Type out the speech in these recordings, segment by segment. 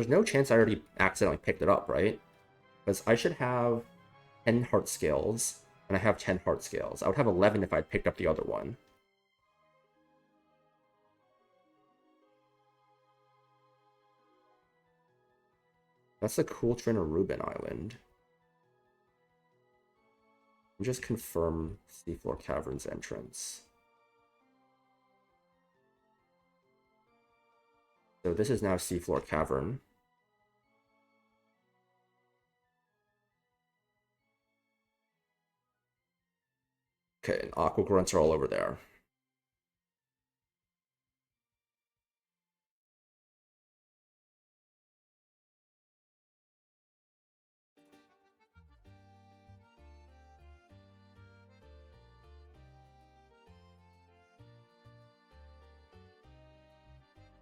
There's no chance I already accidentally picked it up, right? Because I should have 10 heart scales, and I have 10 heart scales. I would have 11 if I'd picked up the other one. That's the cool Trainer Reuben Island. Just confirm Seafloor Cavern's entrance. So this is now Seafloor Cavern. Okay, and aqua grunts are all over there.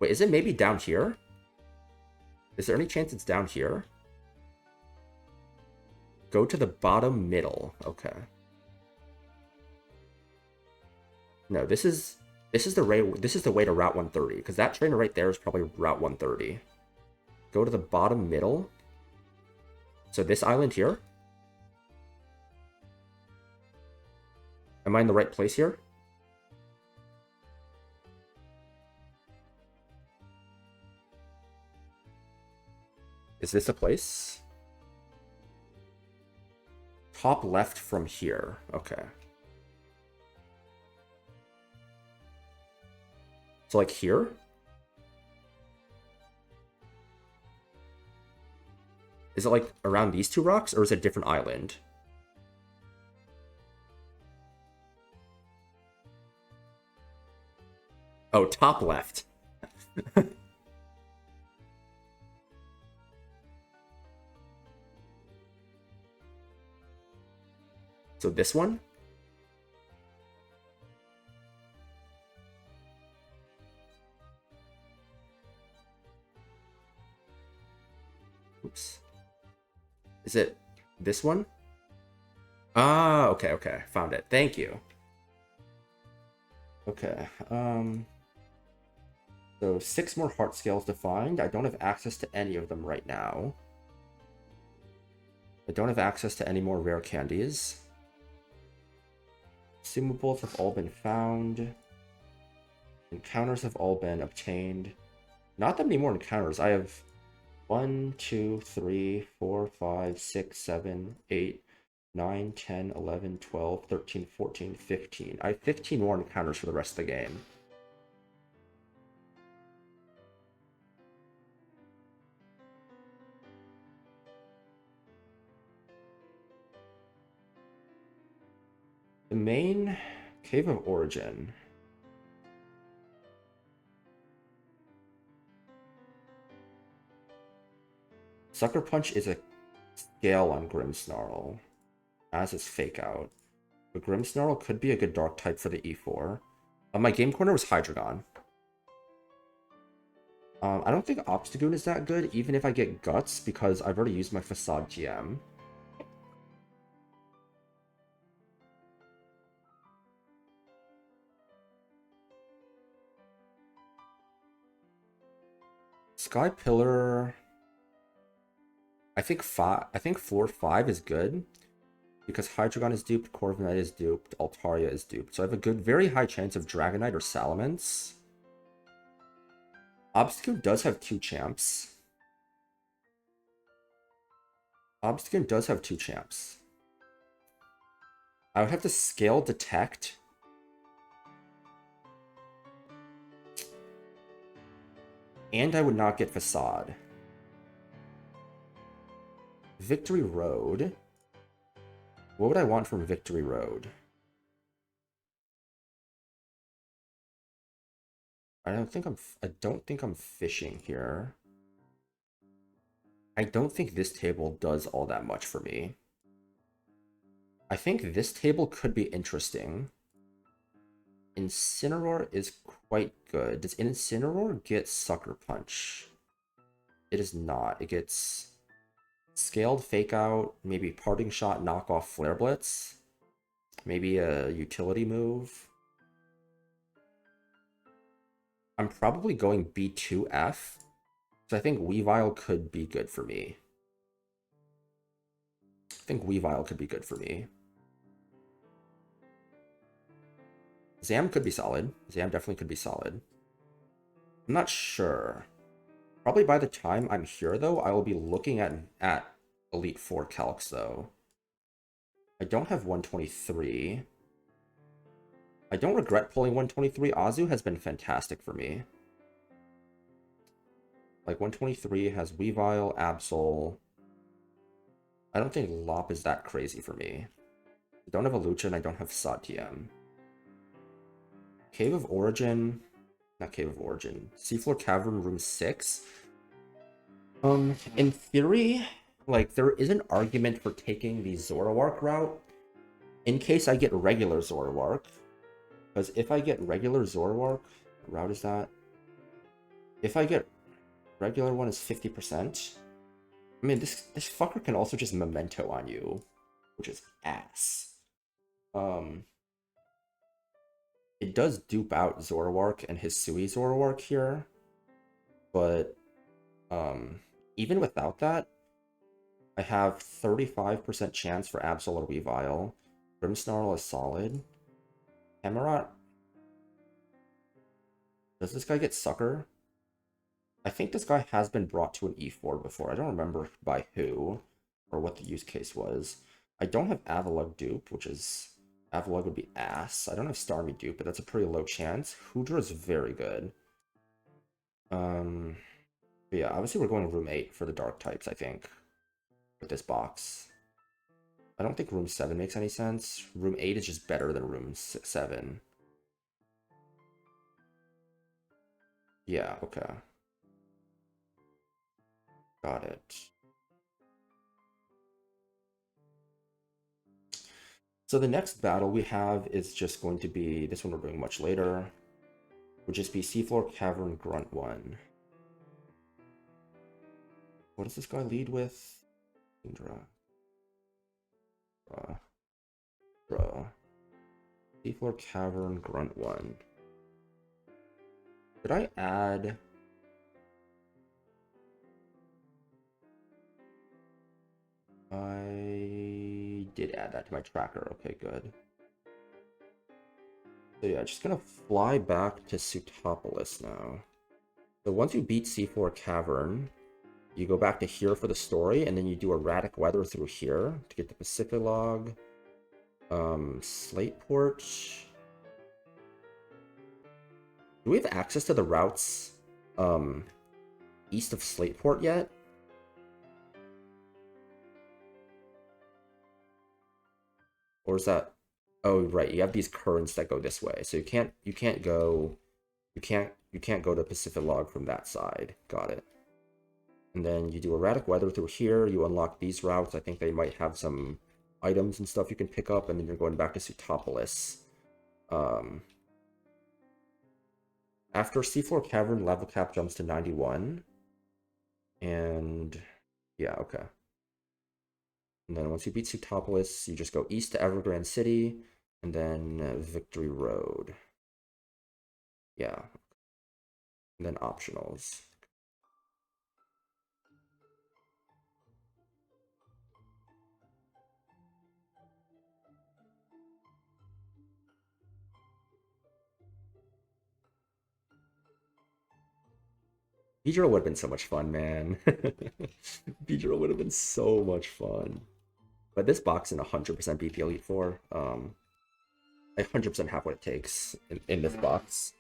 Wait, is it maybe down here? Is there any chance it's down here? Go to the bottom middle. Okay. No, this is the way to Route 130, because that trainer right there is probably Route 130. Go to the bottom middle. So this island here? Am I in the right place here? Is this a place? Top left from here. Okay. So like here? Is it like around these two rocks, or is it a different island? Oh, top left. So this one? Oops. Is it this one? Ah, okay, okay. Found it. Thank you. Okay, so 6 more heart scales to find. I don't have access to any of them right now. I don't have access to any more rare candies. Consumables have all been found. Encounters have all been obtained. Not that many more encounters. I have 1, 2, 3, 4, 5, 6, 7, 8, 9, 10, 11, 12, 13, 14, 15. I have 15 more encounters for the rest of the game. The main Cave of Origin. Sucker Punch is a scale on Grimmsnarl, as is Fake Out. But Grimmsnarl could be a good dark type for the E4. My game corner was Hydreigon. I don't think Obstagoon is that good, even if I get Guts, because I've already used my Facade TM. Sky Pillar... I think floor 5 is good, because Hydreigon is duped, Corviknight is duped, Altaria is duped. So I have a good, very high chance of Dragonite or Salamence. Obstagoon does have 2 champs. Obstagoon does have 2 champs. I would have to scale Detect. And I would not get Facade. Victory Road. What would I want from Victory Road? I don't think I'm fishing here. I don't think this table does all that much for me. I think this table could be interesting. Incineroar is quite good. Does Incineroar get Sucker Punch? It does not. It gets Scaled Fake Out, maybe Parting Shot, knock off Flare Blitz. Maybe a utility move. I'm probably going B2F So I think Weavile could be good for me. I think Weavile could be good for me. Zam could be solid. Zam definitely could be solid. I'm not sure. Probably by the time I'm here, though, I will be looking at Elite Four calcs, though. I don't have 123. I don't regret pulling 123. Azu has been fantastic for me. Like, 123 has Weavile, Absol. I don't think Lop is that crazy for me. I don't have a Lucha, and I don't have Satiem. Cave of Origin. Not Cave of Origin. Seafloor Cavern, room 6. In theory, like, there is an argument for taking the Zoroark route in case I get regular Zoroark. Because if I get regular Zoroark, what route is that? If I get regular one is 50%. I mean, this fucker can also just Memento on you, which is ass. It does dupe out Zoroark and his Sui Zoroark here, but even without that, I have 35% chance for Absol or Weavile. Grimmsnarl is solid. Cameron. Does this guy get Sucker? I think this guy has been brought to an E4 before. I don't remember by who or what the use case was. I don't have Avalug dupe, which is... Avalug would be ass. I don't have Starmie dupe, but that's a pretty low chance. Hoodra is very good. But yeah, obviously we're going room 8 for the dark types, I think, with this box. I don't think room 7 makes any sense. Room 8 is just better than room 7. Yeah, okay. Got it. So the next battle we have is just going to be, this one we're doing much later, would just be Seafloor Cavern Grunt 1. What does this guy lead with? Indra. Draw. Seafloor Cavern Grunt 1. Did I add... I did add that to my tracker. Okay, good. So yeah, just gonna fly back to Sutopolis now. So once you beat Seafloor Cavern, you go back to here for the story, and then you do erratic weather through here to get the Pacific log. Slateport. Do we have access to the routes east of Slateport yet? Or is that... Oh, right, you have these currents that go this way. So you can't go to Pacific log from that side. Got it. And then you do erratic weather through here, you unlock these routes. I think they might have some items and stuff you can pick up, and then you're going back to Sutopolis. After Seafloor Cavern, level cap jumps to 91. And yeah, okay. And then once you beat Sutopolis, you just go east to Evergrande City, and then Victory Road. Yeah. And then optionals. Beedrill would have been so much fun, man. Beedrill would have been so much fun. But this box in 100% BP Elite Four, I 100% have what it takes in this box.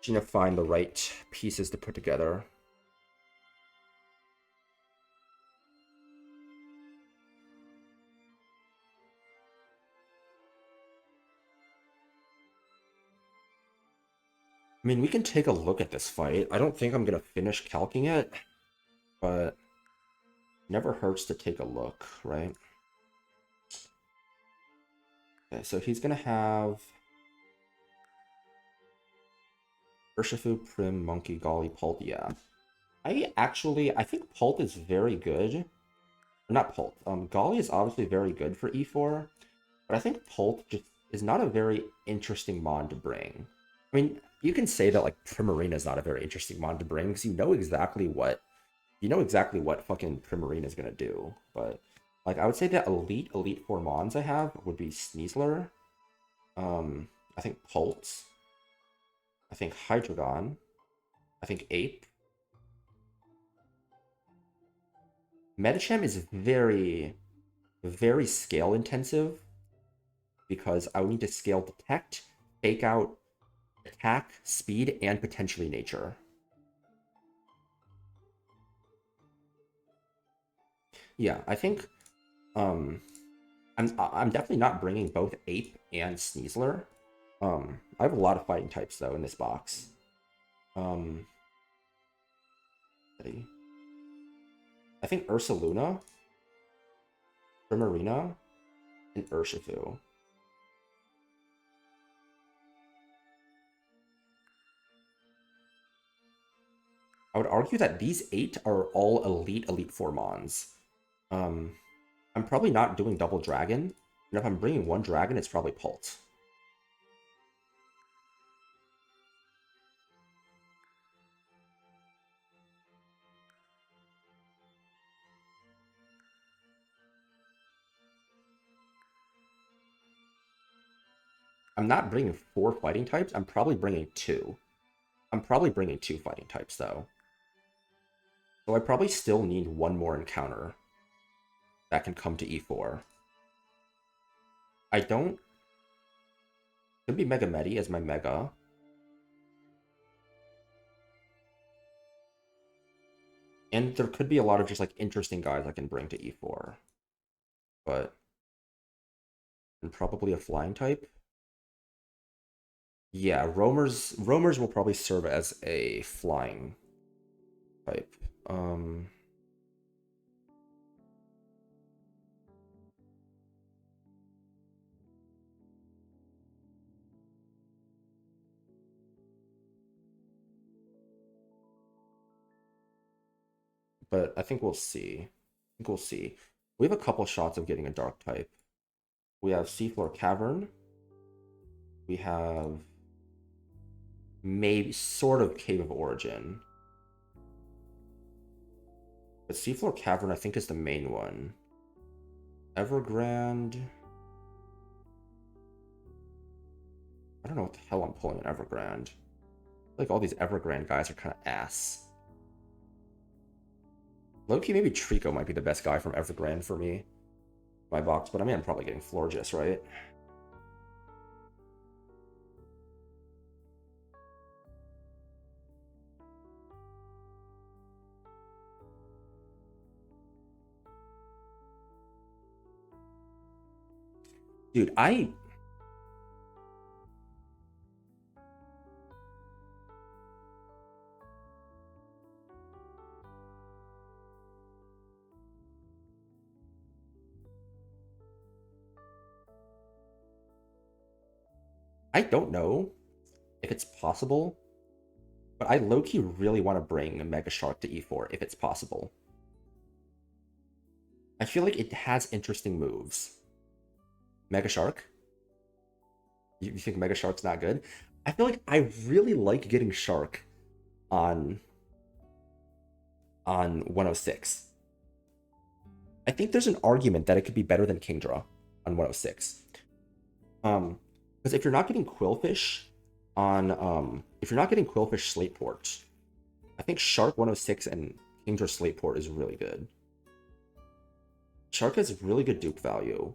Just gonna find the right pieces to put together. I mean, we can take a look at this fight. I don't think I'm gonna finish calcing it, but never hurts to take a look, right? Okay, so he's gonna have Urshifu, Prim, Monkey, Golly, Pult. Yeah, I think Pult is very good. Not Pult. Golly is obviously very good for E4, but I think Pult just is not a very interesting mon to bring. I mean, you can say that like Primarina is not a very interesting mod to bring because you know exactly what fucking Primarina is gonna do. But like I would say that elite four mons I have would be Sneasler, I think Pulse, I think Hydreigon, I think Ape. Medicham is very scale intensive because I would need to scale detect, fake out, attack, speed, and potentially nature. Yeah, I think um I'm definitely not bringing both Ape and Sneasler. I have a lot of fighting types though in this box. Um, I think Ursaluna, Primarina, and Urshifu. I would argue that these 8 are all elite four mons. Um, I'm probably not doing double dragon, and if I'm bringing one dragon, it's probably Pult. I'm not bringing 4 fighting types. I'm probably bringing 2. I'm probably bringing 2 fighting types though. So I probably still need one more encounter that can come to E4. I don't. Could be Mega Medi as my Mega. And there could be a lot of just like interesting guys I can bring to E4. But and probably a flying type. Yeah, roamers will probably serve as a flying type. Um but I think we'll see. I think we'll see. We have a couple shots of getting a dark type. We have Seafloor Cavern. We have maybe sort of Cave of Origin. But Seafloor Cavern I think is the main one. Evergrande. I don't know what the hell I'm pulling in Evergrande. Like all these Evergrande guys are kind of ass. Low-key, maybe Trico might be the best guy from Evergrande for me. My box, but I mean, I'm probably getting Florges, right? Dude, I don't know if it's possible, but I low-key really want to bring Mega Shark to E4 if it's possible. I feel like it has interesting moves. Mega Shark? You think Mega Shark's not good? I feel like I really like getting Shark on 106. I think there's an argument that it could be better than Kingdra on 106. Because if you're not getting Quillfish Slateport, I think Shark 106 and Kingdra Slateport is really good. Shark has really good dupe value.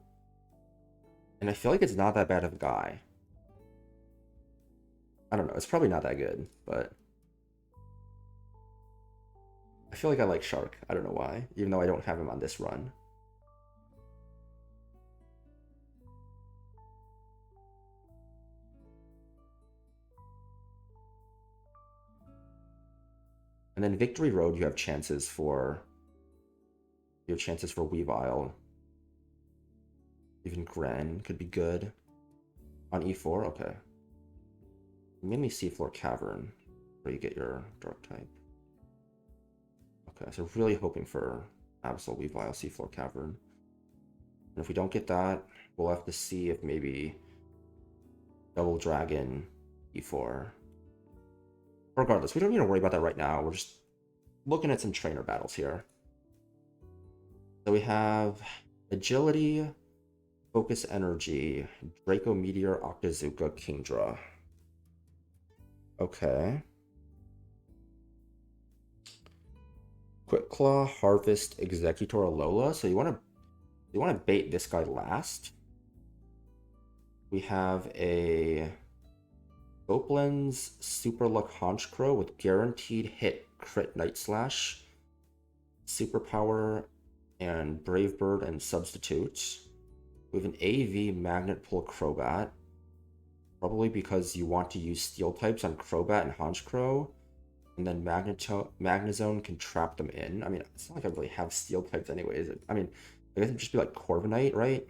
And I feel like it's not that bad of a guy. I don't know, it's probably not that good, but I feel like I like Shark. I don't know why, even though I don't have him on this run. And then Victory Road, you have chances for Weavile. Even Gren could be good. On E4, okay. Mainly Seafloor Cavern, where you get your Dark type. Okay, so really hoping for Absol Weavile Seafloor Cavern. And if we don't get that, we'll have to see if maybe Double Dragon E4. Regardless, we don't need to worry about that right now. We're just looking at some trainer battles here. So we have Agility, Focus Energy, Draco Meteor, Octazooka, Kingdra. Okay. Quick Claw, Harvest, Executor, Alola. So you want to bait this guy last. We have a Goplin's Super Luck Honchkrow with guaranteed hit crit Night Slash, Superpower, and Brave Bird and Substitute. We have an AV Magnet Pull Crobat, probably because you want to use Steel types on Crobat and Honchkrow, and then Magnezone can trap them in. I mean, it's not like I really have Steel types anyways. I mean, I guess it'd just be like Corviknight, right?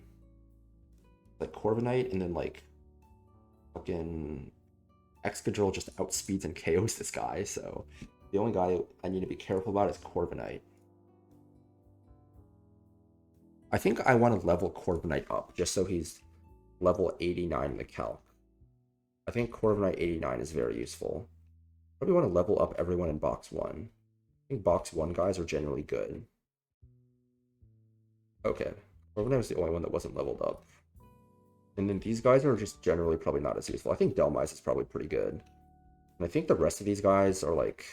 Like Corviknight, and then like fucking Excadrill just outspeeds and KOs this guy, so the only guy I need to be careful about is Corviknight. I think I want to level Corviknight up, just so he's level 89 in the calc. I think Corviknight 89 is very useful. Probably want to level up everyone in box 1. I think box 1 guys are generally good. Okay, Corviknight was the only one that wasn't leveled up. And then these guys are just generally probably not as useful. I think Delmise is probably pretty good. And I think the rest of these guys are like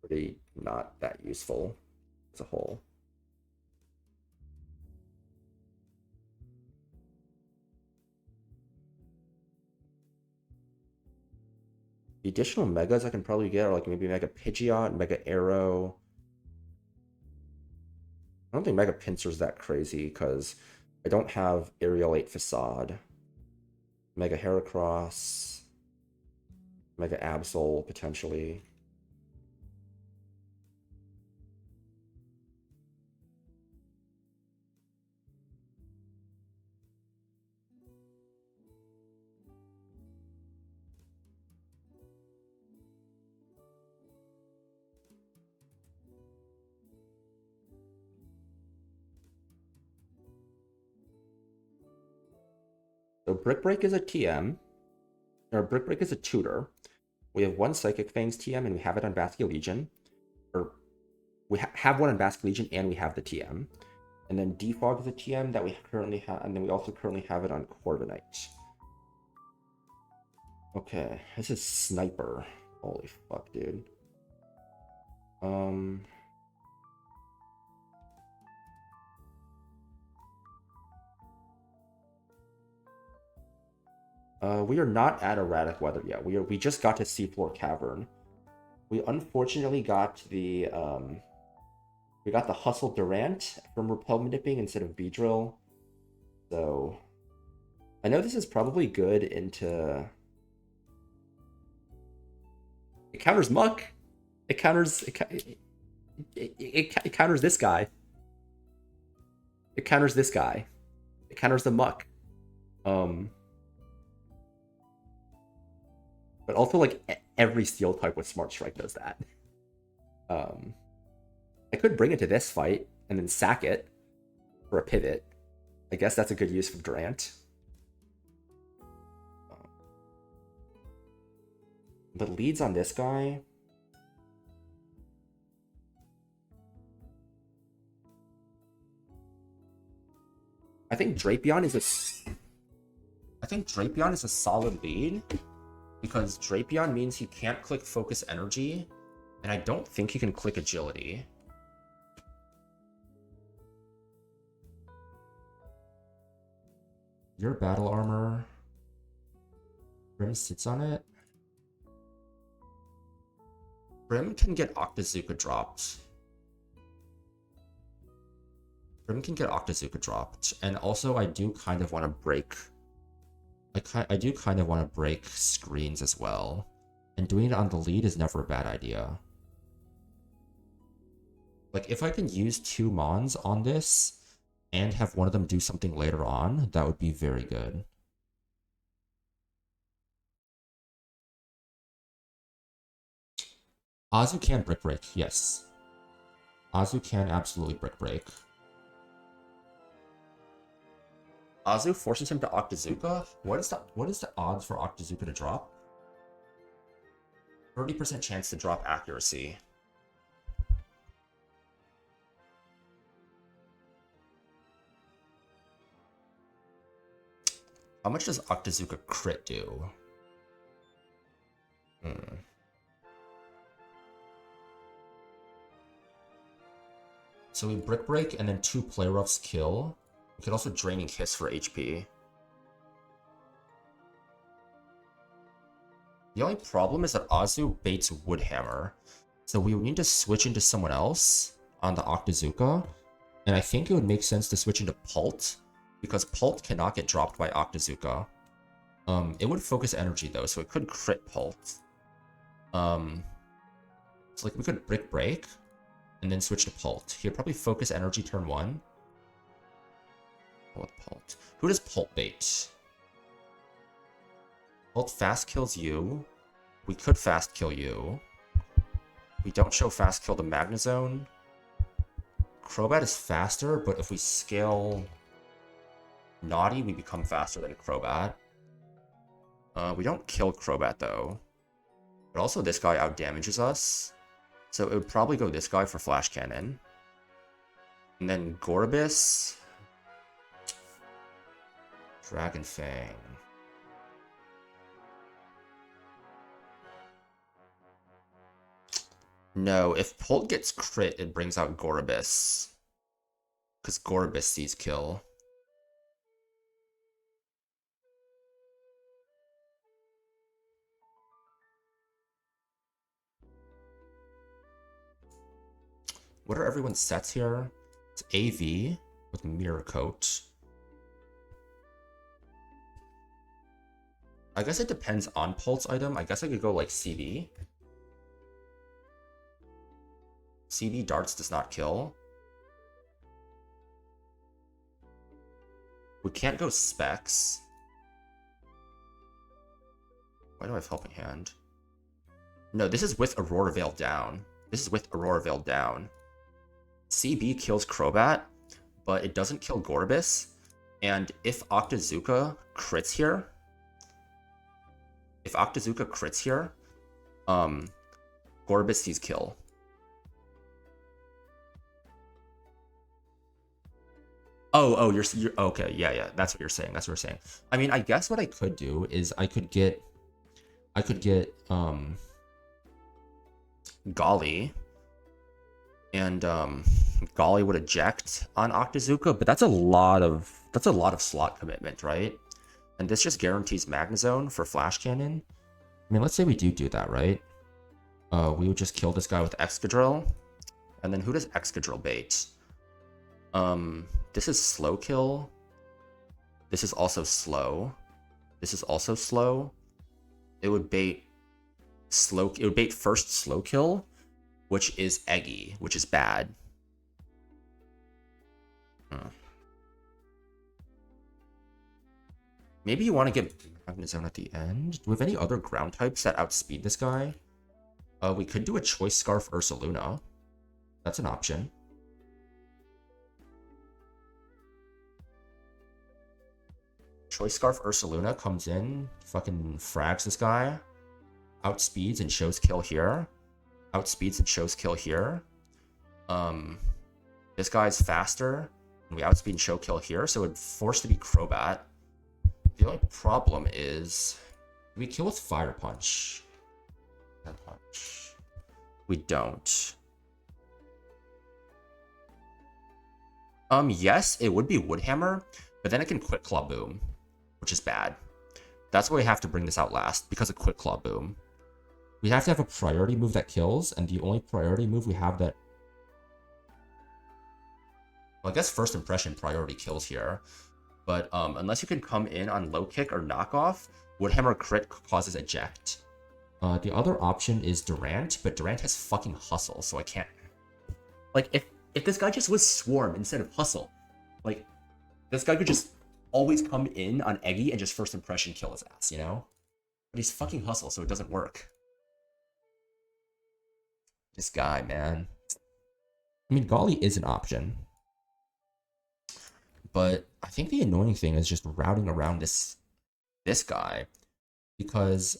pretty not that useful as a whole. The additional megas I can probably get are like maybe Mega Pidgeot, Mega Arrow. I don't think Mega Pinsir's that crazy because I don't have Aerialate Facade. Mega Heracross, Mega Absol potentially. So Brick Break is a TM, or Brick Break is a tutor. We have one Psychic Fangs TM and we have it on Basque Legion. Or we have one on Basque Legion and we have the TM. And then Defog is a TM that we currently have, and then we also currently have it on Corviknight. Okay, this is Sniper. Holy fuck, dude. We are not at erratic weather yet. We just got to Seafloor Cavern. We unfortunately got the Hustle Durant from Repel Nipping instead of Beedrill. So I know this is probably good into. It counters Muck. It counters it counters this guy. It counters this guy. It counters the Muck. But also, like, every Steel type with Smart Strike does that. I could bring it to this fight and then sack it for a pivot. I guess that's a good use for Durant. But leads on this guy. I think Drapion is a solid lead. Because Drapion means he can't click Focus Energy, and I don't think he can click Agility. Your Battle Armor. Brim sits on it. Brim can get Octazooka dropped. And also I do kind of want to break... I do kind of want to break screens as well. And doing it on the lead is never a bad idea. Like, if I can use 2 Mons on this and have one of them do something later on, that would be very good. Azu can Brick Break, yes. Azu can absolutely Brick Break. Azu forces him to Octazooka. What is the odds for Octazooka to drop? 30% chance to drop accuracy. How much does Octazooka crit do? So we Brick Break and then 2 Play Roughs kill. We could also Draining Kiss for HP. The only problem is that Azu baits Woodhammer. So we would need to switch into someone else on the Octazooka. And I think it would make sense to switch into Pult, because Pult cannot get dropped by Octazooka. It would focus energy though, so it could crit Pult. So like we could Brick Break and then switch to Pult. He'd probably focus energy turn 1. What Pult? Who does Pult bait? Pult fast kills you. We could fast kill you. We don't show fast kill the Magnezone. Crobat is faster, but if we scale Naughty, we become faster than Crobat. We don't kill Crobat though. But also this guy outdamages us. So it would probably go this guy for Flash Cannon. And then Gorbis. Dragon Fang. No, if Pult gets crit, it brings out Gorbis. Because Gorbis sees kill. What are everyone's sets here? It's AV with Mirror Coat. I guess it depends on Pult's item. I guess I could go like CB. CB Darts does not kill. We can't go Specs. Why do I have Helping Hand? No, this is with Aurora Veil down. This is with Aurora Veil down. CB kills Crobat, but it doesn't kill Gorbis. And if Octazooka crits here, Gorbis sees kill. Oh, you're okay. Yeah, that's what you're saying. I mean, I guess what I could do is I could get Golly, and Golly would eject on Octazooka, but that's a lot of slot commitment, right? And this just guarantees Magnezone for Flash Cannon. I mean, let's say we do that, right? We would just kill this guy with Excadrill, and then who does Excadrill bait? This is slow kill. This is also slow. This is also slow. It would bait first slow kill, which is Eggy, which is bad. Maybe you want to get Magnezone at the end. Do we have any other ground types that outspeed this guy? We could do a Choice Scarf Ursaluna. That's an option. Choice Scarf Ursaluna comes in, fucking frags this guy, outspeeds and shows kill here, This guy's faster, and we outspeed and show kill here, so it's forced to be Crobat. The only problem is, do we kill with Fire Punch? We don't. Yes, it would be Woodhammer, but then it can Quick Claw Boom, which is bad. That's why we have to bring this out last, because of Quick Claw Boom. We have to have a priority move that kills, and the only priority move we have that... Well, I guess First Impression priority kills here, but unless you can come in on Low Kick or Knockoff, Woodhammer crit causes eject. The other option is Durant, but Durant has fucking Hustle, so I can't... Like, if this guy just was Swarm instead of Hustle, like, this guy could just always come in on Eggy and just First Impression kill his ass, you know? But he's fucking Hustle, so it doesn't work. This guy, man. I mean, Golly is an option. But I think the annoying thing is just routing around this guy. Because,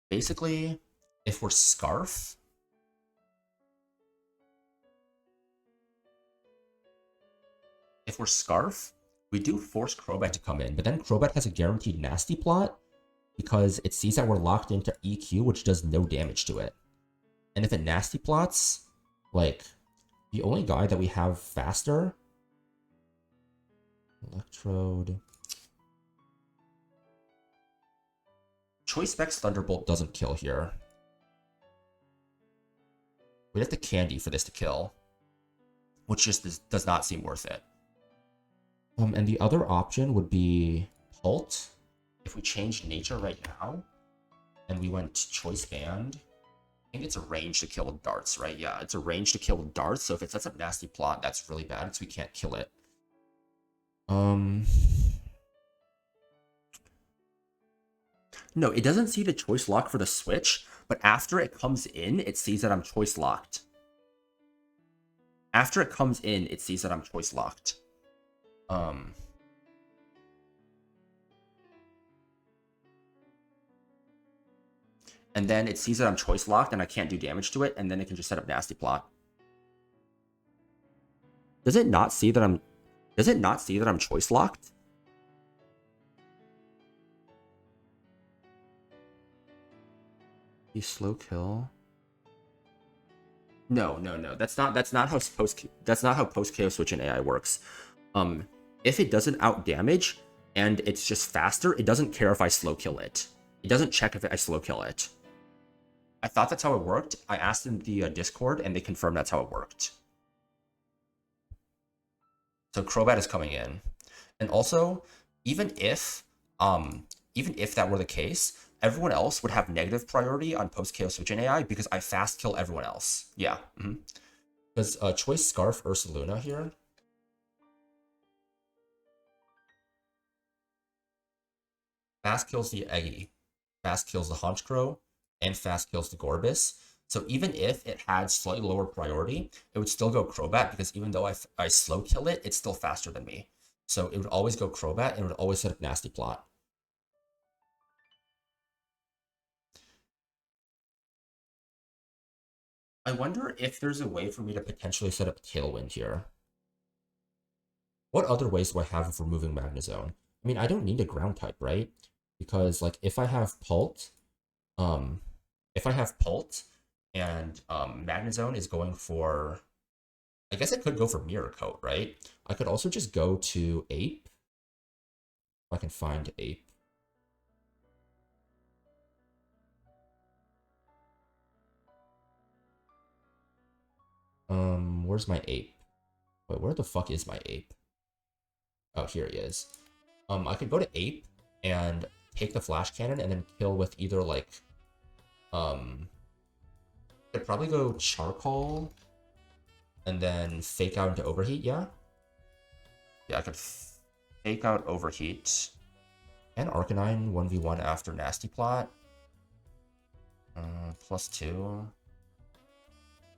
Basically, if we're Scarf, we do force Crobat to come in, but then Crobat has a guaranteed nasty plot because it sees that we're locked into EQ, which does no damage to it. And if it nasty plots, like, the only guy that we have faster... Electrode... Choice Specs Thunderbolt doesn't kill here. We'd have to Candy for this to kill, which just does not seem worth it. And the other option would be Pult. If we change nature right now, and we went Choice Band, I think it's a range to kill with darts, right? Yeah, it's a range to kill with darts, so if it sets up nasty plot, that's really bad, because we can't kill it. No, it doesn't see the choice lock for the switch, but after it comes in, it sees that I'm choice locked. After it comes in, it sees that I'm choice locked. And then it sees that I'm choice locked and I can't do damage to it, and then it can just set up nasty plot. Does it not see that I'm choice locked? You slow kill. No. That's not how post KO switch in AI works. If it doesn't out damage and it's just faster, it doesn't care if I slow kill it. It doesn't check if I slow kill it. I thought that's how it worked. I asked in the Discord and they confirmed that's how it worked. So Crobat is coming in. And also, even if that were the case, everyone else would have negative priority on post-KO switch in AI because I fast kill everyone else. Yeah. Because choice Scarf Ursaluna here. Fast kills the Eggy, fast kills the Honchkrow, and fast kills the Gorbis. So even if it had slightly lower priority, it would still go Crobat because even though I slow kill it, it's still faster than me. So it would always go Crobat and it would always set up nasty plot. I wonder if there's a way for me to potentially set up Tailwind here. What other ways do I have of removing Magnezone? I mean, I don't need a ground type, right? Because like if I have Pult, and Magnezone is going for, I guess I could go for Mirror Coat, right? I could also just go to Ape. If I can find Ape. Where's my Ape? Wait, where the fuck is my Ape? Oh, here he is. I could go to Ape and take the Flash Cannon and then kill with either like, I'd probably go Charcoal and then fake out into Overheat, yeah? Yeah, I could fake out Overheat. And Arcanine 1v1 after Nasty Plot. +2.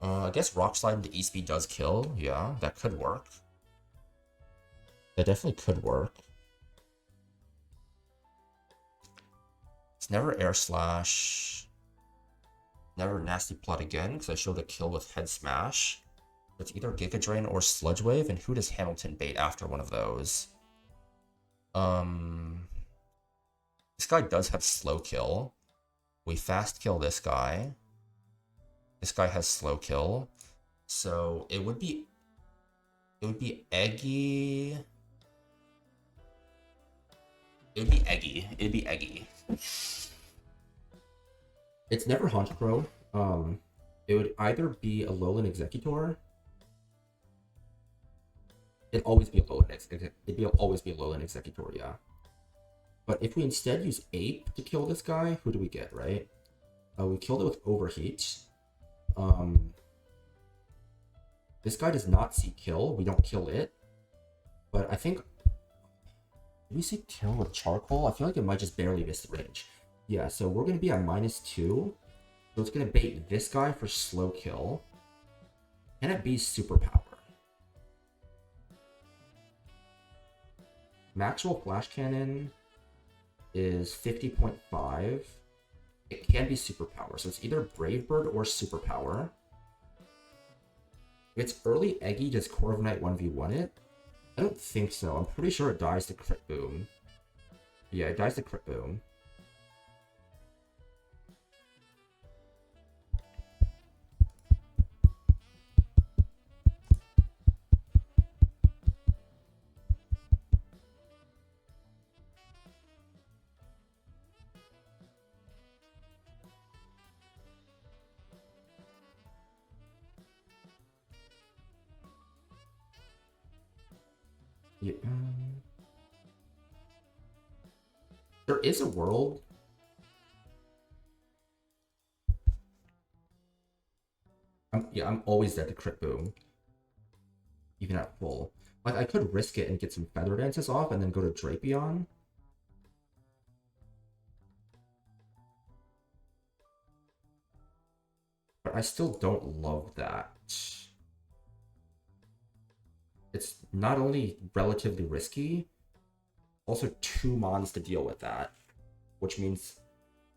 I guess Rock Slide into E-Speed does kill. Yeah, that could work. That definitely could work. It's never Air Slash. Never Nasty Plot again, because I showed a kill with Head Smash. It's either Giga Drain or Sludge Wave, and who does Hamilton bait after one of those? This guy does have Slow Kill. We fast kill this guy. This guy has Slow Kill. So it would be Eggy. It'd be Eggy. It's never Honchkrow. It would either be a Alolan Executor. It'd always be a Alolan Executor, yeah. But if we instead use Ape to kill this guy, who do we get, right? We killed it with Overheat. This guy does not see kill. We don't kill it. But I think... Did we see kill with Charcoal? I feel like it might just barely miss the range. Yeah, so we're going to be at -2. So it's going to bait this guy for slow kill. Can it be superpower? Maxwell Flash Cannon is 50.5. It can be superpower, so it's either Brave Bird or superpower. If it's early Eggy, does Corviknight 1v1 it? I don't think so. I'm pretty sure it dies to Crit Boom. Yeah, it dies to Crit Boom. Yeah. There is a world. I'm always dead to Crit Boom. Even at full. Like, I could risk it and get some Feather Dances off and then go to Drapion. But I still don't love that. It's not only relatively risky, also 2 mons to deal with that. Which means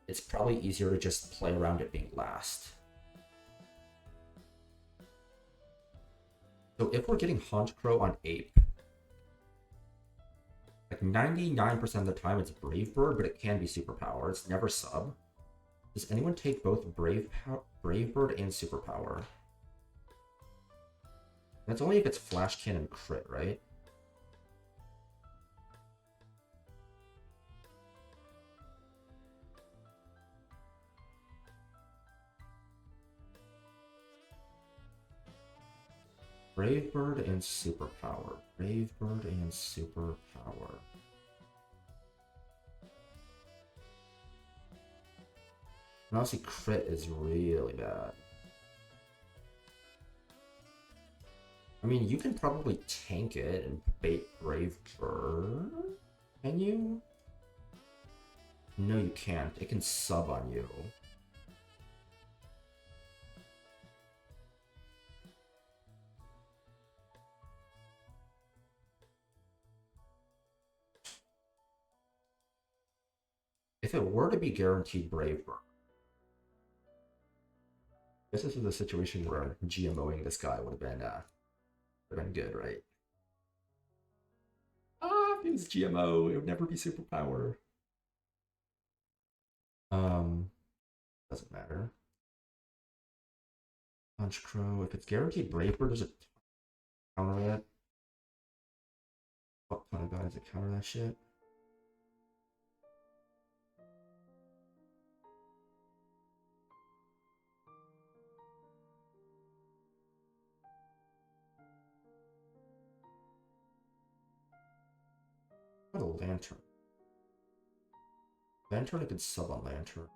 it's probably easier to just play around it being last. So if we're getting Honchkrow on Ape, like 99% of the time it's Brave Bird, but it can be superpower. It's never sub. Does anyone take both Brave Bird and superpower? That's only if it's Flash Cannon crit, right? Brave Bird and superpower. Brave Bird and superpower. And obviously crit is really bad. I mean, you can probably tank it and bait Brave Bird. Can you? No, you can't. It can sub on you. If it were to be guaranteed Brave Bird, this is the situation where GMOing this guy would have been good, right? Ah, if it was GMO, it would never be superpower. Doesn't matter. Honchkrow, if it's guaranteed Brave Bird, there's a counter that. What ton of guys that counter that shit? What a Lantern. Lantern, I could sub on Lantern.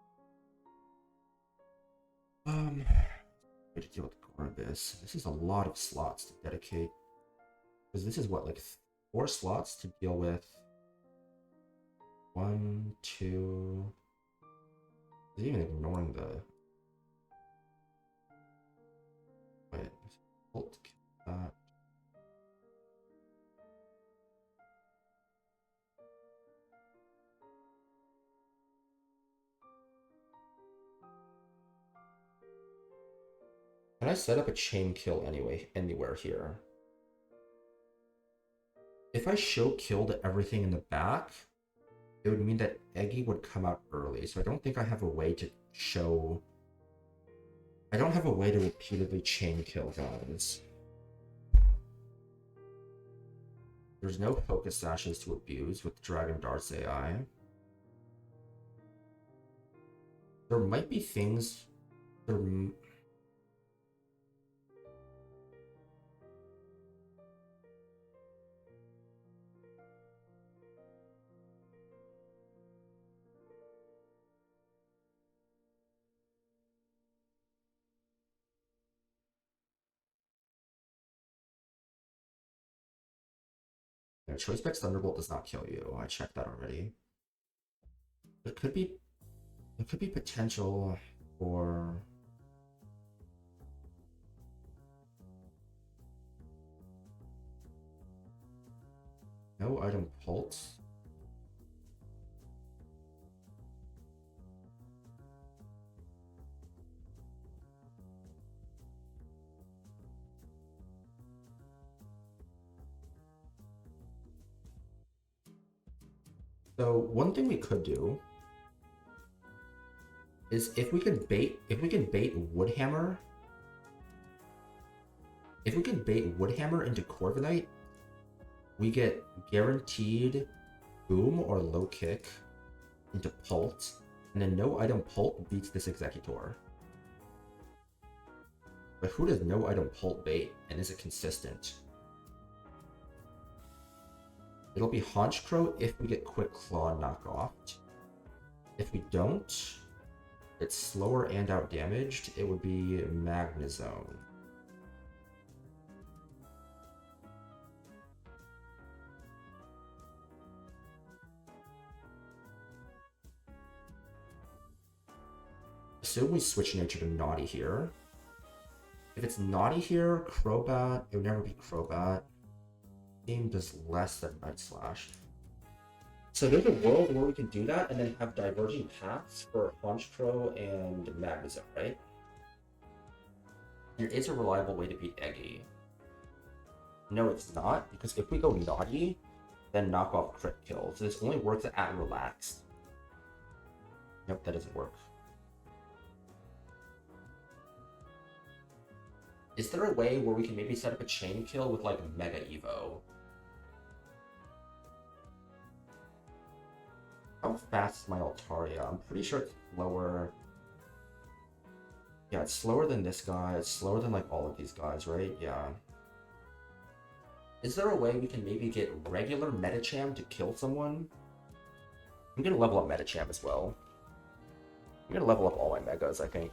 Way to deal with Gorbis. This is a lot of slots to dedicate. Because this is what, like 4 slots to deal with. 1, 2. He's even ignoring the. Wait, ult kill that. Can I set up a chain kill anywhere here? If I show killed everything in the back, it would mean that Eggy would come out early. So I don't think I have a way to show. I don't have a way to repeatedly chain kill guys. There's no focus sashes to abuse with Dragon Darts AI. There might be things. Yeah, Choice Specs Thunderbolt does not kill you. I checked that already. There could be potential for. No item pulse. So one thing we could do is if we can bait Woodhammer, into Corviknight, we get guaranteed boom or low kick into Pult, and then no item Pult beats this Executor. But who does no item Pult bait, and is it consistent? It'll be Honchkrow if we get Quick Claw knockoff. If we don't, it's slower and out-damaged. It would be Magnezone. Assume we switch nature to Naughty here. If it's Naughty here, Crobat, it would never be Crobat. Game does less than Night Slash. So there's a world where we can do that and then have diverging paths for Honchkrow and Magnezone, right? There is a reliable way to beat Eggy. No, it's not, because if we go Naughty, then knock off crit kill. So this only works at relaxed. Nope, that doesn't work. Is there a way where we can maybe set up a chain kill with like Mega Evo? How fast is my Altaria? I'm pretty sure it's slower. Yeah, it's slower than this guy. It's slower than like all of these guys, right? Yeah. Is there a way we can maybe get regular Medicham to kill someone? I'm gonna level up Medicham as well. I'm gonna level up all my Megas, I think.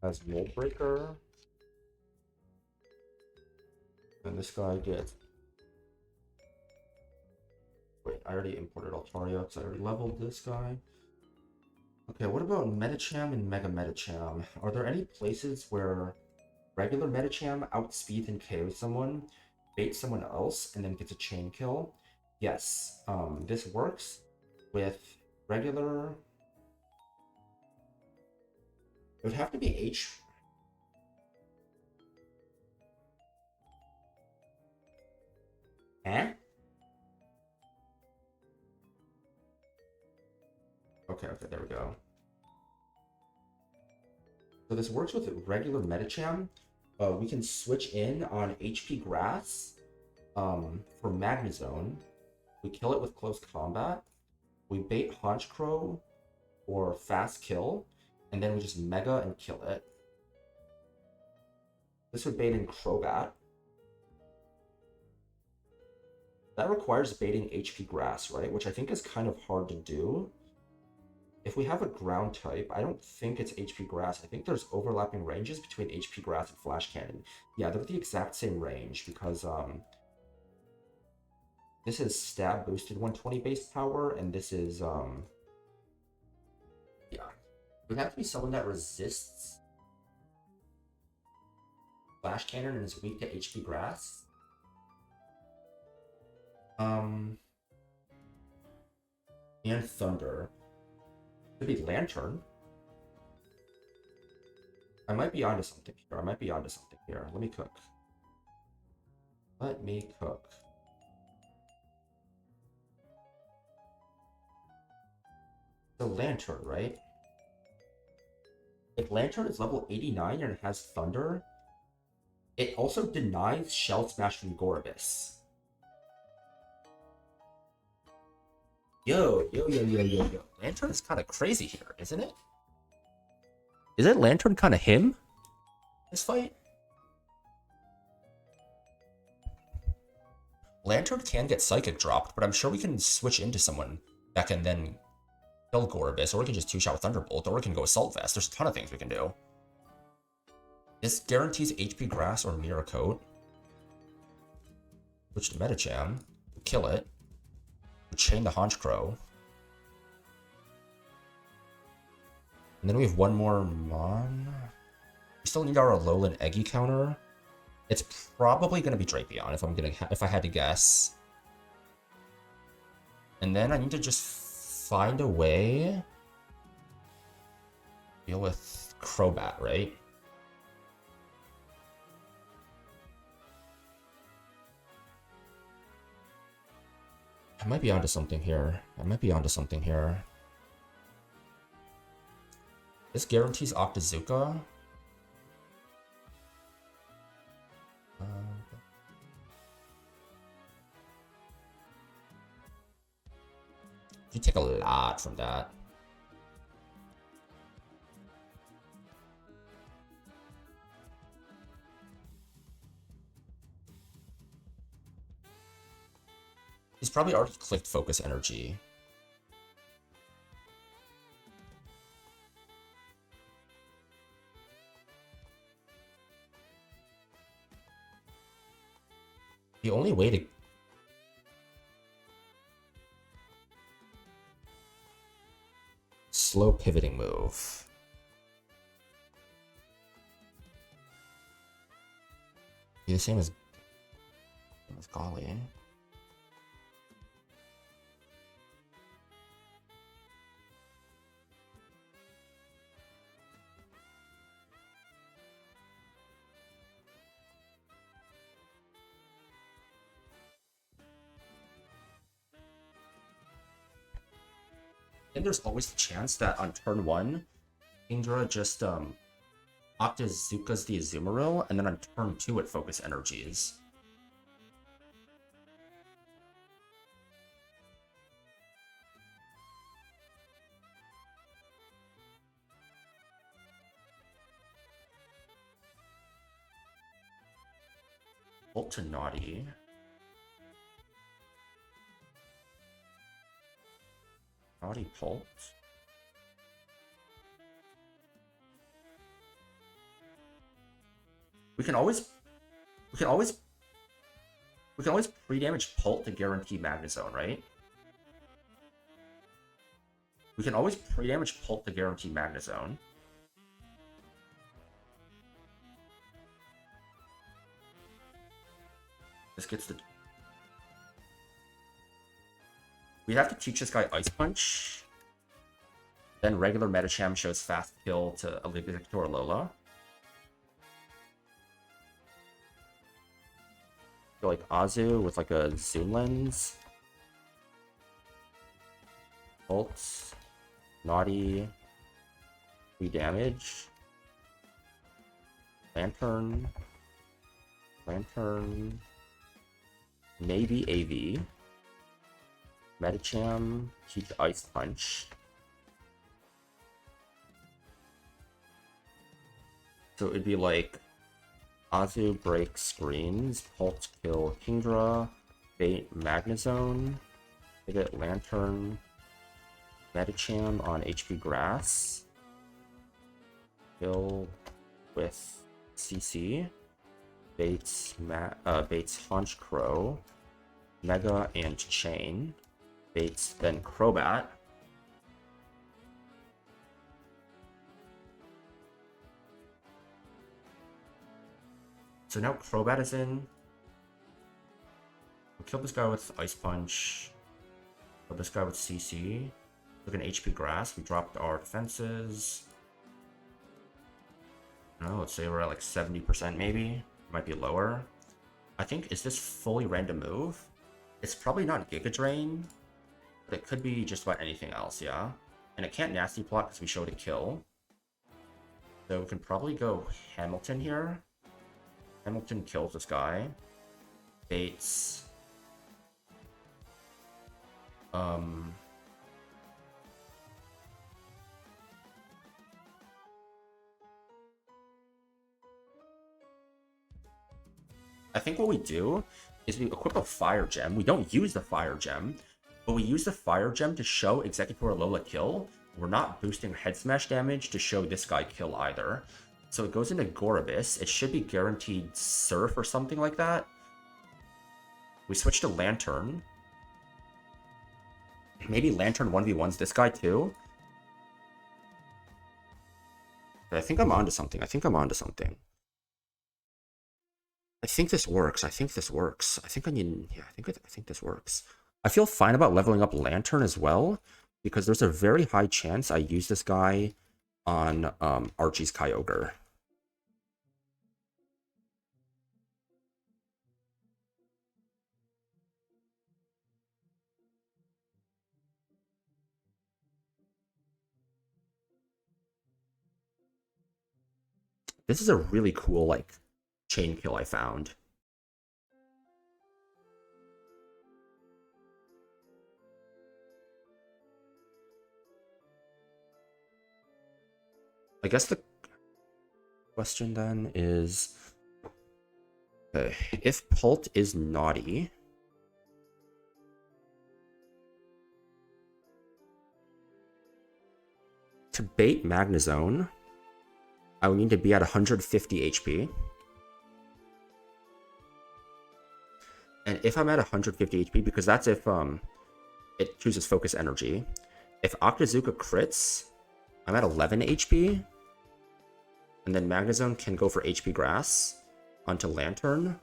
Has Mold Breaker. And this guy gets... Wait, I already imported Altaria because I already leveled this guy. Okay, what about Medicham and Mega Medicham? Are there any places where regular Medicham outspeeds and KOs someone, baits someone else, and then gets a chain kill? Yes, this works with regular... It would have to be H. Eh? Okay, there we go. So this works with regular Medicham. We can switch in on HP Grass for Magnezone. We kill it with Close Combat. We bait Honchkrow for Fast Kill. And then we just Mega and kill it. This would bait in Crobat. That requires baiting HP Grass, right? Which I think is kind of hard to do. If we have a ground type, I don't think it's HP Grass. I think there's overlapping ranges between HP Grass and Flash Cannon. Yeah, they're the exact same range because this is stab boosted 120 base power, and this is yeah. It would have to be someone that resists Flash Cannon and is weak to HP Grass. And Thunder. Could be Lantern. I might be onto something here. Let me cook. So Lantern, right? If Lantern is level 89 and it has Thunder, it also denies Shell Smash from Gorbis. Yo. Lantern is kind of crazy here, isn't it? Is it Lantern kind of him? This fight? Lantern can get Psychic dropped, but I'm sure we can switch into someone that can then kill Gorbis, or we can just 2-shot with Thunderbolt, or we can go Assault Vest. There's a ton of things we can do. This guarantees HP Grass or Mirror Coat. Switch to Medicham. Kill it. Chain the Honchcrow. And then we have one more Mon. We still need our Alolan Eggy counter. It's probably going to be Drapion if I had to guess. And then I need to just find a way to deal with Crobat, right? I might be onto something here. This guarantees Octazooka. You take a lot from that. He's probably already clicked Focus Energy. The only way to... Slow pivoting move. Be the same as Golly. And there's always the chance that on turn 1, Kingdra just Octazooka's the Azumarill, and then on turn 2 it Focus Energies. Bolt to Naughty. Naughty Bolt. We can always pre-damage Pult to guarantee Magnezone, right? We can always pre-damage Pult to guarantee Magnezone. This gets the... We have to teach this guy Ice Punch. Then regular Medicham shows Fast Kill to Elixir or Lola. So like Azu with like a Zoom Lens. Bolt. Naughty. 3 damage. Lantern. Maybe AV. Medicham, keep Ice Punch. So it'd be like Azu break screens, Pulse kill Kingdra, bait Magnezone, pivot Lantern, Medicham on HP Grass, kill with CC, baits Honchcrow, Mega and Chain. Baits, then Crobat. So now Crobat is in. We'll kill this guy with Ice Punch. Kill this guy with CC. Look at HP Grass. We dropped our defenses. No, let's say we're at like 70% maybe. Might be lower. I think, is this fully random move? It's probably not Giga Drain. But it could be just about anything else, yeah? And it can't Nasty Plot because we showed a kill. So we can probably go Hamilton here. Hamilton kills this guy. Baits. I think what we do is we equip a fire gem. We don't use the fire gem, but we use the fire gem to show Executor Lola kill. We're not boosting head smash damage to show this guy kill either. So it goes into Gorobus. It should be guaranteed Surf or something like that. We switch to Lantern. Maybe Lantern 1v1s this guy too. But I think I'm onto something. I think I'm onto something. I think this works. I think this works. I think I need... Yeah, I think this works. I feel fine about leveling up Lantern as well, because there's a very high chance I use this guy on Archie's Kyogre. This is a really cool, like, chain kill I found. I guess the question then is... Okay, if Pult is naughty... To bait Magnezone, I would need to be at 150 HP. And if I'm at 150 HP, because that's if it chooses Focus Energy. If Octazooka crits, I'm at 11 HP. And then Magnezone can go for HP Grass onto Lantern.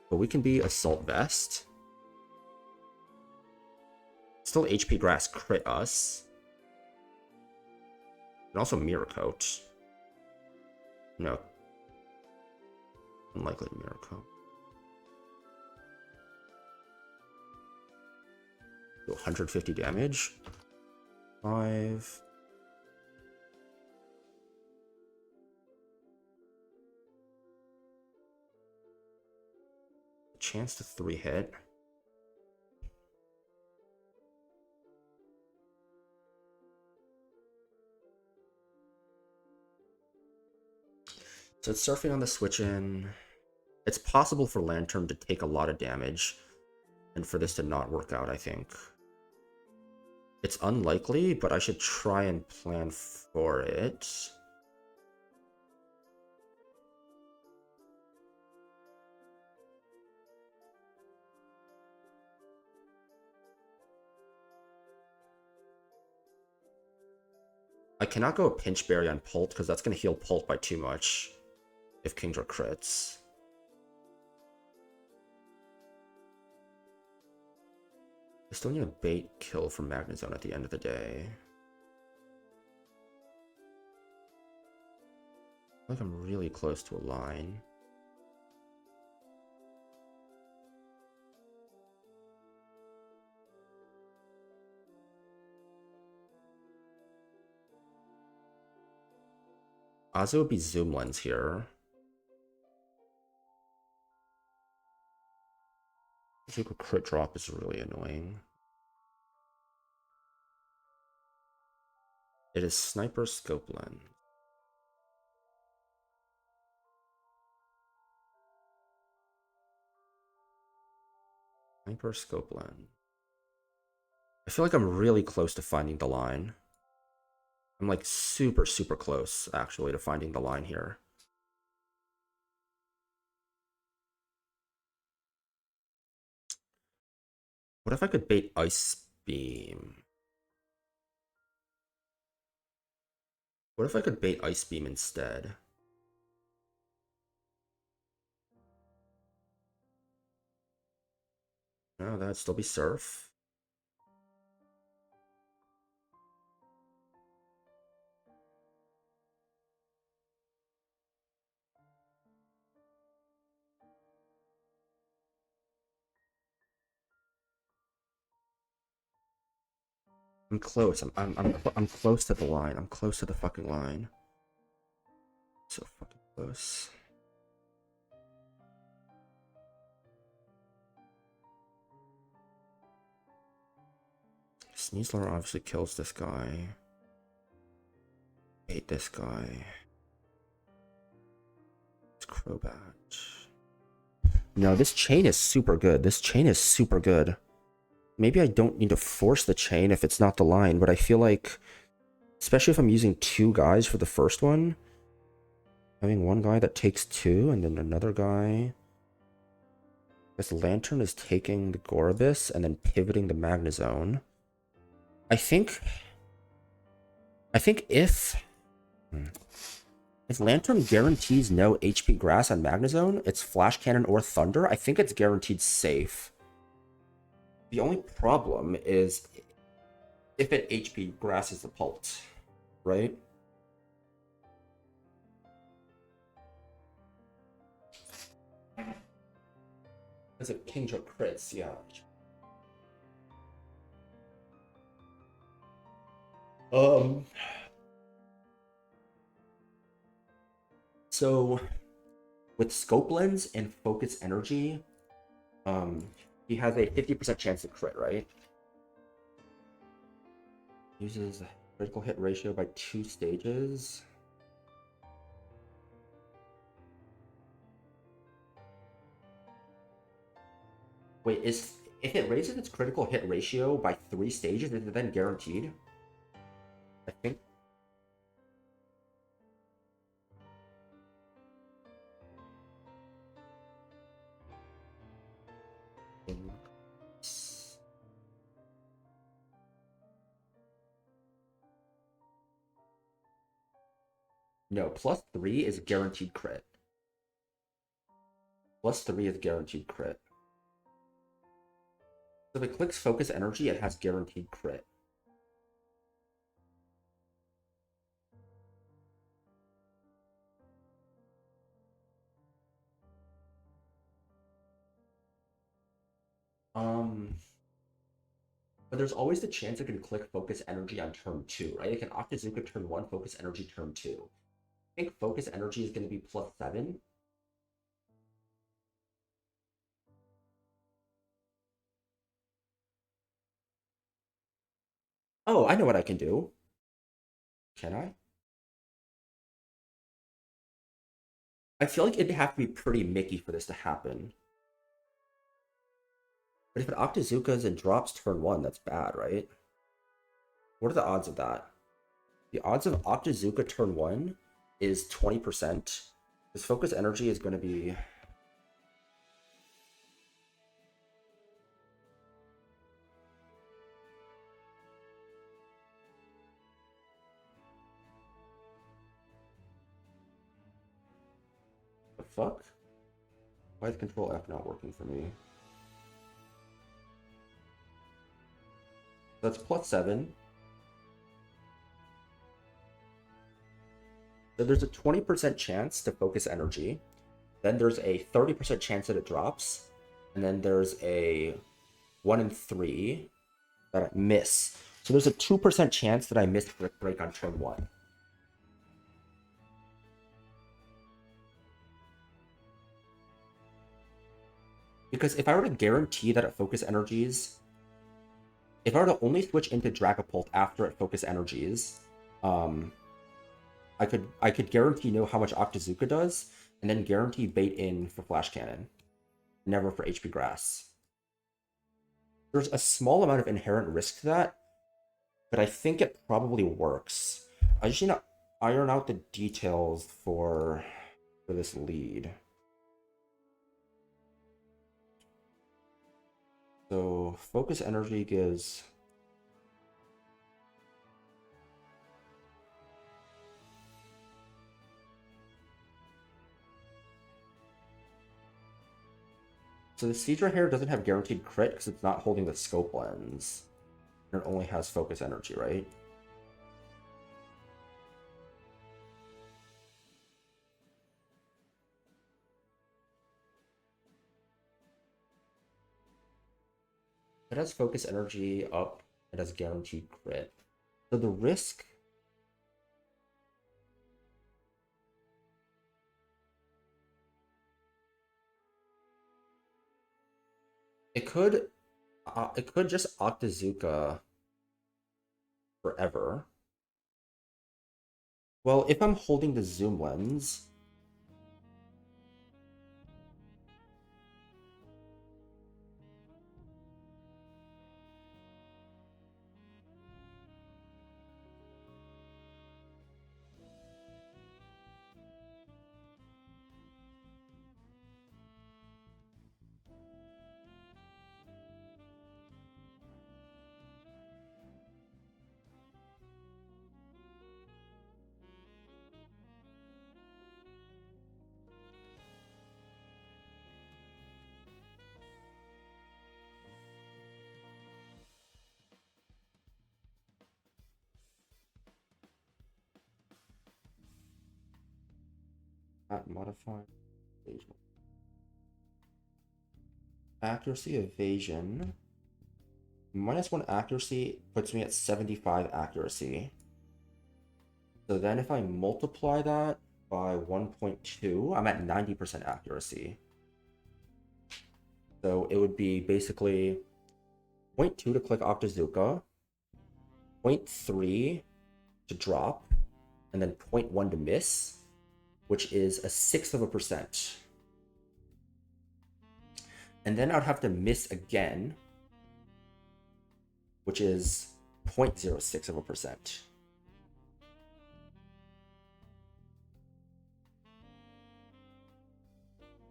But we can be Assault Vest. Still HP Grass crit us. And also Mirror Coat. No. Unlikely Mirror Coat. 150 damage. 5. Chance to 3-hit. So it's surfing on the switch in. It's possible for Lantern to take a lot of damage and for this to not work out, I think. It's unlikely, but I should try and plan for it. I cannot go a Pinch Berry on Pult because that's going to heal Pult by too much if Kingdra crits. I still need a bait kill from Magnezone at the end of the day. I feel like I'm really close to a line. Azu would be Zoom Lens here. Super crit drop is really annoying. It is Sniper Scope Lens. Sniper Scope Lens. I feel like I'm really close to finding the line. I'm like super, super close, actually, to finding the line here. What if I could bait Ice Beam? What if I could bait Ice Beam instead? No, that'd still be Surf. I'm close. I'm close to the line. I'm close to the fucking line. So fucking close. Sneasler obviously kills this guy. Hate this guy. It's Crobat. No, this chain is super good. This chain is super good. Maybe I don't need to force the chain if it's not the line, but I feel like, especially if I'm using two guys for the first one, having one guy that takes two and then another guy. This Lantern is taking the Gorobus and then pivoting the Magnezone. I think if Lantern guarantees no HP Grass on Magnezone, it's Flash Cannon or Thunder, I think it's guaranteed safe. The only problem is if it HP Grasses the Pult, right? Because it King Joe crits, yeah. So with Scope Lens and Focus Energy, he has a 50% chance to crit, right? Uses critical hit ratio by 2 stages. Wait, if it raises its critical hit ratio by 3 stages, is it then guaranteed? I think. No, +3 is guaranteed crit. +3 is guaranteed crit. So if it clicks Focus Energy, it has guaranteed crit. But there's always the chance it can click Focus Energy on turn 2, right? It can Octazooka turn 1, Focus Energy turn 2. I think Focus Energy is going to be +7. Oh, I know what I can do. Can I? I feel like it'd have to be pretty Mickey for this to happen. But if it Octazookas and drops turn 1, that's bad, right? What are the odds of that? The odds of Octazooka turn 1 is 20%. This Focus Energy is going to be... The fuck? Why is Control F not working for me? That's +7. So there's a 20% chance to Focus Energy. Then there's a 30% chance that it drops. And then there's a 1 in 3 that I miss. So there's a 2% chance that I miss Brick Break on turn 1. Because if I were to guarantee that it Focus Energies, if I were to only switch into Dragapult after it Focus Energies, I could guarantee know how much Octazooka does, and then guarantee bait in for Flash Cannon. Never for HP Grass. There's a small amount of inherent risk to that, but I think it probably works. I just need to iron out the details for this lead. So Focus Energy gives... So the Seadra Hair doesn't have guaranteed crit because it's not holding the Scope Lens. And it only has Focus Energy, right? It has Focus Energy up. It has guaranteed crit. So the risk... It could just Octazooka forever. Well, if I'm holding the zoom lens, At modified evasion. Accuracy evasion. -1 accuracy puts me at 75 accuracy. So then if I multiply that by 1.2, I'm at 90% accuracy. So it would be basically 0.2 to click Octazooka, 0.3 to drop, and then 0.1 to miss, which is a 1/6%. And then I'd have to miss again, which is 0.06%.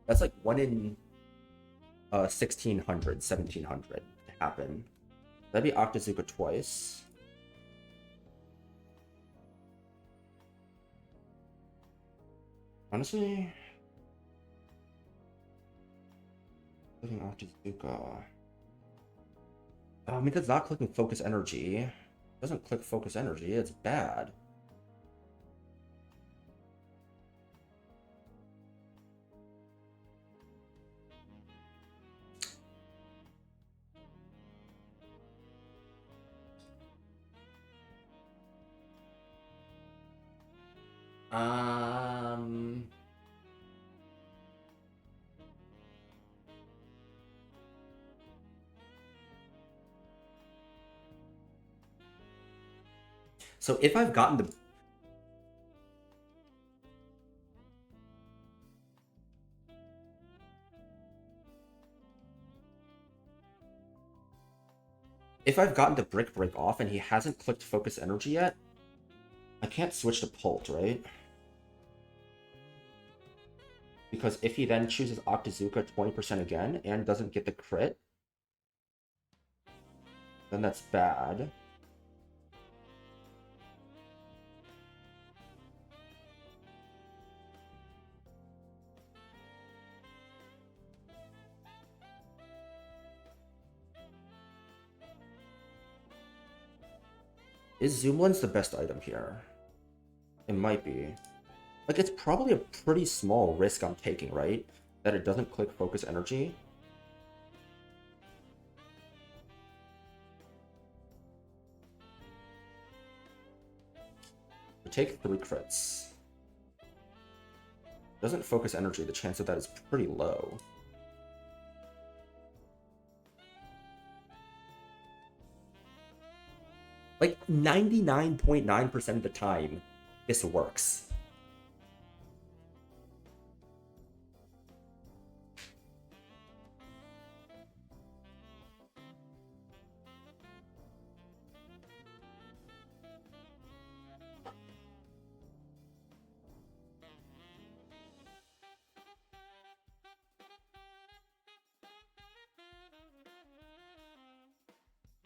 That's like 1 in 1600, 1700 to happen. That'd be Octazooka twice. Honestly, clicking Octazooka. I mean, that's not clicking focus energy. It doesn't click focus energy, it's bad. So if I've gotten the brick break off and he hasn't clicked focus energy yet, I can't switch to Pult, right? Because if he then chooses Octazooka 20% again and doesn't get the crit, then that's bad. Is Zoom Lens the best item here? It might be. Like, it's probably a pretty small risk I'm taking, right? That it doesn't click focus energy. We take 3 crits. Doesn't focus energy, the chance of that is pretty low. Like 99.9% of the time, this works.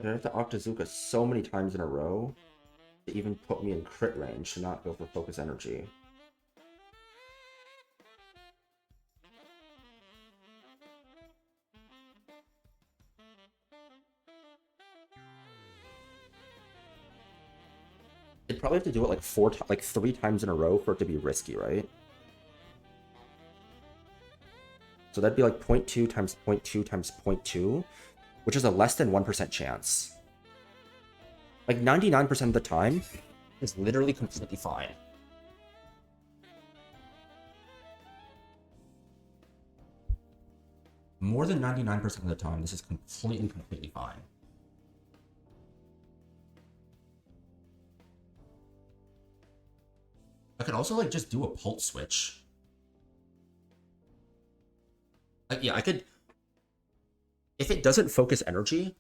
I have to Octazooka so many times in a row to even put me in crit range to not go for focus energy. I'd probably have to do it like 3 times in a row for it to be risky, right? So that'd be like 0.2 times 0.2 times 0.2, which is a less than 1% chance. Like 99% of the time is literally completely fine. More than 99% of the time, this is completely fine. I could also like just do a Pult switch. Like, yeah, I could. If it doesn't focus energy,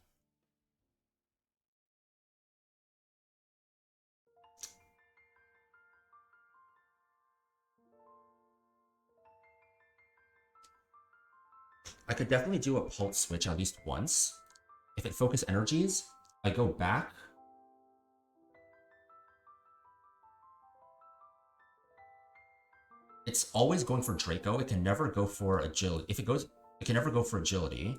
I could definitely do a Pult switch at least once. If it focus energies, I go back. It's always going for Draco. It can never go for agility. If it goes, it can never go for agility.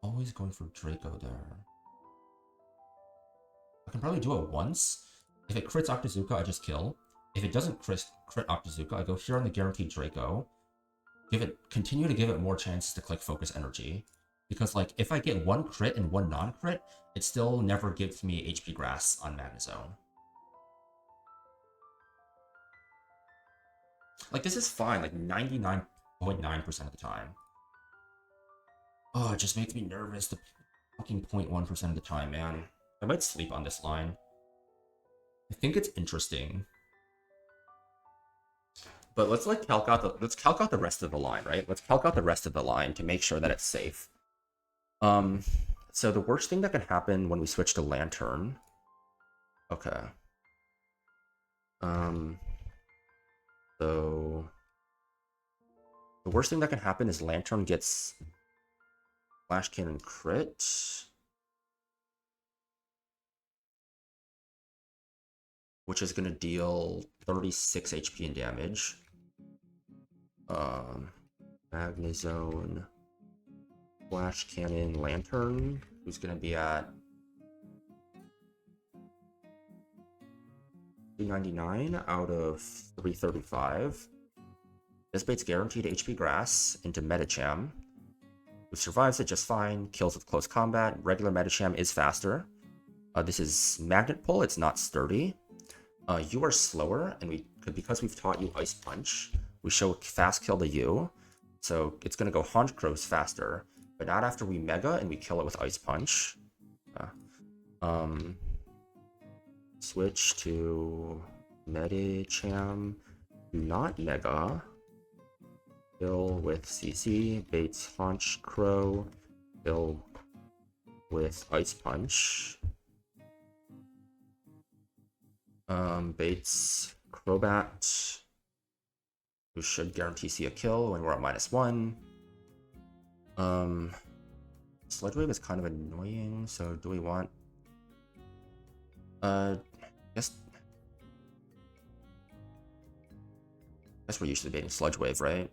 Always going for Draco there. I can probably do it once. If it crits Octazooka, I just kill. If it doesn't crit Octazooka, I go here on the Guaranteed Draco. Continue to give it more chances to click Focus Energy. Because, like, if I get one crit and one non-crit, it still never gives me HP Grass on Magnezone. Like, this is fine, like, 99.9% of the time. Oh, it just makes me nervous the fucking 0.1% of the time, man. I might sleep on this line. I think it's interesting. But let's calc out the rest of the line, right? Let's calc out the rest of the line to make sure that it's safe. So the worst thing that can happen when we switch to Lantern. Okay. So the worst thing that can happen is Lantern gets Flash Cannon crit. Which is gonna deal 36 HP in damage. Magnezone, Flash Cannon, Lantern, who's gonna be at 299 out of 335. This bait's guaranteed HP Grass into Medicham, who survives it just fine, kills with close combat. Regular Medicham is faster. This is Magnet Pull, it's not sturdy. You are slower, and because we've taught you Ice Punch, we show fast kill to you. So it's gonna go Honchkrows faster, but not after we Mega and we kill it with Ice Punch. Switch to Medicham, not Mega. Kill with CC, baits Honchkrow, kill with Ice Punch. Baits Crobat, who should guarantee see a kill when we're at -1. Sludge Wave is kind of annoying, so do we want... guess we're usually baiting Sludge Wave, right?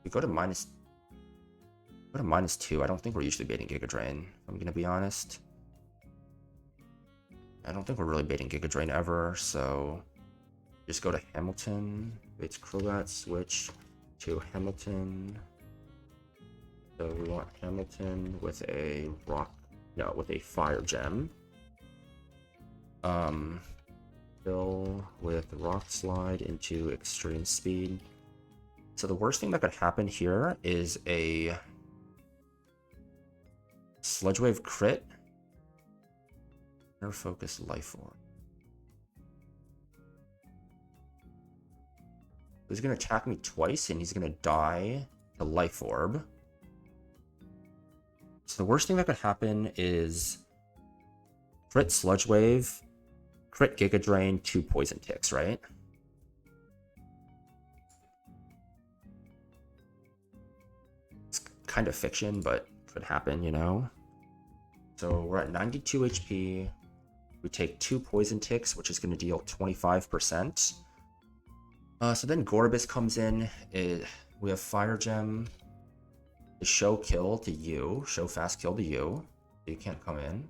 We go to -2. I don't think we're usually baiting Giga Drain, if I'm gonna be honest. I don't think we're really baiting Giga Drain ever, so just go to Hamilton. Baits Crobat, switch to Hamilton. So we want Hamilton with a with a Fire Gem. Fill with Rock Slide into Extreme Speed. So the worst thing that could happen here is a Sludge Wave crit. Inner Focus Life Orb. He's gonna attack me twice and he's gonna die to Life Orb. So the worst thing that could happen is crit Sludge Wave, crit Giga Drain, 2 Poison Ticks, right? It's kind of fiction, but could happen, you know? So we're at 92 HP. We take 2 Poison Ticks, which is going to deal 25%. So then Gorbis comes in. We have Fire Gem. The show kill to you. Show fast kill to you. You can't come in.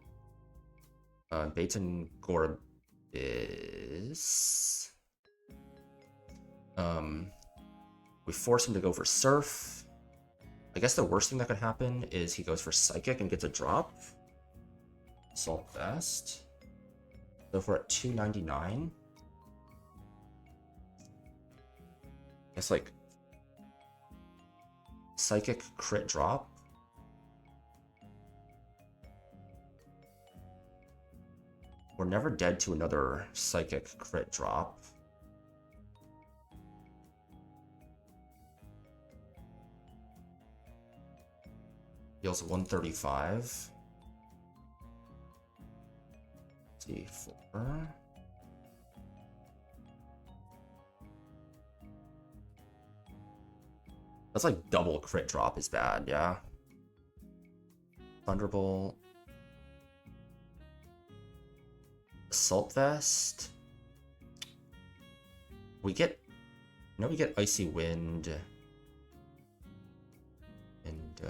Bates and Gorbis. We force him to go for Surf. I guess the worst thing that could happen is he goes for Psychic and gets a drop. Assault Vest. So if we're at 299, it's like Psychic crit drop. We're never dead to another Psychic crit drop. Deals 135. C4. That's like double crit drop is bad, yeah. Thunderbolt. Assault Vest. We get Icy Wind. And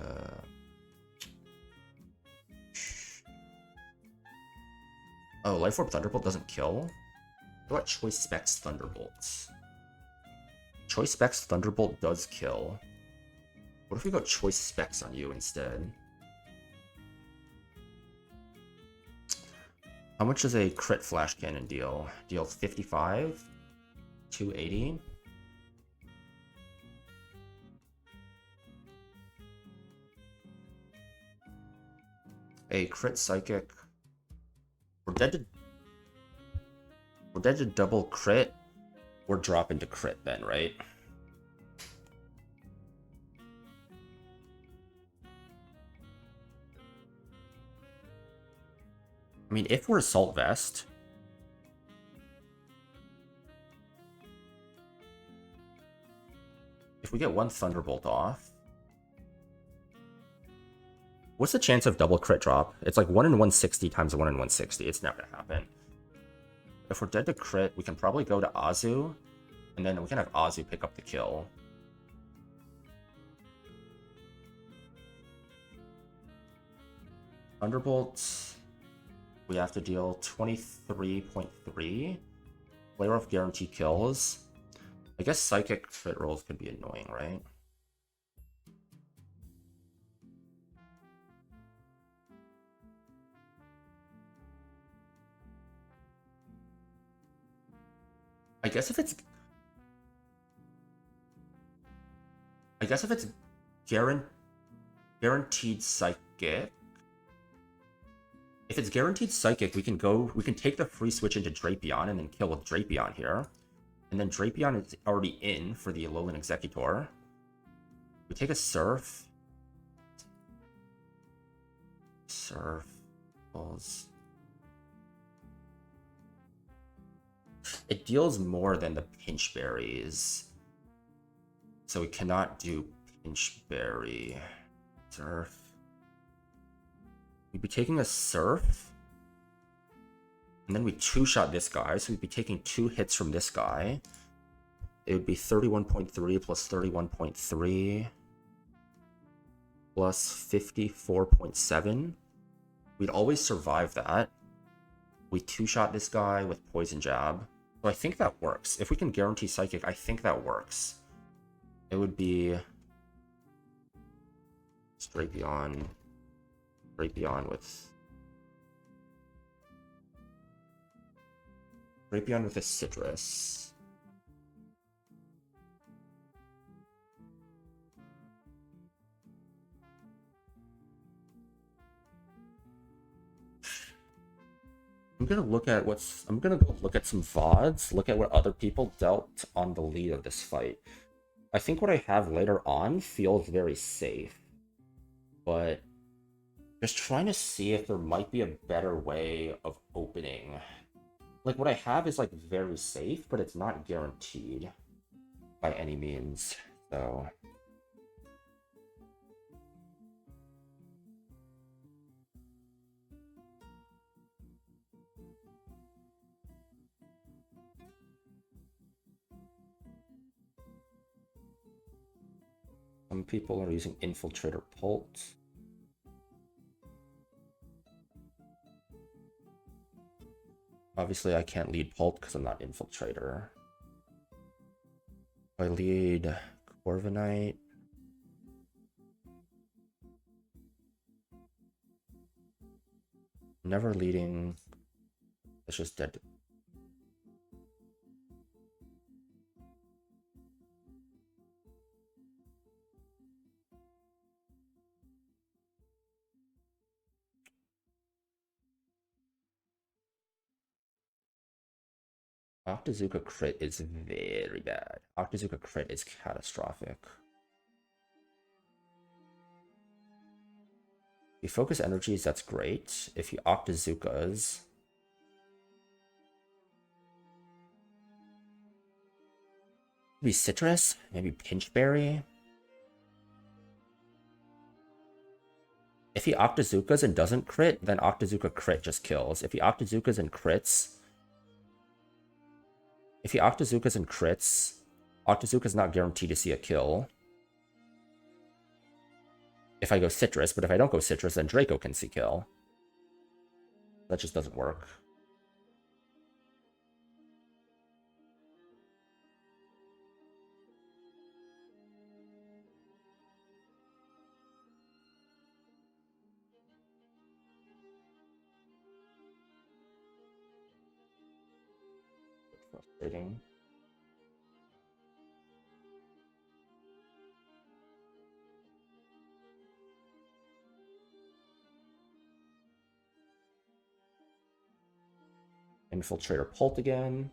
Oh, Life Orb Thunderbolt doesn't kill? What Choice Specs Thunderbolt? Choice Specs Thunderbolt does kill. What if we go Choice Specs on you instead? How much does a crit flash cannon deal? Deals 55? 280? A crit psychic. We're dead to double crit. We're dropping to crit then, right? I mean, if we're Assault Vest, if we get one Thunderbolt off, what's the chance of double crit drop? It's like 1 in 160 times 1 in 160. It's never gonna happen. If we're dead to crit, we can probably go to Azu, and then we can have Azu pick up the kill. Thunderbolt, we have to deal 23.3. Flare of guarantee kills. I guess psychic crit rolls could be annoying, right? I guess if it's guaranteed psychic. If it's guaranteed psychic, we can take the free switch into Drapion and then kill with Drapion here. And then Drapion is already in for the Alolan Executor. We take a Surf. Surf. Balls. It deals more than the Pinch Berries. So we cannot do Pinch Berry. Surf. We'd be taking a Surf. And then we two-shot this guy, so we'd be taking 2 hits from this guy. It would be 31.3 plus 31.3 plus 54.7. We'd always survive that. We two-shot this guy with Poison Jab. So I think that works. If we can guarantee Psychic, I think that works. It would be straight beyond with a Citrus. I'm gonna go look at some VODs, look at what other people dealt on the lead of this fight. I think what I have later on feels very safe, but just trying to see if there might be a better way of opening. Like, what I have is, like, very safe, but it's not guaranteed by any means, so... Some people are using Infiltrator Pult. Obviously, I can't lead Pult because I'm not Infiltrator. I lead Corviknight. Never leading. It's just dead. Octazooka crit is very bad. Octazooka crit is catastrophic. If you focus energies, that's great. If you Octazookas... Maybe Citrus? Maybe Pinchberry? If he Octazookas and doesn't crit, then Octazooka crit just kills. If he Octazookas and crits... If he Octazookas and crits, Octazooka's not guaranteed to see a kill. If I go Citrus, but if I don't go Citrus, then Draco can see kill. That just doesn't work. frustrating. Infiltrator Pult again.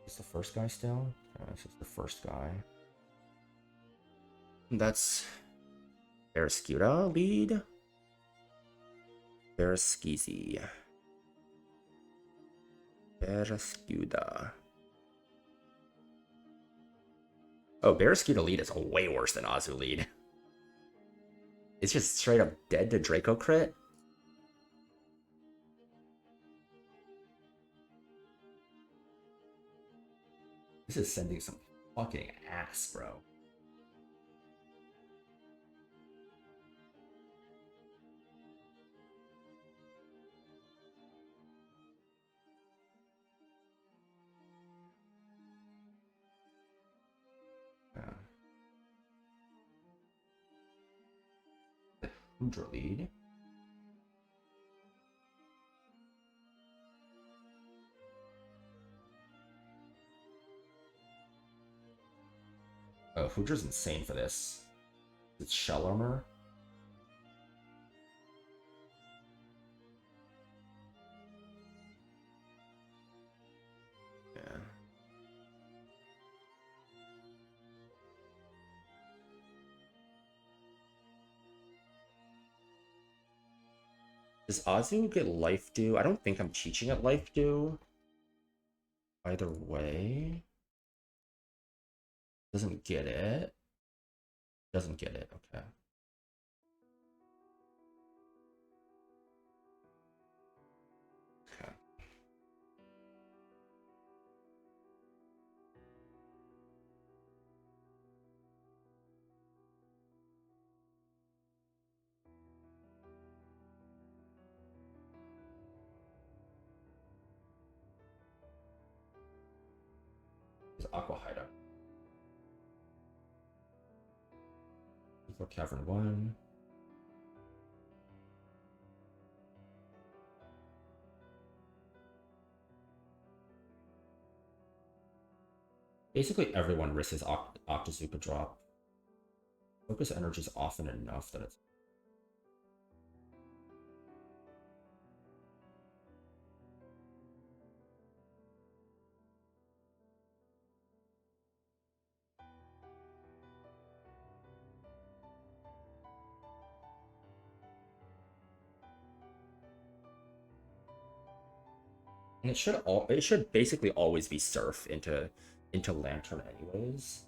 Is the first guy still? This is the first guy. That's Barraskewda lead. Barraskewda. Barraskewda. Oh, Barraskewda lead is way worse than Azu lead. It's just straight up dead to Draco crit. This is sending some fucking ass, bro. The Hydra lead. Oh, Hydra's insane for this. It's shell armor. Yeah. Does Azu get life dew? I don't think I'm teaching at life dew. Either way. Doesn't get it. Doesn't get it, okay. Okay. Is Aqua Hideout. For Cavern 1. Basically everyone risks his Octazooka drop. Focus energy is often enough that it's... And it should basically always be Surf into Lantern anyways.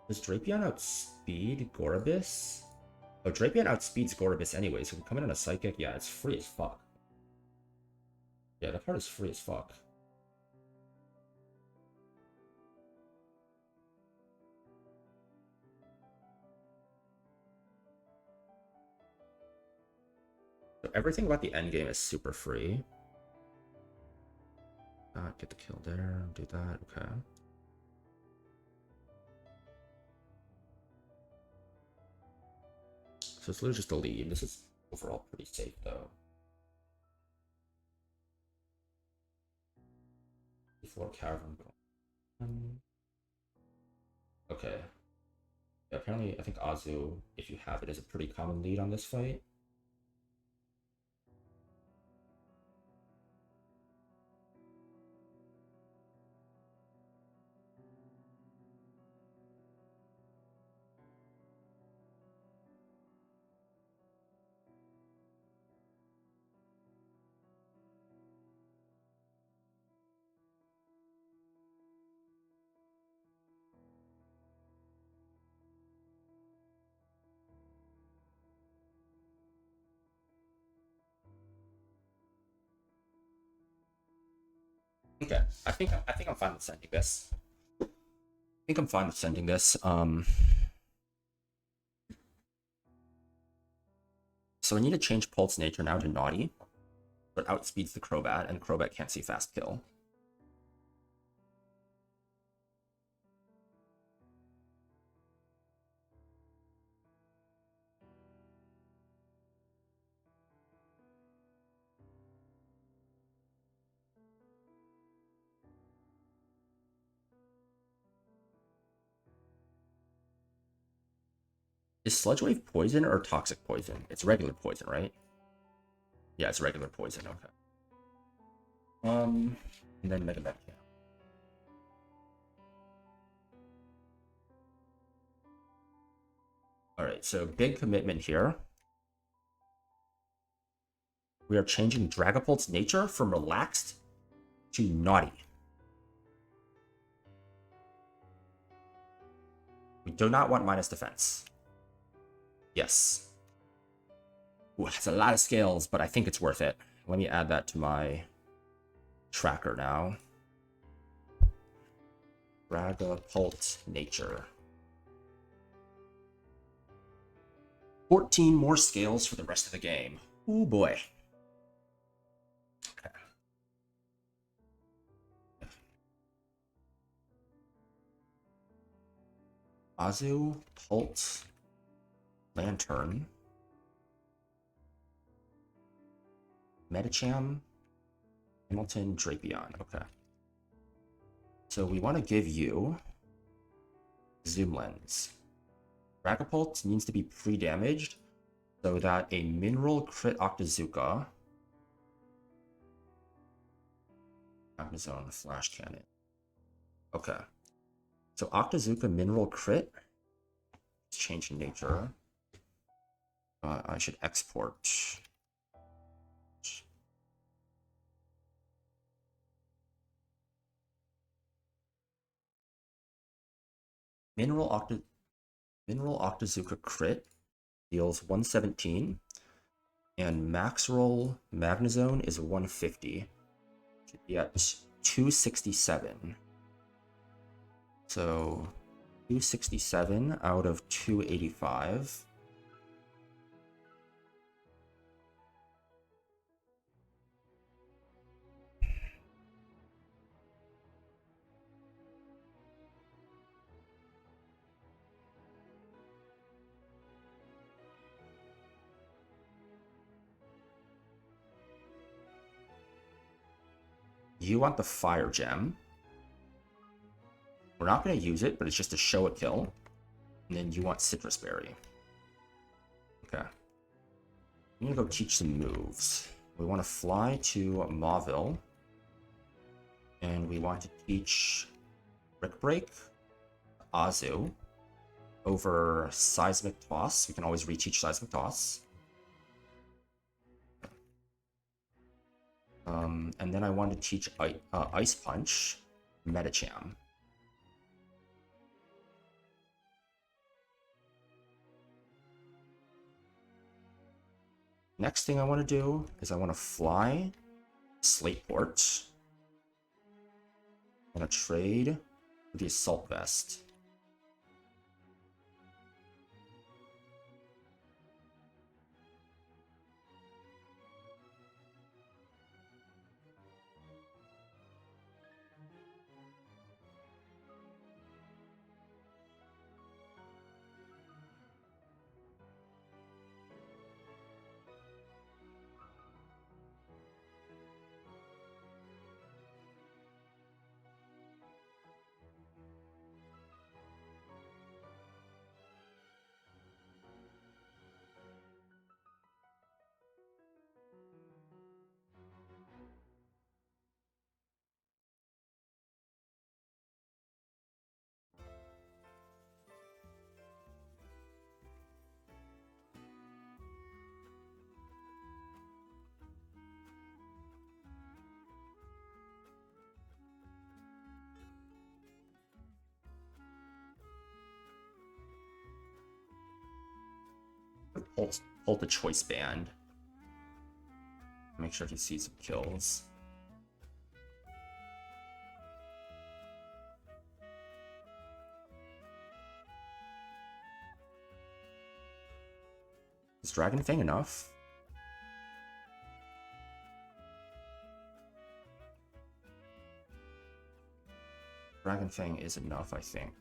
Does Drapion outspeed Gorobis? Oh, Drapion outspeeds Gorobis anyways, so coming in a Psychic, yeah, it's free as fuck. Yeah, that part is free as fuck. So everything about the endgame is super free. Get the kill there, do that, okay. So it's literally just a lead. This is overall pretty safe though. Before Cavern. Okay. Yeah, apparently, I think Azu, if you have it, is a pretty common lead on this fight. Okay, I think I'm fine with sending this. I think I'm fine with sending this. So I need to change Pult's nature now to naughty, but outspeeds the Crobat, and Crobat can't see fast kill. Is Sludge Wave poison or toxic poison? It's regular poison, right? Yeah, it's regular poison, okay. And then Mega Med, yeah. Alright, so big commitment here. We are changing Dragapult's nature from relaxed to naughty. We do not want minus defense. Yes. Ooh, that's a lot of scales, but I think it's worth it. Let me add that to my tracker now. Dragapult nature. 14 more scales for the rest of the game. Oh boy. Okay. Azu, Pult, Lantern, Medicham, Hamilton, Drapion. Okay. So we want to give you Zoom Lens. Dragapult needs to be pre-damaged so that a Mineral crit Octazooka, Magnezone, Flash Cannon. Okay. So Octazooka Mineral crit. Let's change nature. I should export. Mineral Octazooka crit deals 117, and max roll Magnezone is 150. Should be at 267. So 267 out of 285. You want the Fire Gem. We're not going to use it, but it's just to show a kill. And then you want Citrus Berry. Okay. I'm going to go teach some moves. We want to fly to Mauville. And we want to teach Brick Break, Azu, over Seismic Toss. We can always reteach Seismic Toss. And then I want to teach Ice Punch, Medicham. Next thing I want to do is I want to fly Slateport. I want to trade with the Assault Vest. Hold the choice band. Make sure he sees some kills. Is Dragon Fang enough? Dragon Fang is enough, I think.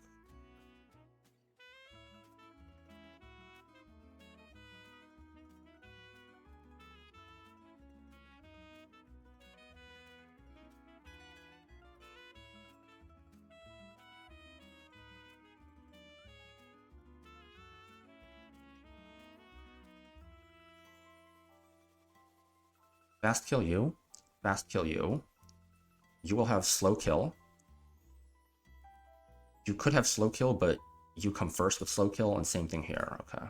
Fast kill you. Fast kill you. You will have slow kill. You could have slow kill, but you come first with slow kill, and same thing here. Okay.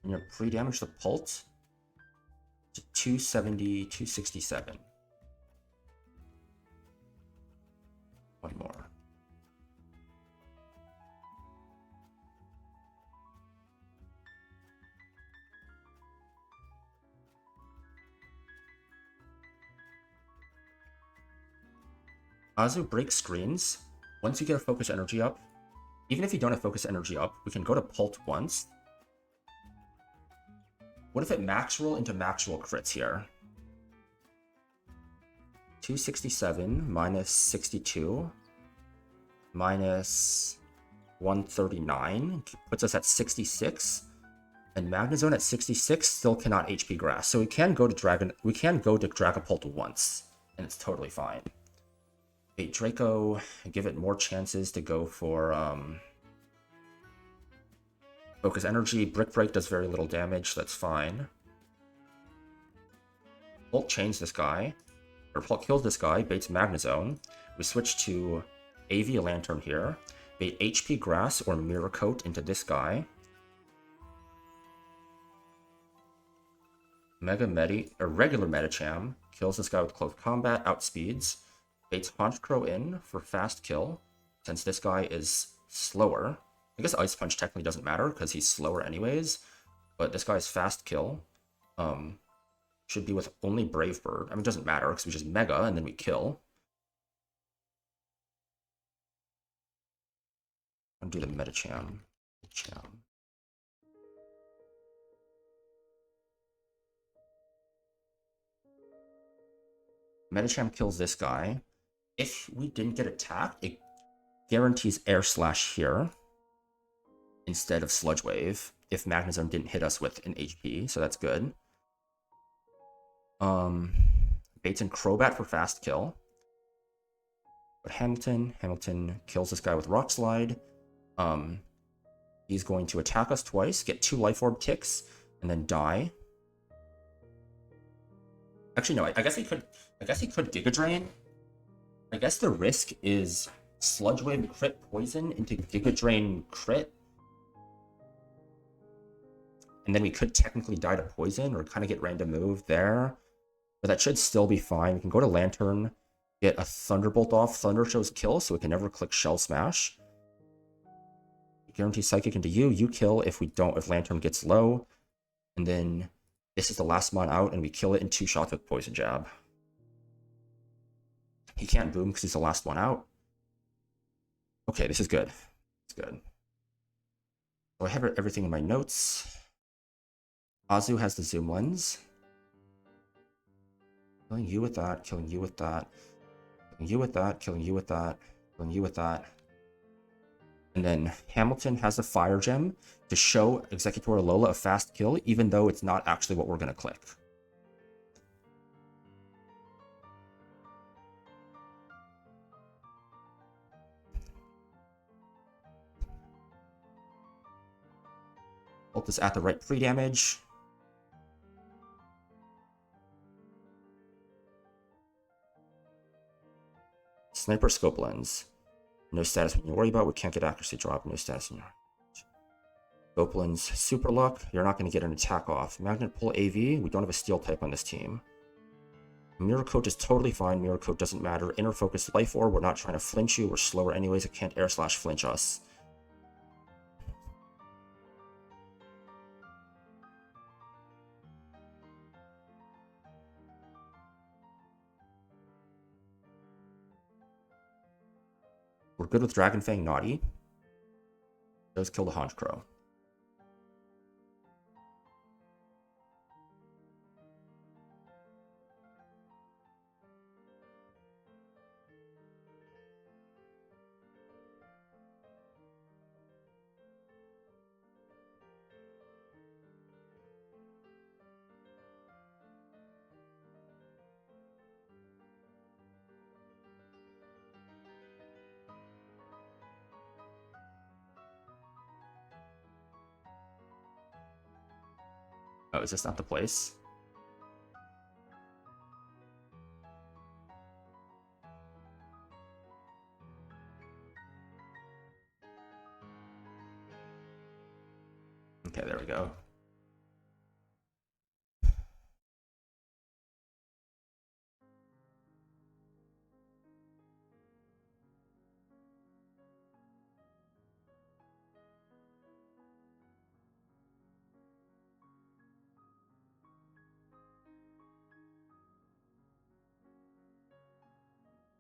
And you pre-damage the Pult to 270, 267. One more. Azu breaks screens. Once you get a focus energy up, even if you don't have focus energy up, we can go to Pult once. What if it max roll into max roll crits here? 267 minus 62 minus 139 puts us at 66. And Magnezone at 66 still cannot HP Grass. So we can go to Dragapult once, and it's totally fine. Okay, Draco, give it more chances to go for Focus Energy. Brick Break does very little damage, that's fine. Pult chains this guy, or Pult kills this guy, baits Magnezone. We switch to AV Lantern here, bait HP Grass or Mirror Coat into this guy. Regular Medicham kills this guy with Close Combat, outspeeds, baits Honchkrow in for fast kill, since this guy is slower. I guess Ice Punch technically doesn't matter because he's slower anyways, but this guy's fast kill should be with only Brave Bird. I mean, it doesn't matter because we just Mega and then we kill. Undo the Medicham. Medicham kills this guy. If we didn't get attacked, it guarantees Air Slash here instead of Sludge Wave if Magnezone didn't hit us with an HP, so that's good. Baits in Crobat for fast kill. But Hamilton kills this guy with Rock Slide. He's going to attack us twice, get 2 Life Orb ticks, and then die. Actually, no, I guess he could Giga Drain. I guess the risk is Sludge Wave crit poison into Giga Drain crit. And then we could technically die to poison or kind of get random move there. But that should still be fine. We can go to Lantern, get a Thunderbolt off. Thunder shows kill, so we can never click Shell Smash. Guarantee Psychic into you. You kill if Lantern gets low. And then this is the last mon out, and we kill it in 2 shots with Poison Jab. He can't boom because he's the last one out. Okay, this is good. It's good. So I have everything in my notes. Azu has the zoom lens. Killing you with that, killing you with that, killing you with that, killing you with that, killing you with that. And then Hamilton has the Fire Gem to show Executor Alola a fast kill, even though it's not actually what we're going to click. Ult is at the right pre-damage. Sniper Scope Lens. No status when you worry about. We can't get accuracy drop. No status in your Scope Lens. Super Luck. You're not going to get an attack off. Magnet Pull AV. We don't have a Steel type on this team. Mirror Coat is totally fine. Mirror Coat doesn't matter. Inner Focus Life Orb. We're not trying to flinch you. We're slower anyways. It can't Air Slash flinch us. We're good with Dragon Fang Naughty. Does kill the Honchkrow. Oh, is this not the place? Okay, there we go.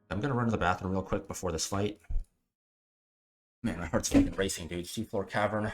I'm gonna run to the bathroom real quick before this fight. Man, my heart's fucking racing, dude. Seafloor Cavern.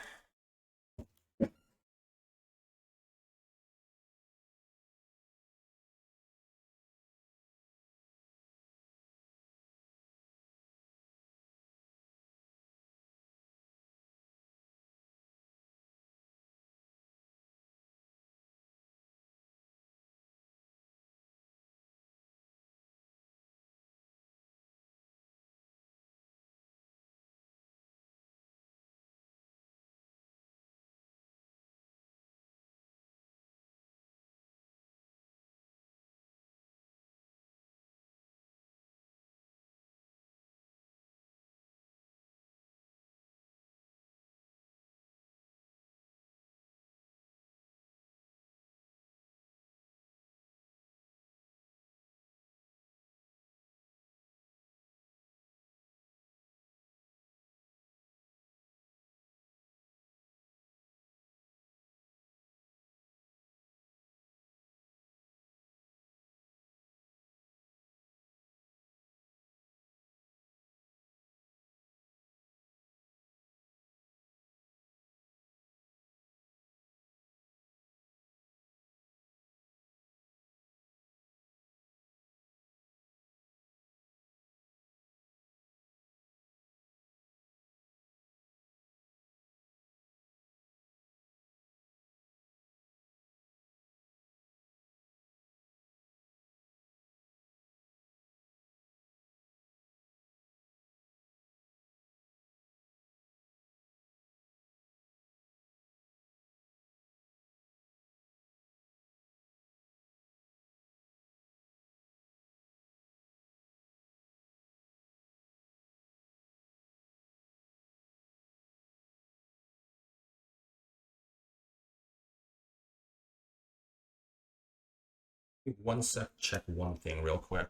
One sec, check one thing real quick.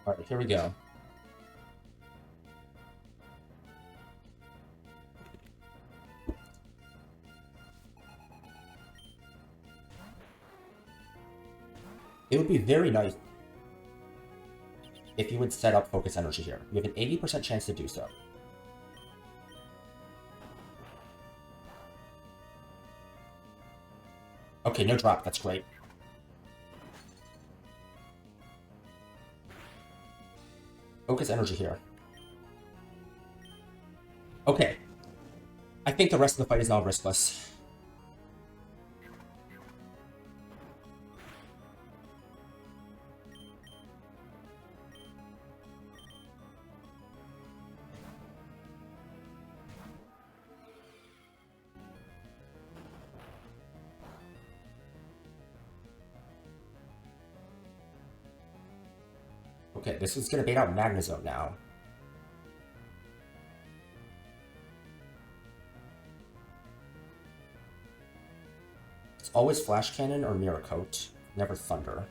All right, here we go. It would be very nice if you would set up focus energy here. You have an 80% chance to do so. Okay, no drop. That's great. Focus energy here. Okay. I think the rest of the fight is now riskless. Okay, this is gonna bait out Magnezone now. It's always Flash Cannon or Mirror Coat, never Thunder.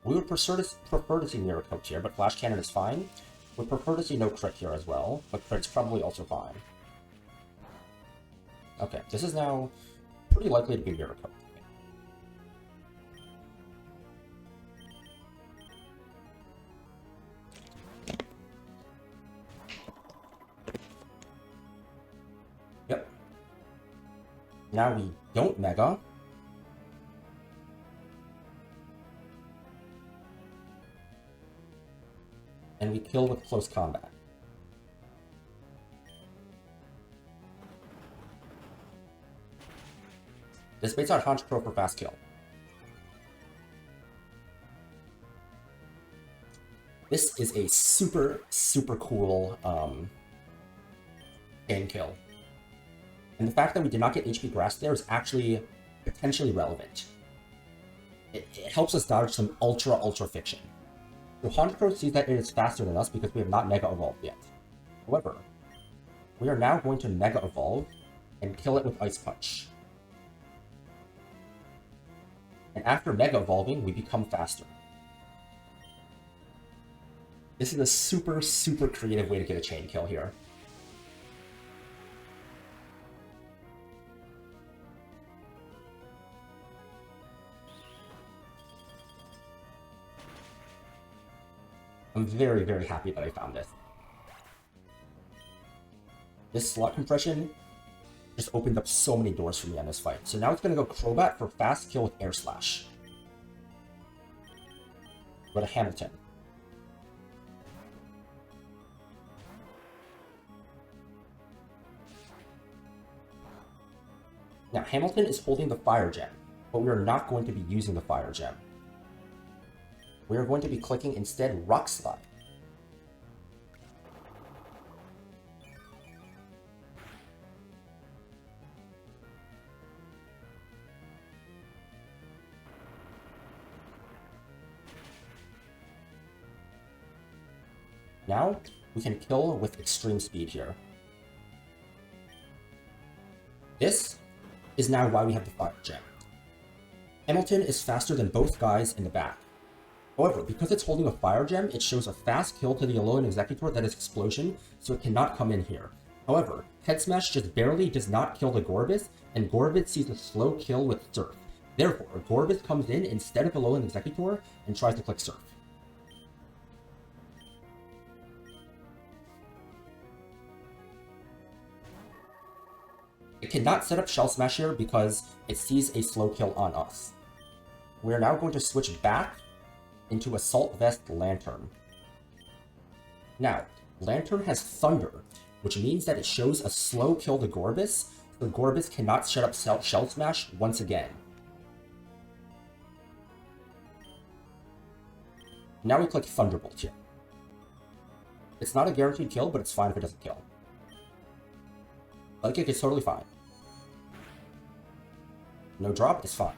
We would prefer to see Mirror Coat here, but Flash Cannon is fine. Would prefer to see no crit here as well, but crit's probably also fine. Okay, this is now pretty likely to be Mirror Coat. Yep. Now we don't Mega. And we kill with close combat. This baits out Honchkrow for fast kill. This is a super, super cool chain kill. And the fact that we did not get HP Grass there is actually potentially relevant. It helps us dodge some ultra fiction. So Honchkrow sees that it is faster than us because we have not Mega Evolved yet. However, we are now going to Mega Evolve and kill it with Ice Punch. And after Mega Evolving, we become faster. This is a super, super creative way to get a chain kill here. I'm very, very happy that I found this. This slot compression just opened up so many doors for me on this fight. So now it's going to go Crobat for fast kill with Air Slash. Go to Hamilton. Now Hamilton is holding the Fire Gem, but we are not going to be using the Fire Gem. We are going to be clicking instead Rock Slide. Now, we can kill with extreme speed here. This is now why we have the Fire Gem. Hamilton is faster than both guys in the back. However, because it's holding a Fire Gem, it shows a fast kill to the Alolan Executor that is Explosion, so it cannot come in here. However, Head Smash just barely does not kill the Gorbis, and Gorbis sees a slow kill with Surf. Therefore, Gorbis comes in instead of Alolan Executor and tries to click Surf. It cannot set up Shell Smash here because it sees a slow kill on us. We are now going to switch back into Assault Vest Lantern. Now, Lantern has Thunder, which means that it shows a slow kill to Gorbis, so Gorbis cannot shut up Shell Smash once again. Now we click Thunderbolt here. It's not a guaranteed kill, but it's fine if it doesn't kill. Psychic is totally fine. No drop is fine.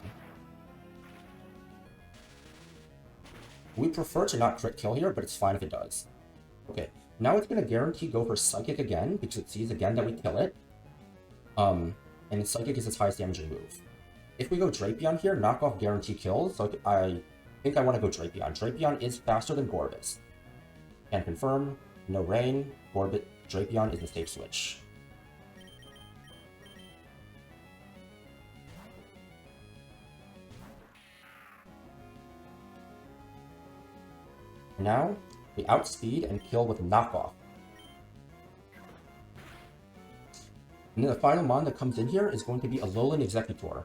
We prefer to not crit kill here, but it's fine if it does. Okay, now it's going to guarantee go for Psychic again, because it sees again that we kill it. And Psychic is its highest damaging move. If we go Drapion here, knock off guarantee kills, so I think I want to go Drapion. Drapion is faster than Gorbis. Can confirm, no rain, Drapion is the safe switch. Now, we outspeed and kill with knockoff. And then the final mon that comes in here is going to be a Alolan Executor.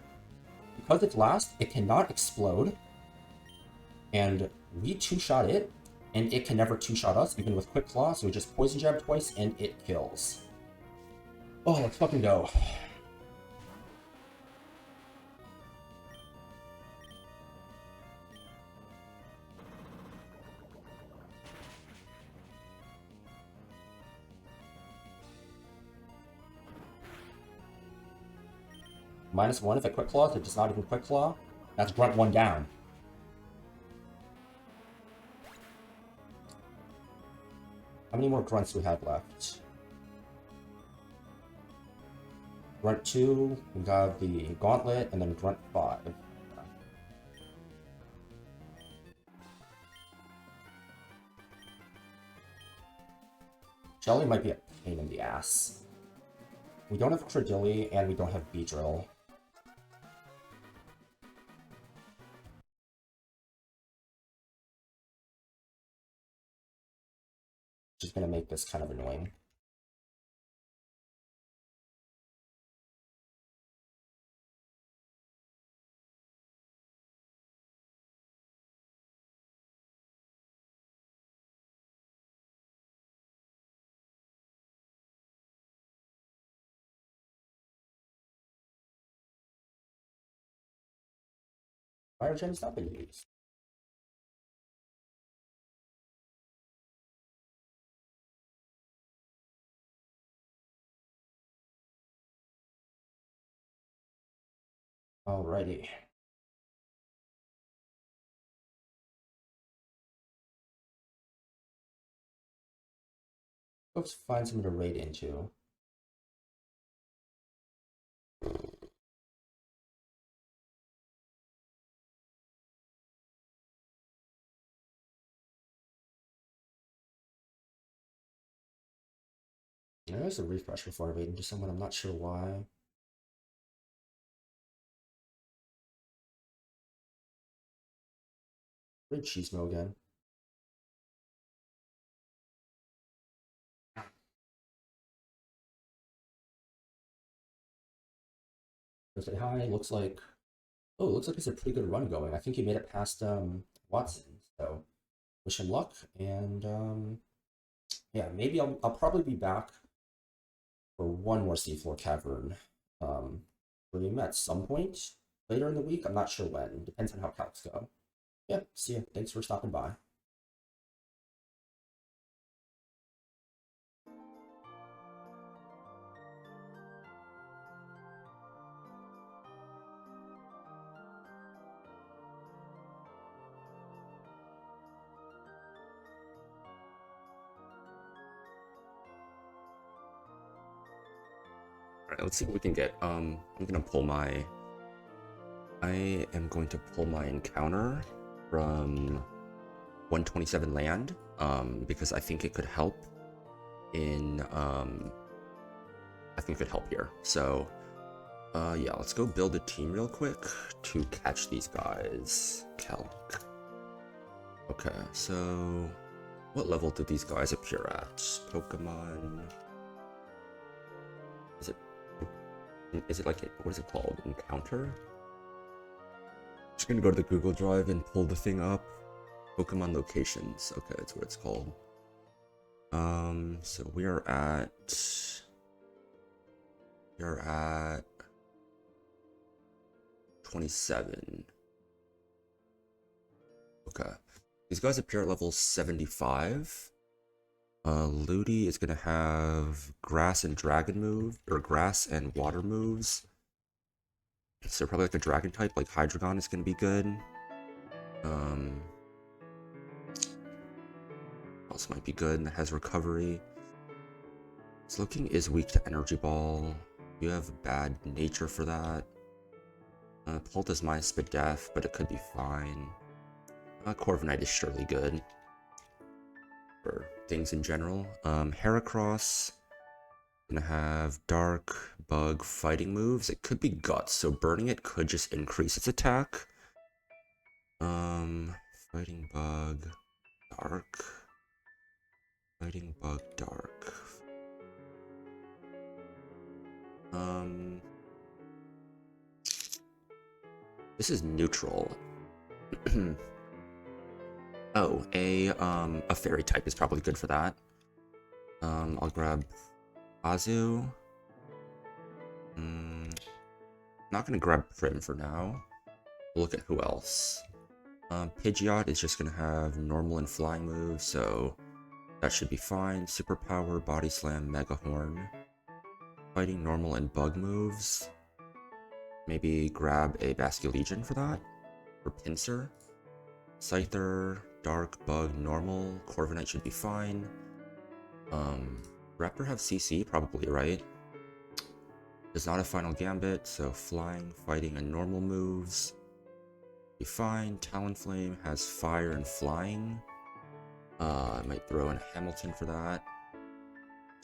Because it's last, it cannot explode, and we two-shot it, and it can never two-shot us, even with Quick Claw, so we just Poison Jab twice, and it kills. Oh, let's fucking go. -1 if it Quick Claws, it does not even Quick Claw. That's Grunt 1 down. How many more Grunts do we have left? Grunt 2, we got the Gauntlet, and then Grunt 5. Shelly might be a pain in the ass. We don't have Credilli, and we don't have Beedrill. Which is going to make this kind of annoying. Fire Gem's not been used. Alrighty. Let's find something to raid into. There's a refresh before I raid into someone, I'm not sure why. Raid Cheesemo again. Go say hi, looks like... Oh, it looks like it's a pretty good run going. I think he made it past Watson, so wish him luck, and yeah, maybe I'll probably be back for one more Seafloor Cavern stream at some point later in the week. I'm not sure when. Depends on how calcs go. Yeah, see ya. Thanks for stopping by. Alright, let's see what we can get. I'm gonna pull my... I am going to pull my encounter from 127 land, because I think it could help in, I think it could help here. So, yeah, let's go build a team real quick to catch these guys. Calc. Okay, so what level do these guys appear at? Pokemon... Is it like, what is it called? Encounter? Just gonna go to the Google Drive and pull the thing up. Pokemon locations. Okay, that's what it's called. So we are at 27. Okay. These guys appear at level 75. Ludi is gonna have grass and dragon move, or grass and water moves. So probably like a dragon type, like Hydreigon is gonna be good. Else might be good, and that has recovery. Slowking is weak to Energy Ball. You have bad nature for that. Pult is minus speed death, but it could be fine. Corviknight is surely good for things in general. Heracross gonna have dark, bug, fighting moves. It could be guts, so burning it could just increase its attack. Fighting bug, dark. Fighting bug, dark. Um, this is neutral. Oh, a fairy type is probably good for that. I'll grab Azu. Not gonna grab Prim for now. We'll look at who else. Pidgeot is just gonna have normal and flying moves, so that should be fine. Superpower, Body Slam, Mega Horn. Fighting normal and bug moves. Maybe grab a Basculegion for that. Or Pinsir. Scyther, Dark, Bug, Normal. Corviknight should be fine. Raptor have CC? Probably, right? Does not have Final Gambit, so Flying, Fighting, and Normal moves. Be fine. Talonflame has Fire and Flying. I might throw in Hamilton for that.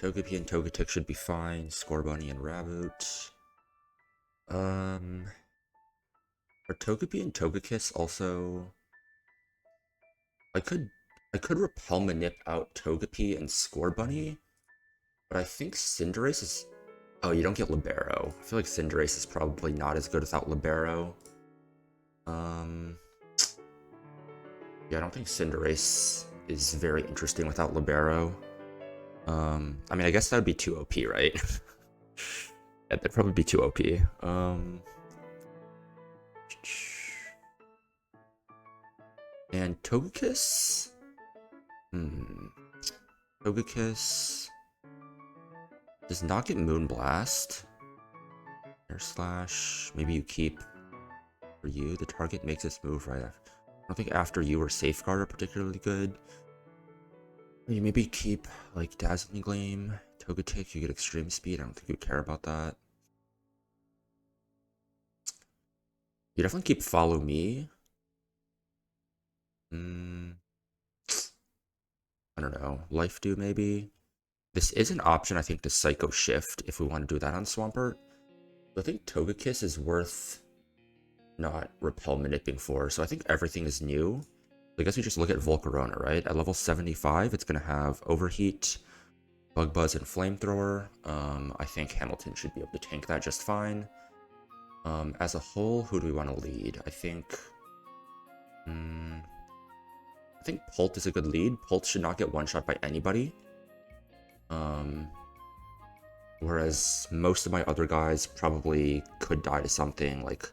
Togepi and Togetic should be fine. Scorbunny and Raboot. Are Togepi and Togekiss also... I could Repel Manip out Togepi and Scorbunny, but I think Cinderace is... Oh, you don't get Libero. I feel like Cinderace is probably not as good without Libero. Yeah, I don't think Cinderace is very interesting without Libero. I mean, I guess that would be too OP, right? Yeah, that'd probably be too OP. And Togekiss? Togekiss does not get Moonblast. Air Slash. Maybe you keep for you. The target makes its move right after. I don't think after you or Safeguard are particularly good. You maybe keep like Dazzling Gleam. Togetic, you get extreme speed. I don't think you care about that. You definitely keep Follow Me. I don't know. Life Dew maybe. This is an option, I think, to Psycho Shift if we want to do that on Swampert. So I think Togekiss is worth not Repel Manipping for. So I think everything is new. I guess we just look at Volcarona, right? At level 75, it's going to have Overheat, Bug Buzz, and Flamethrower. I think Hamilton should be able to tank that just fine. As a whole, who do we want to lead? I think Pult is a good lead. Pult should not get one-shot by anybody. Whereas most of my other guys probably could die to something like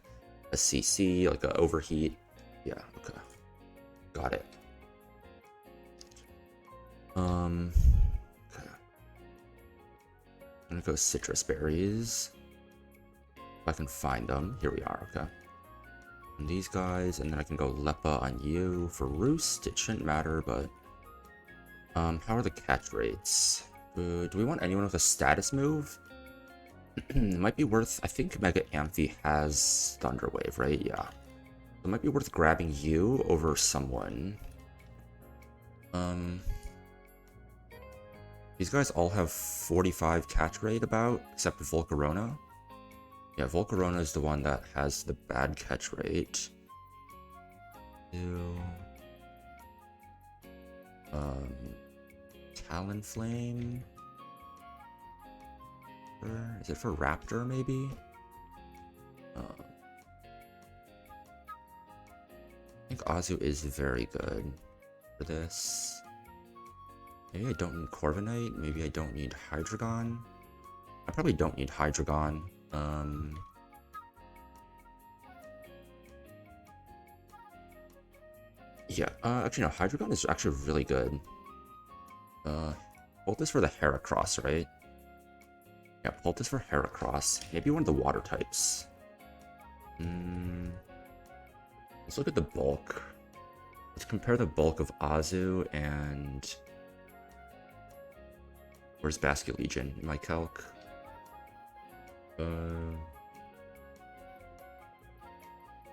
a CC, like a Overheat. Yeah, okay. Got it. Okay. I'm gonna go Citrus Berries. If I can find them. Here we are, okay. And these guys, and then I can go Leppa on you for Roost. It shouldn't matter, but... how are the catch rates? Do we want anyone with a status move? It might be worth... I think Mega Amphi has Thunder Wave, right? Yeah. It might be worth grabbing you over someone. These guys all have 45 catch rate about, except Volcarona. Yeah, Volcarona is the one that has the bad catch rate. Talonflame. Is it for Raptor, maybe? I think Azu is very good for this. Maybe I don't need Corviknight. Maybe I don't need Hydreigon. I probably don't need Hydreigon. Yeah, actually no, Hydreigon is actually really good. Pult for the Heracross, right? Yeah, Pult for Heracross. Maybe one of the water types. Let's look at the bulk. Let's compare the bulk of Azu and... Where's Basculegion in my calc?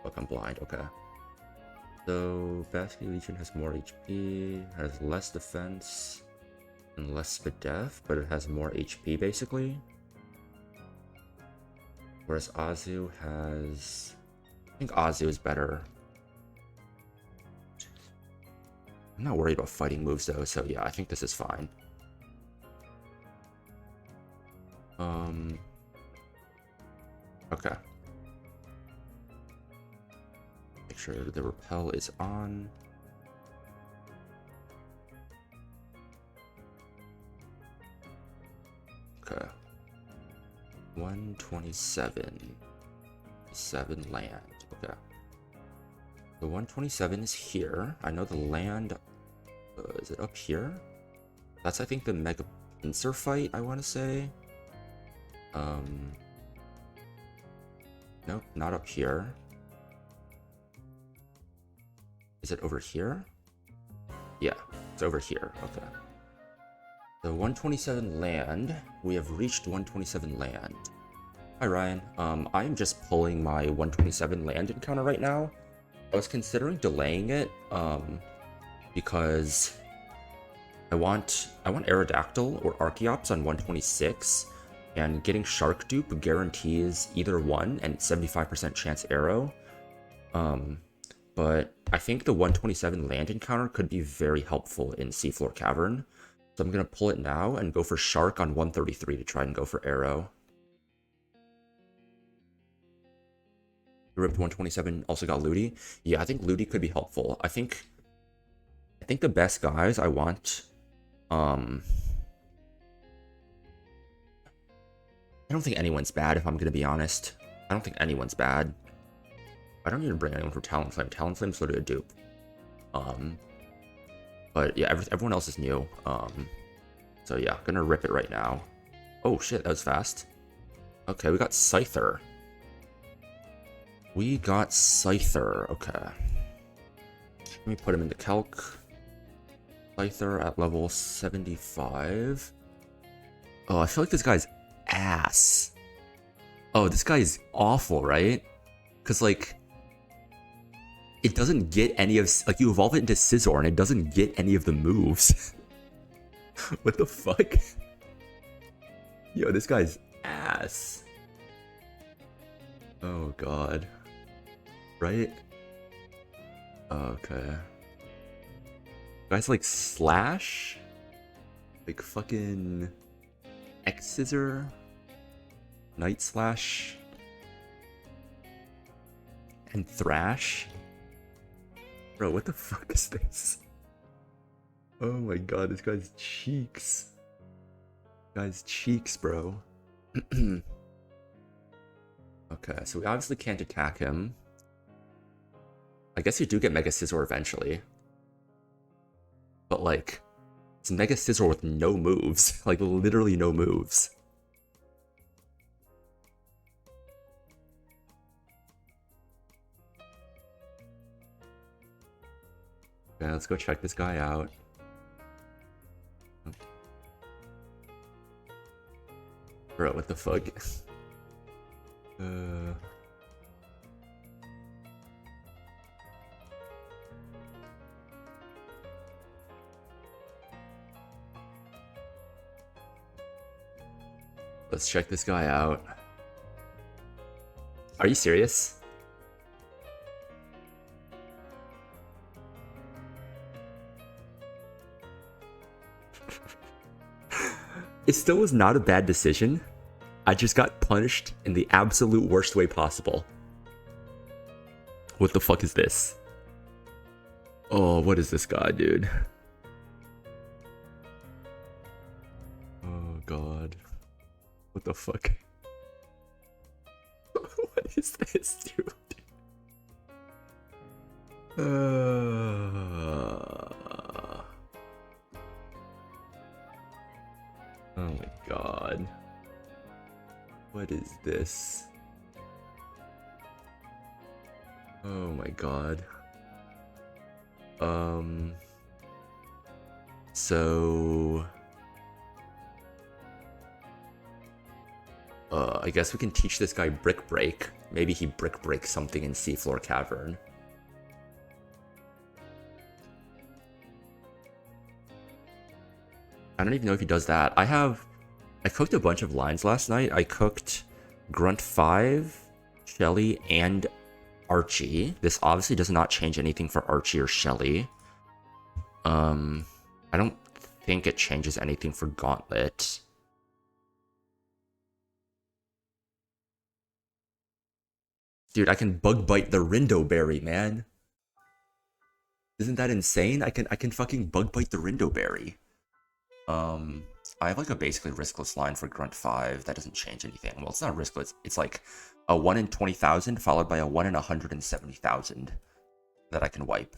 Look, I'm blind, okay. So, Basculegion has more HP, has less defense, and less Spadef, but it has more HP, basically. Whereas Azu has... I think Azu is better. I'm not worried about fighting moves, though, so yeah, I think this is fine. Okay. Make sure the repel is on. Okay. 127. 7 land. Okay. The 127 is here. I know the land. Is it up here? That's, I think, the Mega Pincer fight, I want to say. Nope, not up here. Is it over here? Yeah, it's over here. Okay. The 127 land. We have reached 127 land. Hi, Ryan. I'm just pulling my 127 land encounter right now. I was considering delaying it, because I want Aerodactyl or Archeops on 126, and getting Shark Dupe guarantees either one and 75% chance arrow. But I think the 127 land encounter could be very helpful in Seafloor Cavern. So I'm going to pull it now and go for Shark on 133 to try and go for arrow. Ripped 127 also got Ludi. Yeah, I think Ludi could be helpful. I think the best guys I want, I don't think anyone's bad, if I'm gonna be honest. I don't think anyone's bad. I don't need to bring anyone for Talonflame. Talonflame's literally a dupe. But yeah, everyone else is new. So yeah, gonna rip it right now. Oh shit, that was fast. Okay, we got Scyther. We got Scyther, okay. Let me put him in the calc. Scyther at level 75. Oh, I feel like this guy's ass. Oh, this guy is awful, right? Because, like, it doesn't get any of... Like, you evolve it into Scizor, and it doesn't get any of the moves. What the fuck? Yo, this guy's ass. Oh, God. Right? Okay. Guys like Slash? Like fucking... X-Scissor? Night Slash? And Thrash? Bro, what the fuck is this? Oh my god, this guy's cheeks. Guy's cheeks, bro. Okay, so we obviously can't attack him. I guess you do get Mega Scizor eventually. But like, it's Mega Scizor with no moves. Like, literally no moves. Okay, let's go check this guy out. Bro, what the fuck? Let's check this guy out. Are you serious? It still was not a bad decision. I just got punished in the absolute worst way possible. What the fuck is this? Oh, what is this guy, dude? Oh, God. What the fuck? What is this, dude? Oh my god. What is this? Oh my god. So... I guess we can teach this guy Brick Break. Maybe he Brick Breaks something in Seafloor Cavern. I don't even know if he does that. I cooked a bunch of lines last night. I cooked Grunt 5, Shelly, and Archie. This obviously does not change anything for Archie or Shelly. I don't think it changes anything for Gauntlet. Dude, I can bug bite the Rindoberry, man. Isn't that insane? I can fucking bug bite the Rindoberry. Um, I have like a basically riskless line for Grunt 5 that doesn't change anything. Well, it's not riskless. It's like a 1 in 20,000 followed by a 1 in 170,000 that I can wipe.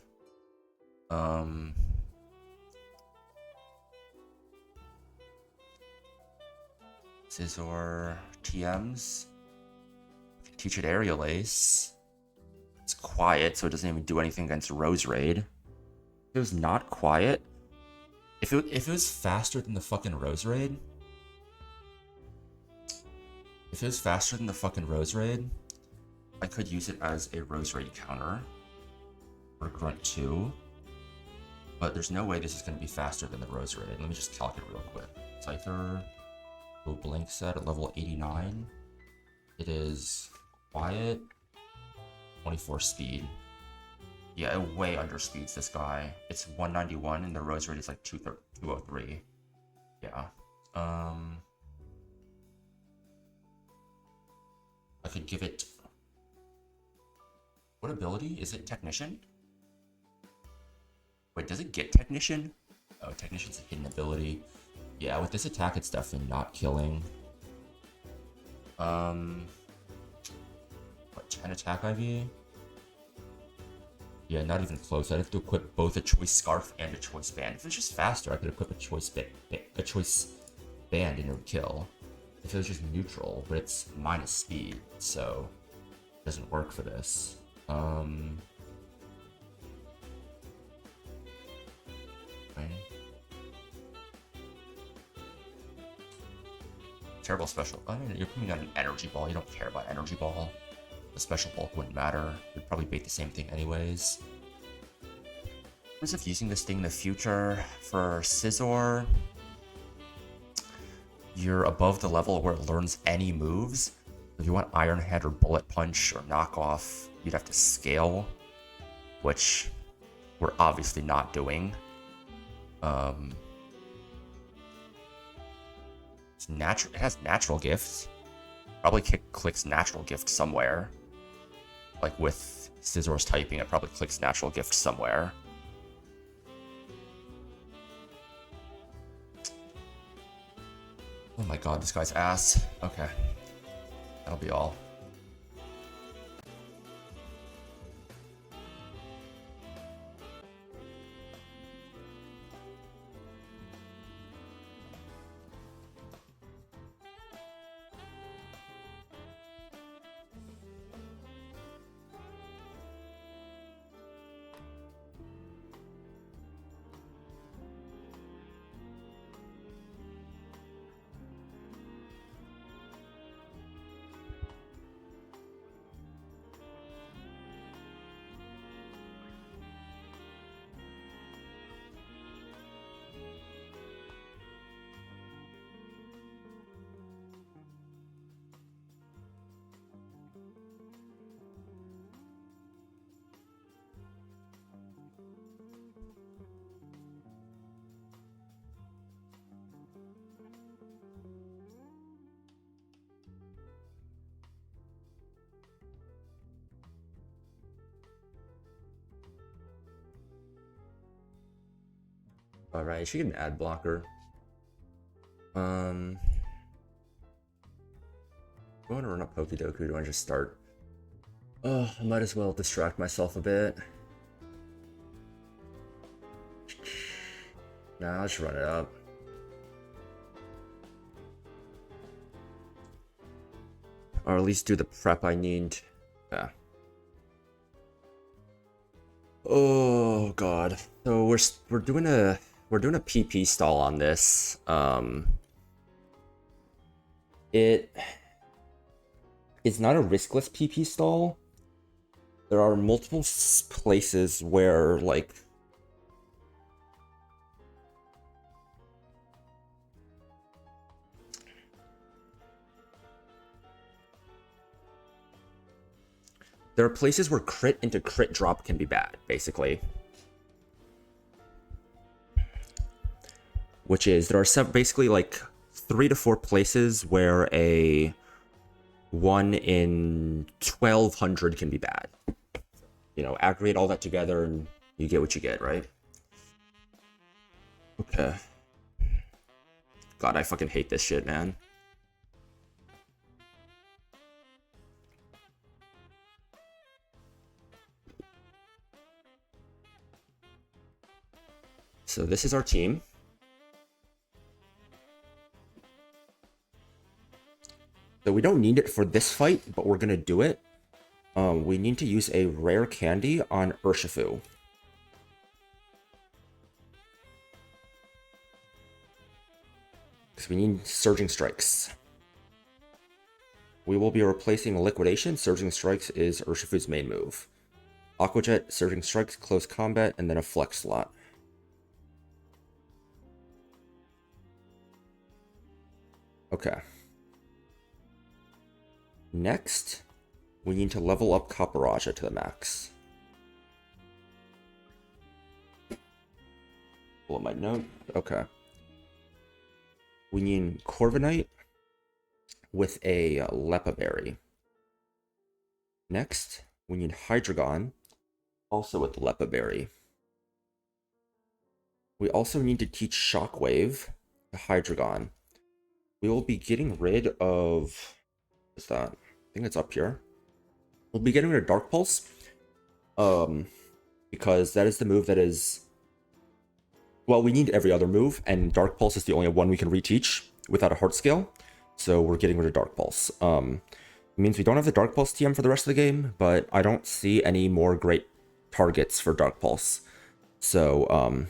Scizor TMs. I can teach it Aerial Ace. It's quiet, so it doesn't even do anything against Rose Raid. If it was not quiet, if it was faster than the fucking Rose Raid, I could use it as a Rose Raid counter for Grunt 2. But there's no way this is going to be faster than the Rose Raid. Let me just calculate real quick. Scyther, go Blink Set at level 89. It is quiet, 24 speed. Yeah, it way underspeeds this guy. It's 191 and the Rose Raid is like 203. Yeah. I could give it... What ability? Is it Technician? Wait, does it get Technician? Oh, Technician's a hidden ability. Yeah, with this attack, it's definitely not killing. What, 10 attack IV? Yeah, not even close. I'd have to equip both a Choice Scarf and a Choice Band. If it was just faster, I could equip a Choice Band and it would kill. If it was just neutral, but it's minus speed, so it doesn't work for this. Terrible special. I mean, you're putting on an energy ball. You don't care about energy ball. The special bulk wouldn't matter. It'd probably bait the same thing anyways. In terms of using this thing in the future for Scizor, you're above the level where it learns any moves. If you want Iron Head or Bullet Punch or Knockoff, you'd have to scale, which we're obviously not doing. It has Natural Gifts. Probably clicks Natural Gift somewhere. Like with Scizor's typing, it probably clicks Natural Gift somewhere. Oh my god, this guy's ass. Okay. That'll be all. Alright, she get an ad blocker. I'm going to run up Pokedoku. Do I just start? Oh, I might as well distract myself a bit. Nah, I'll just run it up. Or at least do the prep I need. Yeah. Oh god. So we're doing a PP stall on this. It's not a riskless PP stall. There are multiple places where like there are places where crit into crit drop can be bad, basically. Which is, there are basically like 3 to 4 places where 1 in 1200 can be bad. You know, aggregate all that together and you get what you get, right? Okay. God, I fucking hate this shit, man. So this is our team. So we don't need it for this fight, but we're gonna do it. We need to use a rare candy on Urshifu. Because we need Surging Strikes. We will be replacing Liquidation. Surging Strikes is Urshifu's main move. Aqua Jet, Surging Strikes, Close Combat, and then a Flex slot. Okay. Next, we need to level up Caparajah to the max. Pull up my note. Okay. We need Corviknight with a Lepa Berry. Next, we need Hydreigon, also with the Lepa Berry. We also need to teach Shockwave to Hydreigon. We will be getting rid of... What's that? I think it's up here. We'll be getting rid of Dark Pulse. Because that is the move that is... Well, we need every other move, and Dark Pulse is the only one we can reteach without a Heart Scale. So we're getting rid of Dark Pulse. It means we don't have the Dark Pulse TM for the rest of the game, but I don't see any more great targets for Dark Pulse. So,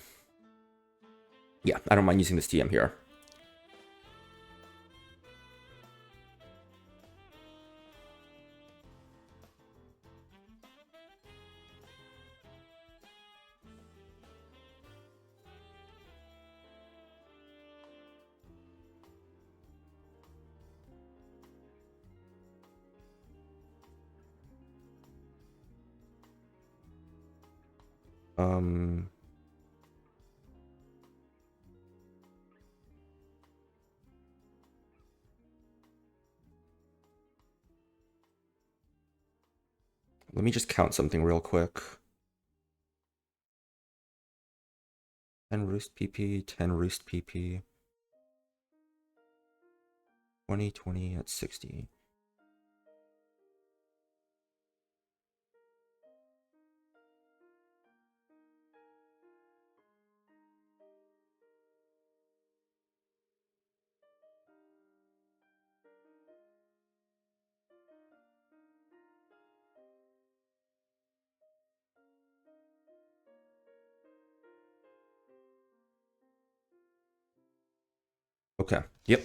yeah, I don't mind using this TM here. Let me just count something real quick. 10 Roost PP, 10 Roost PP. 20, 20 at 60. Okay, yep.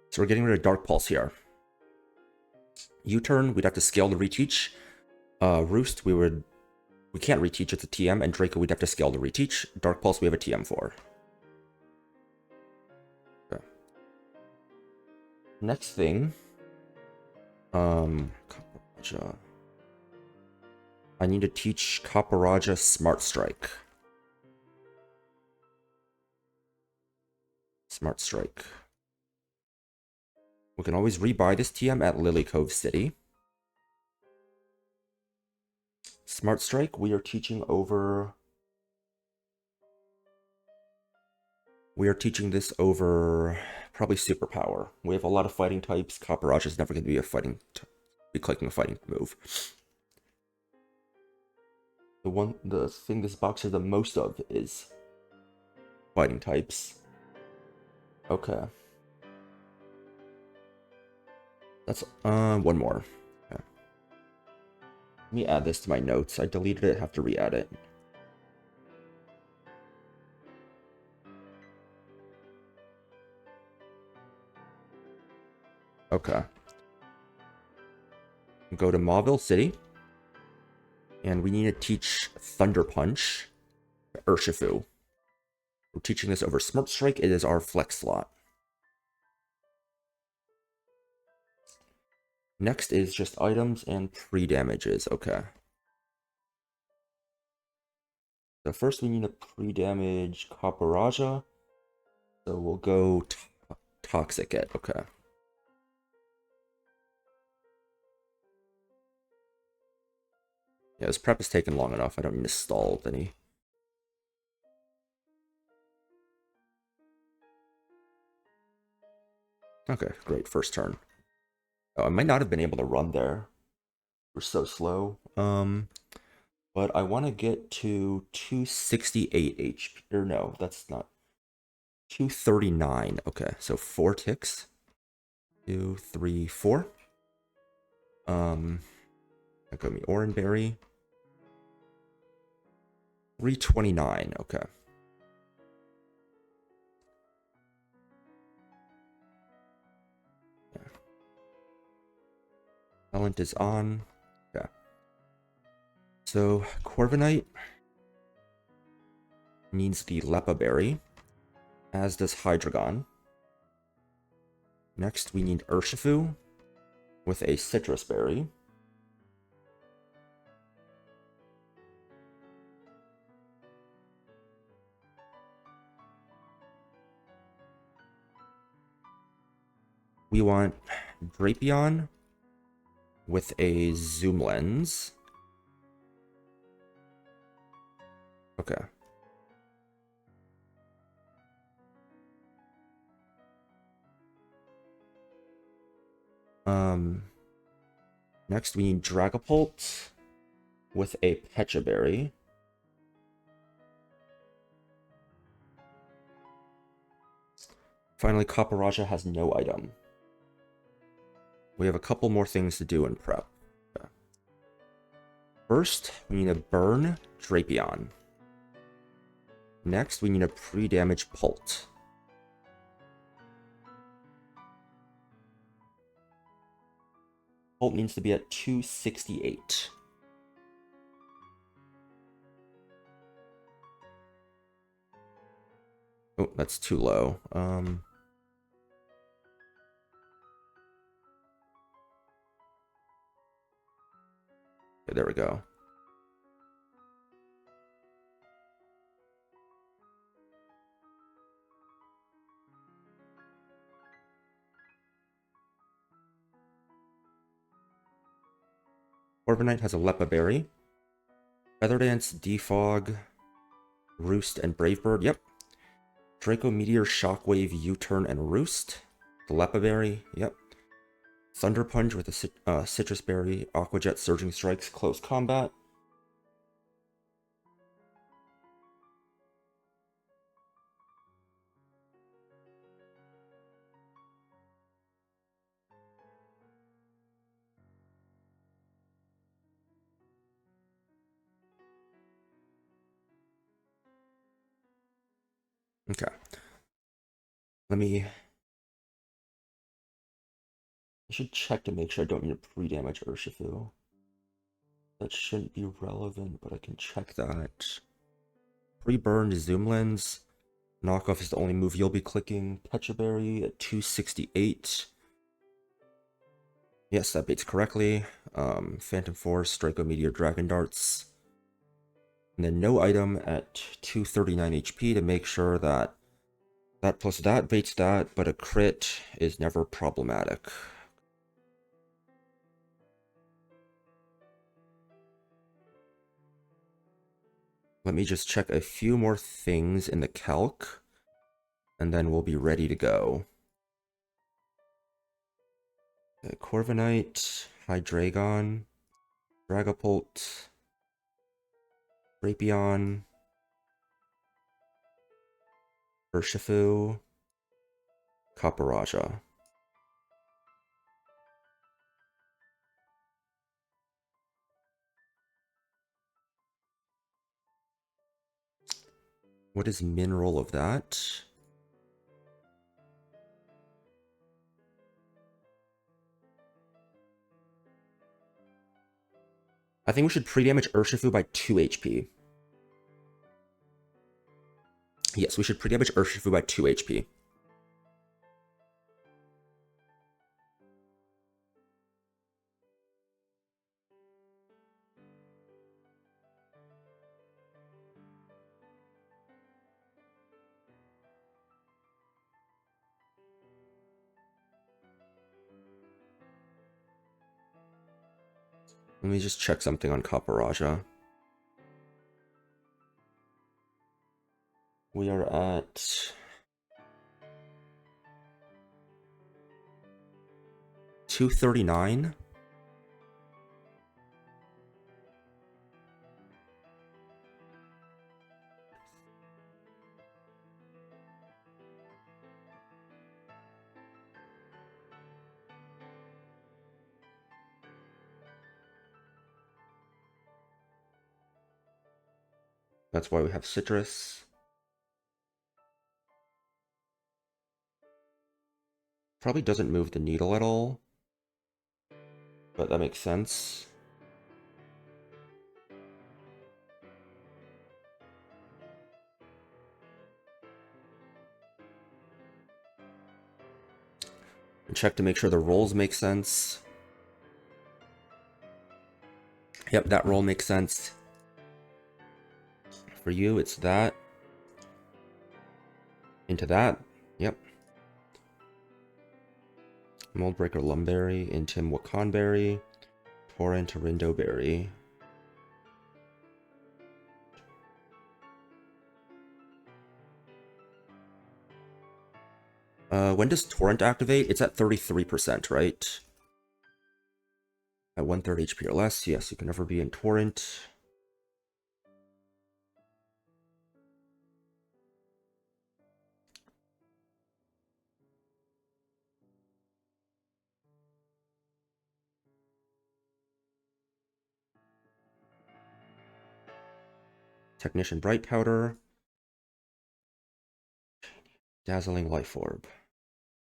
So we're getting rid of Dark Pulse here. U-turn, we'd have to scale to reteach. Roost, we can't reteach, it's a TM, and Draco we'd have to scale to reteach. Dark Pulse we have a TM for. Okay. Next thing. Caparajah. I need to teach Caparajah Smart Strike. Smart Strike. We can always rebuy this TM at Lily Cove City. Smart Strike, we are teaching over... We are teaching this over probably Superpower. We have a lot of fighting types. Caparajah is never going to be clicking a fighting move. The thing this box has the most of is fighting types. Okay. That's one more. Okay. Let me add this to my notes. I deleted it, have to re-add it. Okay. Go to Mauville City. And we need to teach Thunder Punch to Urshifu. We're teaching this over Smart Strike. It is our flex slot. Next is just items and pre-damages. Okay. So first we need to pre-damage Caparajah. So we'll go toxic it. Okay. Yeah, this prep is taking long enough. I don't need to stall with any. Okay, great. First turn. Oh, I might not have been able to run there. We're so slow. But I want to get to 268 HP. Or no, that's not. 239. Okay, so 4 ticks. 2, 3, 4. That got me Oranberry. 329. Okay. Yeah. Talent is on. Yeah. So Corviknight needs the Lepa Berry, as does Hydreigon. Next, we need Urshifu with a Citrus Berry. We want Drapion with a Zoom Lens. Okay. Next we need Dragapult with a Pecha Berry. Finally, Kaparaja has no item. We have a couple more things to do in prep. Okay. First, we need to burn Drapion. Next, we need a pre-damage Pult. Pult needs to be at 268. Oh, that's too low. Okay, there we go. Corviknight has a Lepa Berry. Feather Dance, Defog, Roost, and Brave Bird. Yep. Draco Meteor, Shockwave, U-Turn, and Roost. The Lepa Berry. Yep. Thunder Punch with a Citrus Berry. Aqua Jet, Surging Strikes, Close Combat. Okay. I should check to make sure I don't need to pre-damage Urshifu. That shouldn't be relevant, but I can check that. Pre-burned Zoom Lens. Knockoff is the only move you'll be clicking. Pecha Berry at 268. Yes, that baits correctly. Phantom Force, Draco Meteor, Dragon Darts. And then no item at 239 HP to make sure that that plus that baits that, but a crit is never problematic. Let me just check a few more things in the calc, and then we'll be ready to go. Corviknight, Hydreigon, Dragapult, Drapion, Urshifu, Kaparaja. What is mineral of that? I think we should pre-damage Urshifu by 2 HP. Yes, we should pre-damage Urshifu by 2 HP. Let me just check something on Kaparaja. We are at 239. That's why we have citrus. Probably doesn't move the needle at all, but that makes sense. And check to make sure the rolls make sense. Yep, that roll makes sense. For you, it's that. Into that. Yep. Moldbreaker Lumberry, Intim Wakanberry, Torrent Rindo Berry. When does Torrent activate? It's at 33%, right? At 1/3 HP or less, yes, you can never be in Torrent. Technician Bright Powder. Dazzling Life Orb.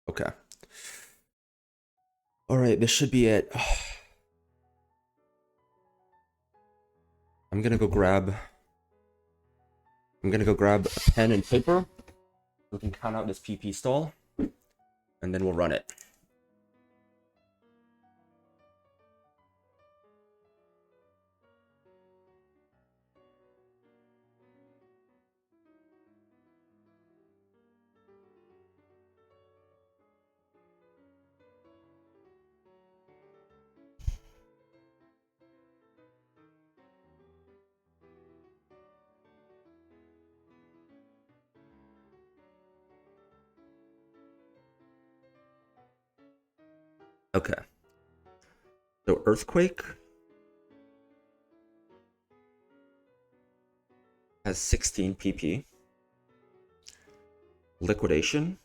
Okay. Alright, this should be it. I'm gonna go grab a pen and paper. We can count out this PP stall, and then we'll run it. Okay. So Earthquake has 16 PP. Liquidation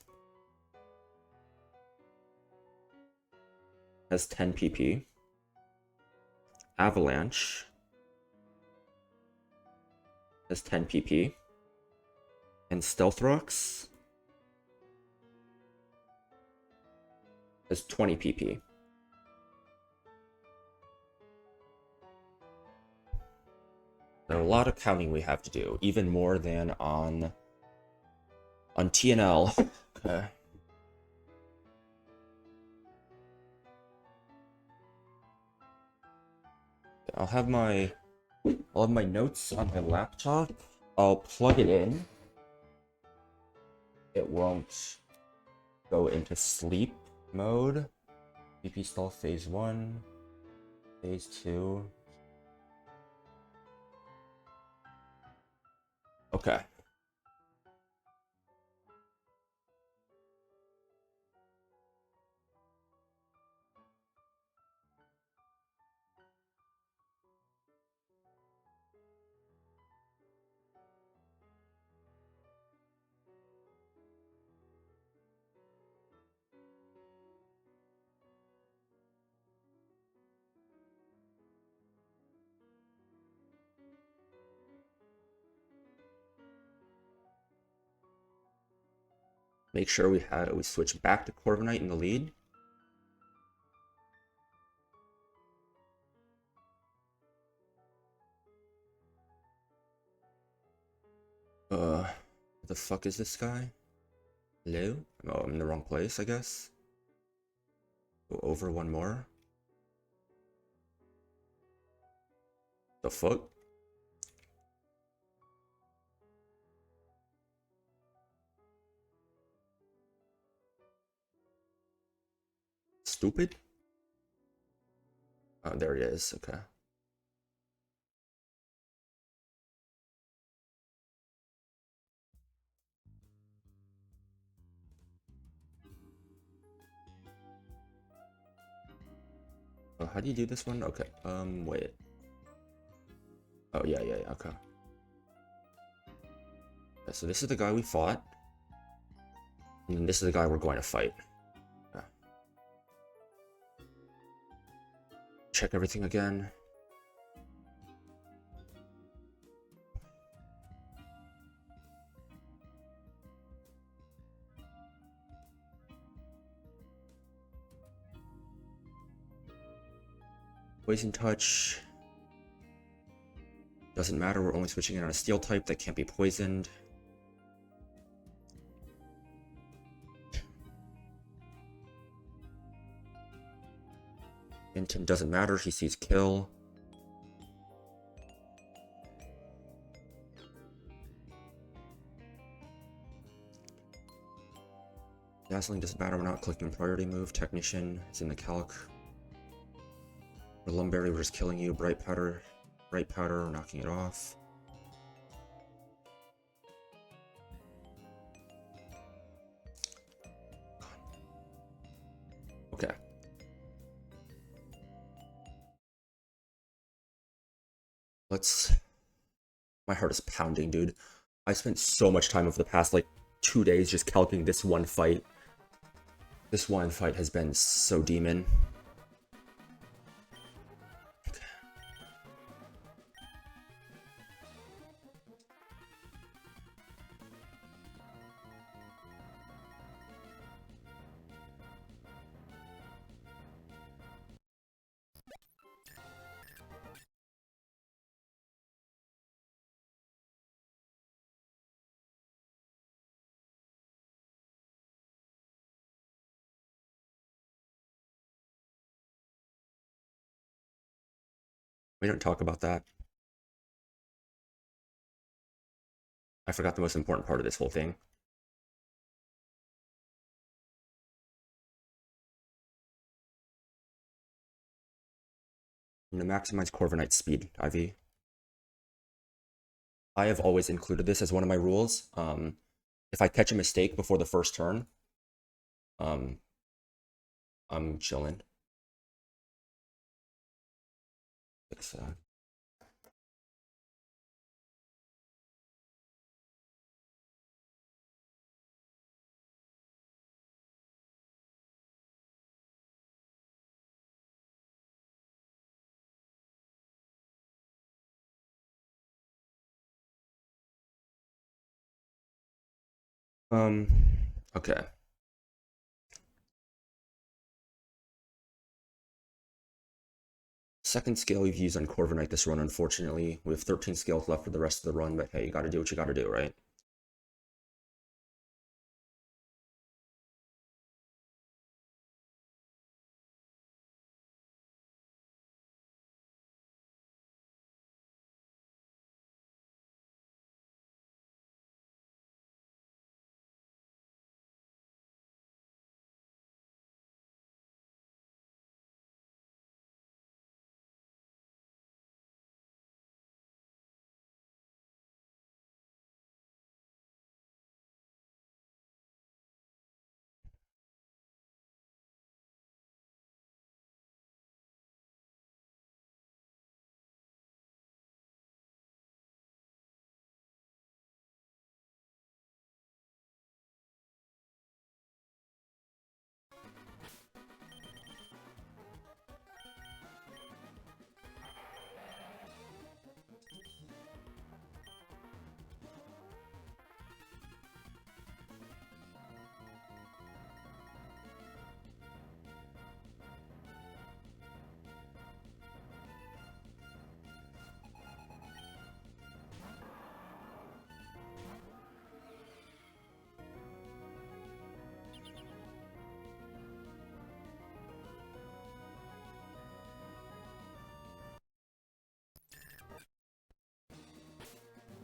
has 10 PP. Avalanche has 10 PP. And Stealth Rocks has 20 PP. There are a lot of counting we have to do, even more than on TNL. Okay. I'll have my notes on my laptop. I'll plug it in. It won't go into sleep mode. BP stall phase 1, phase 2. Okay. Make sure we switch back to Corviknight in the lead. What the fuck is this guy? Hello? Oh, I'm in the wrong place, I guess. Go over one more. The fuck? Stupid? Oh, there he is. Okay. Oh, how do you do this one? Okay. Wait. Oh, yeah, okay. So this is the guy we fought. And then this is the guy we're going to fight. Okay. Check everything again. Poison touch. Doesn't matter, we're only switching it on a steel type that can't be poisoned. Intent doesn't matter, he sees kill. Dazzling doesn't matter, we're not clicking priority move. Technician is in the calc. For Lumberry, we're just killing you. Bright powder, knocking it off. Okay. My heart is pounding, dude. I spent so much time over the past, like, 2 days just calculating this one fight. This one fight has been so demon. We don't talk about that. I forgot the most important part of this whole thing. I'm going to maximize Corviknight's speed, IV. I have always included this as one of my rules. If I catch a mistake before the first turn, I'm chilling. Fix that. Okay. Second skill we've used on Corviknight this run, unfortunately. We have 13 skills left for the rest of the run, but hey, you gotta do what you gotta do, right?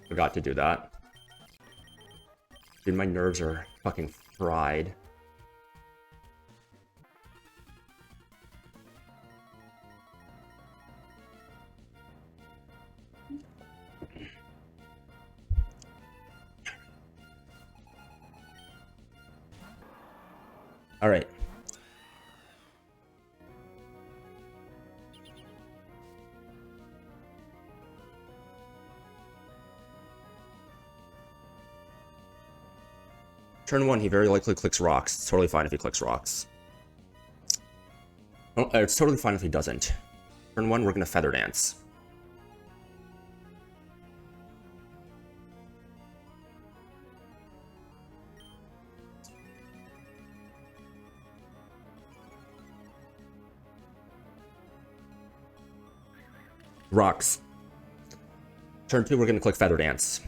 Forgot to do that. Dude, my nerves are fucking fried. Alright. Turn 1, he very likely clicks rocks. It's totally fine if he clicks rocks. Oh, it's totally fine if he doesn't. Turn 1, we're gonna Feather Dance. Rocks. Turn 2, we're gonna click Feather Dance.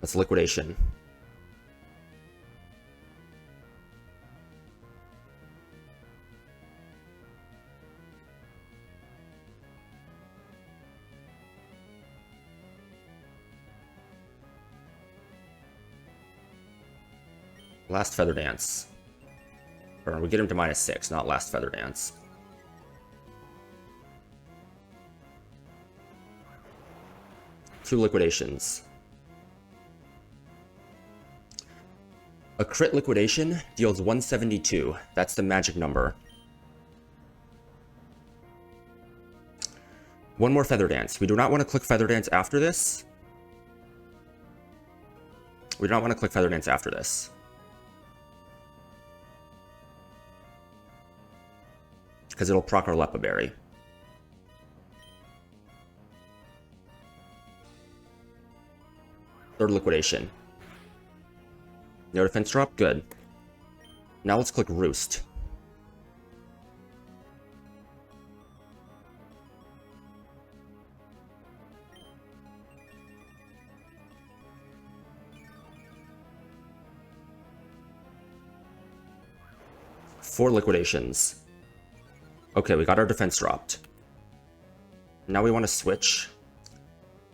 That's liquidation. Last Feather Dance. Or we get him to -6, not last Feather Dance. Two liquidations. A crit liquidation deals 172. That's the magic number. One more Feather Dance. We do not want to click Feather Dance after this. We do not want to click Feather Dance after this. Because it'll proc our Lepa Berry. Third liquidation. No defense drop? Good. Now let's click Roost. Four liquidations. Okay, we got our defense dropped. Now we want to switch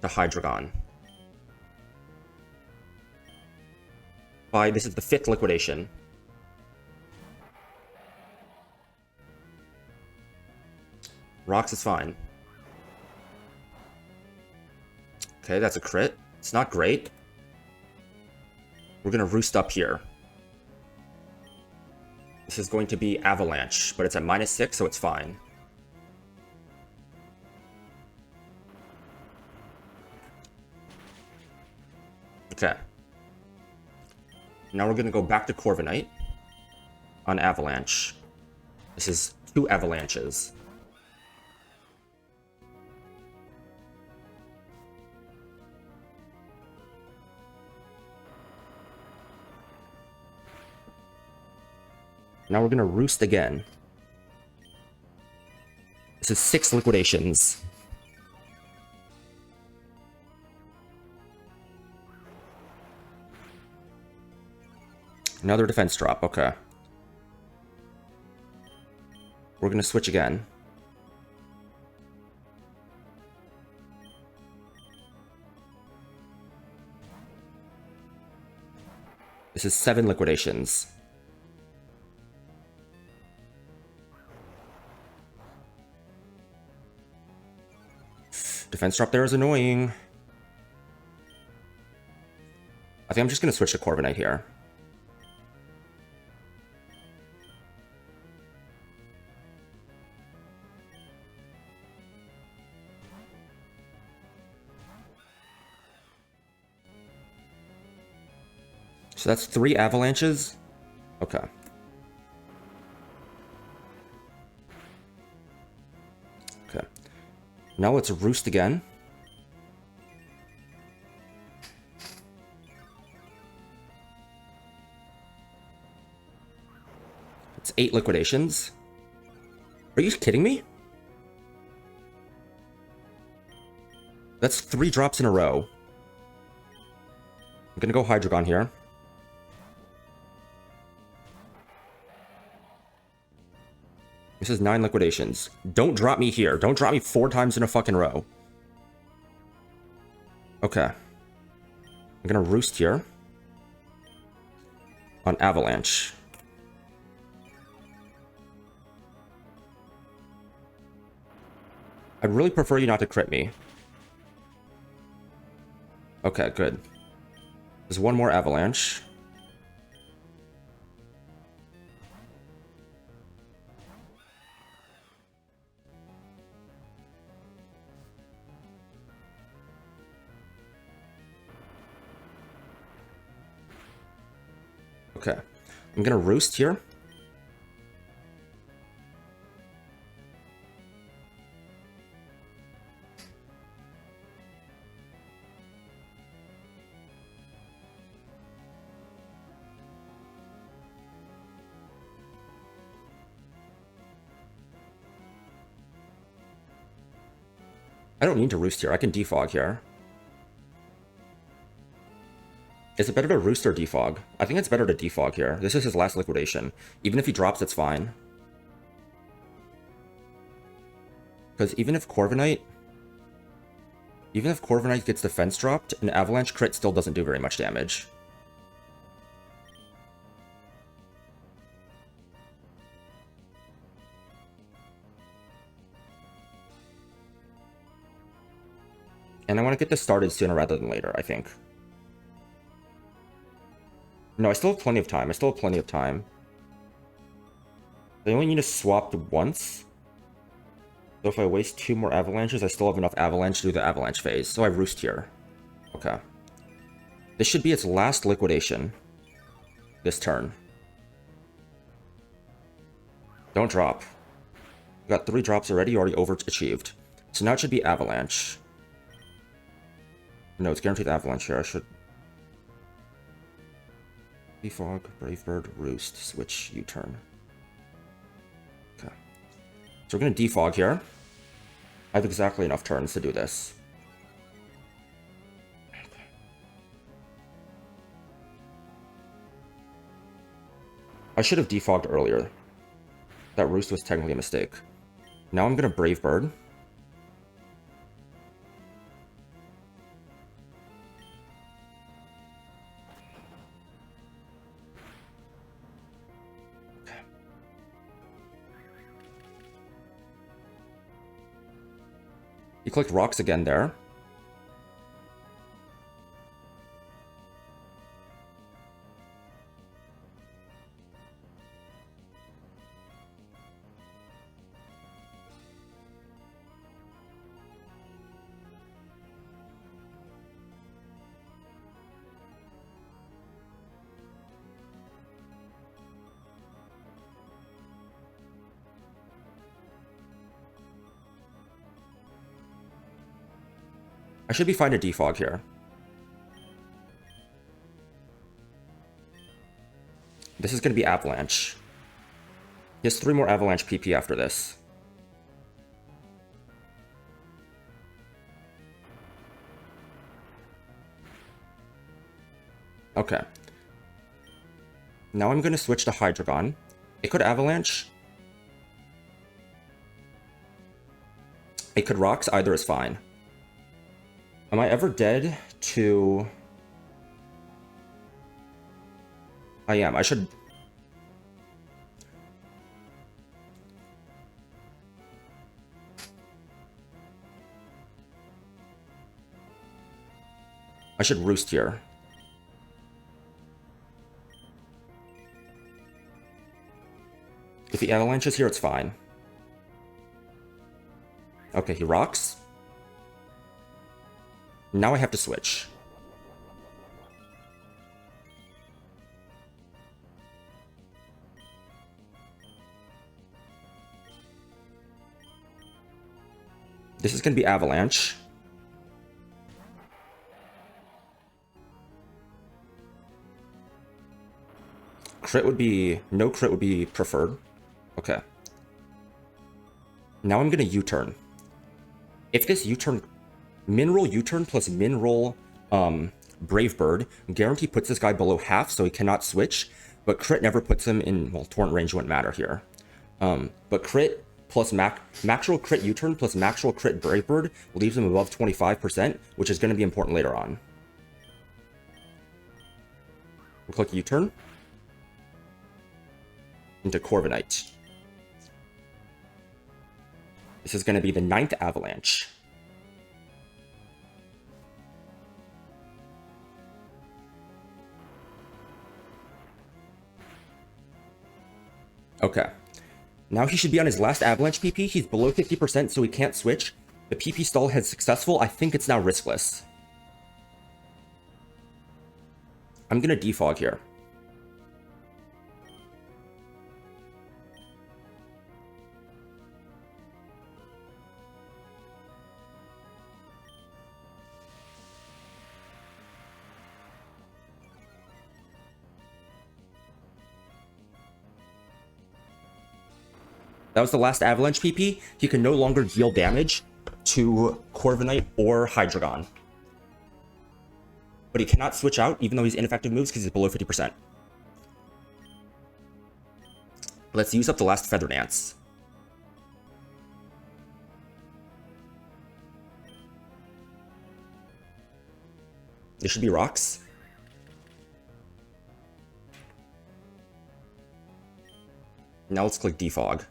to Hydreigon. This is the 5th liquidation. Rocks is fine. Okay, that's a crit. It's not great. We're gonna Roost up here. This is going to be Avalanche, but it's at -6, so it's fine. Okay. Now we're going to go back to Corviknight on Avalanche. This is 2 Avalanches. Now we're going to Roost again. This is 6 liquidations. Another defense drop, okay. We're gonna switch again. This is 7 liquidations. Defense drop there is annoying. I think I'm just gonna switch to Corviknight here. So that's 3 Avalanches? Okay. Okay. Now let's Roost again. It's 8 liquidations. Are you kidding me? That's 3 drops in a row. I'm gonna go Hydreigon here. This is 9 liquidations. Don't drop me here. Don't drop me 4 times in a fucking row. Okay. I'm gonna Roost here. On Avalanche. I'd really prefer you not to crit me. Okay, good. There's 1 more Avalanche. Okay. I'm gonna roost here. I don't need to roost here. I can defog here. Is it better to roost or defog? I think it's better to defog here. This is his last liquidation. Even if he drops, it's fine. Because even if Corviknight gets defense dropped, an Avalanche crit still doesn't do very much damage. And I want to get this started sooner rather than later, I think. No, I still have plenty of time. I only need to swap once. So if I waste 2 more Avalanches, I still have enough Avalanche to do the Avalanche phase. So I roost here. Okay. This should be its last liquidation. This turn. Don't drop. You got 3 drops already. You already overachieved. So now it should be Avalanche. No, it's guaranteed Avalanche here. I should... Defog, Brave Bird, Roost, Switch, U-turn. Okay. So we're going to defog here. I have exactly enough turns to do this. I should have defogged earlier. That Roost was technically a mistake. Now I'm going to Brave Bird. He clicked rocks again there. I should be fine to defog here. This is going to be Avalanche. He has 3 more Avalanche PP after this. Okay. Now I'm going to switch to Hydreigon. It could Avalanche. It could Rocks. Either is fine. Am I ever dead to... I am. I should... roost here. If the Avalanche is here, it's fine. Okay, he rocks. Now I have to switch. This is going to be Avalanche. Crit would be... No crit would be preferred. Okay. Now I'm going to U-turn. If this U-turn... Min-roll U-turn plus min-roll Brave Bird guarantee puts this guy below half, so he cannot switch. But crit never puts him in... Well, torrent range wouldn't matter here. But crit plus max roll crit U-turn plus max roll crit Brave Bird leaves him above 25%, which is going to be important later on. We'll click U-turn. Into Corviknight. This is going to be the 9th Avalanche. Okay. Now he should be on his last Avalanche PP. He's below 50%, so he can't switch. The PP stall has successful. I think it's now riskless. I'm going to defog here. That was the last Avalanche PP. He can no longer deal damage to Corviknight or Hydreigon. But he cannot switch out, even though he's ineffective moves, because he's below 50%. Let's use up the last Feather Dance. This should be rocks. Now let's click Defog.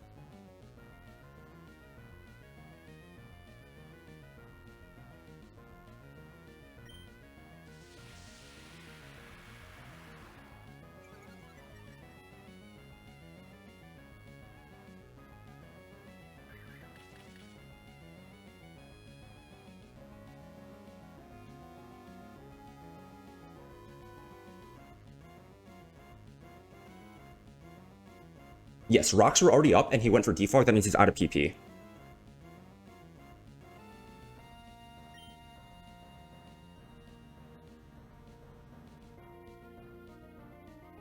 Yes, rocks were already up and he went for Defog. That means he's out of PP.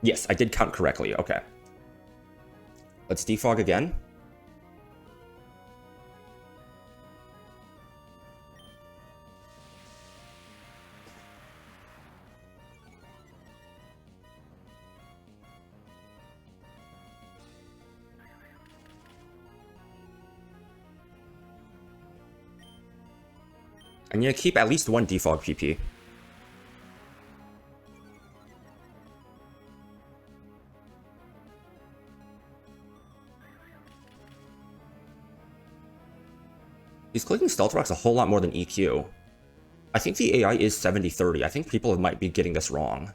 Yes, I did count correctly. Okay. Let's Defog again. I need to keep at least one Defog PP. He's clicking Stealth Rocks a whole lot more than EQ. I think the AI is 70-30. I think people might be getting this wrong.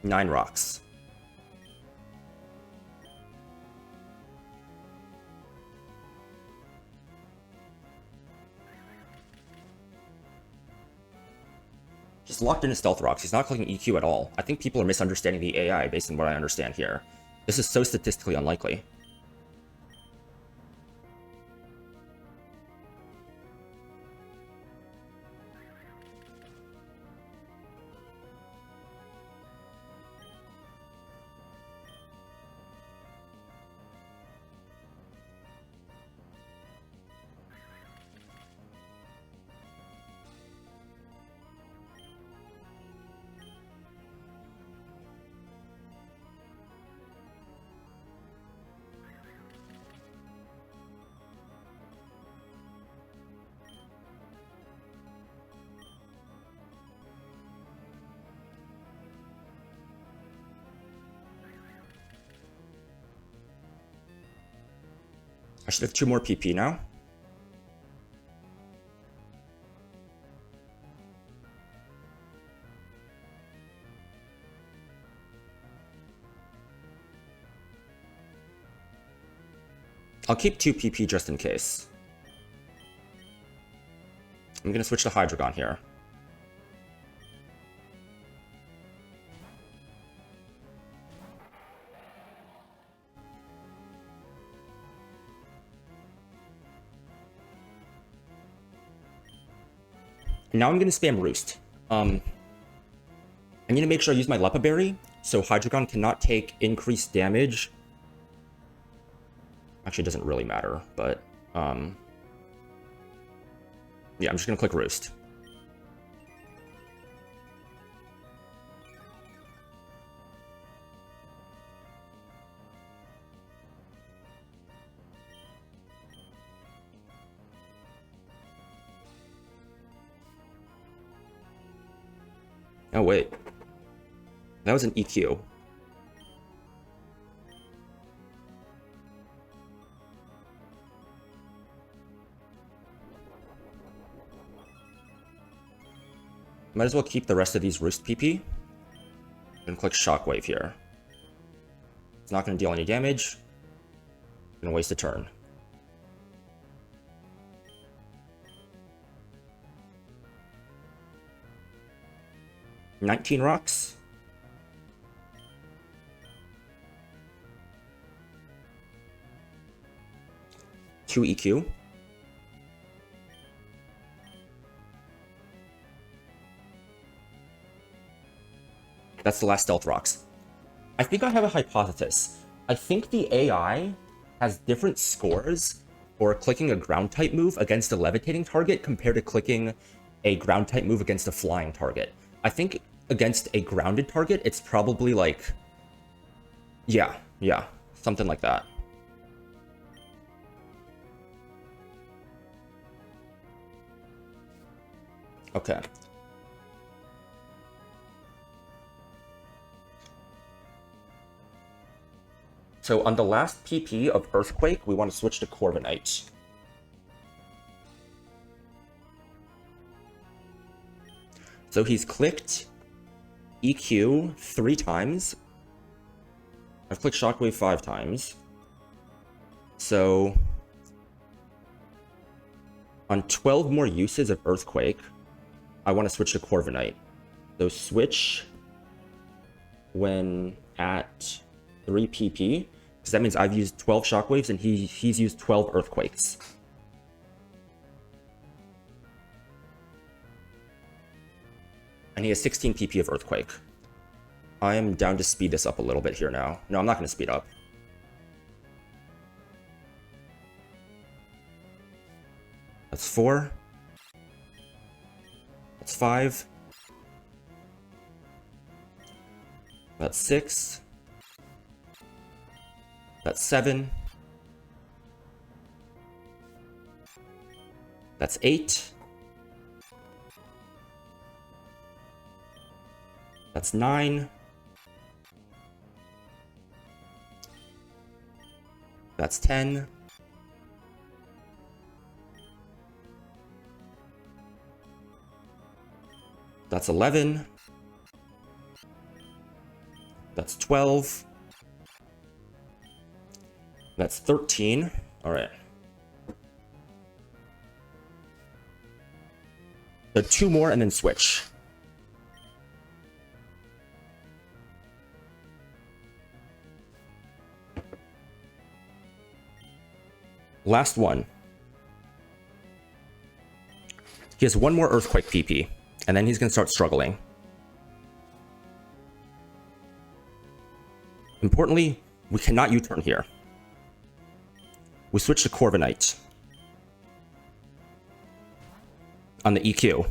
Nine rocks. Just locked into Stealth Rocks. He's not clicking EQ at all. I think people are misunderstanding the AI based on what I understand here. This is so statistically unlikely. I should have 2 more PP now. I'll keep 2 PP just in case. I'm gonna switch to Hydreigon here. Now I'm going to spam Roost. I need to make sure I use my Lepa Berry, so Hydreigon cannot take increased damage. Actually, it doesn't really matter, but yeah, I'm just going to click Roost. Oh, wait. That was an EQ. Might as well keep the rest of these Roost PP. And click Shockwave here. It's not going to deal any damage. Gonna waste a turn. 19 rocks. Two EQ. That's the last stealth rocks. I think I have a hypothesis. I think the AI has different scores for clicking a ground type move against a levitating target compared to clicking a ground type move against a flying target. I think against a grounded target, it's probably like, yeah, something like that. Okay. So on the last PP of Earthquake, we want to switch to Corviknight. So he's clicked EQ 3 times. I've clicked Shockwave 5 times. So on 12 more uses of Earthquake, I want to switch to Corviknight. So switch when at 3 PP, because that means I've used 12 Shockwaves and he's used 12 Earthquakes. And he has 16 PP of Earthquake. I am down to speed this up a little bit here now. No, I'm not going to speed up. That's 4. That's 5. That's 6. That's 7. That's 8. That's 9. That's 10. That's 11. That's 12. That's 13. All right. So 2 more and then switch. Last one. He has 1 more Earthquake PP, and then he's going to start struggling. Importantly, we cannot U-turn here. We switch to Corviknight on the EQ.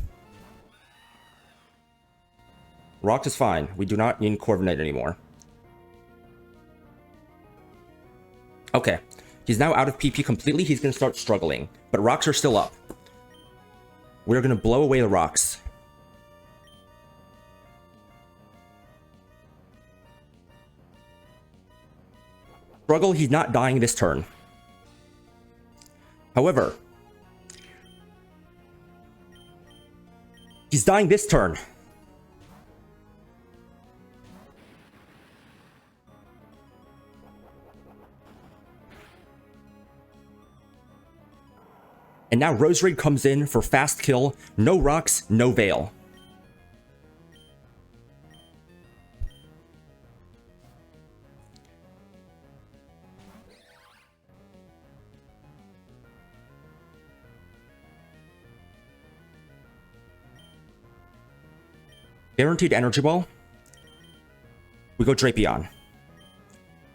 Rocks is fine. We do not need Corviknight anymore. Okay. He's now out of PP completely. He's going to start struggling. But rocks are still up. We're going to blow away the rocks. Struggle, he's not dying this turn. However, he's dying this turn. And now Rose Raid comes in for fast kill. No rocks, no Veil. Guaranteed Energy Ball. We go Drapion.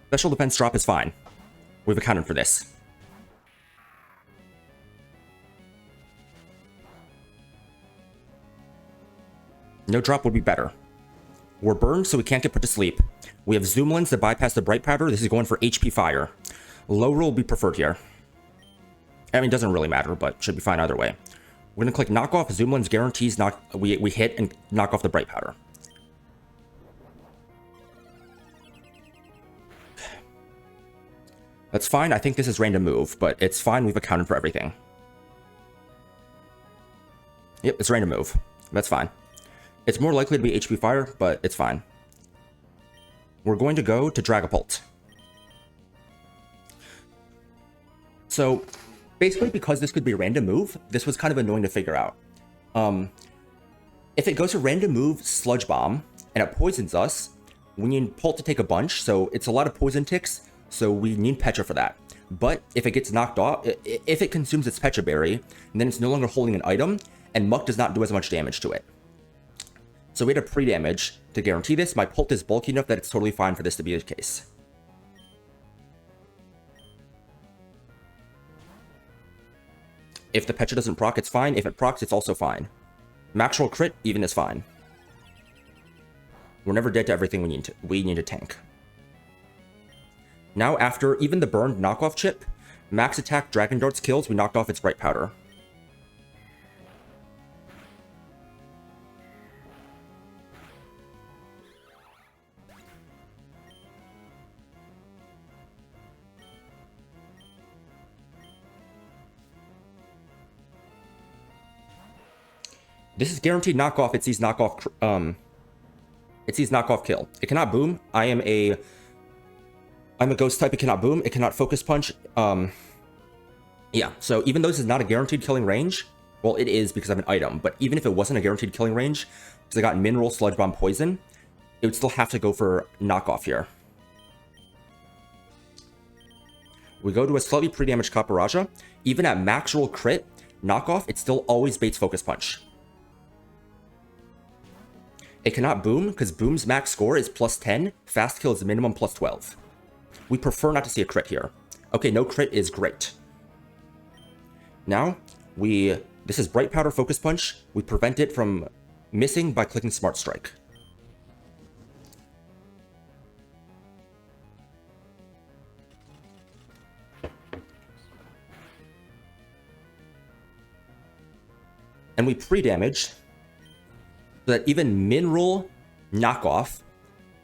Special defense drop is fine. We've accounted for this. No drop would be better. We're burned, so we can't get put to sleep. We have Zoomlins that bypass the Bright Powder. This is going for HP Fire. Low roll will be preferred here. I mean, it doesn't really matter, but should be fine either way. We're going to click Knock Off. Zoomlins guarantees we hit and knock off the Bright Powder. That's fine. I think this is random move, but it's fine. We've accounted for everything. Yep, it's random move. That's fine. It's more likely to be HP Fire, but it's fine. We're going to go to Dragapult. So, basically, because this could be a random move, this was kind of annoying to figure out. If it goes to random move Sludge Bomb and it poisons us, we need Pult to take a bunch, so it's a lot of poison ticks, so we need Petra for that. But if it gets knocked off, if it consumes its Petra Berry, then it's no longer holding an item, and Muck does not do as much damage to it. So we had a pre-damage to guarantee this. My Pult is bulky enough that it's totally fine for this to be the case. If the Petra doesn't proc, it's fine. If it procs, it's also fine. Max roll crit, even is fine. We're never dead to everything we need to tank. Now, after even the burned knockoff chip, max attack Dragon Darts kills, we knocked off its Bright Powder. This is guaranteed knockoff. It sees knockoff. It sees knockoff kill. It cannot boom. I'm a ghost type. It cannot boom. It cannot focus punch. Yeah. So even though this is not a guaranteed killing range, well, it is because of an item. But even if it wasn't a guaranteed killing range, because I got mineral, sludge bomb, poison, it would still have to go for knockoff here. We go to a slightly pre-damaged Kaparaja. Even at max roll crit knockoff, it still always baits focus punch. It cannot boom, because boom's max score is +10, fast kill is minimum +12. We prefer not to see a crit here. Okay, no crit is great. Now, this is Bright Powder Focus Punch. We prevent it from missing by clicking Smart Strike. And we pre-damage so that even Mineral knockoff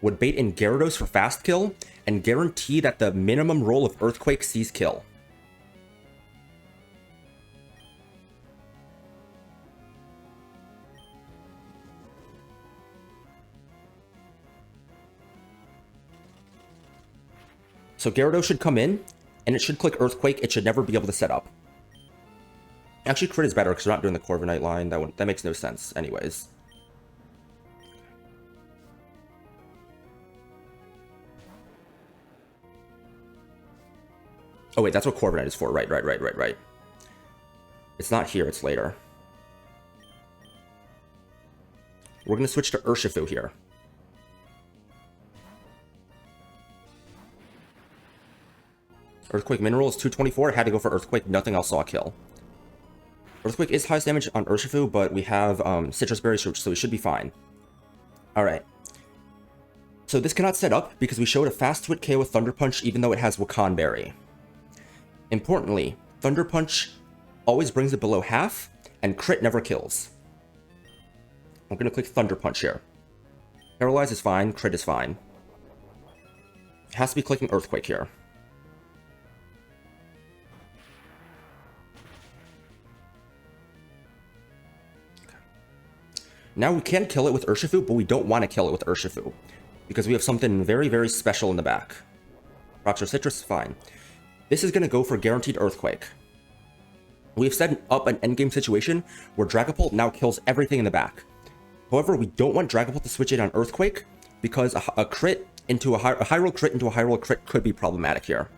would bait in Gyarados for fast kill and guarantee that the minimum roll of Earthquake sees kill. So Gyarados should come in, and it should click Earthquake. It should never be able to set up. Actually, crit is better because we're not doing the Corviknight line. That makes no sense anyways. Oh wait, that's what Corviknight is for. Right. It's not here, it's later. We're going to switch to Urshifu here. Earthquake Mineral is 224. It had to go for Earthquake. Nothing else saw a kill. Earthquake is highest damage on Urshifu, but we have Citrus Berry, so we should be fine. Alright. So this cannot set up because we showed a fast twit KO with Thunder Punch even though it has Wakan Berry. Importantly, Thunder Punch always brings it below half, and crit never kills. I'm going to click Thunder Punch here. Paralyze is fine, crit is fine. It has to be clicking Earthquake here. Now we can kill it with Urshifu, but we don't want to kill it with Urshifu because we have something very, very special in the back. Rocks or Citrus, fine. This is going to go for guaranteed Earthquake. We have set up an endgame situation where Dragapult now kills everything in the back. However, we don't want Dragapult to switch it on Earthquake because a crit into a high roll crit into a high roll crit could be problematic here.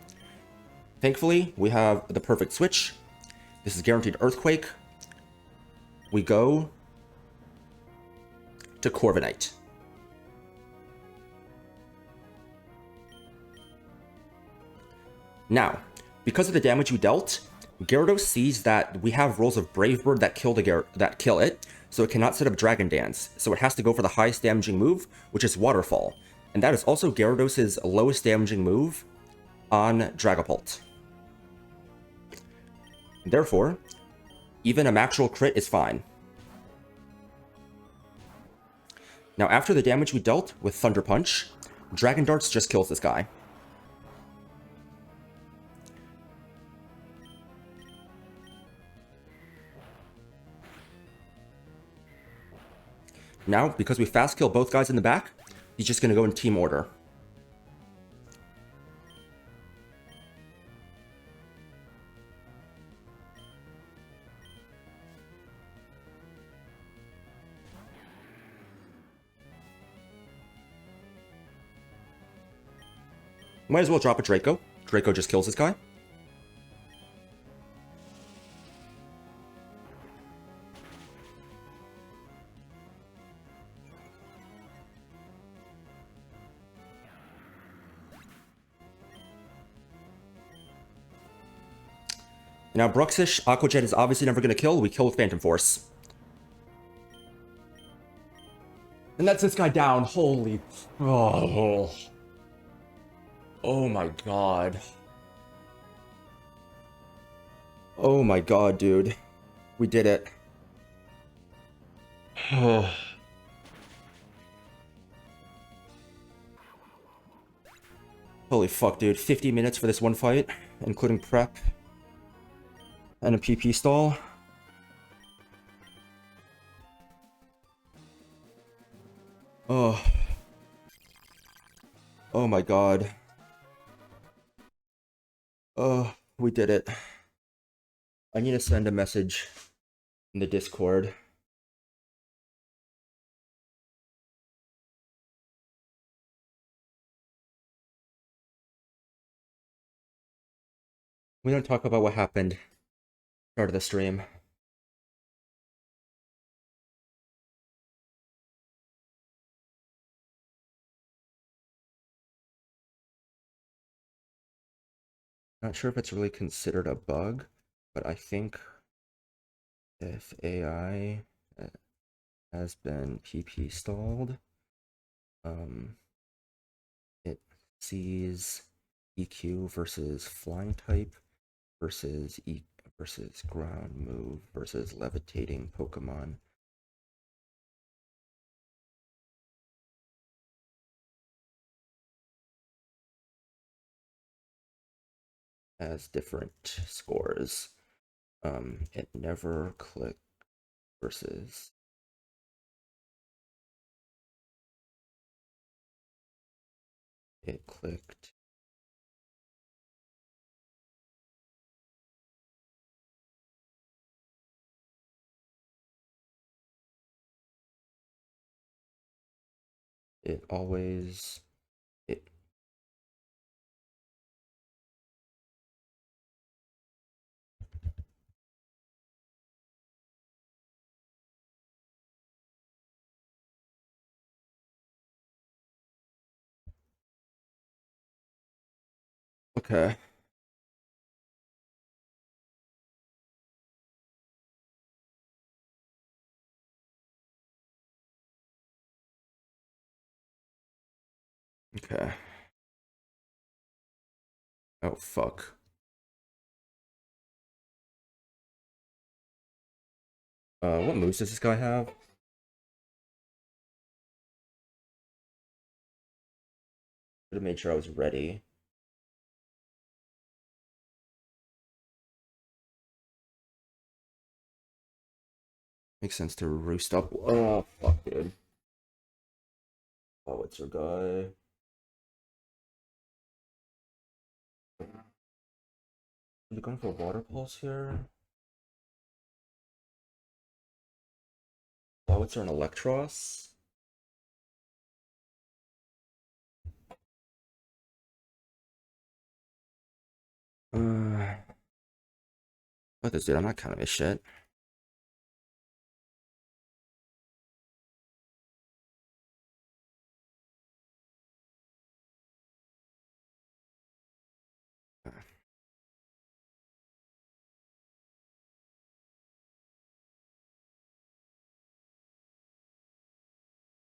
Thankfully, we have the perfect switch. This is guaranteed Earthquake. We go to Corviknight. Now, because of the damage we dealt, Gyarados sees that we have rolls of Brave Bird that kill it, so it cannot set up Dragon Dance, so it has to go for the highest damaging move, which is Waterfall. And that is also Gyarados' lowest damaging move on Dragapult. Therefore, even a max roll crit is fine. Now, after the damage we dealt with Thunder Punch, Dragon Darts just kills this guy. Now, because we fast kill both guys in the back, he's just going to go in team order. Might as well drop a Draco. Draco just kills this guy. Now, Bruxish, Aquajet is obviously never going to kill. We kill with Phantom Force. And that's this guy down. Holy... Oh. Oh my god. Oh my god, dude. We did it. Holy fuck, dude. 50 minutes for this one fight, including prep and a PP stall. Oh. Oh my god. Oh, we did it. I need to send a message in the Discord. We don't talk about what happened. Start of the stream. Not sure if it's really considered a bug, but I think if AI has been PP stalled, it sees EQ versus flying type versus versus ground move versus levitating Pokemon. As different scores. It never clicked versus it clicked. It always it okay. Okay. Oh fuck. What moves does this guy have? Should have made sure I was ready. Makes sense to roost up. Oh fuck, dude. Oh, what's your guy? Are you going for water pulse here? Oh, what's an Electros? Fuck this dude, I'm not counting this shit.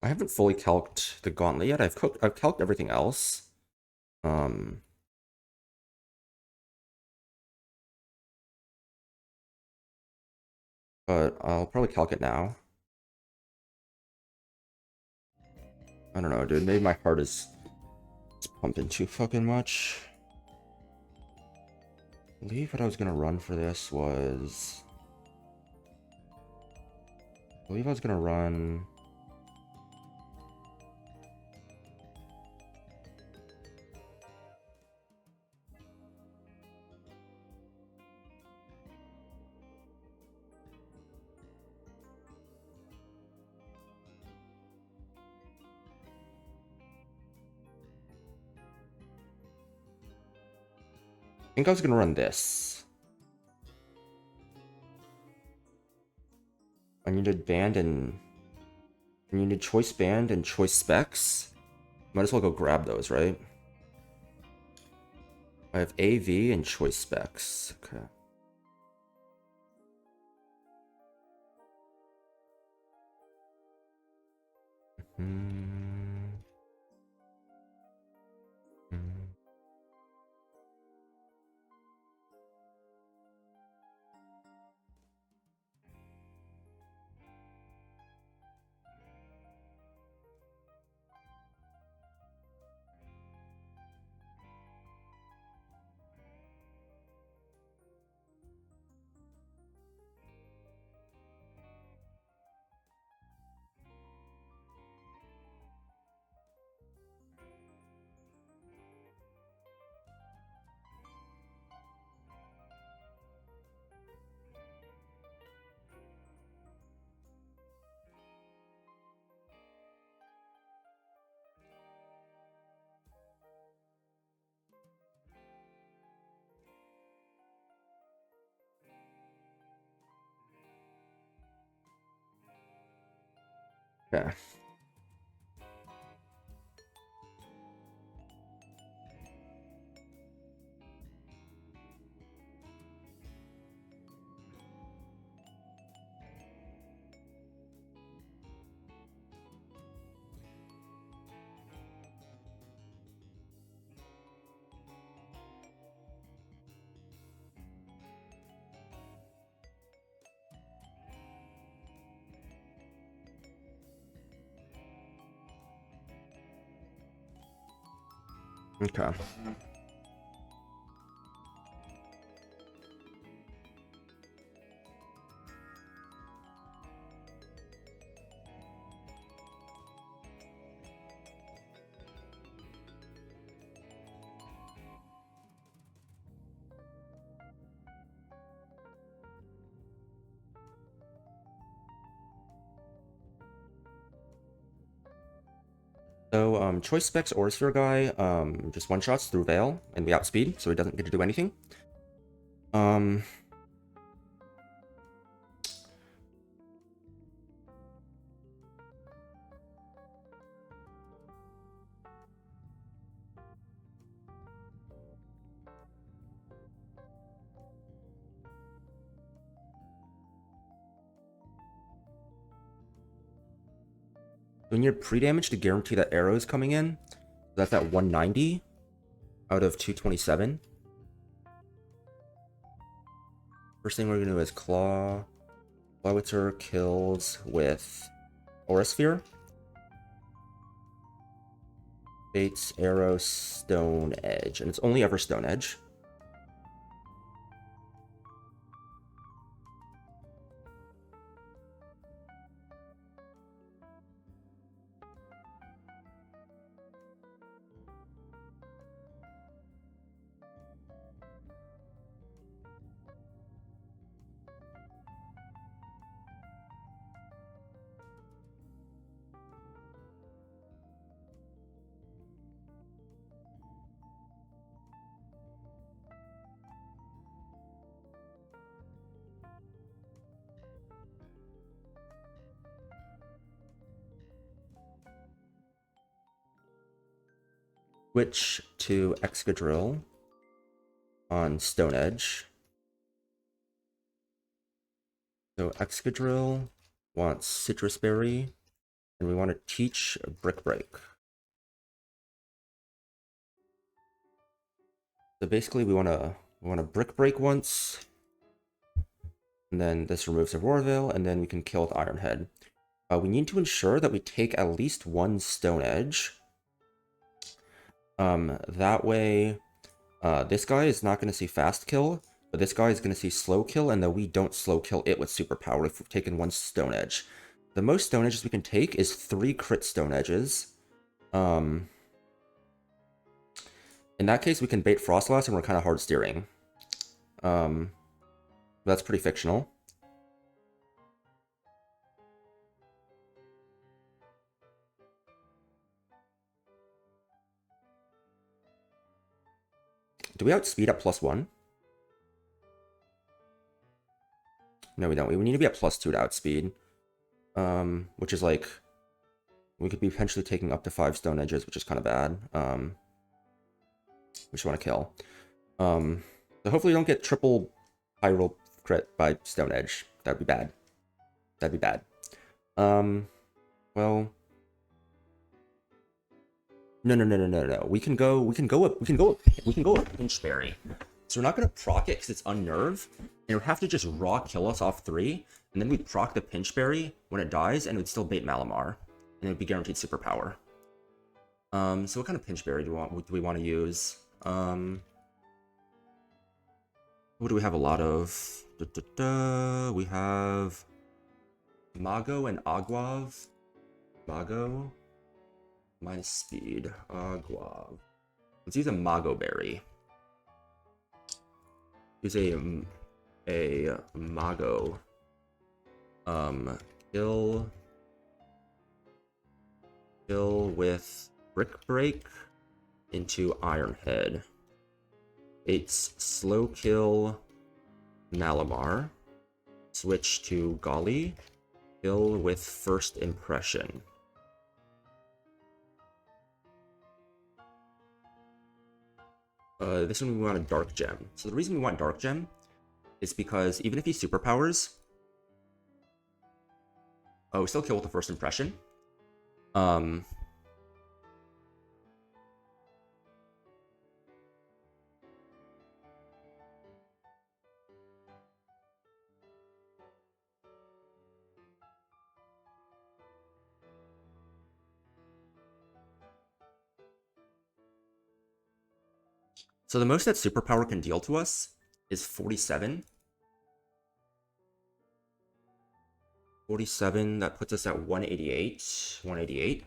I haven't fully calced the gauntlet yet. I've calced everything else. But I'll probably calc it now. I don't know, dude. Maybe my heart is pumping too fucking much. I believe what I was gonna run for this was... I believe I was gonna run... think I was gonna run this. I needed band and I needed choice band and choice specs. Might as well go grab those, right? I have AV and choice specs. Okay. Hmm. Hmm. Okay. Okay. So, choice specs Aurasphere guy, just one shots through Veil, and we outspeed, so he doesn't get to do anything. Um, we need pre-damage to guarantee that arrow is coming in. That's at 190 out of 227. First thing we're gonna do is Claw. Flowitzer kills with Aurasphere. Bates, Arrow, Stone Edge. And it's only ever Stone Edge. Switch to Excadrill on Stone Edge. So Excadrill wants Citrus Berry, and we want to teach Brick Break. So basically, we want to Brick Break once, and then this removes Aurora Veil, and then we can kill with Iron Head. We need to ensure that we take at least one Stone Edge. That way, this guy is not going to see fast kill, but this guy is going to see slow kill, and that we don't slow kill it with superpower if we've taken one Stone Edge. The most Stone Edges we can take is 3 crit Stone Edges. In that case, we can bait Frostlass, and we're kind of hard steering. That's pretty fictional. Do we outspeed at +1? No, we don't. We need to be at +2 to outspeed. Which is like, we could be potentially taking up to 5 stone edges, which is kind of bad. We just want to kill. So hopefully you don't get triple high roll crit by stone edge. That'd be bad. That'd be bad. Well, no. We can go a pinchberry. So we're not gonna proc it because it's unnerve, and it would have to just raw kill us off 3, and then we'd proc the pinchberry when it dies, and it would still bait Malamar, and it would be guaranteed superpower. So what kind of pinchberry do we want to use? What do we have a lot of? We have Mago and Aguav. Mago minus speed. Aguav. Let's use a Mago berry. Use a Mago. Kill with Brick Break into Iron Head. It's slow kill Malamar. Switch to Golly. Kill with First Impression. This one we want a Dark Gem. So the reason we want Dark Gem is because even if he superpowers, we still kill with the First Impression. So the most that superpower can deal to us is 47. 47, that puts us at 188. 188.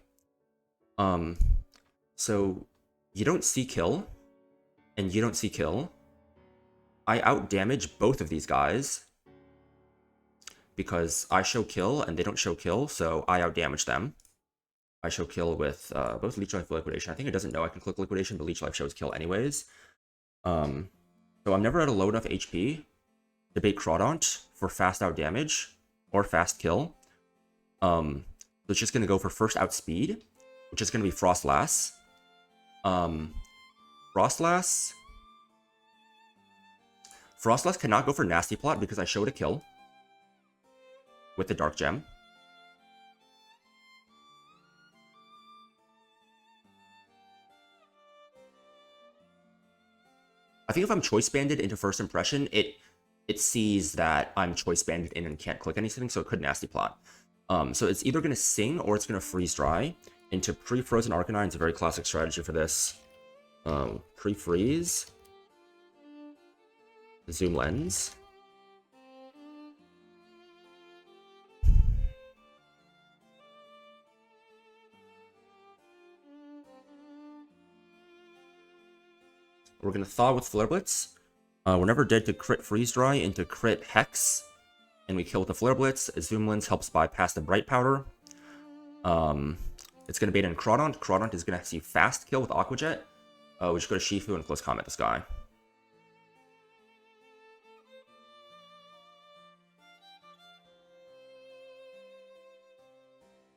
So you don't see kill, and you don't see kill. I outdamage both of these guys because I show kill and they don't show kill, so I outdamage them. I show kill with both Leech Life and Liquidation. I think it doesn't know I can click Liquidation, but Leech Life shows kill anyways. So I'm never at a low enough HP to bait Crawdaunt for fast out damage or fast kill. So it's just gonna go for first outspeed, which is gonna be Frostlass. Frostlass cannot go for Nasty Plot because I showed a kill with the Dark Gem. I think if I'm choice banded into First Impression, it sees that I'm choice banded in and can't click anything, so it could Nasty Plot. So it's either going to Sing or it's going to Freeze Dry into Pre-Frozen Arcanine. It's a very classic strategy for this. Pre-Freeze. Zoom Lens. We're going to Thaw with Flare Blitz. We're never dead to crit Freeze Dry into crit Hex. And we kill with the Flare Blitz. Zoom Lens helps bypass the Bright Powder. It's going to bait in Crawdaunt. Crawdaunt is going to see Fast Kill with Aqua Jet. We just go to Shifu and close combat this guy.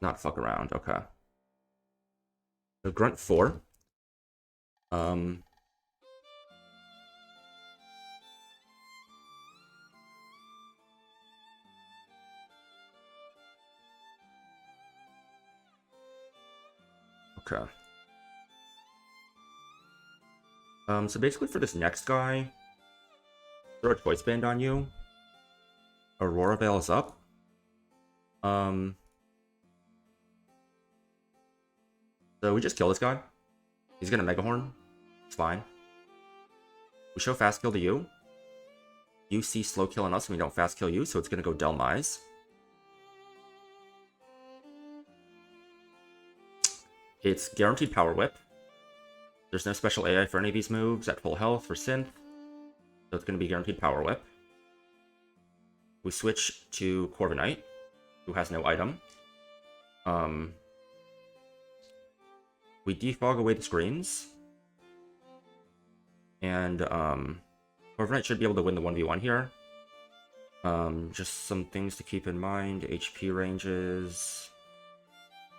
Not fuck around, okay. So Grunt 4. Okay. So basically for this next guy, throw a Choice Band on you. Aurora Veil is up. So we just kill this guy. He's gonna Mega Horn. It's fine. We show Fast Kill to you. You see Slow Kill on us and we don't Fast Kill you, so it's gonna go Delmise. It's guaranteed Power Whip. There's no special AI for any of these moves at full health for Synth. So it's going to be guaranteed Power Whip. We switch to Corviknight, who has no item. We defog away the screens. And Corviknight should be able to win the 1v1 here. Just some things to keep in mind. HP ranges.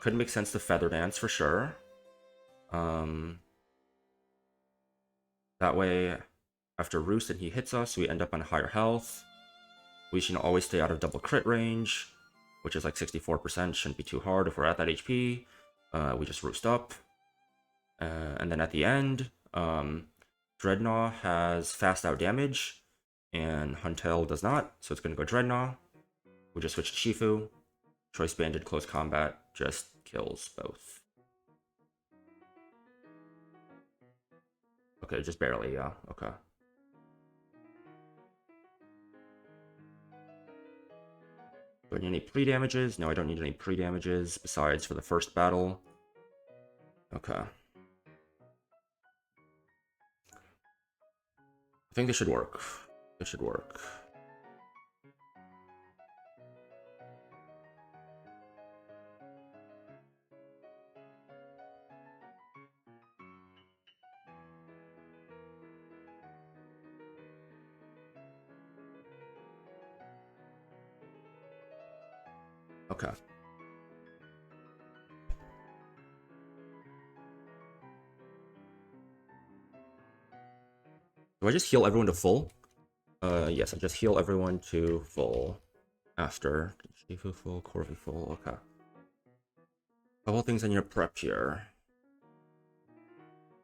Could make sense to Feather Dance for sure. That way, after Roost and he hits us, we end up on higher health. We should always stay out of double crit range, which is like 64%. Shouldn't be too hard if we're at that HP. We just Roost up. And then at the end, Dreadnought has fast out damage, and Huntail does not, so it's going to go Dreadnought. We just switch to Shifu. Choice Banded Close Combat just kills both. Okay, just barely, yeah, okay. Do I need any pre-damages? No, I don't need any pre-damages, besides for the first battle. Okay. I think this should work. This should work. Okay. Do I just heal everyone to full? Yes, I just heal everyone to full. After. Shifu full, Corvi full, okay. Couple things I need to prep here.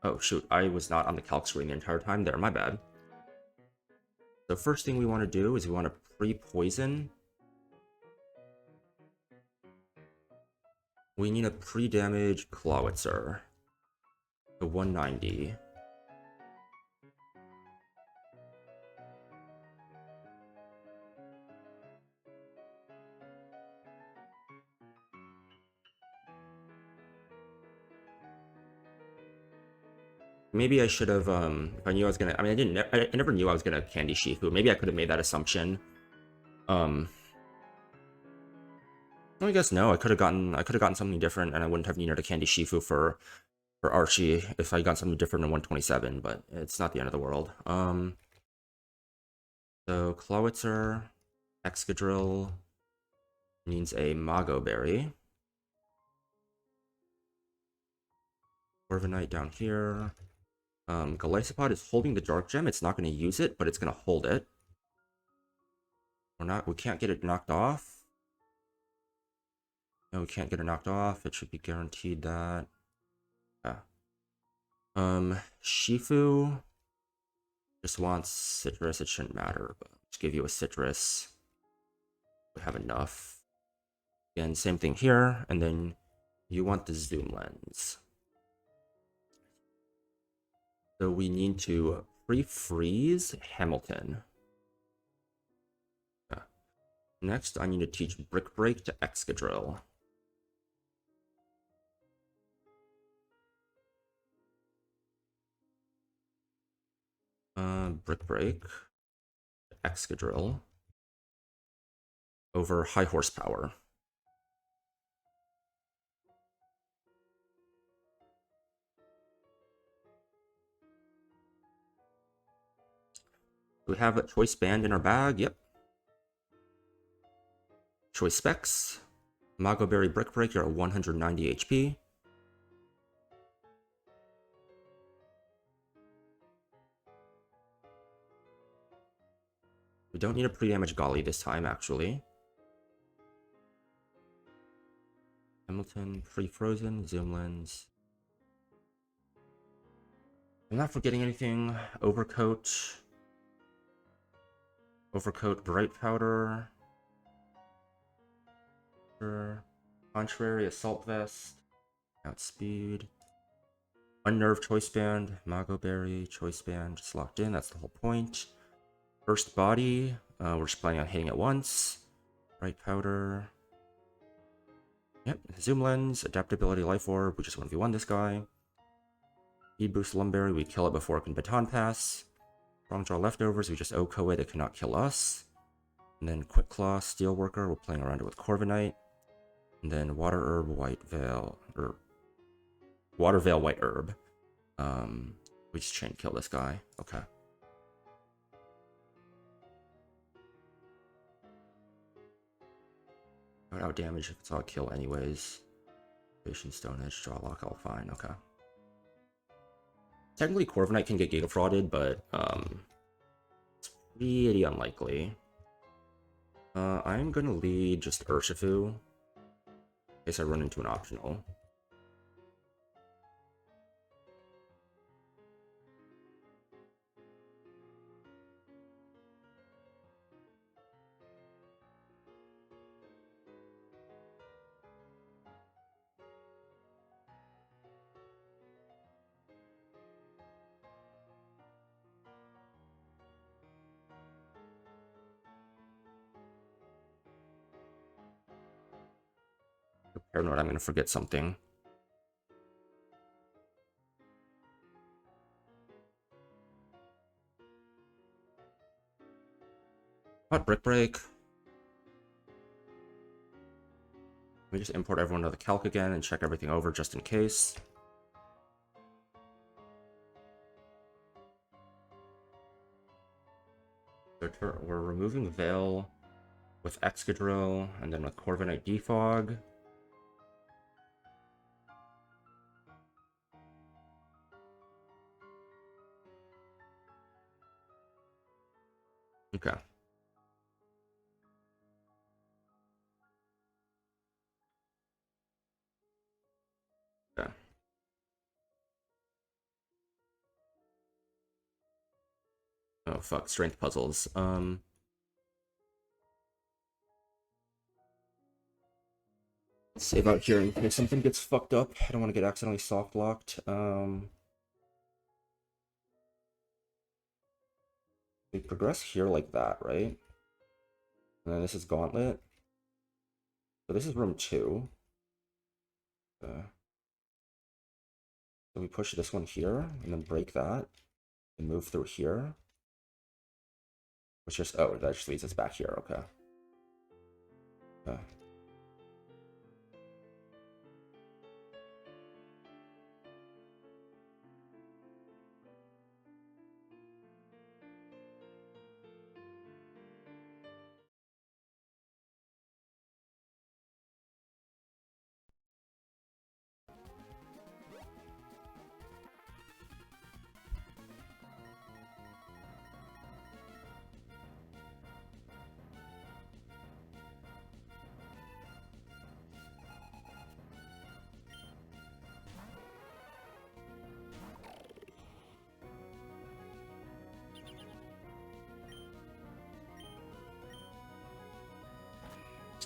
Oh shoot, I was not on the calc screen the entire time there, my bad. The first thing we want to do is we want to pre-poison. We need a pre-damage Clawitzer. The 190. Maybe I should have, if I knew I was gonna, I mean, I never knew I was gonna candy Shifu. Maybe I could have made that assumption. I guess no, I could have gotten something different, and I wouldn't have needed a candy Shifu for Archie if I got something different in 127, but it's not the end of the world. So Clawitzer, Excadrill means a Mago Berry. Corviknight down here. Golisopod is holding the Dark Gem. It's not going to use it, but it's going to hold it. We can't get it knocked off. No, we can't get it knocked off. It should be guaranteed that. Yeah. Shifu just wants citrus. It shouldn't matter, but just give you a citrus. We have enough. Again, same thing here, and then you want the zoom lens. So we need to pre-freeze Hamilton. Yeah. Next, I need to teach Brick Break to Excadrill. Brick Break, Excadrill, over High Horsepower. We have a Choice Band in our bag, yep. Choice Specs, Mago Berry Brick Break, you're at 190 HP. We don't need a pre-damage Golly this time, actually. Hamilton, pre-frozen, zoom lens. I'm not forgetting anything. Overcoat. Overcoat, Bright Powder. Contrary, Assault Vest. Outspeed. Unnerved Choice Band. Mago Berry, Choice Band. Just locked in, that's the whole point. First Body. We're just planning on hitting it once. Bright Powder. Yep, Zoom Lens, Adaptability Life Orb, we just 1v1 this guy. Speed Boost Lumberry, we kill it before it can Baton Pass. Strong Draw Leftovers, we just OHKO it, it cannot kill us. And then Quick Claw, Steelworker, we're playing around it with Corviknight. And then Water Herb, White Veil, or Water Veil, White Herb. We just chain kill this guy. Okay. Without damage if it's all kill anyways. Patient Stone Edge, draw lock, all fine. Okay. Technically, Corviknight can get Giga Frauded, but it's pretty unlikely. I'm gonna lead just Urshifu in case I run into an optional. Paranoid, I'm gonna forget something. What, Brick Break? Let me just import everyone to the calc again and check everything over just in case. We're removing Veil with Excadrill and then with Corviknight Defog. Okay. Okay. Oh fuck, strength puzzles. Let's save out here in case something gets fucked up. I don't want to get accidentally soft locked. We progress here like that, right? And then this is Gauntlet. So this is room 2. So we push this one here, and then break that, and move through here. Which just, oh, that just leads us back here, okay.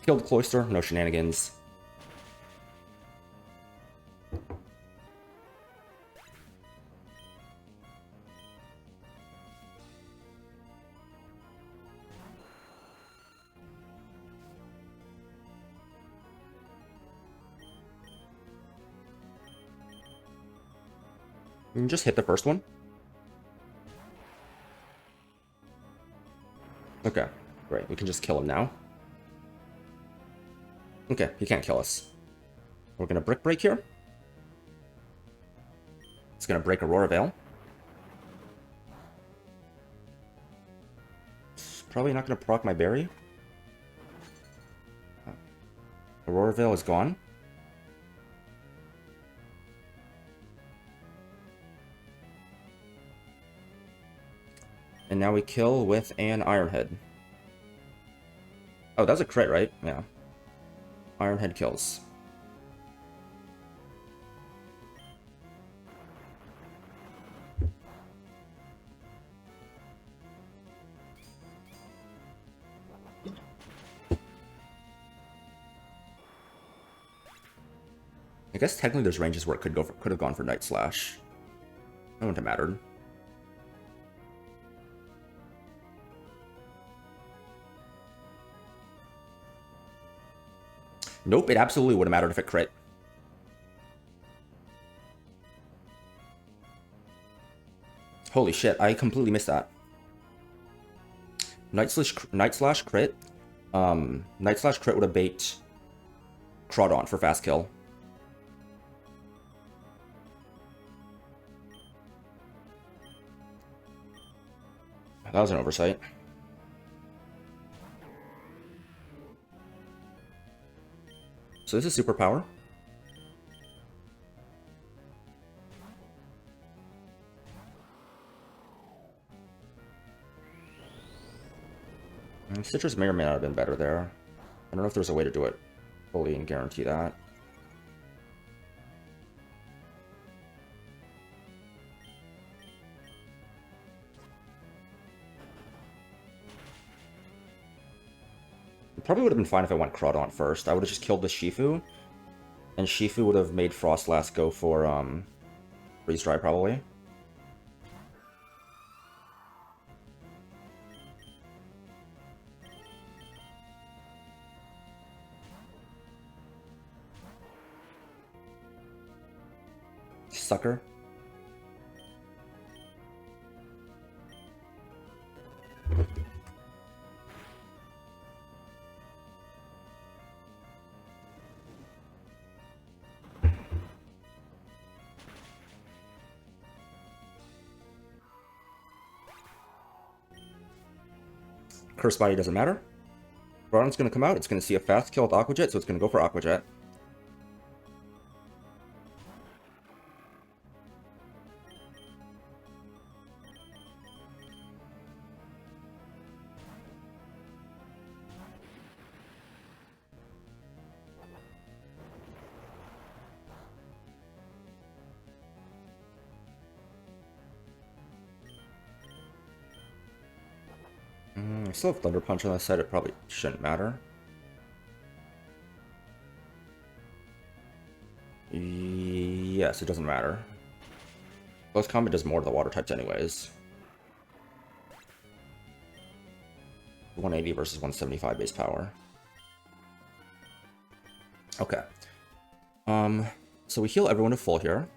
Killed Cloyster, no shenanigans. You can just hit the first one. Okay, great. We can just kill him now. Okay, he can't kill us. We're gonna Brick Break here. It's gonna break Aurora Veil. It's probably not gonna proc my berry. Aurora Veil is gone. And now we kill with an Iron Head. Oh, that's a crit, right? Yeah. Iron Head kills. I guess technically there's ranges where it could have gone for Night Slash. That wouldn't have mattered. Nope, it absolutely would have mattered if it crit. Holy shit, I completely missed that. Night Slash crit. Night Slash crit would have bait Crawdon for fast kill. That was an oversight. So this is superpower. Citrus may or may not have been better there. I don't know if there's a way to do it fully and guarantee that. It probably would have been fine if I went Crawdaunt first. I would have just killed the Shifu, and Shifu would have made Frostlass go for Freeze Dry probably. Sucker. Curse Body doesn't matter. Groudon's going to come out. It's going to see a fast kill with Aqua Jet, so it's going to go for Aqua Jet. I still have Thunder Punch on this side. It probably shouldn't matter. Yes, it doesn't matter. Close Combat does more to the water types anyways. 180 versus 175 base power. Okay. So we heal everyone to full here.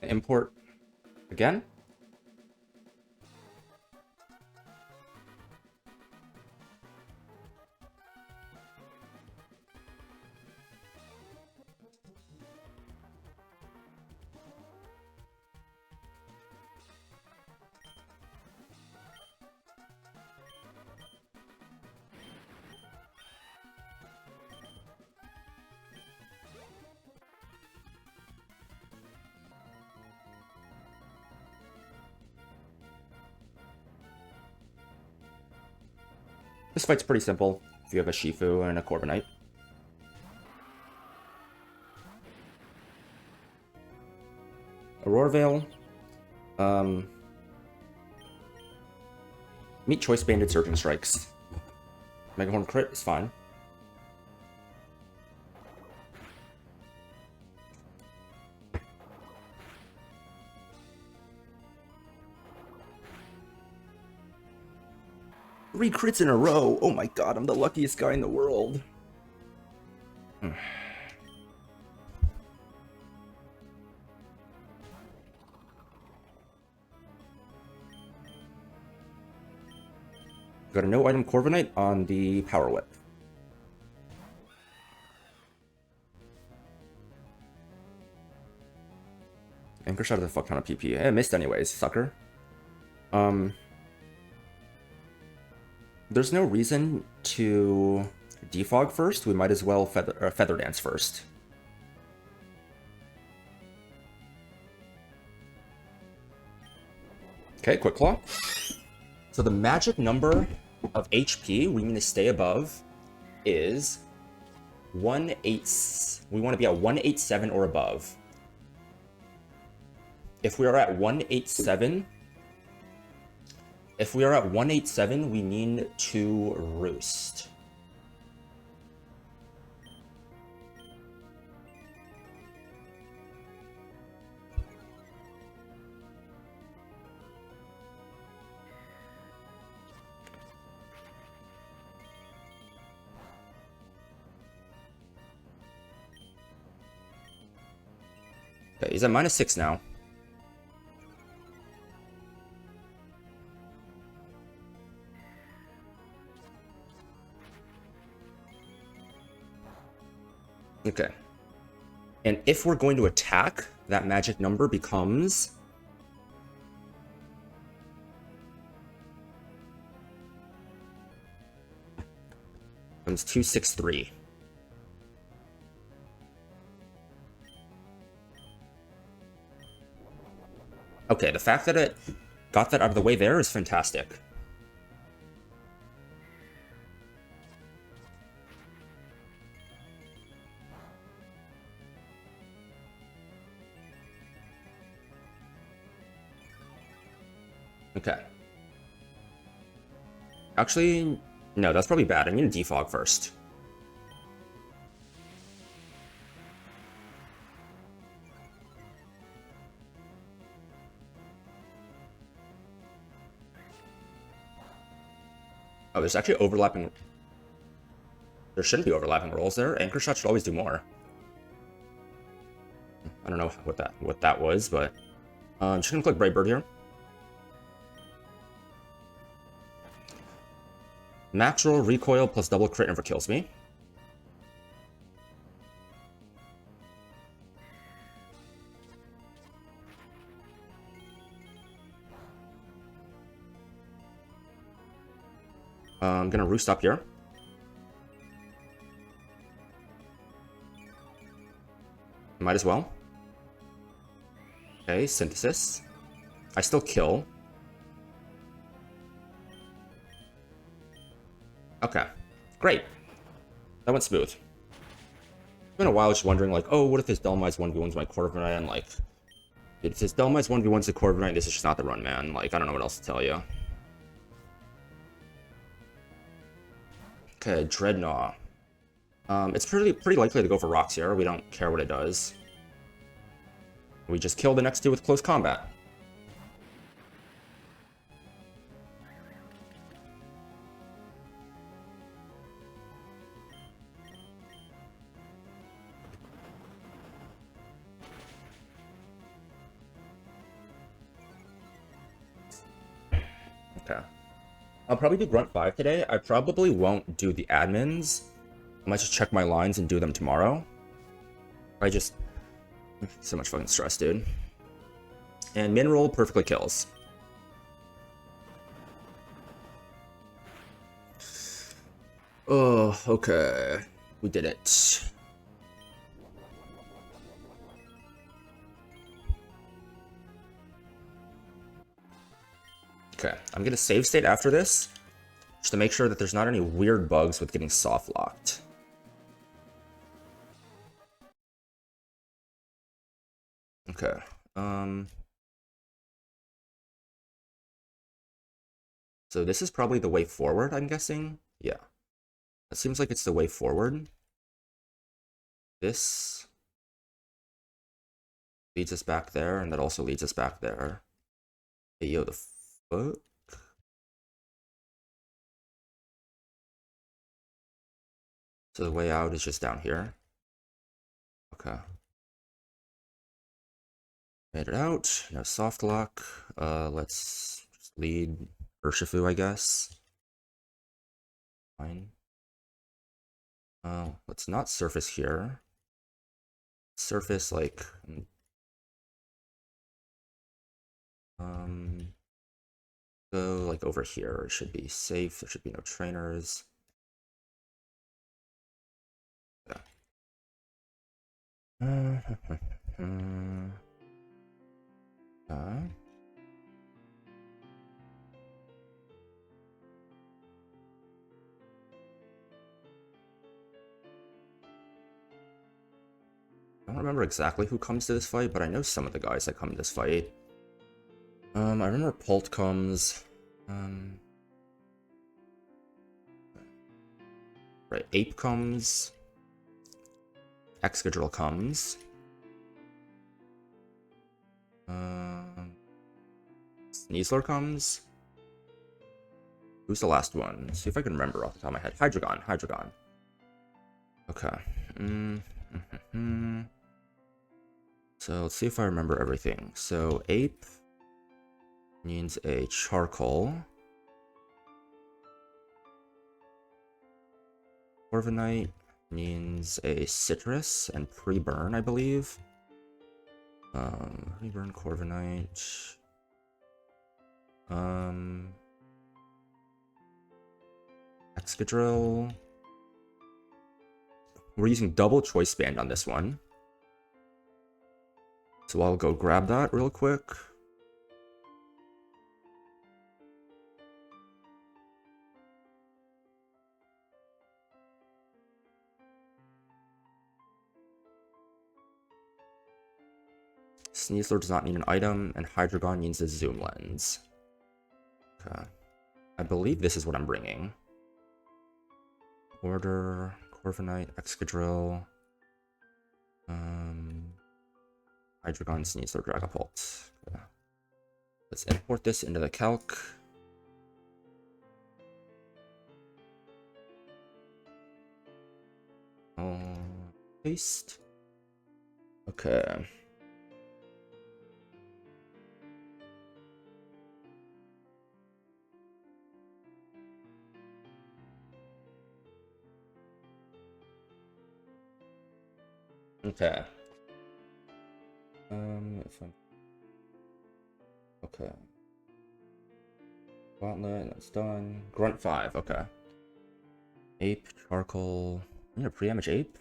Import again. This fight's pretty simple if you have a Shifu and a Corviknight. Aurora Veil. Meet Choice Banded Surging Strikes. Megahorn crit is fine. Three crits in a row. Oh my god, I'm the luckiest guy in the world. Got a no item Corviknight on the Power Whip. Anchor shot of the fuck ton of PP. I missed anyways, sucker. There's no reason to defog first. We might as well feather dance first. Okay, Quick Claw. So the magic number of HP we need to stay above is 1/8. We want to be at 187 or above. If we are at 187, we need to roost. Okay, he's at -6 now. Okay. And if we're going to attack, that magic number becomes... becomes 263. Okay, the fact that it got that out of the way there is fantastic. Okay. Actually, no, that's probably bad. I need to defog first. Oh, there's actually overlapping... There shouldn't be overlapping rolls there. Anchor shot should always do more. I don't know what that was, but... I'm just gonna click Brightbird here. Max roll, recoil, plus double crit never kills me. I'm gonna roost up here. Might as well. Okay, synthesis. I still kill. Okay, great. That went smooth. It's been a while just wondering, like, oh, what if this Delmize 1v1's my Corviknight? And, like, if this Delmize 1v1's the Corviknight, this is just not the run, man. Like, I don't know what else to tell you. Okay, Dreadnought. It's pretty likely to go for rocks here. We don't care what it does. We just kill the next two with close combat. Okay. I'll probably do Grunt 5 today. I probably won't do the admins. I might just check my lines and do them tomorrow. So much fucking stress, dude. And min roll perfectly kills. Oh, okay. We did it. Okay, I'm gonna save state after this, just to make sure that there's not any weird bugs with getting soft locked. Okay, so this is probably the way forward, I'm guessing? Yeah. That seems like it's the way forward. This leads us back there, and that also leads us back there. Hey, yo, the fuck? So the way out is just down here. Okay. Made it out. Now soft lock. Let's lead Urshifu, I guess. Fine. Let's not surface here. Surface like go like over here. It should be safe. There should be no trainers. Yeah. I don't remember exactly who comes to this fight, but I know some of the guys that come to this fight. I remember Pult comes. Right, Ape comes. Excadrill comes. Sneasler comes. Who's the last one? Let's see if I can remember off the top of my head. Hydreigon. Okay. So let's see if I remember everything. So Ape needs a Charcoal. Corviknight needs a Citrus and Pre-Burn, I believe. Pre-Burn Corviknight. Excadrill. We're using double choice band on this one. So I'll go grab that real quick. Sneasler does not need an item, and Hydreigon needs a zoom lens. Okay. I believe this is what I'm bringing. Order, Corviknight, Excadrill, Hydreigon, Sneasler, Dragapult. Okay. Let's import this into the calc. Paste. Okay. Okay. Okay. Gauntlet, that's done. Grunt 5, okay. Ape, Charcoal. We need a pre-damage Ape?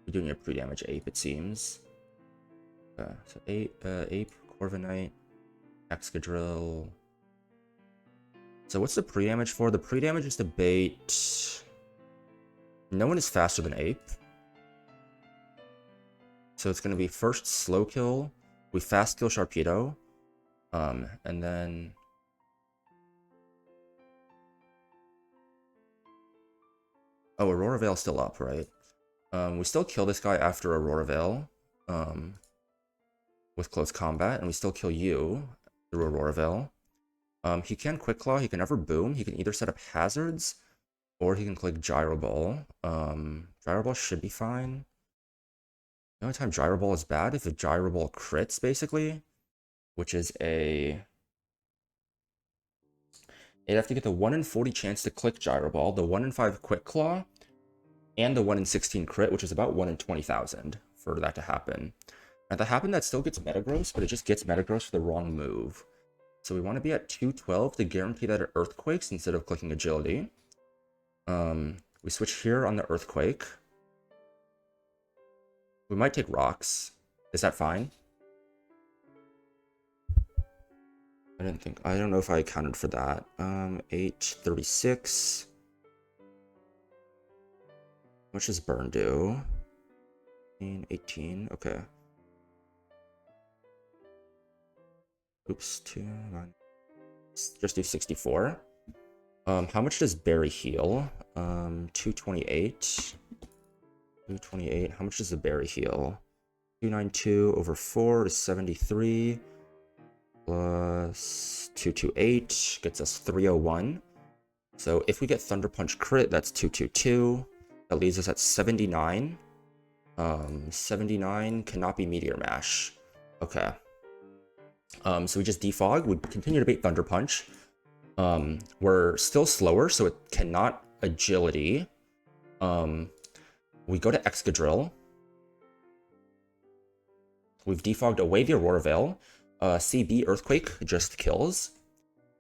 We do need a pre-damage Ape, it seems. Okay, so Ape, Corviknight, Excadrill. So what's the pre-damage for? The pre-damage is to bait. No one is faster than Ape. So it's going to be first slow kill, we fast kill Sharpedo, and then oh, Aurora Veil's still up, right? We still kill this guy after Aurora Veil, with close combat, and we still kill you through Aurora Veil. He can Quick Claw, he can never boom, he can either set up hazards, or he can click Gyro Ball. Gyro Ball should be fine. The only time Gyro Ball is bad if a Gyro Ball crits, basically, which is a... You'd have to get the 1 in 40 chance to click Gyro Ball, the 1 in 5 Quick Claw, and the 1 in 16 crit, which is about 1 in 20,000 for that to happen. Now, to happen, that still gets Metagross, but it just gets Metagross for the wrong move. So we want to be at 212 to guarantee that it Earthquakes instead of clicking Agility. We switch here on the Earthquake. We might take Rocks. Is that fine? I don't know if I accounted for that. 836. How much does Burn do? 18, okay. Oops, 2, 9. Just do 64. How much does Berry heal? 228. 228. How much does the Berry heal? 292 over 4 is 73. Plus 228 gets us 301. So if we get Thunder Punch crit, that's 222. That leaves us at 79. 79 cannot be Meteor Mash. Okay. So we just defog. We continue to bait Thunder Punch. We're still slower, so it cannot agility. We go to Excadrill. We've defogged away the Aurora Veil. CB Earthquake just kills.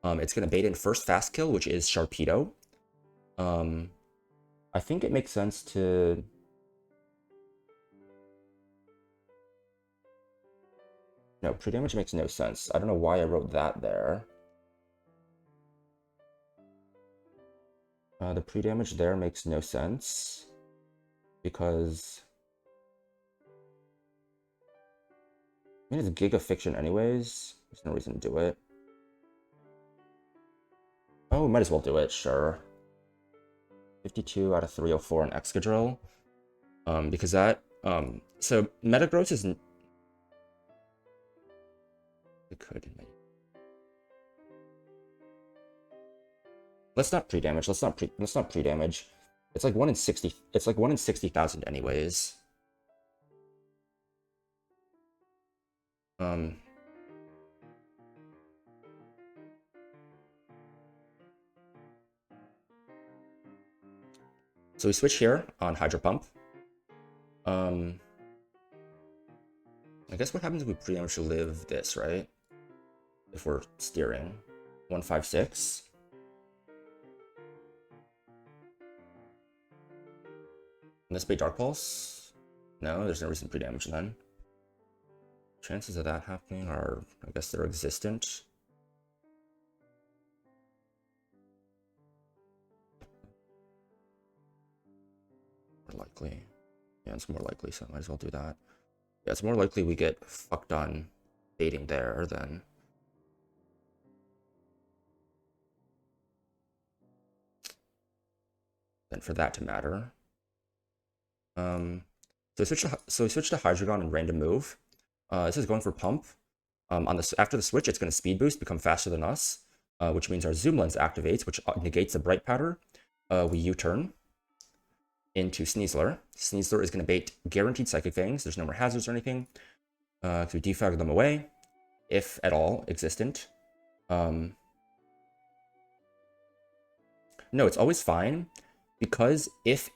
It's going to bait in first fast kill, which is Sharpedo. I think it makes sense to... No, pre-damage makes no sense. I don't know why I wrote that there. The pre-damage there makes no sense. Because... I mean, it's Giga Fiction anyways. There's no reason to do it. Oh, might as well do it, sure. 52 out of 304 in Excadrill. Because that... so, Metagross is... It could... Let's not pre-damage. Let's not pre-damage. It's like 1 in 60... It's like 1 in 60,000 anyways. So we switch here on Hydro Pump. I guess what happens if we pre-damage to live this, right? If we're steering. 156. And this be Dark Pulse? No, there's no reason to pre-damage then. Chances of that happening are, I guess they're existent. More likely. Yeah, it's more likely, so I might as well do that. Yeah, it's more likely we get fucked on baiting there than... for that to matter. So we switch to Hydreigon and random move. This is going for pump. After the switch, it's going to speed boost, become faster than us, which means our zoom lens activates, which negates the bright powder. We U-turn into Sneasler. Sneasler is going to bait guaranteed Psychic Fangs. There's no more hazards or anything. So we defog them away, if at all existent. No, it's always fine, because if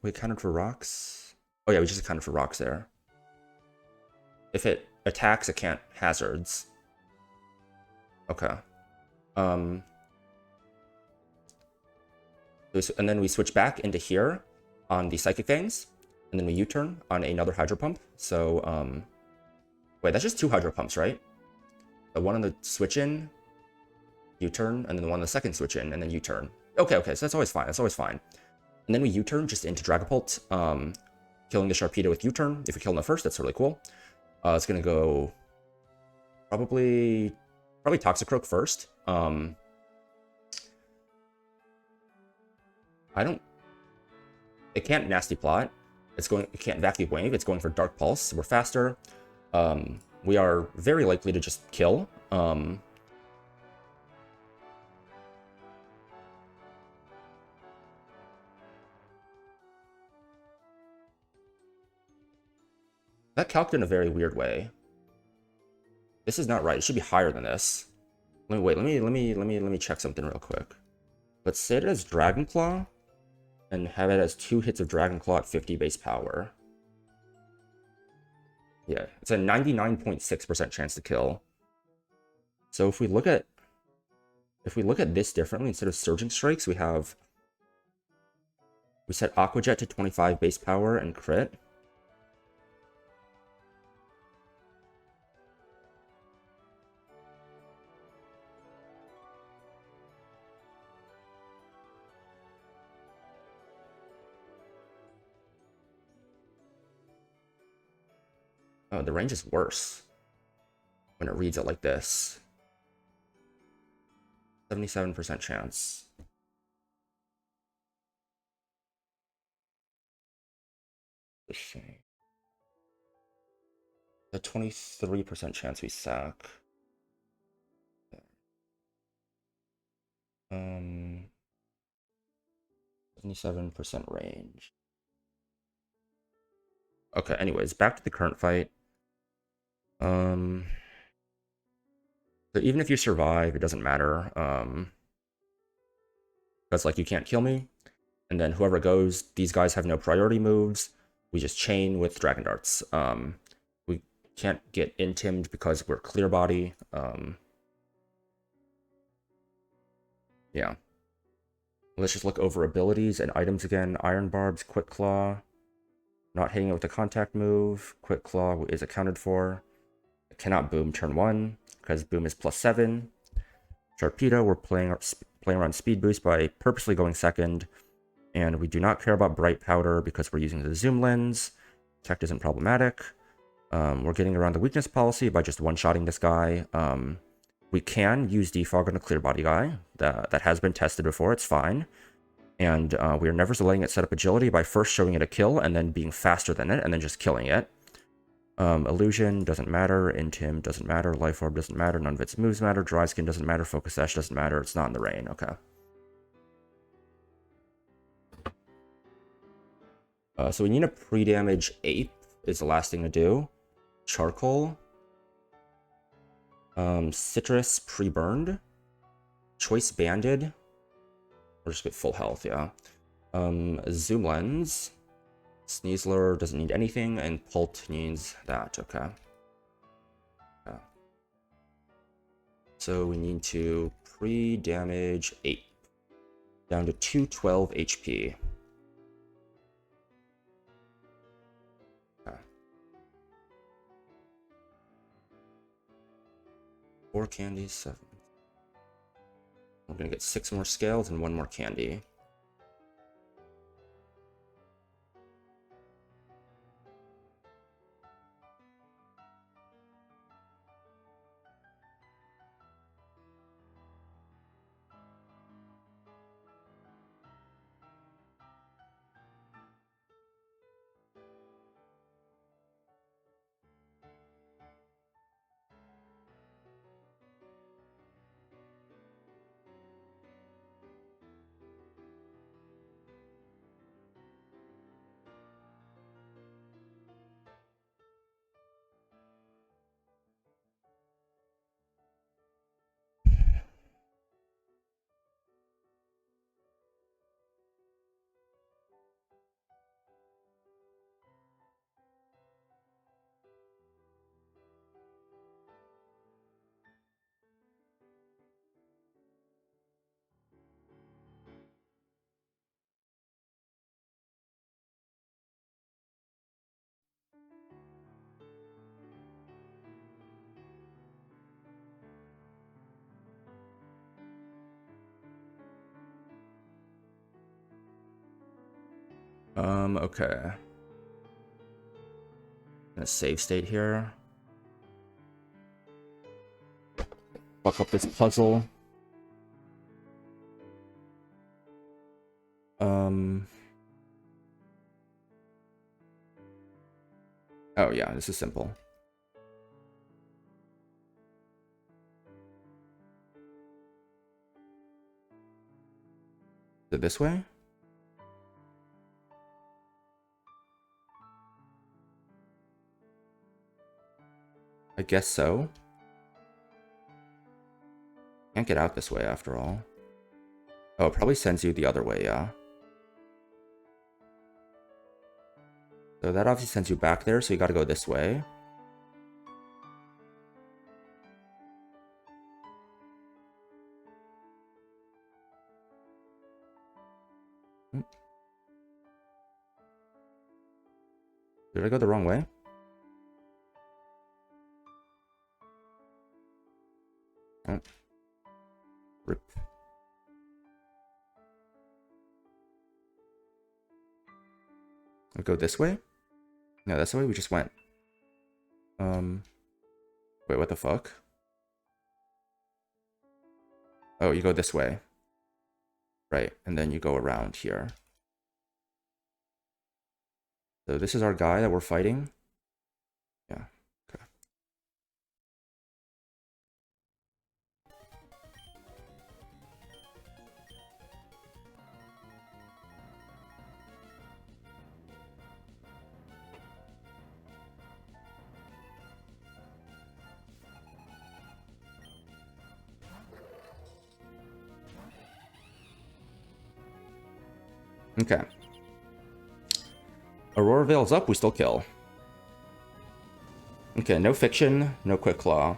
we accounted for rocks? Oh yeah, we just accounted for rocks there. If it attacks, it can't hazards. Okay. And then we switch back into here on the Psychic Fangs, and then we U-turn on another Hydro Pump. So, wait, that's just 2 Hydro Pumps, right? The one on the switch in, U-turn, and then the one on the second switch in, and then U-turn. Okay, so that's always fine. That's always fine. And then we U-turn just into Dragapult, killing the Sharpedo with U-turn. If we kill him first, that's really cool. It's gonna go probably Toxicroak first. It can't Nasty Plot. It can't Vacuum Wave. It's going for Dark Pulse. So we're faster. We are very likely to just kill. That calced in a very weird way. This is not right. It should be higher than this. Let me check something real quick. Let's say it as Dragon Claw and have it as 2 hits of Dragon Claw at 50 base power. Yeah, it's a 99.6% chance to kill. So if we look at this differently, instead of Surging Strikes, we set Aqua Jet to 25 base power and crit. Oh, the range is worse when it reads it like this. 77% chance. The 23% chance we suck. 77% range. Okay, anyways, back to the current fight. So even if you survive, it doesn't matter. Because like you can't kill me. And then whoever goes, these guys have no priority moves. We just chain with Dragon Darts. We can't get intimed because we're clear body. Yeah. Let's just look over abilities and items again. Iron Barbs, Quick Claw. Not hitting it with a contact move. Quick Claw is accounted for. It cannot boom turn 1 because boom is +7. Torpedo, we're playing around speed boost by purposely going second. And we do not care about Bright Powder because we're using the zoom lens. Tech isn't problematic. We're getting around the weakness policy by just one-shotting this guy. We can use defog on a clear body guy. That has been tested before. It's fine. And we are never letting it set up agility by first showing it a kill and then being faster than it and then just killing it. Illusion doesn't matter. Intim doesn't matter. Life Orb doesn't matter. None of its moves matter. Dry Skin doesn't matter. Focus Sash doesn't matter. It's not in the rain. Okay. So we need a pre-damage 8 is the last thing to do. Charcoal. Citrus pre-burned. Choice Banded. Or just get full health, yeah. Zoom Lens. Sneasler doesn't need anything, and Pult needs that, okay. Yeah. So we need to pre-damage 8. Down to 212 HP. Okay. 4 candies, 7. We're gonna get 6 more scales and 1 more candy. Okay. Gonna save state here. Fuck up this puzzle. Oh yeah, this is simple. Is it this way? I guess so. Can't get out this way after all. Oh, it probably sends you the other way, yeah. So that obviously sends you back there, so you gotta go this way. Did I go the wrong way? Oh. Rip. I'll go this way? No, that's the way we just went. Wait, what the fuck? Oh, you go this way. Right, and then you go around here. So this is our guy that we're fighting. Yeah, okay. Okay. Aurora Veil's up, we still kill. Okay, no Fiction, no Quick Claw.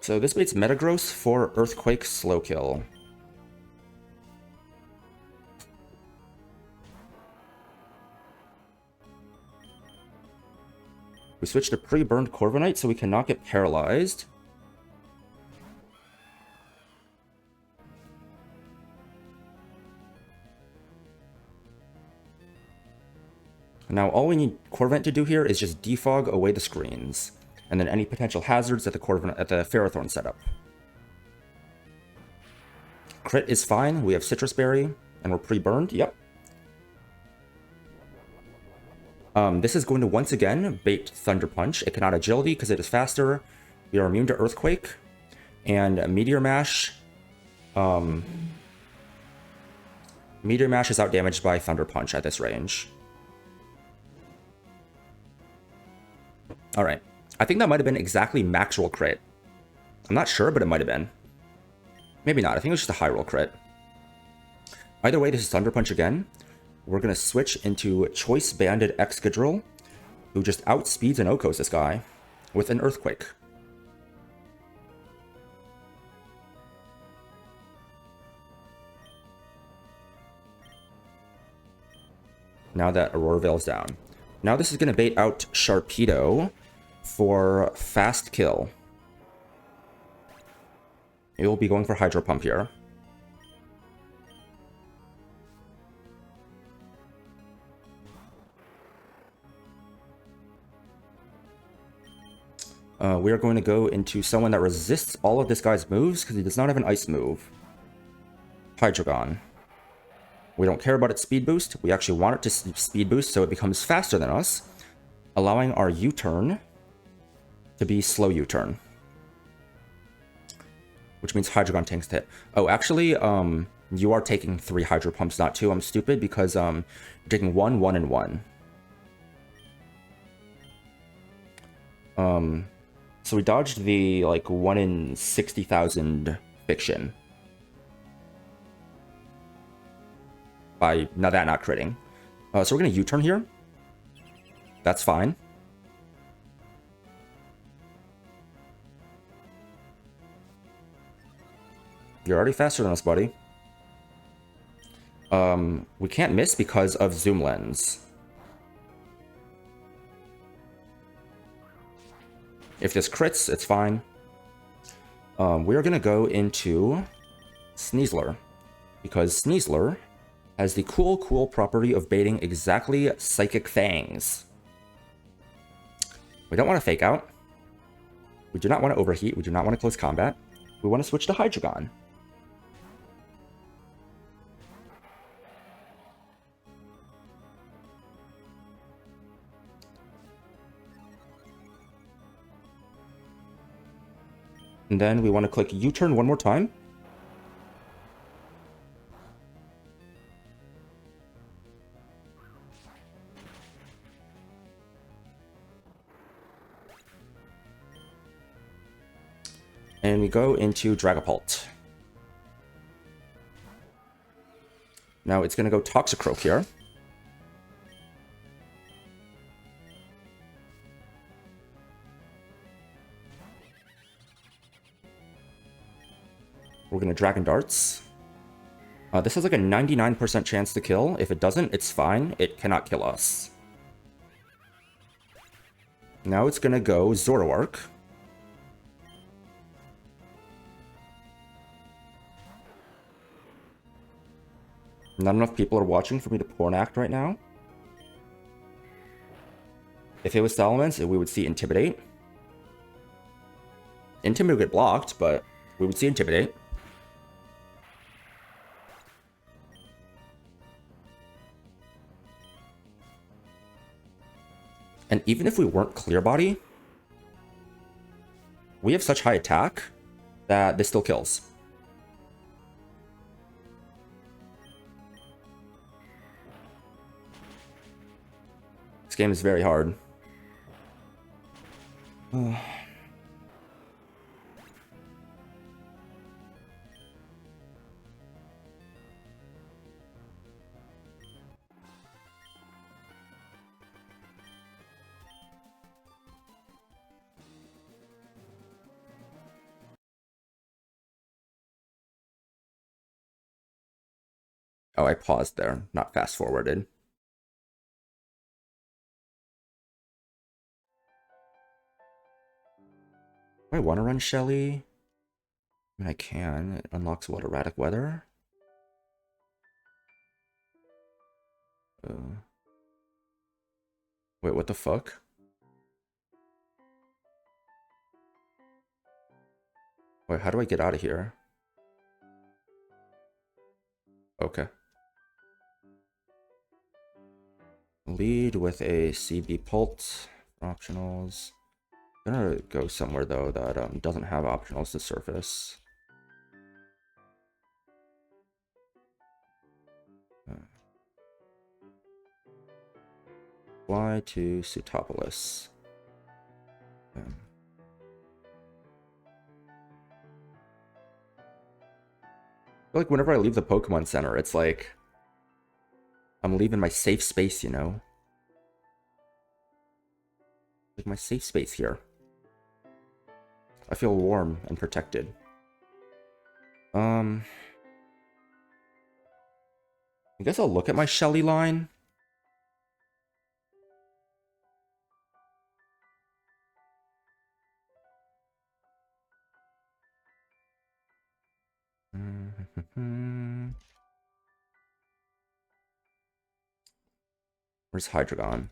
So this baits Metagross for Earthquake slow kill. We switch to pre-burned Corviknight so we cannot get paralyzed. Now all we need Corviknight to do here is just defog away the screens, and then any potential hazards that the Ferrothorn setup. Crit is fine, we have Citrus Berry, and we're pre-burned, yep. This is going to once again bait Thunder Punch. It cannot agility because it is faster. We are immune to Earthquake. And Meteor Mash. Meteor Mash is outdamaged by Thunder Punch at this range. Alright. I think that might have been exactly max roll crit. I'm not sure, but it might have been. Maybe not. I think it was just a high roll crit. Either way, this is Thunder Punch again. We're going to switch into Choice Banded Excadrill, who just outspeeds and Okos this guy with an Earthquake. Now that Aurora Veil's down. Now this is going to bait out Sharpedo for fast kill. It will be going for Hydro Pump here. We are going to go into someone that resists all of this guy's moves because he does not have an ice move. Hydreigon. We don't care about its speed boost. We actually want it to speed boost so it becomes faster than us, allowing our U-turn to be slow U-turn. Which means Hydreigon tanks to hit. Oh, actually, you are taking 3 Hydro Pumps, not 2. I'm stupid because you're taking 1, 1, and 1. So we dodged the, like, 1 in 60,000 Fiction. By not critting. So we're going to U-turn here. That's fine. You're already faster than us, buddy. We can't miss because of Zoom Lens. If this crits, it's fine. We are going to go into Sneasler, because Sneasler has the cool property of baiting exactly Psychic Fangs. We don't want to Fake Out. We do not want to Overheat. We do not want to Close Combat. We want to switch to Hydreigon. And then we want to click U-turn one more time. And we go into Dragapult. Now it's going to go Toxicroak here. We're going to Dragon Darts. This has like a 99% chance to kill. If it doesn't, it's fine. It cannot kill us. Now it's going to go Zoroark. Not enough people are watching for me to porn act right now. If it was Salamence, we would see Intimidate. Intimidate would get blocked, but we would see Intimidate. And even if we weren't Clear Body, we have such high attack that this still kills. This game is very hard. Oh, I paused there, not fast forwarded. Do I want to run Shelly? I mean, I can. It unlocks what? Erratic weather? Uh, wait, what the fuck? Wait, how do I get out of here? Okay. Lead with a CB Pult for optionals. I'm gonna go somewhere though that doesn't have optionals to surface. Fly to Sutopolis. I feel like whenever I leave the Pokemon Center, it's like I'm leaving my safe space, you know? Like my safe space here. I feel warm and protected. I guess I'll look at my Shelly line. Where's Hydreigon?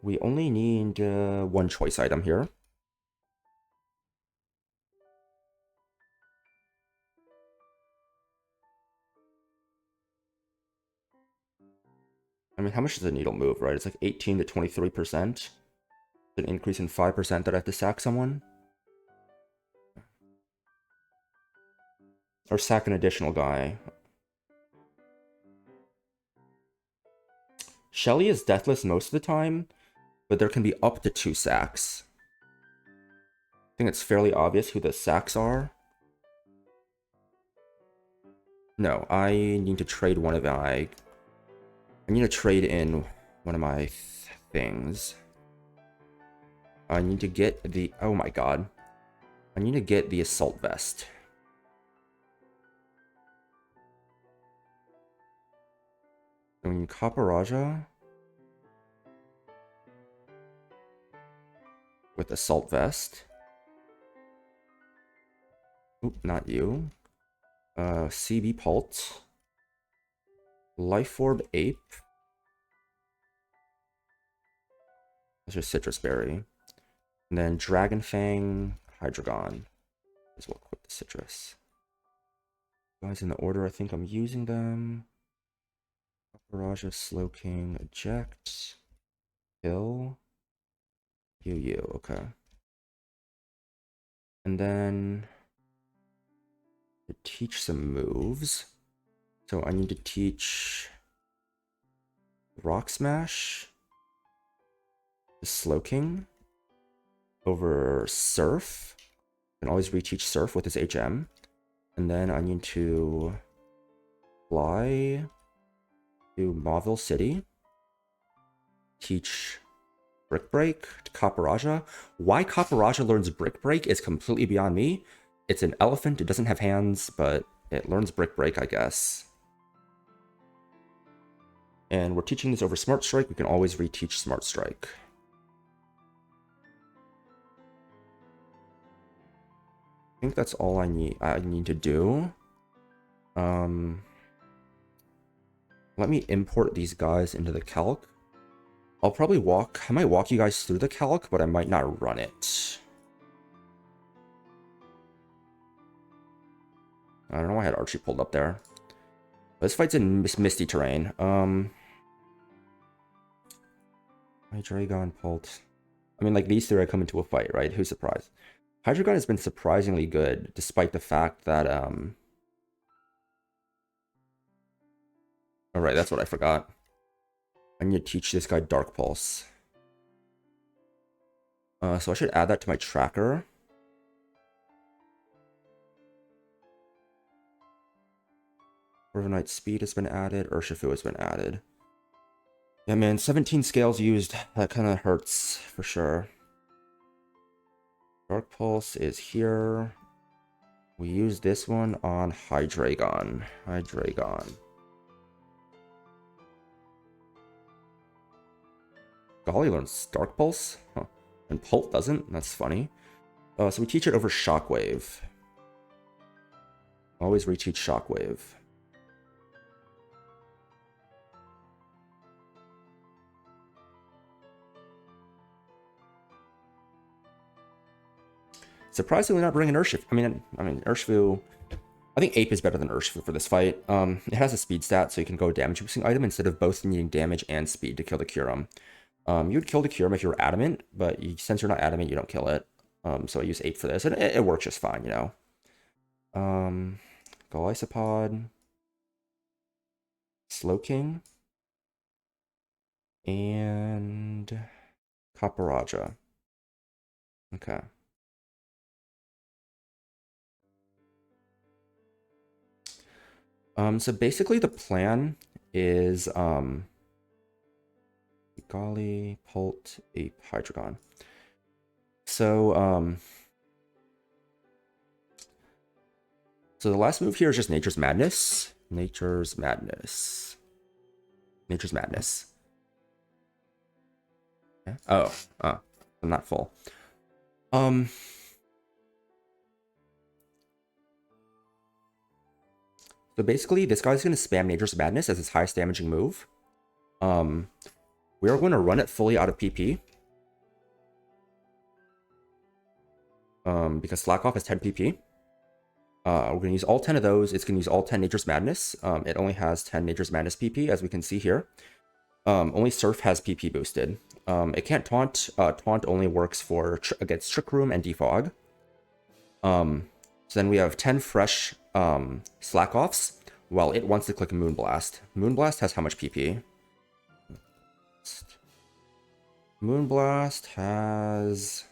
We only need one choice item here. I mean, how much does the needle move, right? It's like 18 to 23%. An increase in 5% that I have to sack someone. Or sack an additional guy. Shelly is deathless most of the time, but there can be up to 2 sacks. I think it's fairly obvious who the sacks are. No, I need to trade one of my... I need to trade in one of my things. I need to get the... Oh my god. I need to get the assault vest. I mean, Kaparaja with assault vest. Oop, not you. CB Pult. Life Orb Ape. That's just Citrus Berry. And then Dragon Fang, Hydreigon. As well equip the Citrus. Guys, in the order I think I'm using them. Kaparaja, Slowking, Eject. Kill. You, okay. And then to teach some moves. So I need to teach Rock Smash to Slowking over Surf. I can always reteach Surf with his HM. And then I need to fly to Mauville City. Teach Brick Break to Kaparaja. Why Kaparaja learns Brick Break is completely beyond me. It's an elephant, it doesn't have hands, but it learns Brick Break, I guess. And we're teaching this over Smart Strike. We can always reteach Smart Strike. I think that's all I need to do. Let me import these guys into the calc. I might walk you guys through the calc, but I might not run it. I don't know why I had Archie pulled up there. This fight's in misty terrain. My Dragon Pult. I mean, like, these three I come into a fight, right? Who's surprised? Hydreigon has been surprisingly good, despite the fact that, Alright, that's what I forgot. I need to teach this guy Dark Pulse. So I should add that to my tracker. Corviknight Speed has been added. Urshifu has been added. Yeah, man, 17 scales used. That kind of hurts, for sure. Dark Pulse is here. We use this one on Hydreigon. Golly learns Dark Pulse? Huh. And Pult doesn't? That's funny. So we teach it over Shockwave. Always reteach Shockwave. Surprisingly not bringing Urshifu. I mean Urshifu. I think Ape is better than Urshifu for this fight. It has a speed stat, so you can go damage boosting item instead of both needing damage and speed to kill the Kyurem. You would kill the Kyurem if you were adamant, but since you're not adamant, you don't kill it. So I use Ape for this, and it works just fine, you know. Golisopod, Slowking, and Kaparaja. Okay. So basically the plan is Golly, Pult, Ape, Hydreigon. So so the last move here is just Nature's Madness. Nature's Madness. Yeah. Oh, I'm not full. So basically, this guy's going to spam Nature's Madness as his highest damaging move. We are going to run it fully out of PP. Because Slack Off is 10 PP. We're going to use all 10 of those. It's going to use all 10 Nature's Madness. It only has 10 Nature's Madness PP, as we can see here. Only Surf has PP boosted. It can't Taunt. Taunt only works for against Trick Room and Defog. So then we have 10 fresh Slack Offs, while it wants to click Moonblast. Moonblast has how much PP? Moonblast has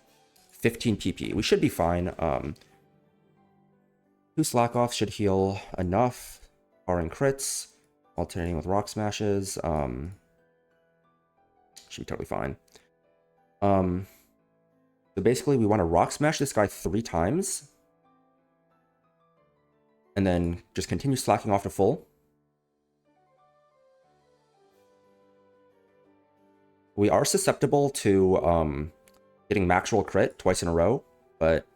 15 PP. We should be fine. 2 Slack Offs should heal enough. Barring crits, alternating with Rock Smashes. Should be totally fine. So basically, we want to Rock Smash this guy 3 times. And then just continue slacking off to full. We are susceptible to getting max roll crit twice in a row, but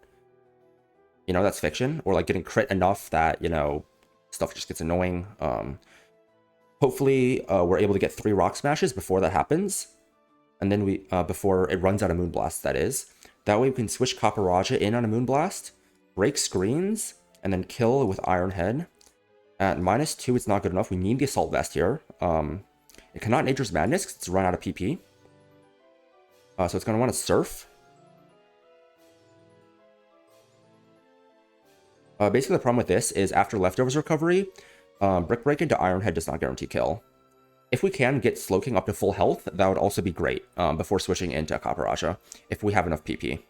you know, that's fiction. Or like getting crit enough that, you know, stuff just gets annoying. Hopefully we're able to get 3 Rock Smashes before that happens. And then we before it runs out of Moonblast, that is. That way we can switch Kaparaja in on a Moonblast, break screens, and then kill with Iron Head. At -2, it's not good enough. We need the Assault Vest here. It cannot Nature's Madness because it's run out of PP. So it's going to want to Surf. Basically, the problem with this is after Leftovers recovery, Brick Break into Iron Head does not guarantee kill. If we can get Slowking up to full health, that would also be great before switching into Kaparaja, if we have enough PP.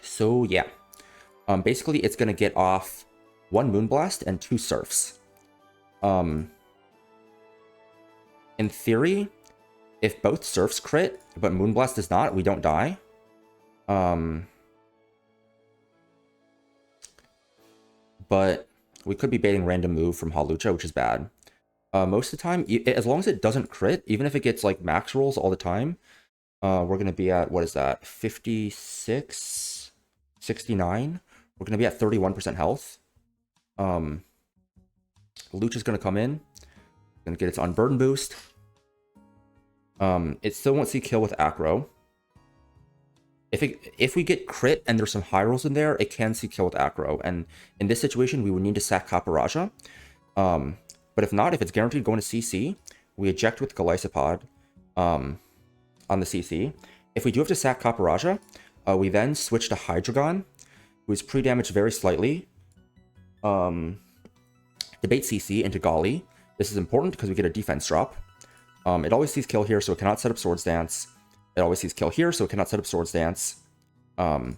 So yeah, basically it's going to get off 1 Moonblast and 2 Surfs. In theory, if both Surfs crit, but Moonblast does not, we don't die. But we could be baiting random move from Hawlucha, which is bad. Most of the time, as long as it doesn't crit, even if it gets like max rolls all the time, we're going to be at, what is that, 56, 69? We're going to be at 31% health. Lucha's going to come in, going to get its Unburden boost. It still won't see kill with Acro. If we get crit and there's some high rolls in there, it can see kill with Acro. And in this situation, we would need to sack Kaparaja. But if not, if it's guaranteed going to CC, we eject with Golisopod on the CC. If we do have to sack Kaparaja, we then switch to Hydreigon, who is pre-damaged very slightly. Debate CC into Golly. This is important because we get a defense drop. It always sees kill here, so it cannot set up Swords Dance. It always sees kill here, so it cannot set up Swords Dance. We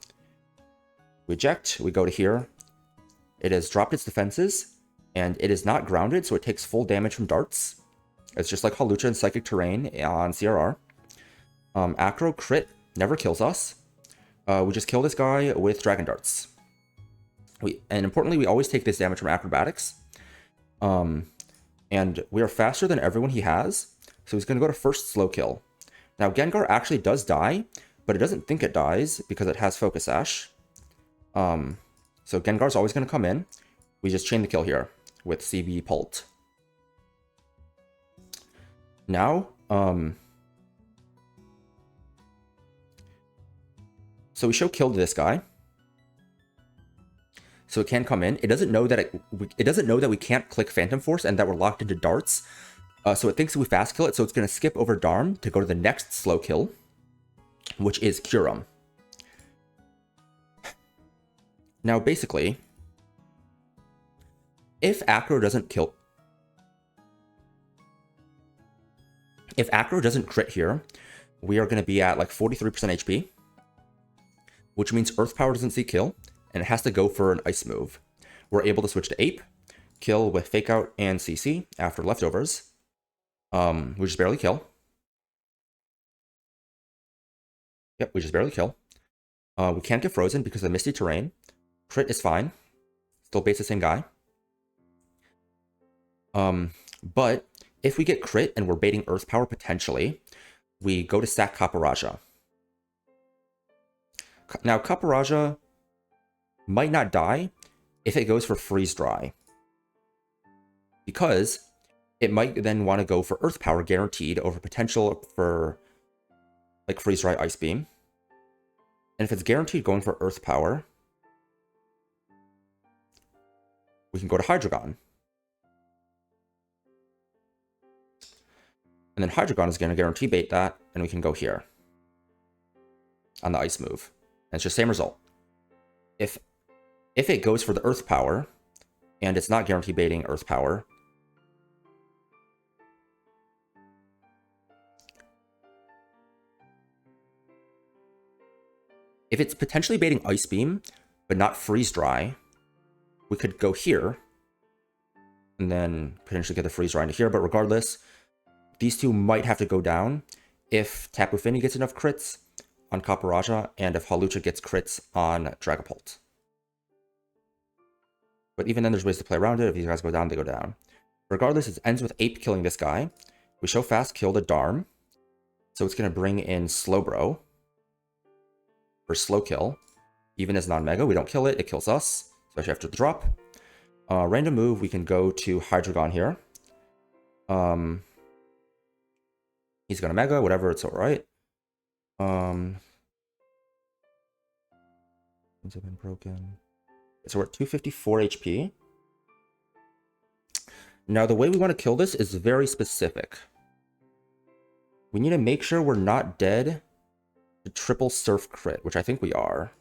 eject, we go to here. It has dropped its defenses. And it is not grounded, so it takes full damage from darts. It's just like Halucha and Psychic Terrain on CRR. Acro crit never kills us. We just kill this guy with Dragon Darts. And importantly, we always take this damage from Acrobatics. And we are faster than everyone he has, so he's going to go to first slow kill. Now, Gengar actually does die, but it doesn't think it dies because it has Focus Sash. So Gengar's always going to come in. We just chain the kill here with CB Pult. Now, so we show kill to this guy. So it can come in. It doesn't know that it doesn't know that we can't click Phantom Force and that we're locked into darts. So it thinks we fast kill it, so it's going to skip over Darm to go to the next slow kill, which is Kyurem. Now, basically, if Acro doesn't crit here, we are going to be at like 43% HP, which means Earth Power doesn't see kill, and it has to go for an Ice move. We're able to switch to Ape, kill with Fake Out and CC after Leftovers. We just barely kill. Yep, we just barely kill. We can't get frozen because of the Misty Terrain. Crit is fine. Still baits the same guy. But if we get crit and we're baiting Earth Power potentially, we go to stack Kaparaja. Now, Kaparaja might not die if it goes for Freeze Dry, because it might then want to go for Earth Power guaranteed over potential for like Freeze Dry Ice Beam. And if it's guaranteed going for Earth Power, we can go to Hydreigon. And then Hydreigon is going to guarantee bait that, and we can go here on the Ice move. And it's just same result. If it goes for the Earth Power, and it's not guarantee baiting Earth Power, if it's potentially baiting Ice Beam, but not Freeze Dry, we could go here, and then potentially get the Freeze Dry into here, but regardless, these two might have to go down if Tapu Fini gets enough crits on Kaparaja, and if Halucha gets crits on Dragapult. But even then, there's ways to play around it. If these guys go down, they go down. Regardless, it ends with Ape killing this guy. We show fast kill to Darm, so it's going to bring in Slowbro for slow kill. Even as non-mega, we don't kill it, it kills us, especially after the drop. Random move, we can go to Hydreigon here. He's gonna mega, whatever, it's alright. Things have been broken. So we're at 254 HP. Now, the way we want to kill this is very specific. We need to make sure we're not dead to triple Surf crit, which I think we are.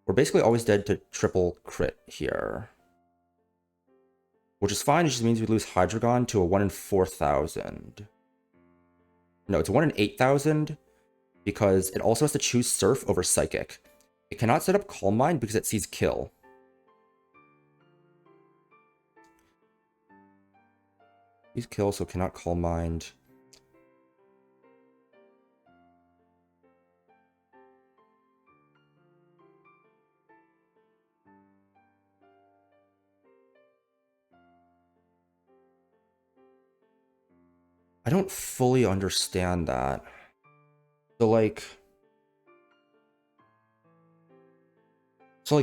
We're basically always dead to triple crit here. Which is fine, it just means we lose Hydreigon to a 1 in 4,000. No, it's a 1 in 8,000 because it also has to choose Surf over Psychic. It cannot set up Calm Mind because it sees kill. Sees kill, so cannot Calm Mind. I don't fully understand that. So like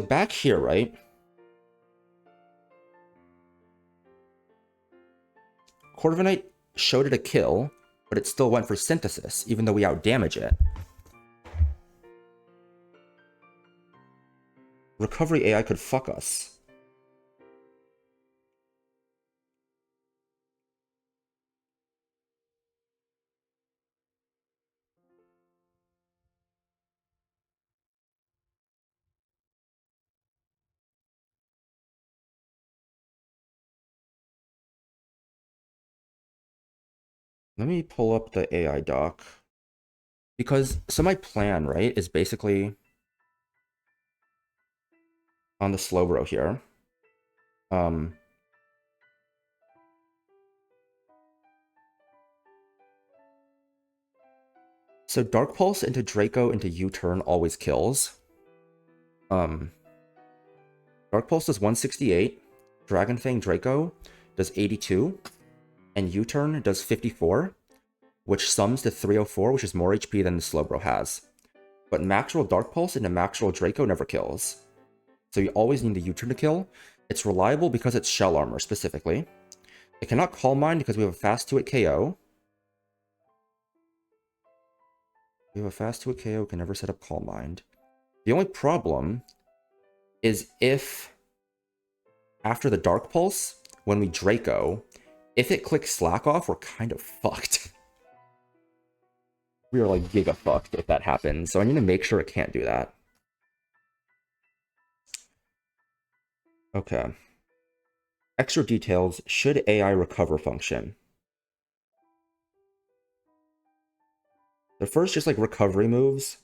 back here, right? Corviknight showed it a kill, but it still went for Synthesis, even though we outdamage it. Recovery AI could fuck us. Let me pull up the AI doc. Because, so my plan, right, is basically on the Slowbro here. Um, so Dark Pulse into Draco into U-turn always kills. Um, Dark Pulse does 168, Dragon Fang Draco does 82, and U-turn does 54, which sums to 304, which is more HP than the Slowbro has. But max roll Dark Pulse into max roll Draco never kills. So you always need the U-turn to kill. It's reliable because it's shell armor, specifically. It cannot Calm Mind because we have a fast 2-hit KO. We have a fast 2-hit KO, can never set up Calm Mind. The only problem is if, after the Dark Pulse, when we Draco, if it clicks Slack off, we're kind of fucked. We are like giga fucked if that happens, so I need to make sure it can't do that. Okay. Extra details, should AI recover function? The first, just like recovery moves.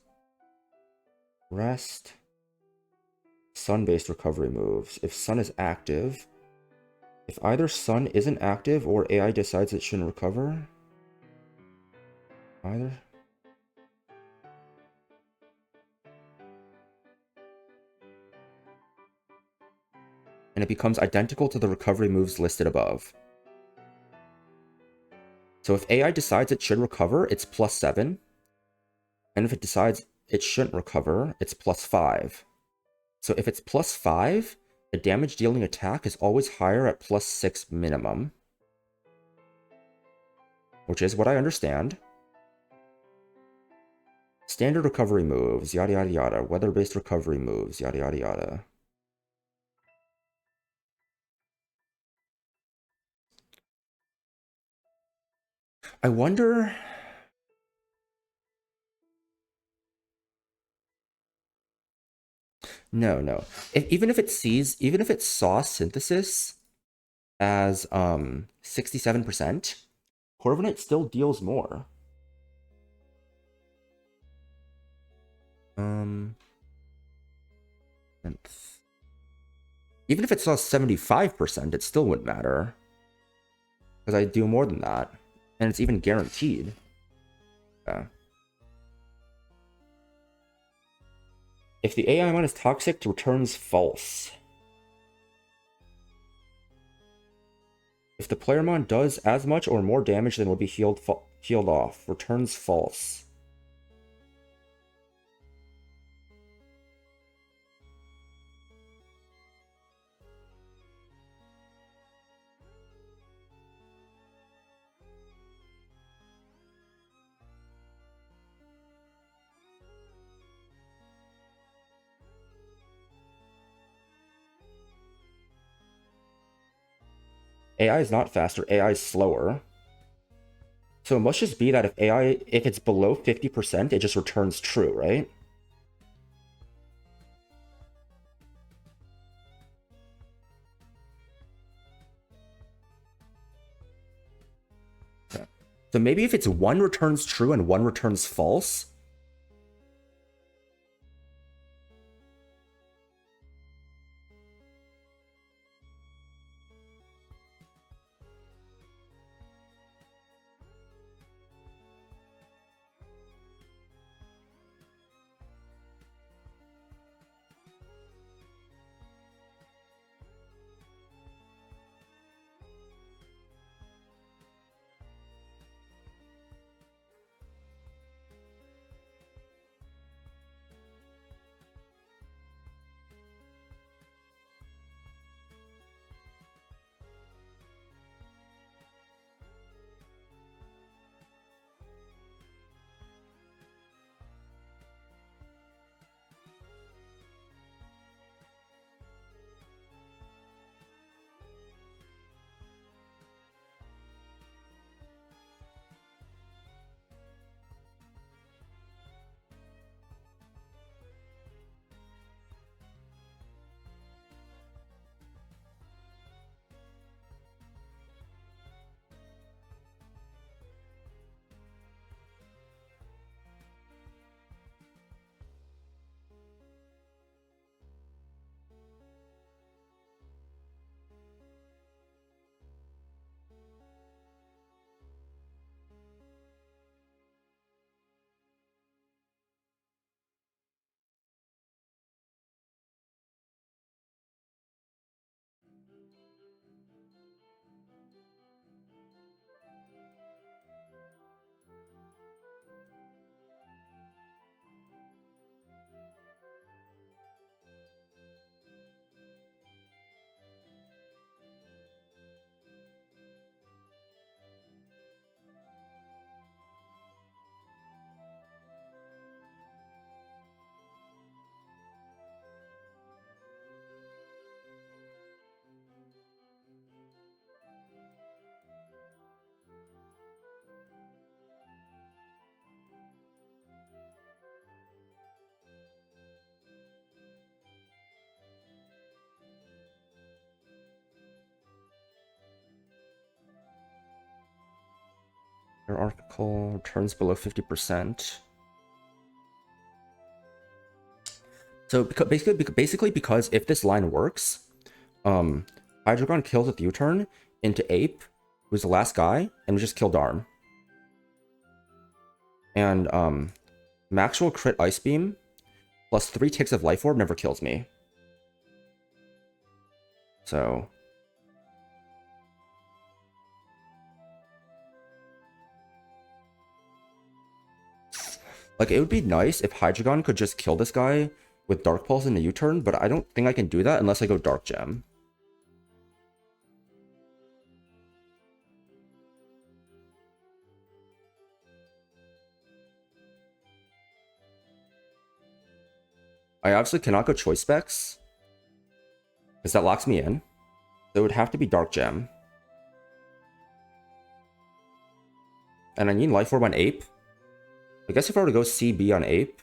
Rest. Sun-based recovery moves. If Sun is active. If either Sun isn't active or AI decides it shouldn't recover. Either. And it becomes identical to the recovery moves listed above. So if AI decides it should recover, it's +7. And if it decides it shouldn't recover, it's +5. So if it's +5, the damage dealing attack is always higher at +6 minimum. Which is what I understand. Standard recovery moves, yada yada yada. Weather-based recovery moves, yada yada yada. I wonder... No, no. Even if it saw synthesis as 67%, Corviknight still deals more. Even if it saw 75%, it still wouldn't matter. Because I do more than that. And it's even guaranteed. Yeah. If the AI mon is toxic, it returns false. If the player mon does as much or more damage than would be healed off, returns false. AI is not faster, AI is slower. So it must just be that if it's below 50%, it just returns true, right? Yeah. So maybe if it's one returns true and one returns false. Hierarchical turns below 50%. So basically because if this line works, Hydreigon kills with U-turn into Ape, who's the last guy, and we just kill Darm. And Maxwell crit Ice Beam plus 3 ticks of Life Orb never kills me. So like it would be nice if Hydreigon could just kill this guy with Dark Pulse in a U-turn, but I don't think I can do that unless I go Dark Gem. I obviously cannot go Choice Specs, because that locks me in. So it would have to be Dark Gem. And I need Life Orb on Ape. I guess if I were to go CB on Ape,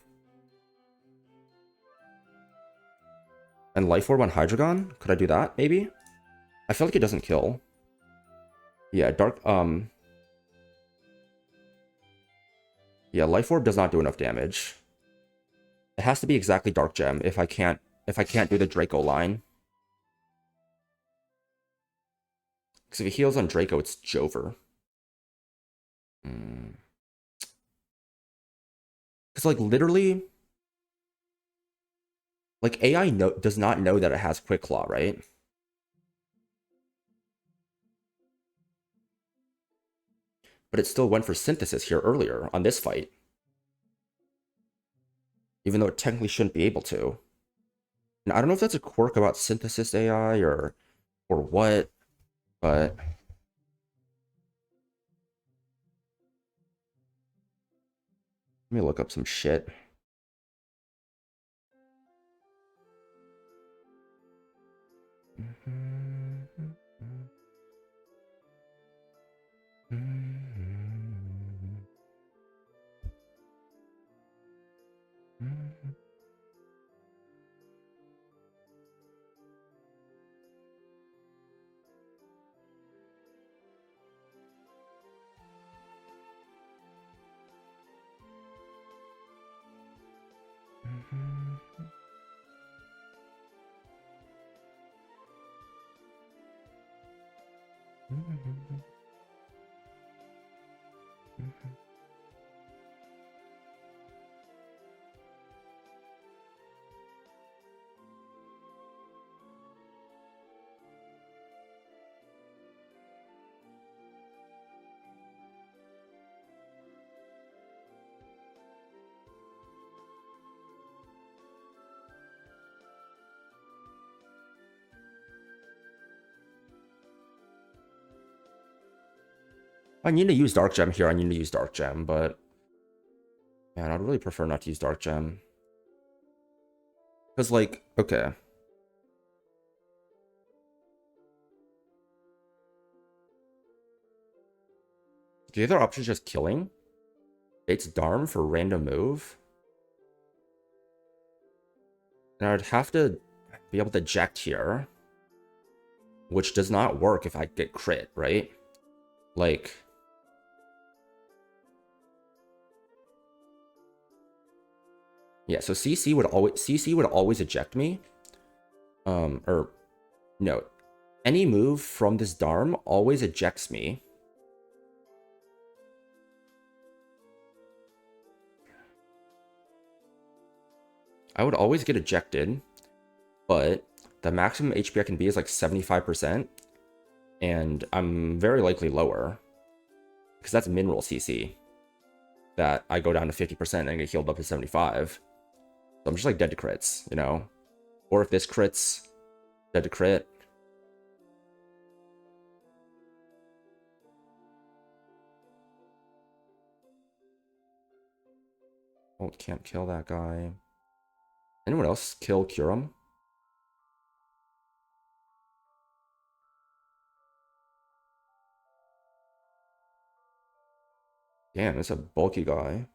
and Life Orb on Hydreigon, could I do that, maybe? I feel like it doesn't kill. Yeah, yeah, Life Orb does not do enough damage. It has to be exactly Dark Gem if I can't do the Draco line. Because if he heals on Draco, it's Jover. Because, like, literally, like, AI does not know that it has Quick Claw, right? But it still went for Synthesis here earlier on this fight. Even though it technically shouldn't be able to. And I don't know if that's a quirk about Synthesis AI or what, but let me look up some shit. I need to use Dark Gem here. I need to use Dark Gem, but man, I'd really prefer not to use Dark Gem. Because, like, okay. The other option is just killing. It's Darm for random move. And I'd have to be able to eject here. Which does not work if I get crit, right? Like, yeah, so CC would always eject me. Or no. Any move from this Darm always ejects me. I would always get ejected, but the maximum HP I can be is like 75%, and I'm very likely lower, because that's mineral CC, that I go down to 50% and get healed up to 75. So I'm just like dead to crits, you know? Or if this crits, dead to crit. Oh, can't kill that guy. Anyone else kill Curum? Damn, it's a bulky guy.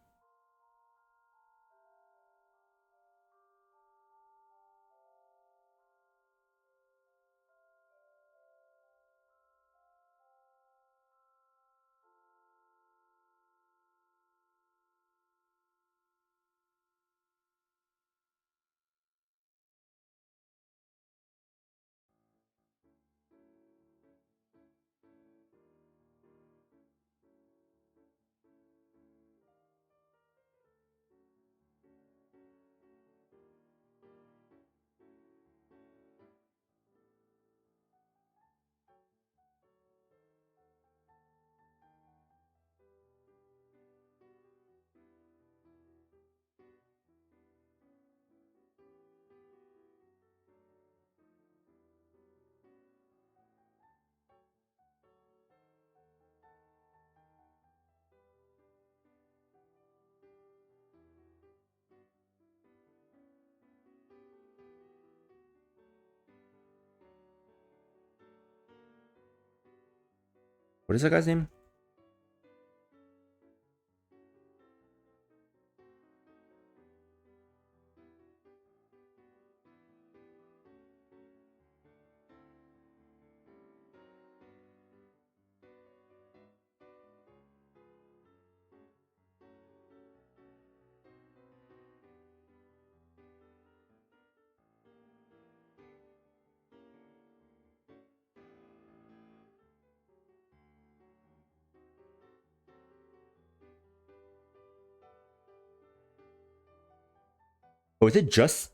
What is that guy's name? Oh, is it just...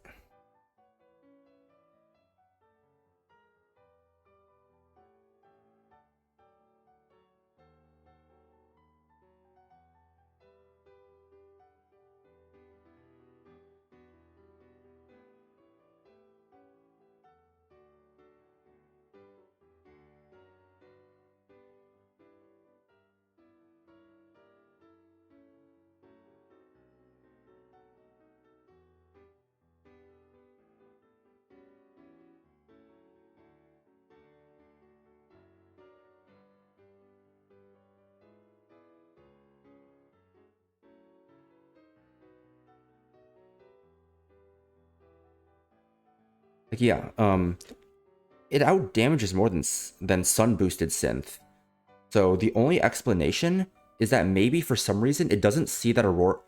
Like, yeah, it out damages more than sun boosted synth. So the only explanation is that maybe for some reason it doesn't see that Aurora.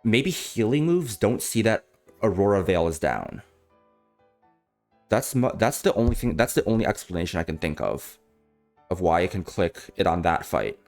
Maybe healing moves don't see that Aurora Veil is down. That's the only thing. That's the only explanation I can think of why it can click it on that fight.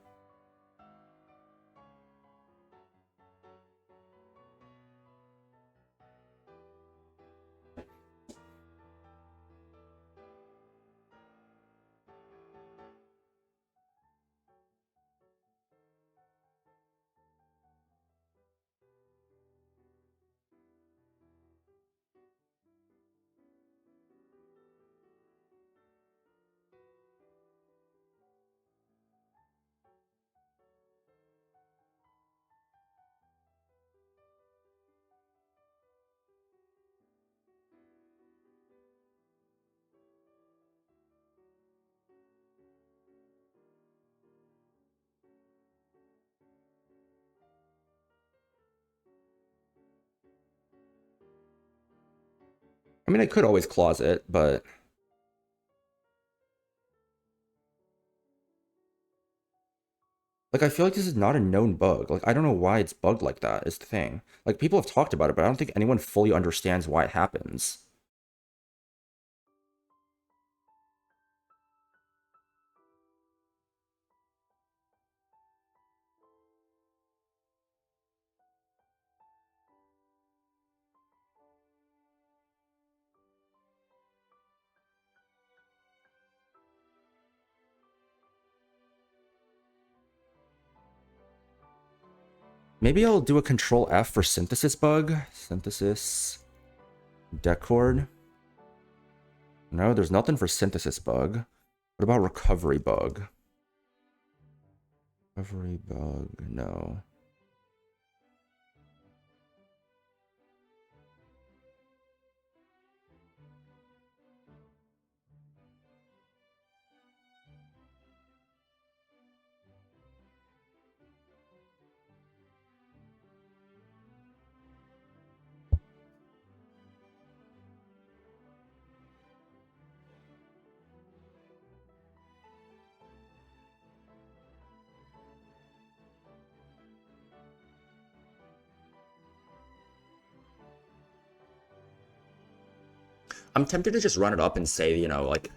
I mean, I could always clause it, but like I feel like this is not a known bug. Like I don't know why it's bugged like that. Is the thing. Like people have talked about it, but I don't think anyone fully understands why it happens. Maybe I'll do a control F for synthesis bug. Synthesis decord. No, there's nothing for synthesis bug. What about recovery bug? Recovery bug, no. I'm tempted to just run it up and say, you know, like,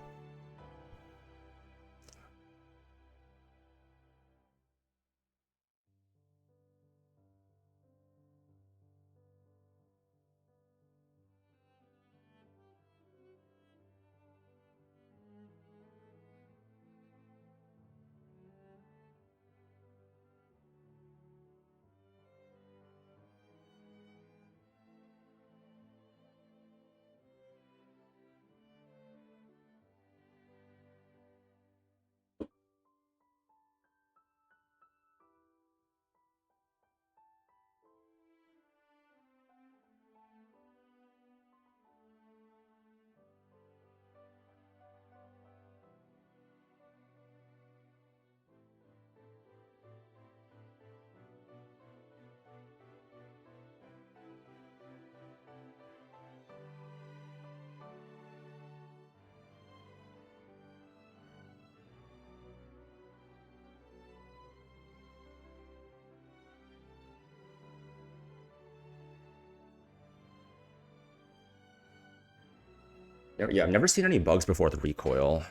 Yeah, I've never seen any bugs before with recoil.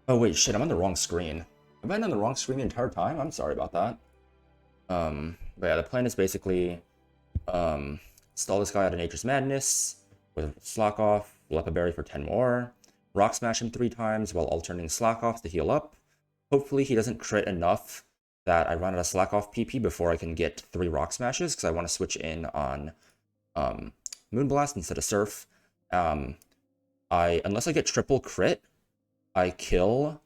Oh wait, shit, I'm on the wrong screen. Have I been on the wrong screen the entire time? I'm sorry about that. But yeah, the plan is basically stall this guy out of Nature's Madness with Slack Off, Lepa Berry for 10 more, Rock Smash him 3 times while alternating Slack Offs to heal up. Hopefully he doesn't crit enough that I run out of Slack Off PP before I can get 3 Rock Smashes, because I want to switch in on Moonblast instead of Surf. Unless I get triple crit, I kill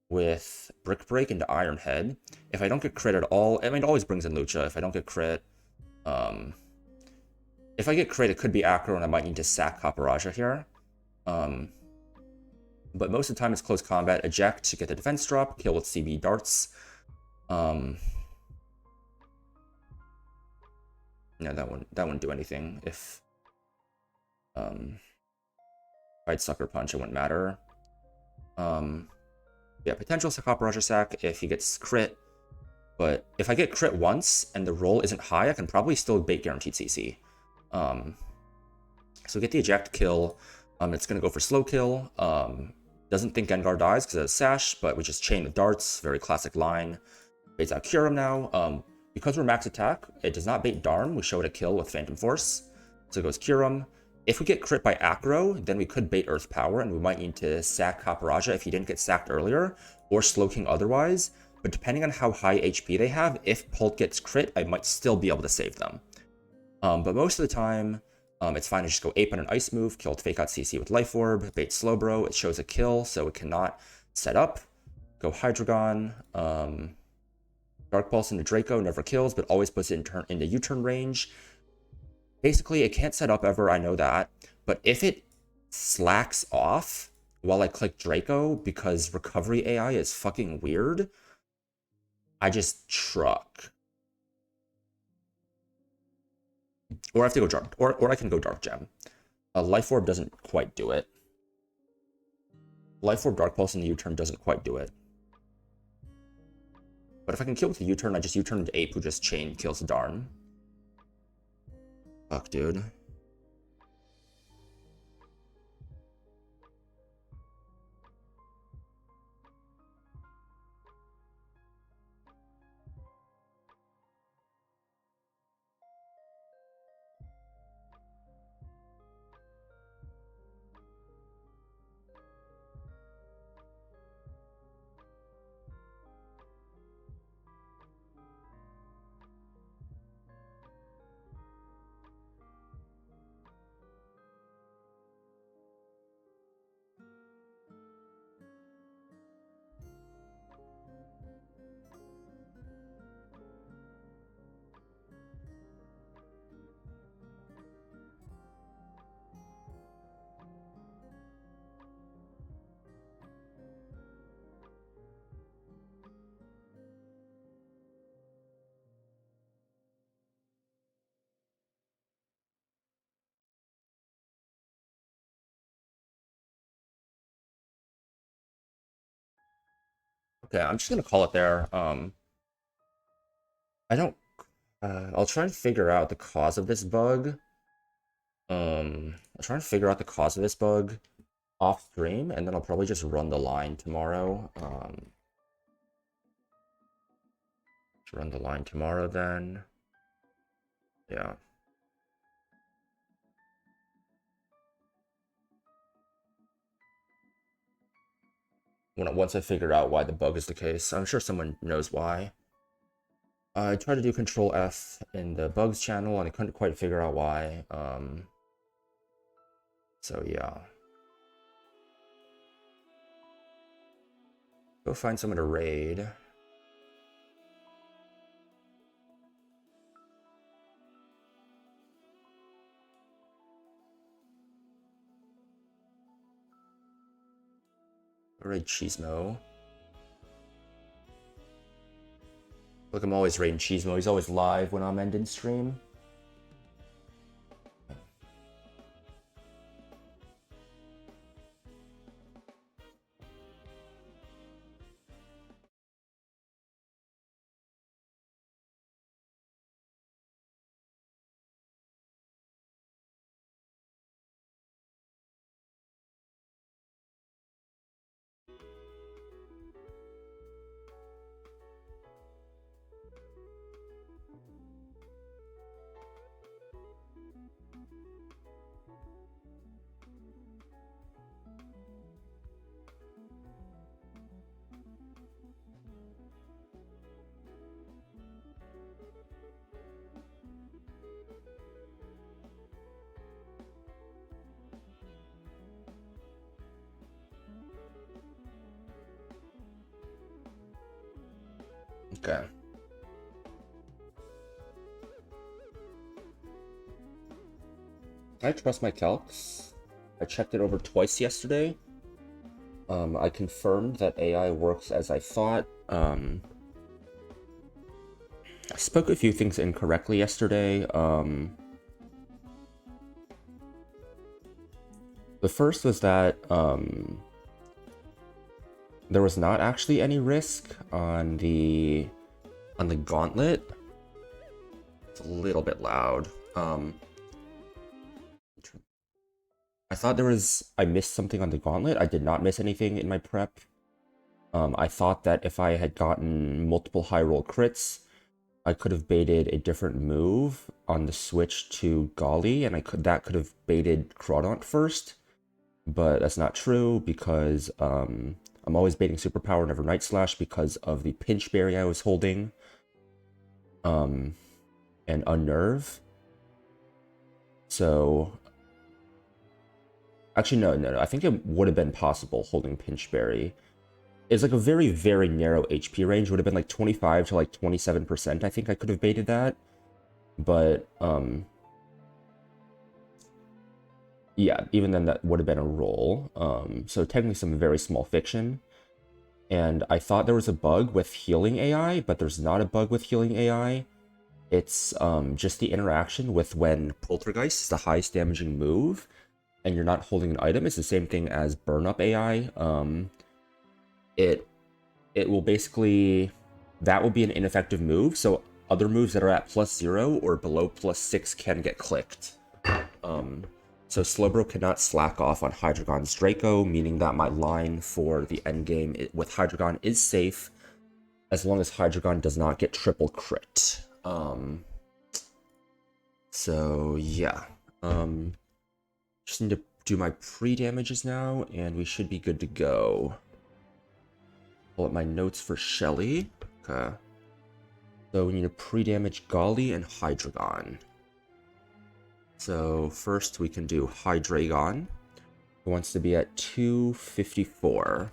with Brick Break into Iron Head. If I don't get crit at all, I mean, it always brings in Lucha. If I don't get crit, if I get crit, it could be Acro, and I might need to sack Kaparaja here. But most of the time, it's close combat. Eject to get the defense drop, kill with CB darts. No, that wouldn't do anything. If I'd Sucker Punch, it wouldn't matter. Yeah, potential Kaparaja sack if he gets crit. But if I get crit once and the roll isn't high, I can probably still bait guaranteed CC. So get the eject kill. It's gonna go for slow kill. Doesn't think Gengar dies because it has Sash, but we just chain with darts. Very classic line. Baits out Kyurem now. Because we're max attack, it does not bait Darm. We show it a kill with Phantom Force. So it goes Kyurem. If we get crit by Acro, then we could bait Earth Power, and we might need to sack Kaparaja if he didn't get sacked earlier, or Slow King otherwise. But depending on how high HP they have, if Pult gets crit, I might still be able to save them. But most of the time, it's fine to just go Ape on an Ice move, kill Fake Out CC with Life Orb, bait Slowbro, it shows a kill, so it cannot set up. Go Hydreigon, Dark Pulse into Draco, never kills, but always puts it into U-turn range. Basically, it can't set up ever, I know that, but if it slacks off while I click Draco because recovery AI is fucking weird, I just truck. Or I have to go Dark, or I can go Dark Gem. Life Orb doesn't quite do it. Life Orb Dark Pulse in the U-turn doesn't quite do it. But if I can kill with the U-turn, I just U-turn into Ape, who just chain kills Darn. Fuck, dude. Okay, I'm just gonna call it there. I don't. I'll try and figure out the cause of this bug. I'll try and figure out the cause of this bug off stream, and then I'll probably just run the line tomorrow. Run the line tomorrow then. Yeah. Once I figure out why the bug is the case, I'm sure someone knows why. I tried to do Control F in the bugs channel, and I couldn't quite figure out why. So yeah. Go find someone to raid. Raid Cheesemo. Look, I'm always raiding Cheesemo. He's always live when I'm ending stream. Okay. I trust my calcs. I checked it over twice yesterday. I confirmed that AI works as I thought. I spoke a few things incorrectly yesterday. The first was that there was not actually any risk on the gauntlet. It's a little bit loud. I thought I missed something on the gauntlet. I did not miss anything in my prep. I thought that if I had gotten multiple high roll crits, I could have baited a different move on the switch to Golly, and that could have baited Crawdaunt first. But that's not true because I'm always baiting Superpower, never Night Slash because of the Pinch Berry I was holding. And Unnerve. So actually, no. I think it would have been possible holding Pinch Berry. It's like a very, very narrow HP range. It would have been like 25 to like 27%. I think I could have baited that. But, yeah, even then that would have been a roll. So technically some very small fiction. And I thought there was a bug with healing AI, but there's not a bug with healing AI. It's just the interaction with when Poltergeist is the highest damaging move, and you're not holding an item. It's the same thing as Burn Up AI. It will basically, that will be an ineffective move, so other moves that are at +0 or below +6 can get clicked. So Slowbro cannot slack off on Hydreigon's Draco, meaning that my line for the endgame with Hydreigon is safe as long as Hydreigon does not get triple crit. So yeah. Just need to do my pre-damages now, and we should be good to go. Pull up my notes for Shelly. Okay. So we need to pre-damage Golly and Hydreigon. So first we can do Hydreigon, who wants to be at 254.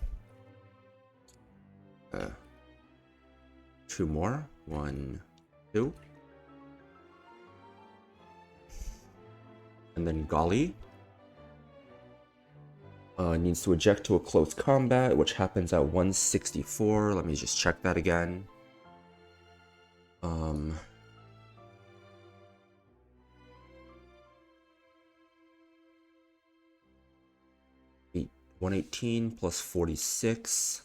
Two more. 1, 2. And then Golly needs to eject to a close combat, which happens at 164. Let me just check that again. 118 plus 46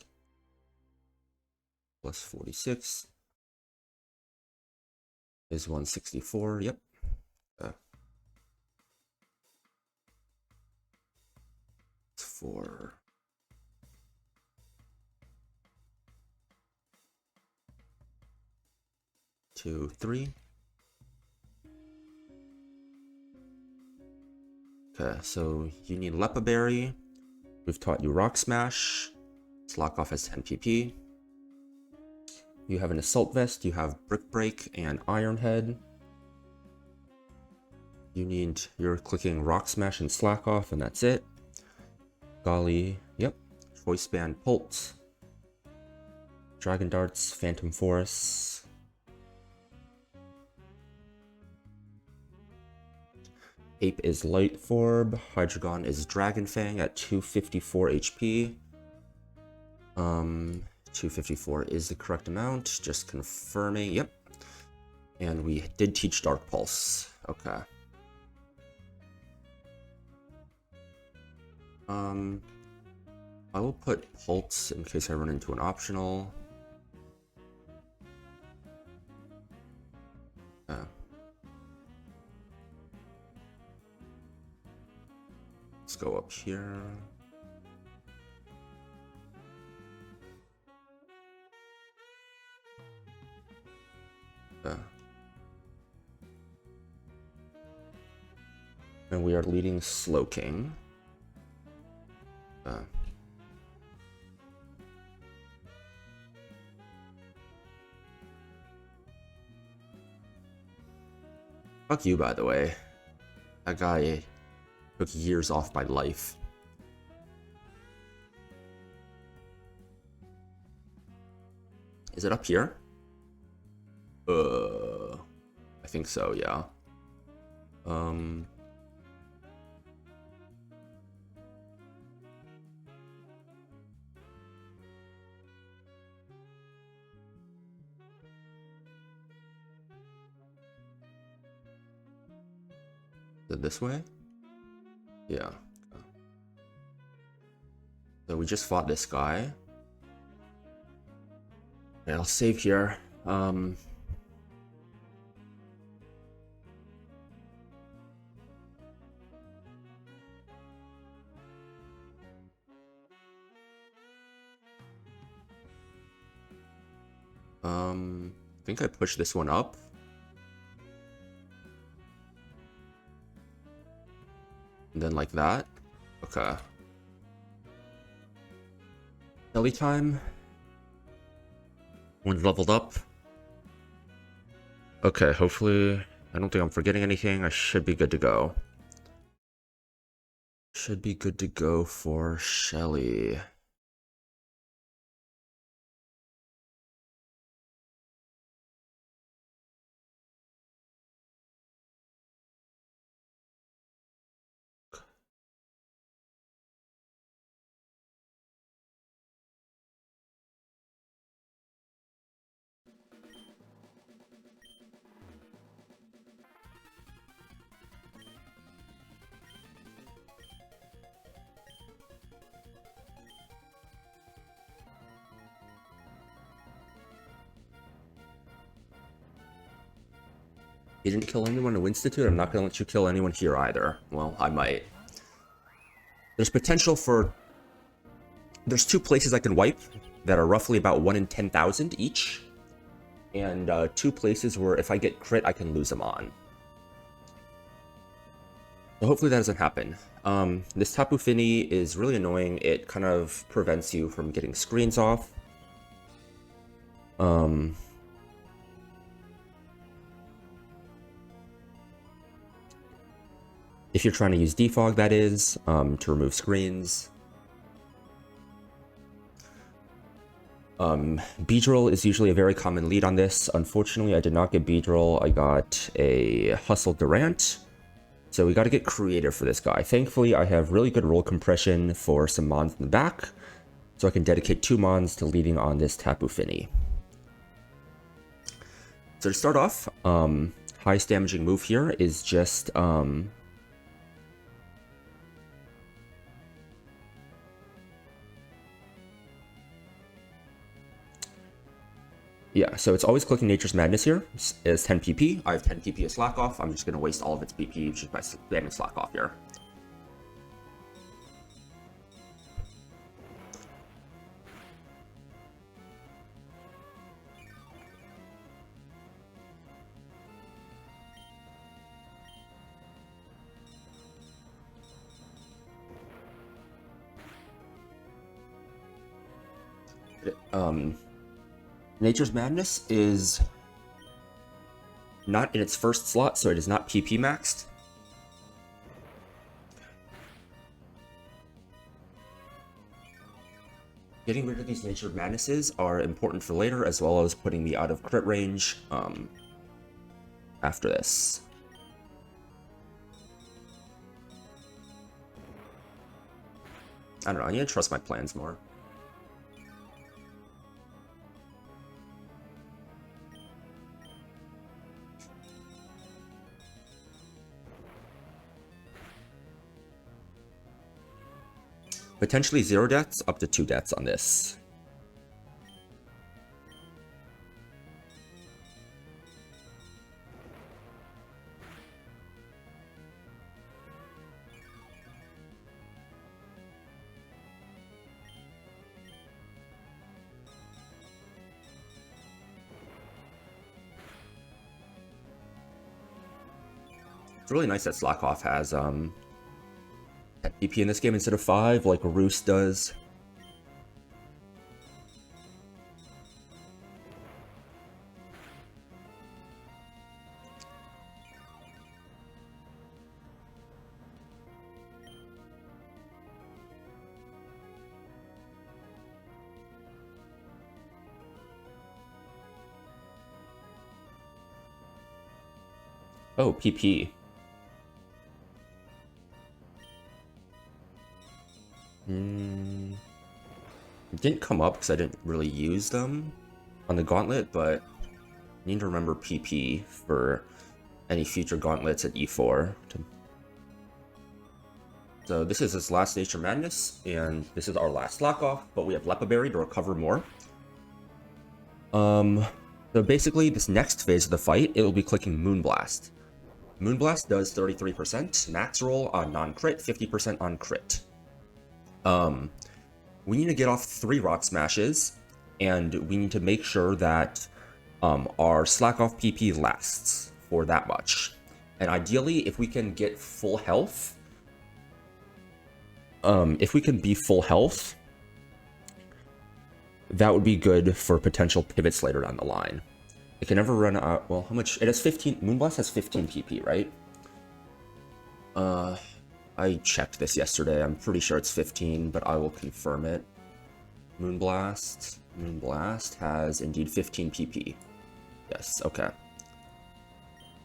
plus 46 is 164. Yep. It's 4. 2, 3. Okay, so you need Lepa Berry. We've taught you Rock Smash. Slack off has 10 PP. You have an Assault Vest, you have Brick Break and Iron Head. You're clicking Rock Smash and Slack off, and that's it. Golly, yep. Choice Band Pulse. Dragon Darts, Phantom Force. Ape is Light Forb. Hydreigon is Dragon Fang at 254 HP. 254 is the correct amount. Just confirming. Yep. And we did teach Dark Pulse. Okay. I will put Pulse in case I run into an optional. Let's go up here. And we are leading Slowking. Fuck you, by the way. That guy took years off my life. Is it up here? I think so, yeah. Is it this way? Yeah. So we just fought this guy. Okay, I'll save here. I think I pushed this one up. And then like that. Okay. Belly time. One's leveled up. Okay, hopefully I don't think I'm forgetting anything. I should be good to go. Should be good to go for Shelly. You didn't kill anyone in Institute? I'm not gonna let you kill anyone here either. Well, I might. There's potential for... There's 2 places I can wipe that are roughly about 1 in 10,000 each. And 2 places where if I get crit, I can lose them on. So hopefully that doesn't happen. This Tapu Fini is really annoying. It kind of prevents you from getting screens off. If you're trying to use defog, that is, to remove screens. Beedrill is usually a very common lead on this. Unfortunately, I did not get Beedrill. I got a Hustle Durant. So we got to get creative for this guy. Thankfully, I have really good roll compression for some mons in the back. So I can dedicate 2 mons to leading on this Tapu Fini. So to start off, highest damaging move here is just... yeah, so it's always clicking Nature's Madness here. It's 10 PP. I have 10 PP as slack off. I'm just going to waste all of its PP just by spamming slack off here. Nature's Madness is not in its first slot, so it is not PP maxed. Getting rid of these Nature Madnesses are important for later, as well as putting me out of crit range after this. I don't know, I need to trust my plans more. Potentially 0 deaths, up to 2 deaths on this. It's really nice that Slackoff has PP in this game instead of 5, like Roost does. Oh, PP. It didn't come up because I didn't really use them on the gauntlet, but I need to remember PP for any future gauntlets at E4. So this is his last Nature Madness, and this is our last lock off, but we have Lepaberry to recover more. So basically, this next phase of the fight, it will be clicking Moonblast. Moonblast does 33%, max roll on non-crit, 50% on crit. We need to get off 3 Rock Smashes, and we need to make sure that our slack off PP lasts for that much. And ideally, if we can get full health, if we can be full health, that would be good for potential pivots later down the line. It can never run out. Well, how much? It has 15. Moonblast has 15 PP, right? I checked this yesterday. I'm pretty sure it's 15, but I will confirm it. Moonblast has indeed 15 PP. Yes, okay.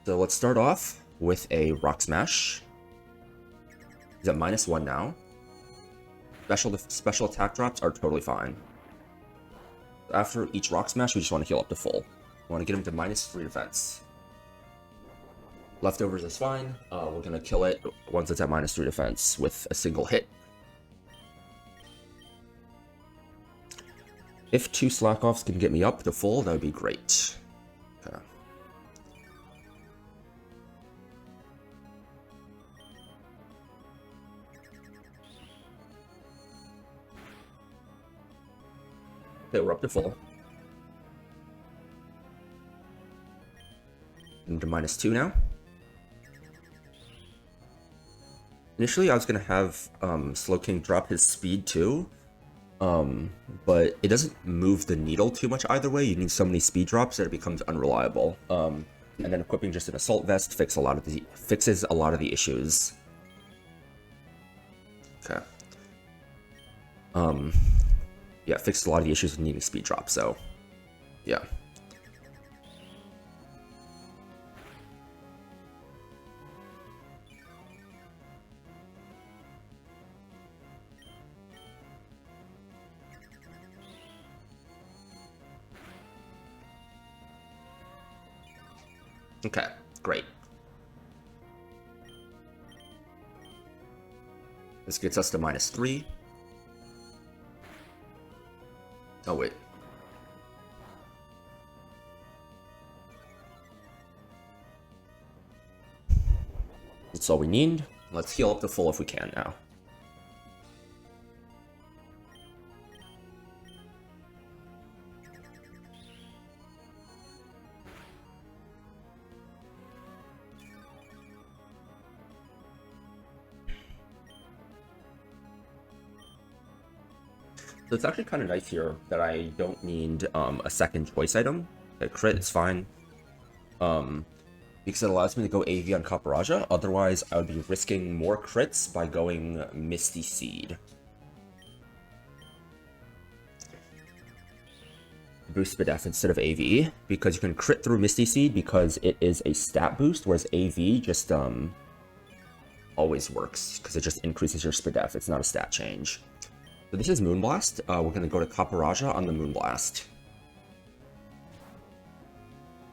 So let's start off with a Rock Smash. He's at -1 now. Special attack drops are totally fine. After each Rock Smash, we just want to heal up to full. We want to get him to -3 defense. Leftovers is fine. We're going to kill it once it's at -3 defense with a single hit. If 2 slack-offs can get me up to full, that would be great. Okay. Okay, we're up to full. Into -2 now. Initially, I was going to have Slowking drop his speed too, but it doesn't move the needle too much either way. You need so many speed drops that it becomes unreliable. And then equipping just an Assault Vest fixes a lot of the issues. Okay. Yeah, fixed a lot of the issues with needing speed drop, so yeah. Okay, great. This gets us to -3. Oh, wait. That's all we need. Let's heal up to full if we can now. So it's actually kind of nice here that I don't need a second choice item. A crit is fine. Because it allows me to go AV on Kaparaja. Otherwise, I would be risking more crits by going Misty Seed. Boost SpDef instead of AV, because you can crit through Misty Seed because it is a stat boost, whereas AV just always works because it just increases your SpDef. It's not a stat change. So this is Moonblast. We're going to go to Kaparaja on the Moonblast.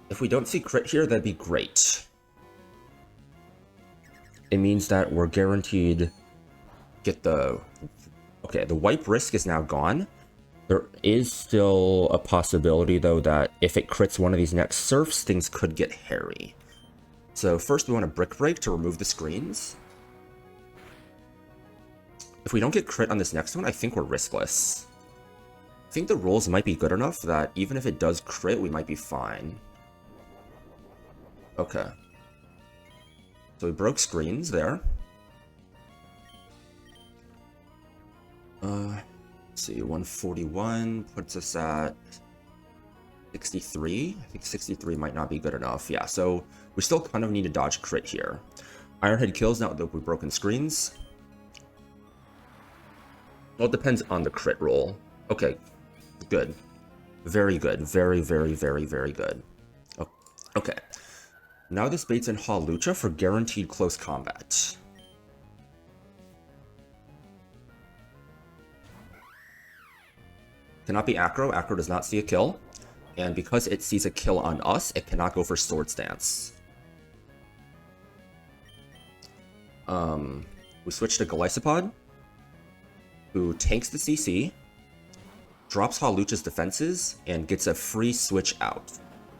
If we don't see crit here, that'd be great. It means that we're guaranteed get the... Okay, the wipe risk is now gone. There is still a possibility, though, that if it crits one of these next surfs, things could get hairy. So first we want to Brick Break to remove the screens. If we don't get crit on this next one, I think we're riskless. I think the rolls might be good enough that even if it does crit, we might be fine. Okay. So we broke screens there. Let's see, 141 puts us at 63. I think 63 might not be good enough. Yeah, so we still kind of need to dodge crit here. Ironhead kills now that we've broken screens. Well, it depends on the crit roll. Okay, good. Very good. Very, very, very, very good. Okay. Now this baits in Halucha for guaranteed close combat. Cannot be Acro. Acro does not see a kill. And because it sees a kill on us, it cannot go for Sword Stance. We switch to Glycopod, who tanks the CC, drops Halucha's defenses, and gets a free switch out.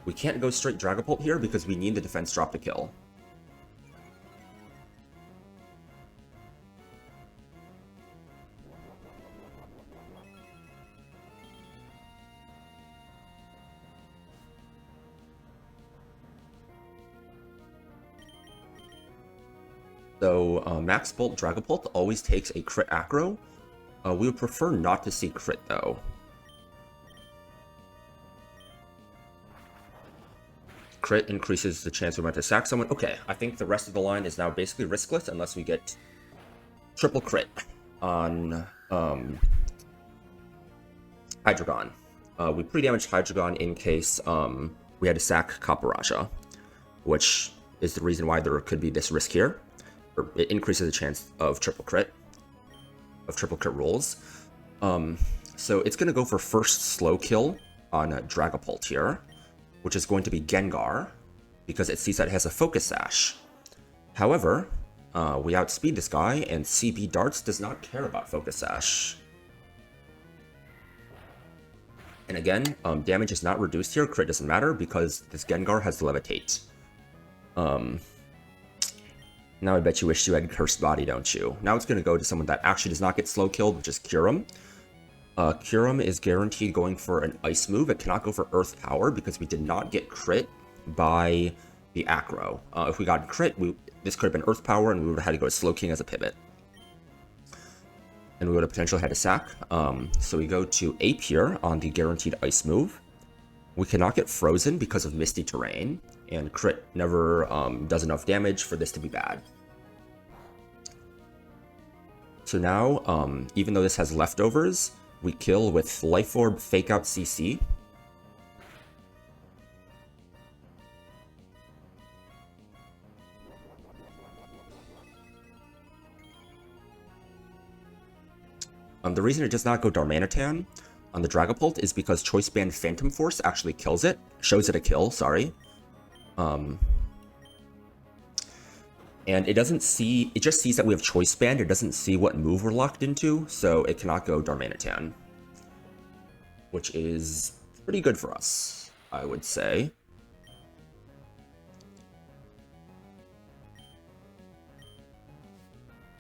We can't go straight Dragapult here because we need the defense drop to kill. So Max Bolt Dragapult always takes a crit acro. We would prefer not to see crit though. Crit increases the chance we might to sack someone. Okay, I think the rest of the line is now basically riskless unless we get triple crit on Hydreigon. We pre-damaged Hydreigon in case we had to sack Kaparaja, which is the reason why there could be this risk here. It increases the chance of triple crit rolls. So it's going to go for first slow kill on Dragapult here, which is going to be Gengar, because it sees that it has a Focus Sash. However, we outspeed this guy, and CB Darts does not care about Focus Sash. And again, damage is not reduced here, crit doesn't matter, because this Gengar has Levitate. Now I bet you wish you had Cursed Body, don't you? Now it's going to go to someone that actually does not get slow killed, which is Kyurem. Kyurem is guaranteed going for an Ice move. It cannot go for Earth Power because we did not get crit by the Acro. If we got crit, this could have been Earth Power, and we would have had to go to Slow King as a pivot. And we would have potentially had to sack. So we go to Ape here on the guaranteed Ice move. We cannot get frozen because of Misty Terrain, and crit never does enough damage for this to be bad. So now, even though this has leftovers, we kill with Life Orb, Fake Out CC. The reason it does not go Darmanitan on the Dragapult is because Choice Band Phantom Force actually kills it. Shows it a kill, sorry. And it doesn't see, it just sees that we have Choice Band. It doesn't see what move we're locked into, so it cannot go Darmanitan. Which is pretty good for us, I would say.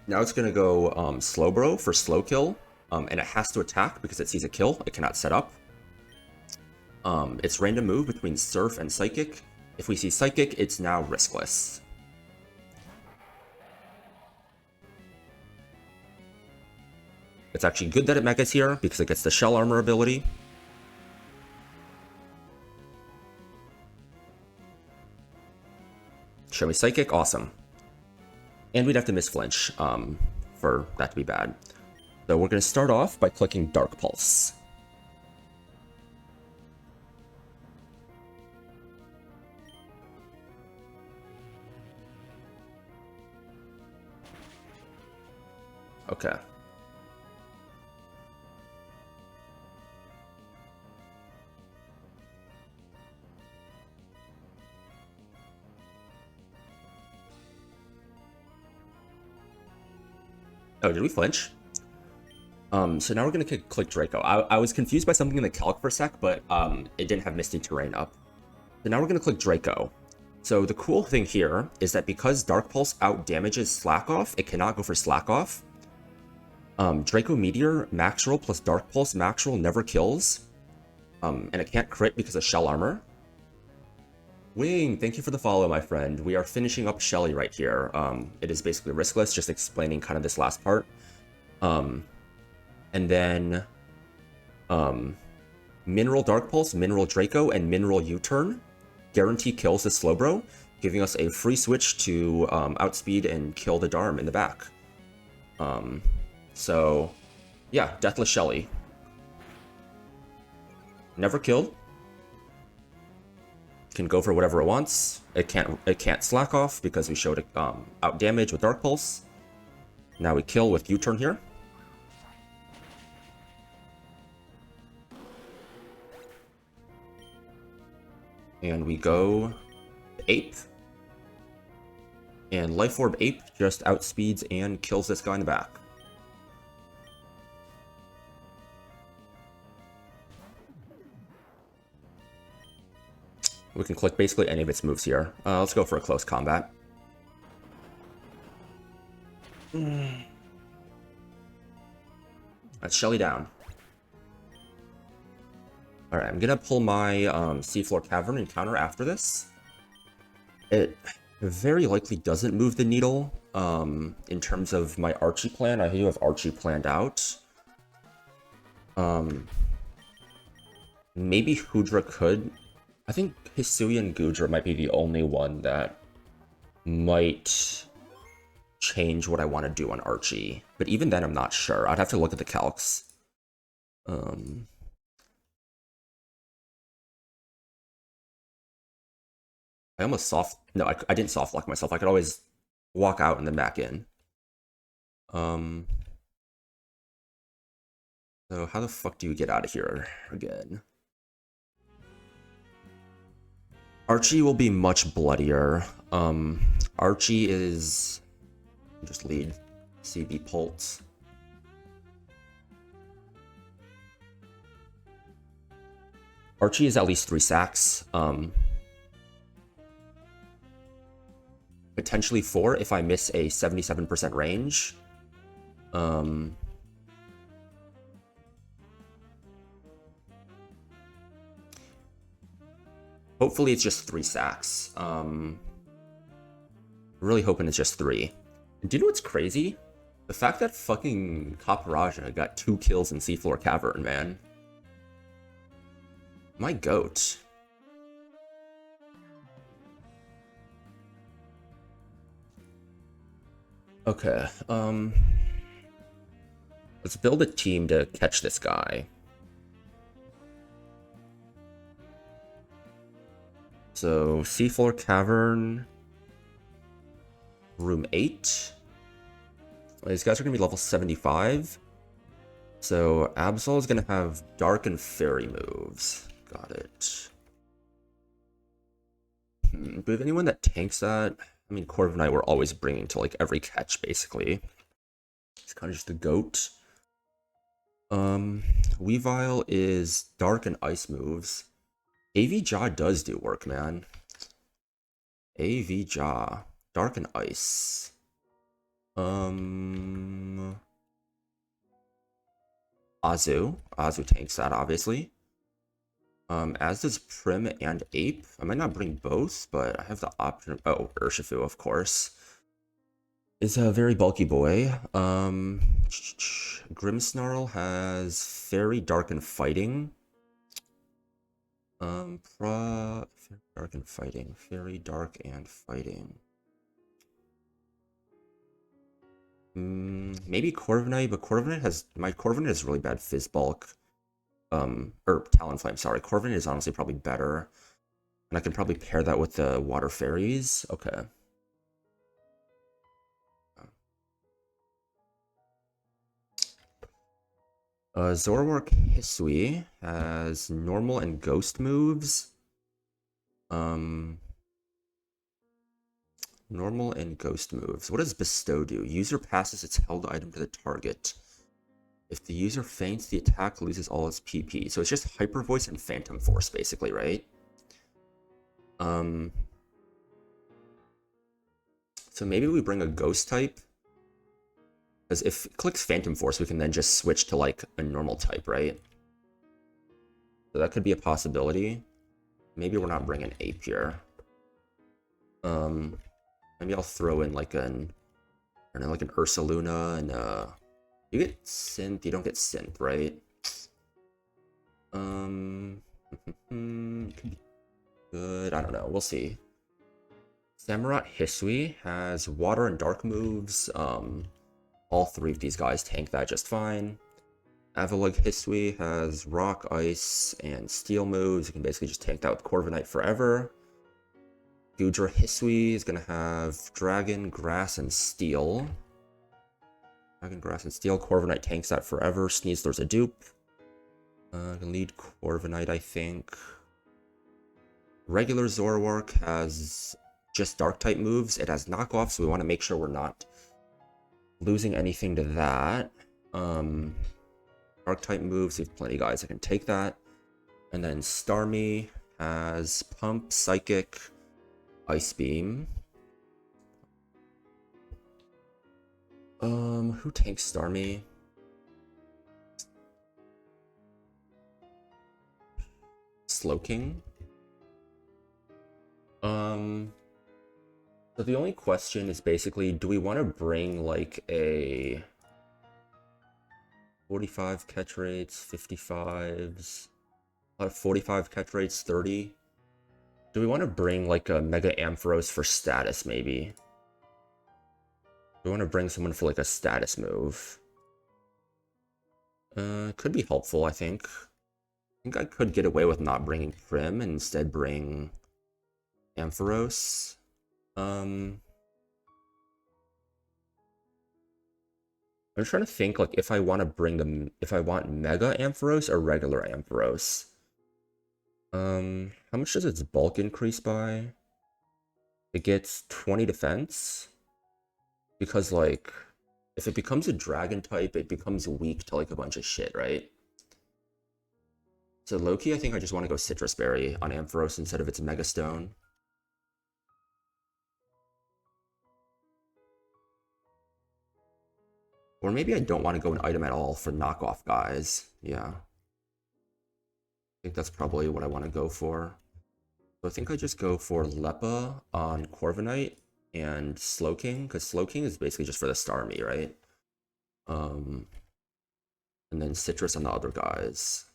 Now it's going to go Slowbro for slow kill, and it has to attack because it sees a kill. It cannot set up. It's random move between Surf and Psychic. If we see Psychic, it's now riskless. It's actually good that it Megas here because it gets the Shell Armor ability. Show me Psychic, awesome. And we'd have to miss flinch for that to be bad. So we're going to start off by clicking Dark Pulse. Okay. Oh, did we flinch? So now we're going to click Draco. I was confused by something in the calc for a sec, but it didn't have Misty Terrain up. So now we're going to click Draco. So the cool thing here is that because Dark Pulse out damages Slack Off, it cannot go for Slack Off. Draco Meteor, Max Roll plus Dark Pulse, Max Roll never kills. And it can't crit because of Shell Armor. Wing, thank you for the follow, my friend. We are finishing up Shelly right here. It is basically riskless, just explaining kind of this last part. And then Mineral Dark Pulse, Mineral Draco, and Mineral U-Turn guarantee kills the Slowbro, giving us a free switch to outspeed and kill the Darm in the back. So, yeah, Deathless Shelly. Never killed. can go for whatever it wants. It can't slack off because we showed it out damage with Dark Pulse. Now we kill with U-turn here. And we go Ape. And Life Orb Ape just outspeeds and kills this guy in the back. We can click basically any of its moves here. Let's go for a close combat. Let's Shelly down. Alright, I'm gonna pull my Seafloor Cavern and counter after this. It very likely doesn't move the needle in terms of my Archie plan. I do have Archie planned out. Maybe Hudra could. I think Hisui and Gudra might be the only one that might change what I want to do on Archie. But even then, I'm not sure. I'd have to look at the calcs. I almost soft... No, I didn't soft lock myself. I could always walk out and then back in. So how the fuck do you get out of here again? Archie will be much bloodier. Archie is... Just lead CB Pulse. Archie is at least 3 sacks. Potentially 4 if I miss a 77% range. Hopefully it's just 3 sacks. Really hoping it's just 3. Do you know what's crazy? The fact that fucking Kaparaja got 2 kills in Seafloor Cavern, man. My goat. Okay, let's build a team to catch this guy. So, Seafloor Cavern, room 8. These guys are going to be level 75. So, Absol is going to have Dark and Fairy moves. Got it. Do we have anyone that tanks that? I mean, Corviknight we're always bringing to, like, every catch, basically. It's kind of just the GOAT. Weavile is Dark and Ice moves. AV Jaw does do work, man. AV Jaw. Dark and Ice. Azu. Azu tanks that, obviously. As does Prim and Ape. I might not bring both, but I have the option. Oh, Urshifu, of course. Is a very bulky boy. Grimmsnarl has Fairy, Dark, and Fighting. Dark and Fighting. Fairy, Dark, and Fighting. Maybe Corviknight, but my Corviknight has really bad Fizz Bulk. Or Talonflame, sorry. Corviknight is honestly probably better. And I can probably pair that with the Water Fairies. Okay. Zoroark Hisui has normal and ghost moves. Normal and ghost moves. What does Bestow do? User passes its held item to the target. If the user faints, the attack loses all its PP. So it's just Hyper Voice and Phantom Force, basically, right? So maybe we bring a ghost type. Because if it clicks Phantom Force, we can then just switch to, like, a normal type, right? So that could be a possibility. Maybe we're not bringing Ape here. Maybe I'll throw in, like, I don't know, like an Ursaluna and, you get Synth, you don't get Synth, right? Could be good, I don't know, we'll see. Samurott Hisui has Water and Dark moves. All 3 of these guys tank that just fine. Avalug Hisui has Rock, Ice, and Steel moves. You can basically just tank that with Corviknight forever. Gudra Hisui is gonna have Dragon, Grass, and Steel. Dragon, Grass, and Steel. Corviknight tanks that forever. Sneasler's a dupe. Can lead Corviknight, I think. Regular Zoroark has just Dark-type moves. It has knockoffs, so we want to make sure we're not losing anything to that. Dark-type moves, we have plenty guys that can take that. And then Starmie has Pump, Psychic, Ice Beam. Who tanks Starmie? Slowking. So the only question is basically, do we want to bring like a 45 catch rates, 55s, 45 catch rates, 30? Do we want to bring like a Mega Ampharos for status maybe? We want to bring someone for like a status move. Could be helpful, I think. I think I could get away with not bringing Prim and instead bring Ampharos. I'm trying to think like if I want to bring them, if I want Mega Ampharos or regular Ampharos. How much does its bulk increase by? It gets 20 defense. Because like, if it becomes a dragon type, it becomes weak to like a bunch of shit, right? So Loki, I think I just want to go Citrus Berry on Ampharos instead of its Mega Stone. Or maybe I don't want to go an item at all for knockoff guys. Yeah. I think that's probably what I want to go for. So I think I just go for Leppa on Corviknight and Slowking, because Slowking is basically just for the Starmie, right? And then Citrus on the other guys.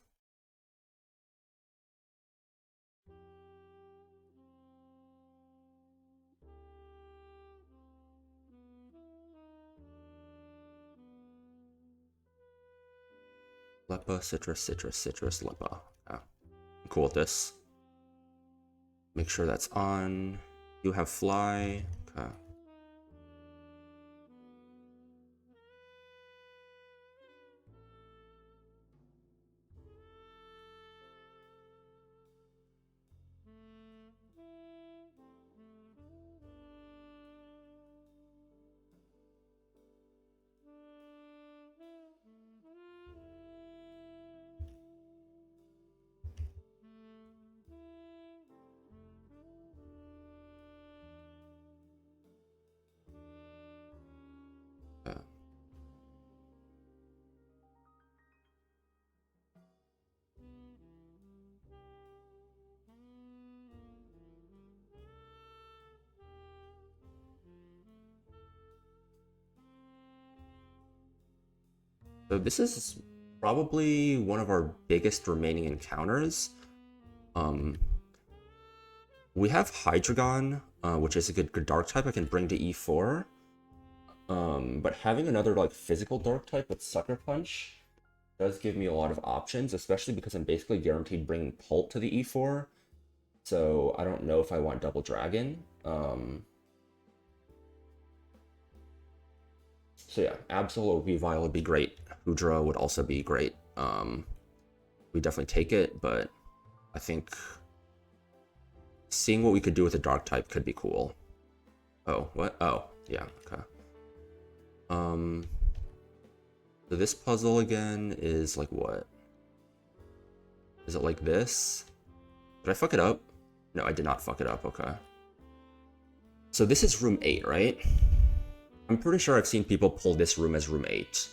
Leppa, Citrus, Citrus, Citrus, Leppa. Yeah. I'm cool with this. Make sure that's on. You have Fly. Okay. Okay. So this is probably one of our biggest remaining encounters. We have Hydreigon, which is a good dark type I can bring to E4. But having another like physical dark type with Sucker Punch does give me a lot of options, especially because I'm basically guaranteed bringing Pult to the E4. So I don't know if I want Double Dragon. So yeah, Absol or Weavile would be great. Hoodra would also be great. We definitely take it, but I think seeing what we could do with a dark type could be cool. Oh, what? Oh, yeah, okay. So this puzzle again is like what? Is it like this? Did I fuck it up? No, I did not fuck it up, okay. So this is room 8, right? I'm pretty sure I've seen people pull this room as room 8.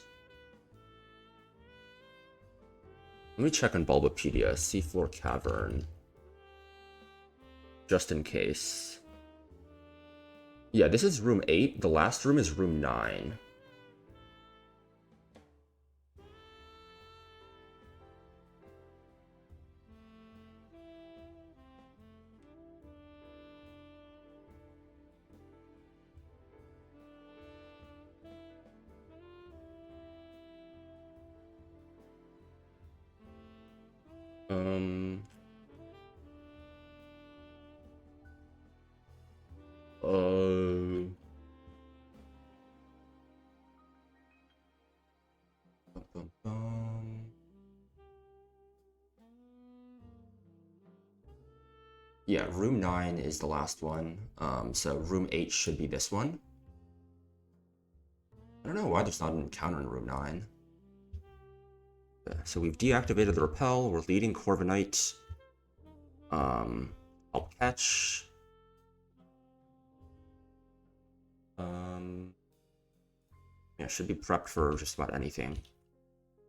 Let me check on Bulbapedia, Seafloor Cavern. Just in case. Yeah, this is room 8. The last room is room 9. Yeah, room 9 is the last one. So room 8 should be this one. I don't know why there's not an encounter in room 9. So we've deactivated the repel. We're leading Corviknight. I'll catch. Yeah, should be prepped for just about anything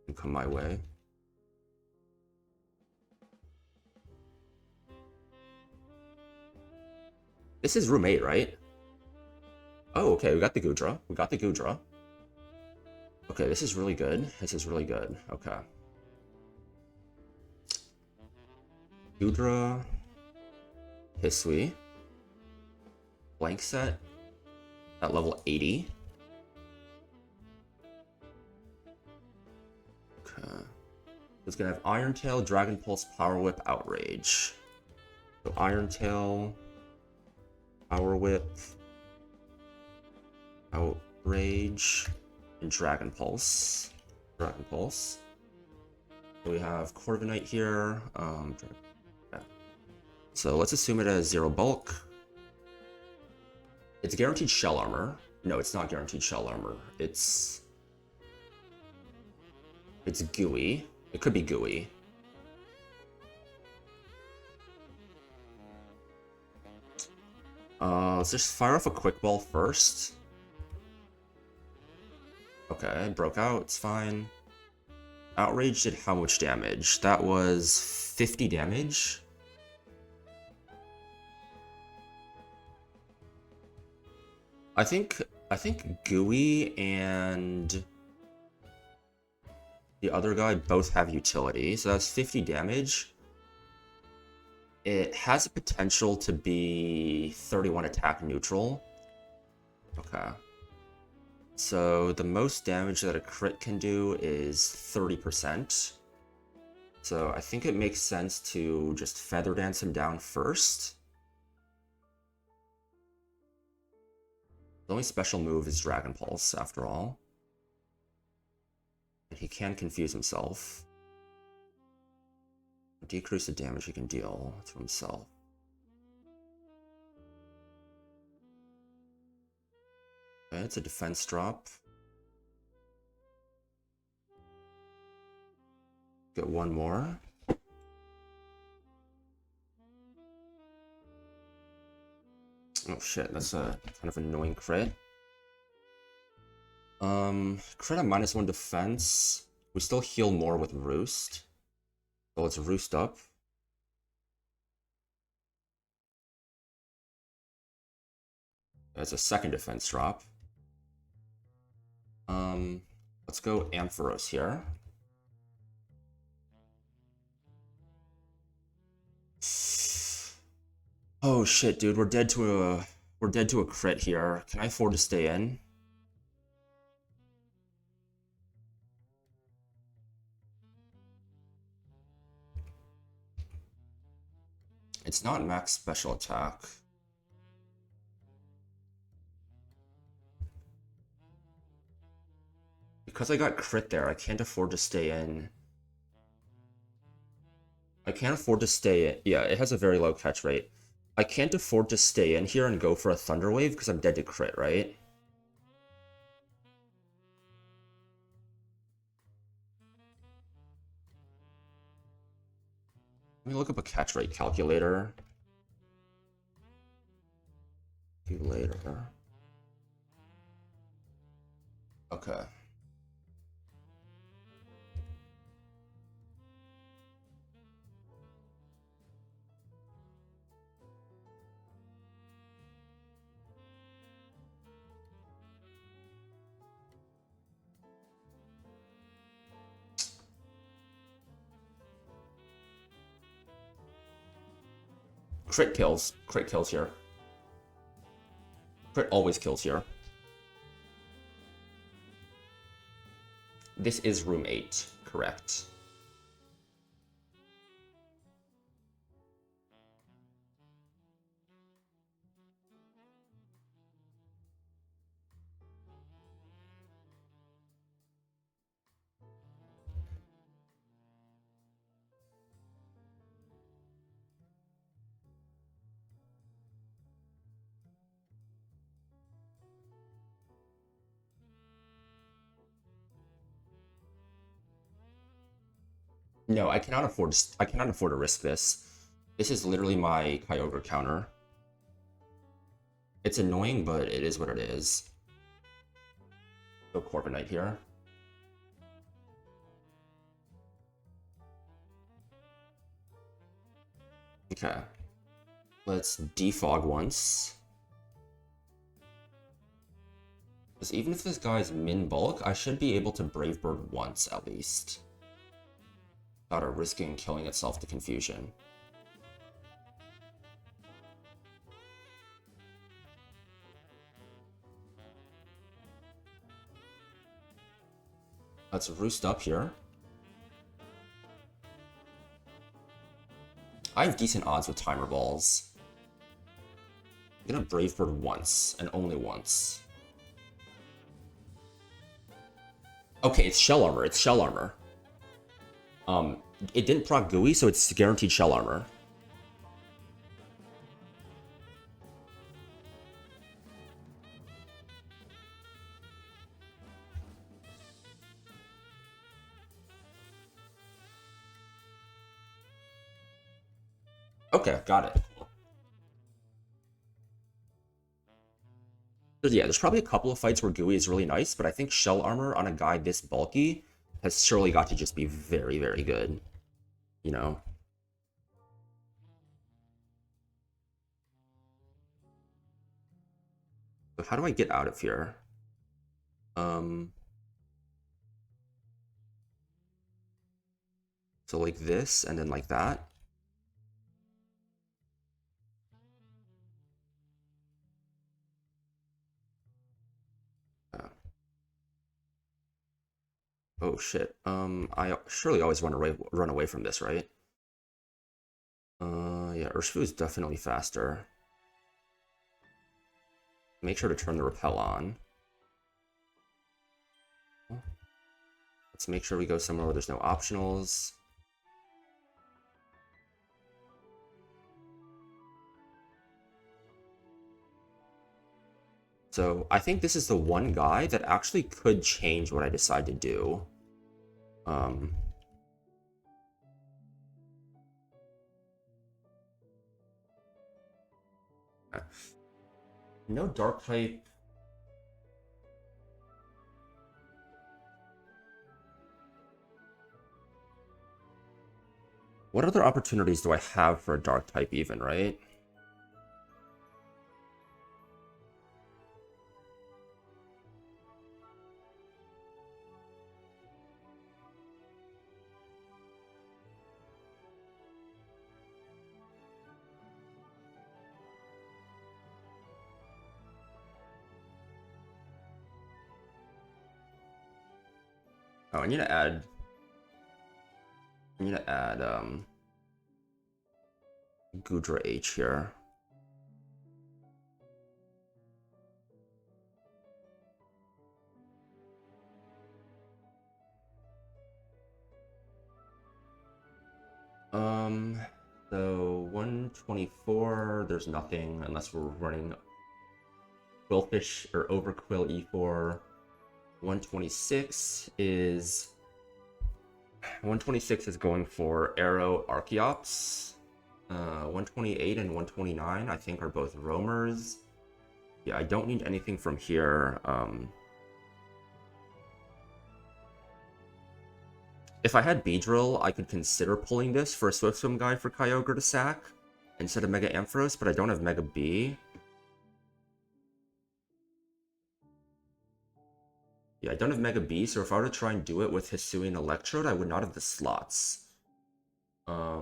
can come my way. This is room 8, right? Oh, okay, we got the Gudra. We got the Gudra. Okay, this is really good. This is really good. Okay. Gudra. Hisui. Blank set. At level 80. Okay. It's gonna have Iron Tail, Dragon Pulse, Power Whip, Outrage. So Iron Tail, Power Whip, Outrage, and Dragon Pulse. Dragon Pulse. So we have Corviknight here. So let's assume it has 0 bulk. It's guaranteed shell armor. No, it's not guaranteed shell armor. It's gooey. It could be gooey. Let's just fire off a quick ball first. Okay, broke out, it's fine. Outrage did how much damage? That was 50 damage. I think Gooey and the other guy both have utility, so that's 50 damage. It has a potential to be 31 attack neutral. Okay. So the most damage that a crit can do is 30%. So I think it makes sense to just Feather Dance him down first. The only special move is Dragon Pulse, after all. And he can confuse himself. Decrease the damage he can deal to himself. Okay, it's a defense drop. Get one more. Oh shit, that's a kind of annoying crit. Crit on -1 defense. We still heal more with Roost. So let's Roost up. That's a second defense drop. Let's go Ampharos here. Oh shit, dude, we're dead to a crit here. Can I afford to stay in? It's not max special attack. Because I got crit there, I can't afford to stay in. I can't afford to stay in. Yeah, it has a very low catch rate. I can't afford to stay in here and go for a Thunder Wave because I'm dead to crit, right? Let me look up a catch rate calculator. Calculator. Okay. Crit kills. Crit kills here. Crit always kills here. This is room 8, correct. No, I cannot afford to risk this. This is literally my Kyogre counter. It's annoying, but it is what it is. Go Corviknight here. Okay. Let's defog once. Because even if this guy's min bulk, I should be able to Brave Bird once at least. Without risking killing itself to confusion. Let's roost up here. I have decent odds with timer balls. I'm gonna Brave Bird once, and only once. Okay, it's Shell Armor, it's Shell Armor. It didn't proc GUI, so it's guaranteed Shell Armor. Okay, got it. So yeah, there's probably a couple of fights where GUI is really nice, but I think Shell Armor on a guy this bulky has surely got to just be very, very good. You know? So how do I get out of here? So like this, and then like that. Oh shit. I surely always run away from this, right? Yeah, Urshifu is definitely faster. Make sure to turn the repel on. Let's make sure we go somewhere where there's no optionals. So I think this is the one guy that actually could change what I decide to do. No dark type. What other opportunities do I have for a dark type even, right? Oh, I need to add Gudra H here. So 124, there's nothing unless we're running Quillfish or Overquill E4. 126 is going for Arrow Archeops. 128 and 129 I think are both roamers. Yeah, I don't need anything from here. If I had Beedrill, I could consider pulling this for a Swift Swim guy for Kyogre to sack instead of Mega Ampharos, but I don't have Mega B. Yeah, I don't have Mega B, so if I were to try and do it with Hisuian Electrode, I would not have the slots. I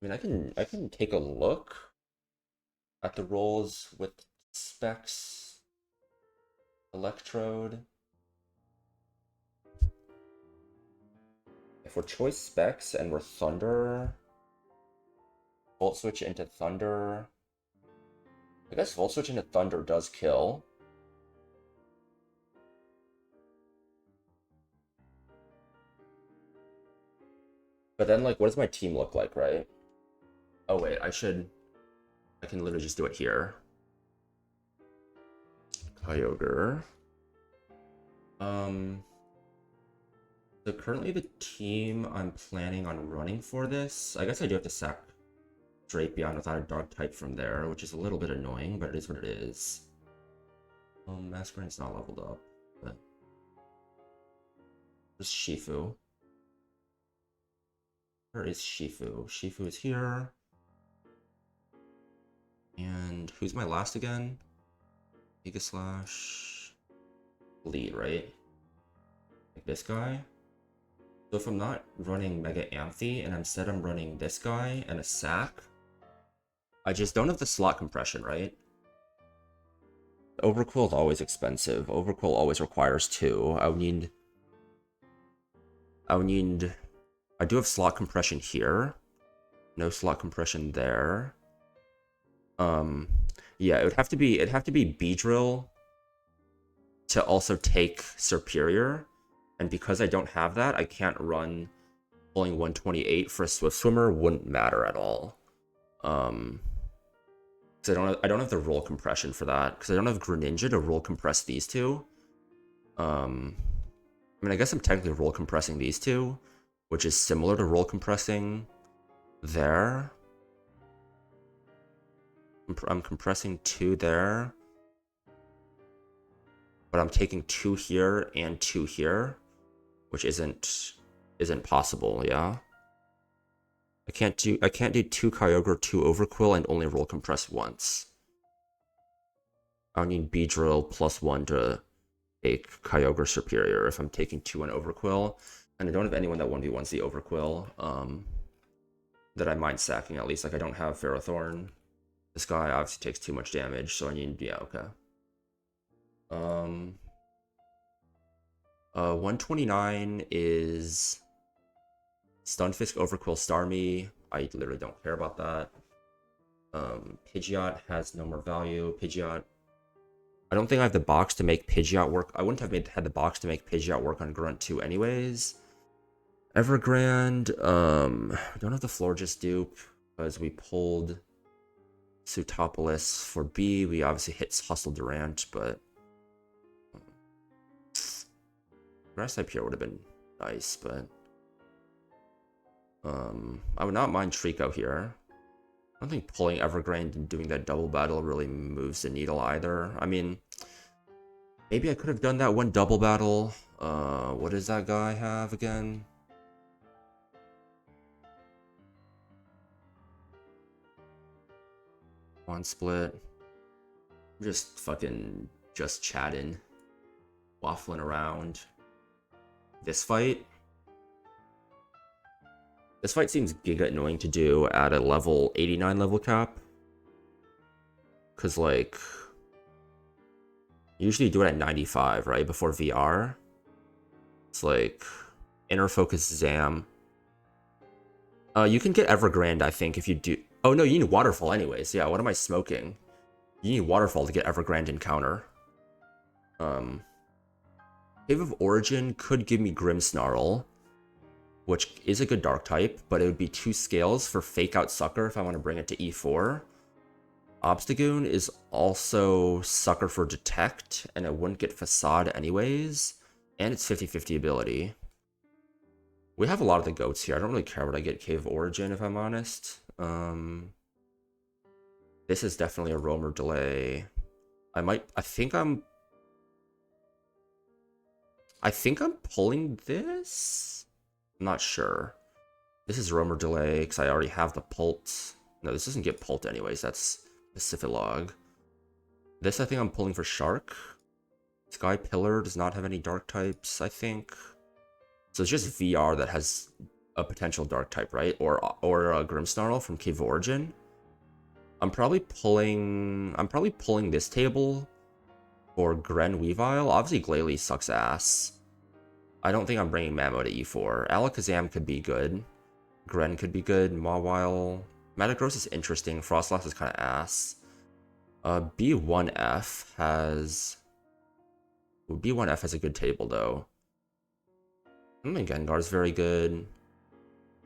mean, I can take a look at the rolls with Specs, Electrode. If we're choice Specs and we're Thunder, Volt Switch into Thunder. I guess Volt Switch into Thunder does kill. But then, like, what does my team look like, right? Oh, wait, I can literally just do it here. Kyogre. So currently the team I'm planning on running for this, I guess I do have to sack Drapion without a dark type from there, which is a little bit annoying, but it is what it is. Masquerade's not leveled up, but there's Shifu. Where is Shifu? Shifu is here. And who's my last again? Giga Slash lead, right? Like this guy. So if I'm not running Mega Amphi and instead I'm running this guy and a sack, I just don't have the slot compression, right? Overquill is always expensive. Overquill always requires 2. I do have slot compression here. No slot compression there. Yeah, it'd have to be Beedrill to also take Superior. And because I don't have that, I can't run pulling 128 for a Swift Swimmer wouldn't matter at all. Because I don't have the roll compression for that. Because I don't have Greninja to roll compress these two. I mean, I guess I'm technically roll compressing these two, which is similar to roll compressing there. I'm compressing 2 there. But I'm taking 2 here and 2 here, which isn't possible, yeah. I can't do 2 Kyogre, 2 Overquill, and only roll compress once. I would need Beedrill +1 to take Kyogre Superior if I'm taking 2 on Overquill. And I don't have anyone that 1v1s the Overquill that I mind sacking at least. Like, I don't have Ferrothorn. This guy obviously takes too much damage, so I need, yeah, okay. 129 is Stunfisk, Overquill, Starmie. I literally don't care about that. Pidgeot has no more value. Pidgeot. I don't think I have the box to make Pidgeot work. I wouldn't have had the box to make Pidgeot work on Grunt 2 anyways. Evergrande. We don't have the Florges dupe because we pulled Sutopolis for B. We obviously hit Hustle Durant, but Grass type here would have been nice, but I would not mind Trico here. I don't think pulling Evergrande and doing that double battle really moves the needle either. I mean, maybe I could have done that one double battle. What does that guy have again? One split. I'm just fucking just chatting, waffling around. This fight seems giga annoying to do at a level 89 level cap. Because, like, you usually do it at 95, right? Before VR. It's like, Inner Focus Zam. You can get Evergrande, I think, if you do... Oh, no, you need Waterfall anyways. Yeah, what am I smoking? You need Waterfall to get Evergrande encounter. Cave of Origin could give me Grimmsnarl, which is a good dark type, but it would be 2 scales for Fake Out Sucker if I want to bring it to E4. Obstagoon is also Sucker for Detect, and it wouldn't get Facade anyways, and it's 50-50 ability. We have a lot of the goats here. I don't really care what I get Cave of Origin, if I'm honest. This is definitely a roamer delay. I think I'm pulling this? I'm not sure. This is roamer delay, because I already have the Pult. No, this doesn't get Pult anyways, that's Pacific. This I think I'm pulling for Shark. Sky Pillar does not have any dark types, I think. So it's just VR that has a potential dark type, right? Or a Grimmsnarl from Cave of Origin. I'm probably pulling this table for Gren Weavile. Obviously Glalie sucks ass. I don't think I'm bringing Mamo to E4. Alakazam could be good. Gren could be good. Mawile. Metagross is interesting. Frostlass is kind of ass. B1F has a good table though. I don't think Gengar's very good.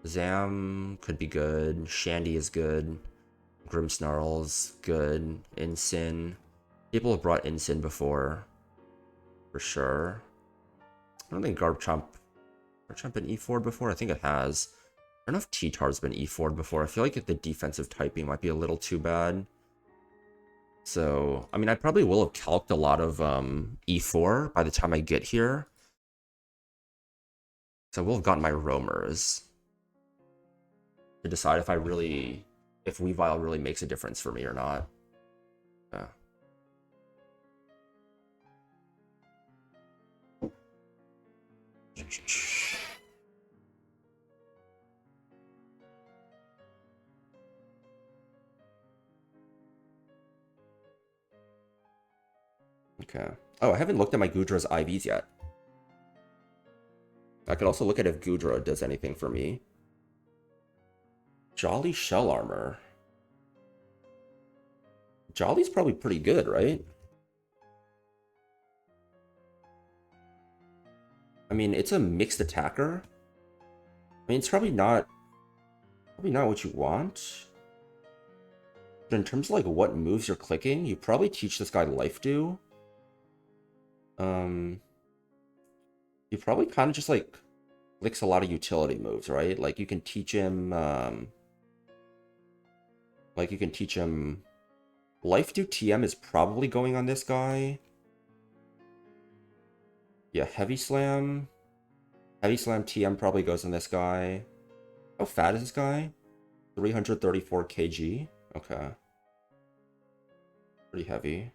Zam could be good. Shandy is good. Grimmsnarl's good. Incin. People have brought Incin before. For sure. I don't think Garchomp Marchand been E4'd before? I think it has. I don't know if T-Tar's been E4'd before. I feel like the defensive typing might be a little too bad. So, I mean, I probably will have calced a lot of E4 by the time I get here. So I will have gotten my roamers to decide if if Weavile really makes a difference for me or not. Yeah. Okay. Oh, I haven't looked at my Gudra's IVs yet. I could also look at if Gudra does anything for me. Jolly Shell Armor. Jolly's probably pretty good, right? I mean, it's a mixed attacker. I mean, it's probably not what you want. But in terms of like what moves you're clicking, you probably teach this guy Life Dew. He probably kind of just like clicks a lot of utility moves, right? Like you can teach him Life Dew TM is probably going on this guy. Yeah, Heavy Slam. Heavy Slam TM probably goes on this guy. How fat is this guy? 334 kg. Okay. Pretty heavy.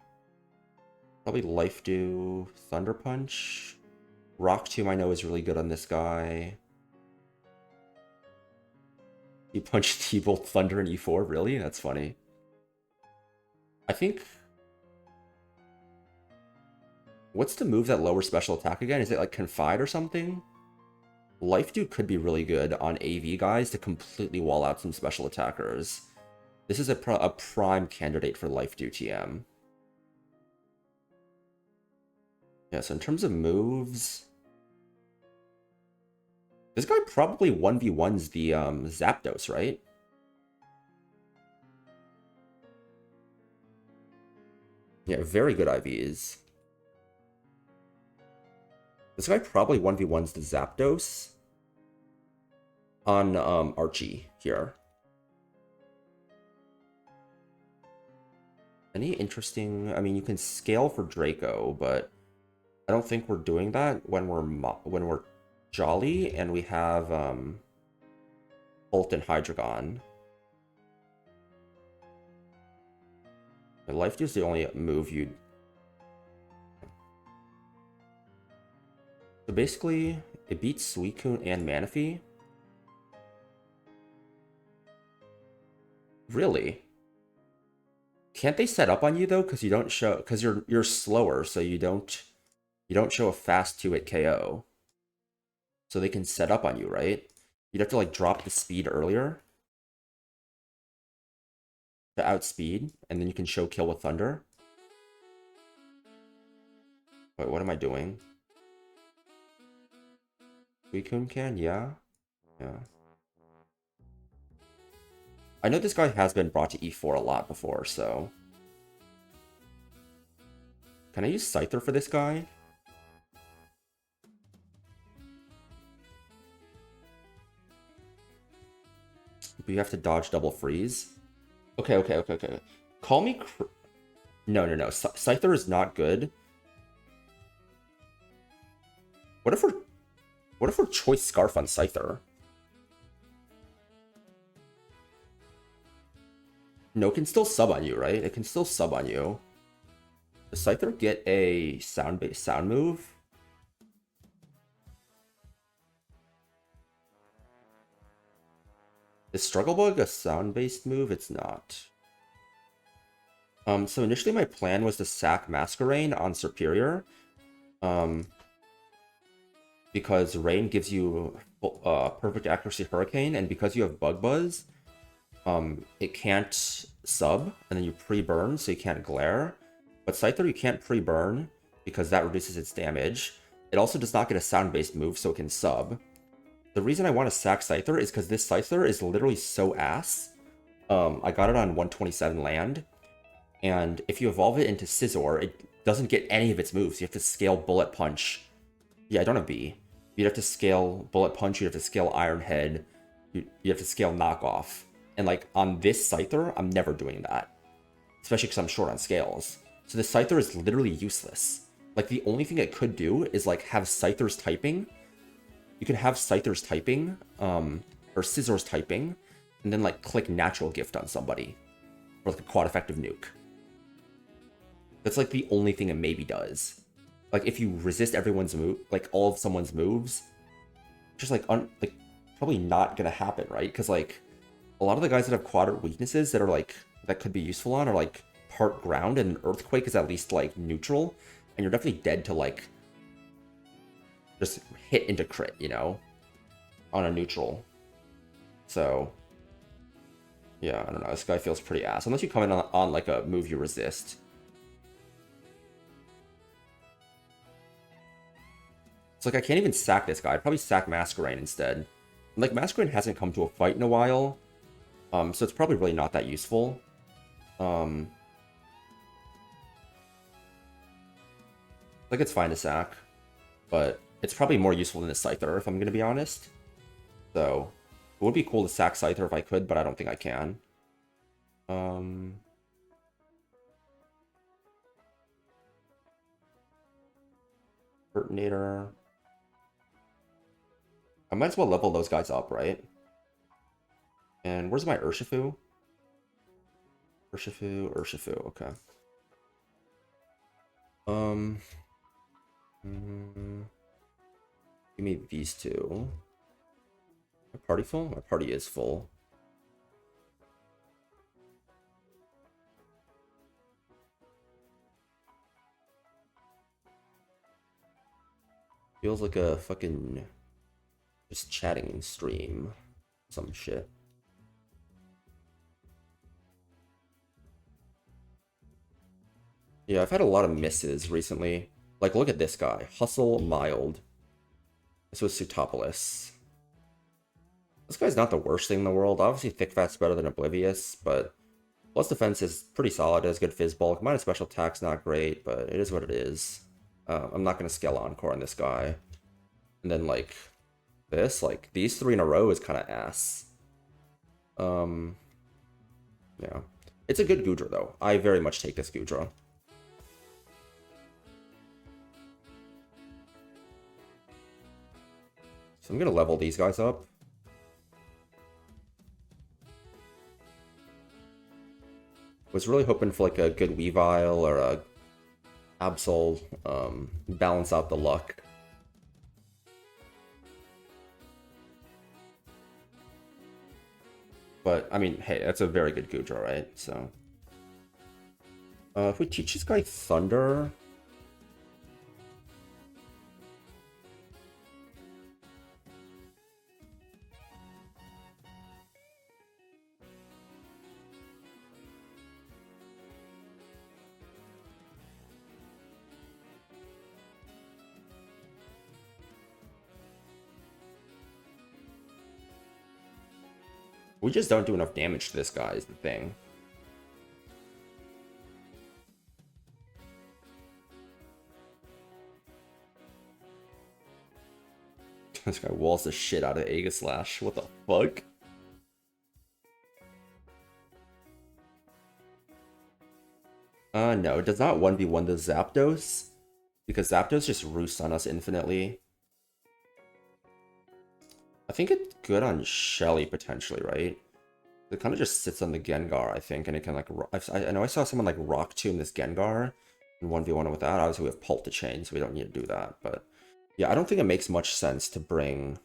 Probably Life Dew, Thunder Punch. Rock Tomb I know is really good on this guy. He punched T-Bolt Thunder in E4? Really? That's funny. I think... What's the move that lowers special attack again? Is it like Confide or something? Life Dew could be really good on AV guys to completely wall out some special attackers. This is a prime candidate for Life Dew TM. Yeah, so in terms of moves... This guy probably 1v1s the Zapdos, right? Yeah, very good IVs. This guy probably 1v1s the Zapdos on Archie here. Any interesting... I mean, you can scale for Draco, but I don't think we're doing that when we're Jolly and we have Bolt and Hydreigon. Life Dew is the only move you'd... So basically, it beats Suicune and Manaphy. Really? Can't they set up on you though? Because you don't show... Because you're slower, so you don't show a fast 2-hit KO. So they can set up on you, right? You'd have to like drop the speed earlier to outspeed, and then you can show kill with Thunder. Wait, what am I doing? Suicune can? Yeah. Yeah. I know this guy has been brought to E4 a lot before, so... Can I use Scyther for this guy? But you have to dodge double freeze. Okay. Call me... No. Scyther is not good. What if we're Choice Scarf on Scyther? No, it can still sub on you, right? It can still sub on you. Does Scyther get a sound-based sound move? Is Struggle Bug a sound-based move? It's not. So initially my plan was to sack Masquerain on Superior. Because Rain gives you perfect accuracy Hurricane, and because you have Bug Buzz, it can't sub, and then you pre-burn, so you can't glare. But Scyther you can't pre-burn, because that reduces its damage. It also does not get a sound-based move, so it can sub. The reason I want to sack Scyther is because this Scyther is literally so ass. I got it on 127 land, and if you evolve it into Scizor, it doesn't get any of its moves. You have to scale Bullet Punch. Yeah, I don't have B. You'd have to scale Bullet Punch, you'd have to scale Iron Head, you have to scale Knockoff. And like on this Scyther, I'm never doing that. Especially because I'm short on scales. So the Scyther is literally useless. Like the only thing it could do is like have Scyther's typing. You can have Scyther's typing, or Scizor's typing, and then like click Natural Gift on somebody. Or like a quad effective nuke. That's like the only thing it maybe does. Like if you resist everyone's move, like all of someone's moves, just like probably not gonna happen, right? Because like a lot of the guys that have quadrant weaknesses that are like that could be useful on are like part ground, and Earthquake is at least like neutral, and you're definitely dead to like just hit into crit, you know, on a neutral. So yeah, I don't know. This guy feels pretty ass unless you come in on like a move you resist. It's like I can't even sack this guy. I'd probably sack Masquerain instead. And, like Masquerain hasn't come to a fight in a while, so it's probably really not that useful. Like it's fine to sack, but it's probably more useful than the Scyther if I'm gonna be honest. So it would be cool to sack Scyther if I could, but I don't think I can. Pertinator. I might as well level those guys up, right? And where's my Urshifu? Urshifu, okay. Give me these two. My party full? My party is full. Feels like a fucking just chatting stream. Some shit. Yeah, I've had a lot of misses recently. Like, look at this guy. Hustle Mild. This was Sutopolis. This guy's not the worst thing in the world. Obviously, Thick Fat's better than Oblivious, but plus defense is pretty solid. It has good Fizz Bulk. Minus special attack's not great, but it is what it is. I'm not going to scale Encore on this guy. And then, like, this, like, these three in a row is kind of ass. Yeah. It's a good Goodra, though. I very much take this Goodra. So I'm going to level these guys up. Was really hoping for like a good Weavile or a Absol, balance out the luck. But, I mean, hey, that's a very good Goodra, right? So, if we teach this guy Thunder... We just don't do enough damage to this guy is the thing. This guy walls the shit out of Aegislash. What the fuck? No, it does not 1v1 the Zapdos. Because Zapdos just roosts on us infinitely. I think it's good on Shelly, potentially, right? It kind of just sits on the Gengar, I think, and it can, like... I know I saw someone, like, Rock Tomb this Gengar and 1v1 with that. Obviously, we have Pulp to chain, so we don't need to do that, but... Yeah, I don't think it makes much sense to bring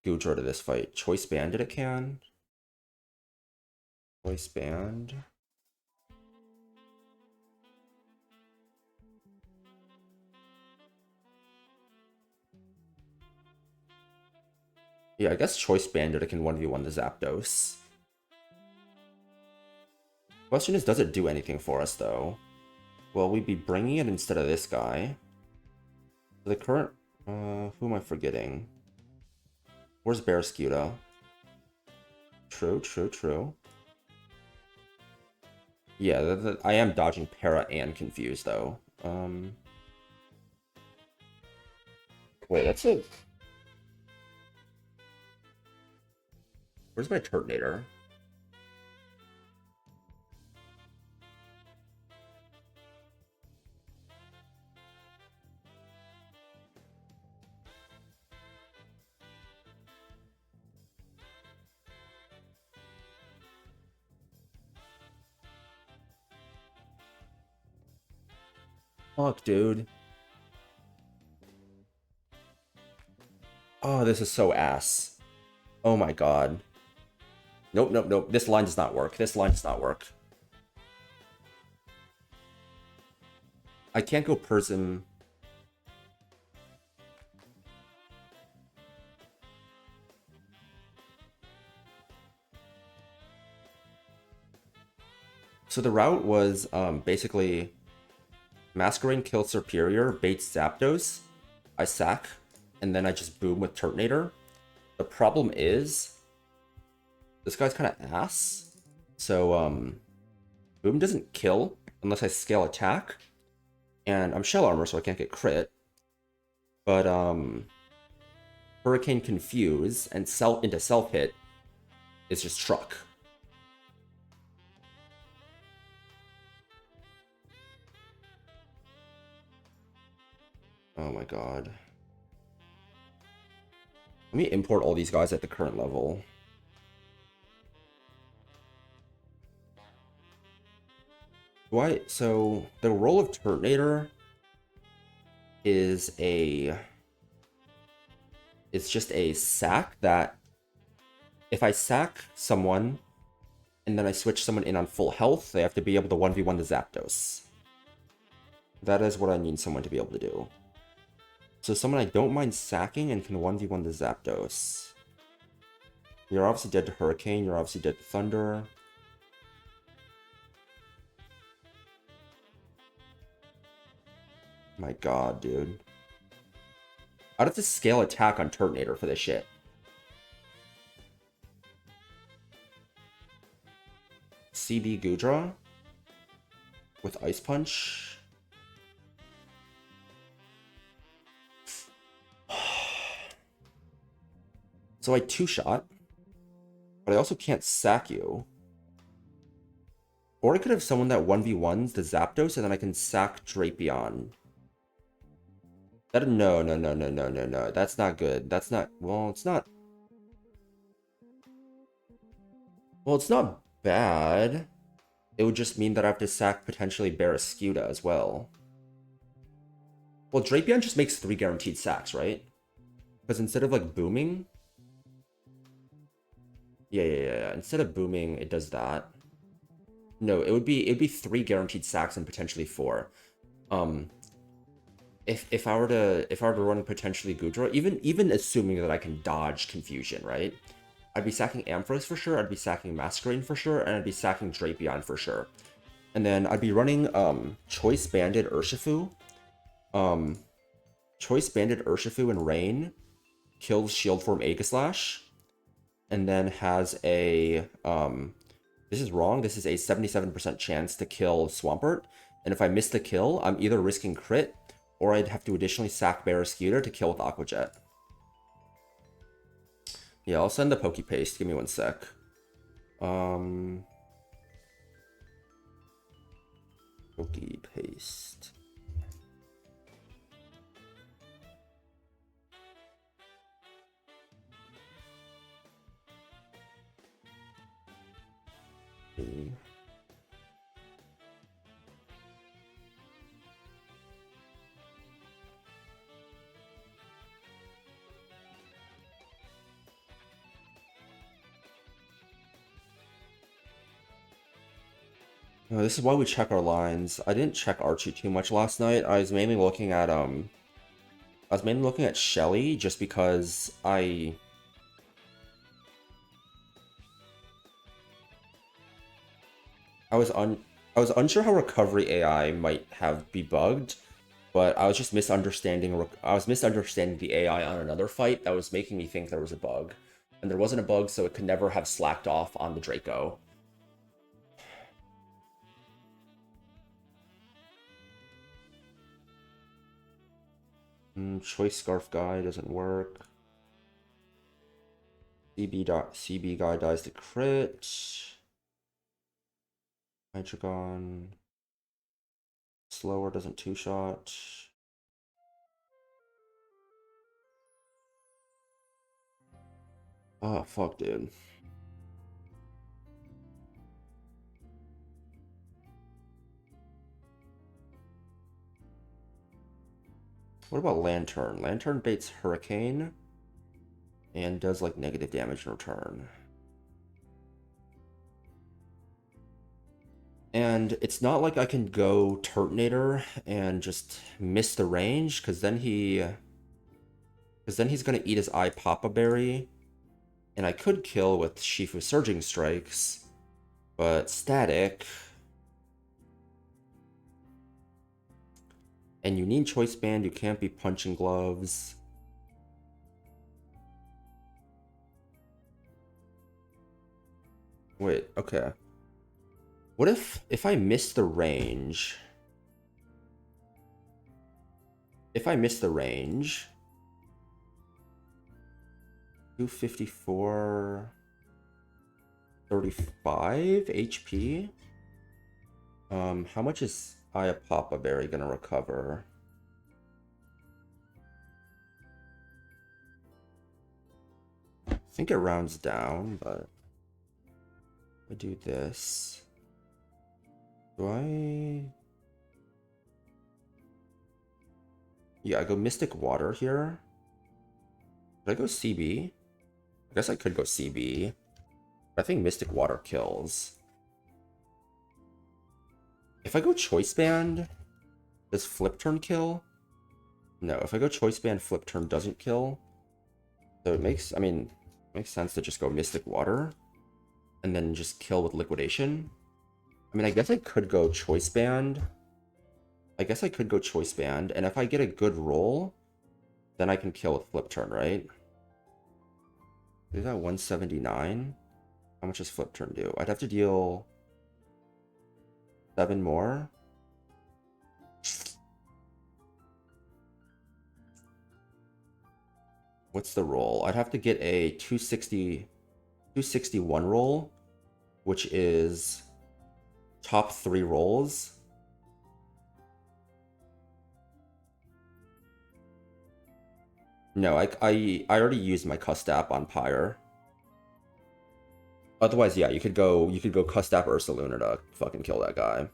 Goodra to this fight. Choice Banded it can. Choice Band. Yeah, I guess Choice Banded it can 1v1 the Zapdos. Question is, does it do anything for us, though? Well, we'd be bringing it instead of this guy. The current... who am I forgetting? Where's Barraskewda? True. Yeah, I am dodging Para and Confused, though. Wait, that's a... Where's my Turtonator? Fuck, dude. Oh, this is so ass. Oh my god. Nope, nope, nope. This line does not work. This line does not work. I can't go Prism. So the route was basically Masquerade kills Superior, baits Zapdos, I sack, and then I just boom with Turtonator. The problem is this guy's kind of ass. So boom doesn't kill unless I scale attack. And I'm Shell Armor, so I can't get crit. But Hurricane Confuse and into self hit is just truck. Oh my god. Let me import all these guys at the current level. So the role of Turtonator is it's just a sack that if I sack someone and then I switch someone in on full health, they have to be able to 1v1 the Zapdos. That is what I need someone to be able to do. So someone I don't mind sacking and can 1v1 the Zapdos. You're obviously dead to Hurricane, you're obviously dead to Thunder. My god, dude. I'd have to scale attack on Turtonator for this shit. CB Gudra with Ice Punch. So I two-shot, but I also can't sack you. Or I could have someone that 1v1s the Zapdos, and then I can sack Drapion. No. That's not good. That's not... Well, it's not... Well, it's not bad. It would just mean that I have to sack potentially Barraskewda as well. Well, Drapion just makes 3 guaranteed sacks, right? Because instead of, like, booming... Yeah. Instead of booming, it does that. No, it'd be 3 guaranteed sacks and potentially 4. If I were to run potentially Gudra, even assuming that I can dodge confusion, right? I'd be sacking Ampharos for sure, I'd be sacking Masquerade for sure, and I'd be sacking Drapion for sure. And then I'd be running Choice Banded Urshifu. Choice Banded Urshifu in Rain kills Shield Form Aegislash, and then has a this is wrong. This is a 77% chance to kill Swampert, and if I miss the kill, I'm either risking crit or I'd have to additionally sack Barraskewda to kill with Aqua Jet. Yeah, I'll send the Poke Paste. Give me 1 sec. Poke Paste. Okay. This is why we check our lines. I didn't check Archie too much last night. I was mainly looking at Shelly just because I was unsure how recovery AI might be bugged, but I was just misunderstanding the AI on another fight that was making me think there was a bug. And there wasn't a bug, so it could never have slacked off on the Draco. Choice Scarf Guy doesn't work. CB guy dies to crit. Hydreigon. Slower doesn't two-shot. Oh, fuck, dude. What about Lantern? Lantern baits Hurricane and does like negative damage in return. And it's not like I can go Turtonator and just miss the range, because then he's gonna eat his eye Papa Berry, and I could kill with Shifu Surging Strikes, but static. And you need Choice Band, you can't be Punching Gloves. Wait, okay. What if I miss the range? If I miss the range, 254, 35 HP. How much is Aya Papa Berry gonna recover? I think it rounds down, but I do this. Do I? Yeah, I go Mystic Water here. Did I go CB? I guess I could go CB. But I think Mystic Water kills. If I go Choice Band, does Flip Turn kill? No, if I go Choice Band, Flip Turn doesn't kill. So it makes, makes sense to just go Mystic Water and then just kill with Liquidation. I mean, I guess I could go Choice Band. And if I get a good roll, then I can kill with Flip Turn, right? Is that 179? How much does Flip Turn do? I'd have to deal 7 more. What's the roll? I'd have to get a 261 roll, which is top 3 rolls. No, I already used my Custap on Pyre. Otherwise, yeah, you could go Custap Ursaluna to fucking kill that guy.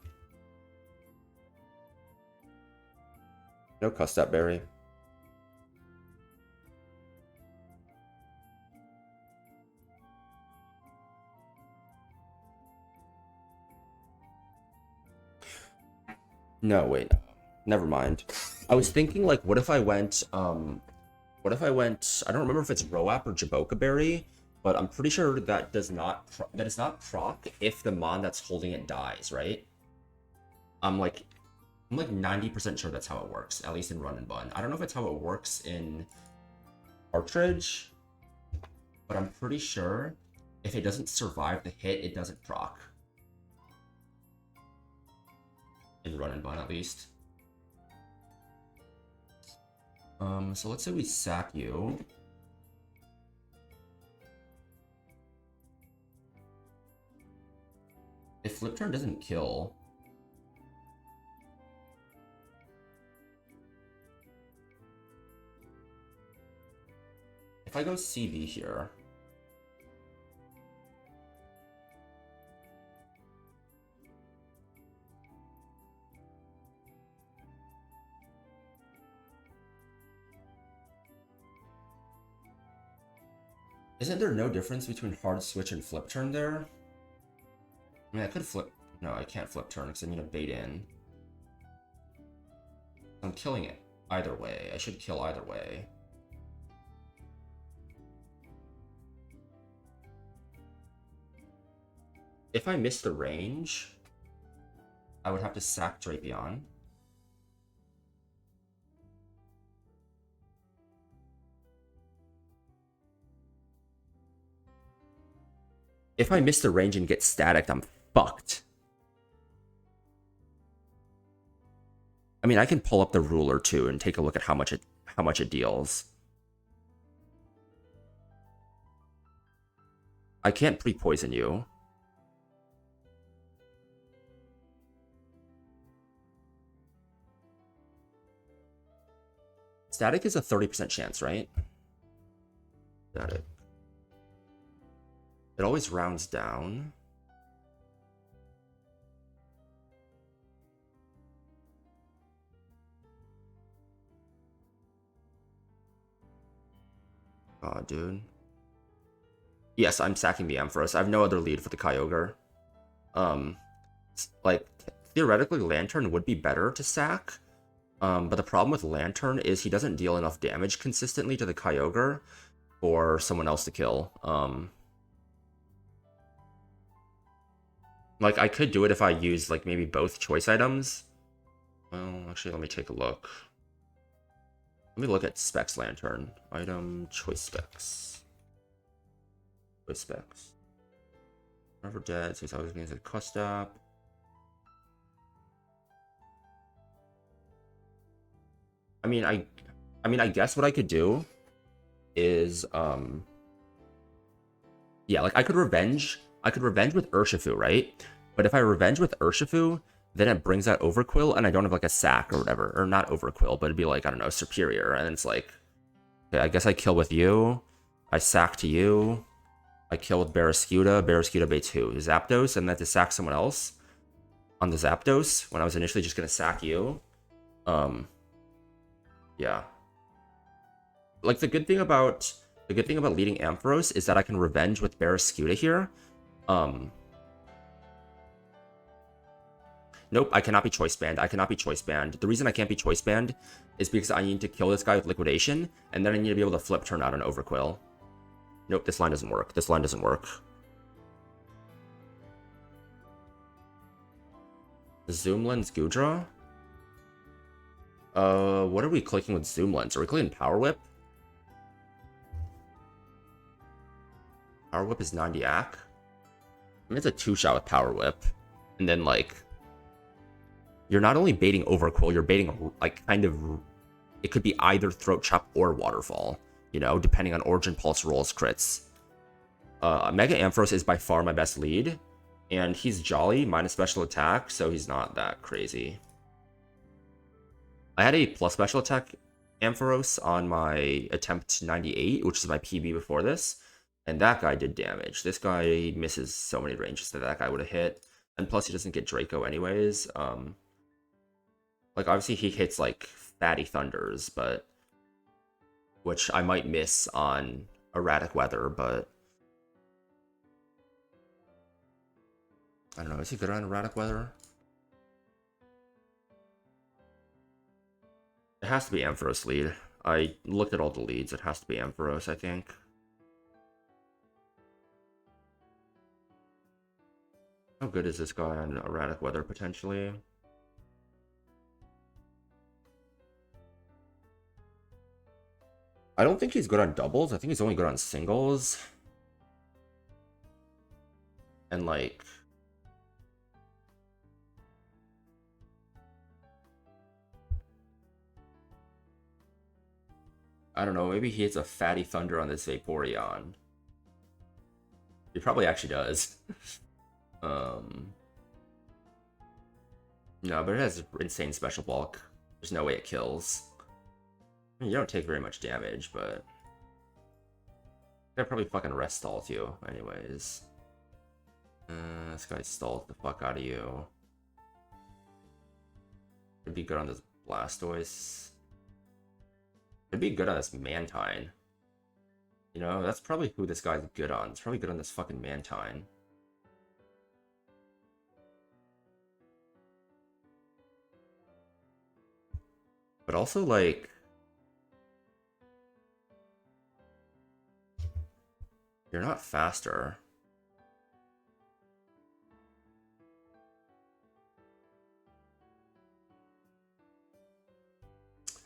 No Custap Berry. No, wait. Never mind. I was thinking, like, what if I went, I don't remember if it's Roap or Jaboka Berry, but I'm pretty sure that is not proc if the mon that's holding it dies, right? I'm like 90% sure that's how it works, at least in Run&Bun. I don't know if it's how it works in Partridge, but I'm pretty sure if it doesn't survive the hit, it doesn't proc. In Run&Bun, at least. So let's say we sack you. If Flip Turn doesn't kill, if I go CB here, isn't there no difference between hard switch and flip turn there? I mean, I could flip. No, I can't flip turn because I need a bait in. I'm killing it either way. I should kill either way. If I miss the range, I would have to sack Drapion. If I miss the range and get staticked, I'm fucked. I mean, I can pull up the ruler too and take a look at how much how much it deals. I can't pre-poison you. Static is a 30% chance, right? Static. It always rounds down. Oh, dude. Yes, I'm sacking the Ampharos. I have no other lead for the Kyogre. Like, theoretically, Lantern would be better to sack. But the problem with Lantern is he doesn't deal enough damage consistently to the Kyogre for someone else to kill. Like, I could do it if I use, like, maybe both choice items. Well, actually, let me take a look. Let me look at Specs Lantern. Item, choice specs. Choice specs. Never dead, so he's always going to cost up. I mean, I guess what I could do is, yeah, like I could revenge with Urshifu, right? But if I revenge with Urshifu, then it brings out Overquill, and I don't have like a sack or whatever, or not Overquill, but it'd be like, I don't know, Superior, and it's like, okay, I guess I kill with you, I sack to you, I kill with Barraskewda baits who? Zapdos, and then to sack someone else on the Zapdos when I was initially just gonna sack you. Yeah. Like the good thing about leading Ampharos is that I can revenge with Barraskewda here. Nope, I cannot be choice banned. The reason I can't be choice banned is because I need to kill this guy with liquidation, and then I need to be able to flip turn out an Overquill. Nope, this line doesn't work. The Zoom Lens Gudra? What are we clicking with Zoom Lens? Are we clicking Power Whip? Power Whip is 90 AC. I mean, it's a 2-shot with Power Whip. And then, like, you're not only baiting Overquill, you're baiting, like, kind of... It could be either Throat Chop or Waterfall, you know, depending on Origin Pulse rolls crits. Mega Ampharos is by far my best lead. And he's Jolly, minus special attack, so he's not that crazy. I had a plus special attack Ampharos on my attempt 98, which is my PB before this. And that guy did damage. This guy misses so many ranges that guy would have hit. And plus he doesn't get Draco anyways. Like obviously he hits like fatty thunders, but which I might miss on erratic weather, but I don't know, is he good on erratic weather? It has to be Ampharos lead. I looked at all the leads, it has to be Ampharos, I think. How good is this guy on erratic weather, potentially? I don't think he's good on doubles. I think he's only good on singles. And, like... I don't know, maybe he hits a fatty thunder on this Vaporeon. He probably actually does. No, but it has insane special bulk. There's no way it kills. I mean, you don't take very much damage, but... That probably fucking rest stalls you, anyways. This guy stalls the fuck out of you. Could be good on this Blastoise. Could be good on this Mantine. You know, that's probably who this guy's good on. It's probably good on this fucking Mantine. But also, like... You're not faster.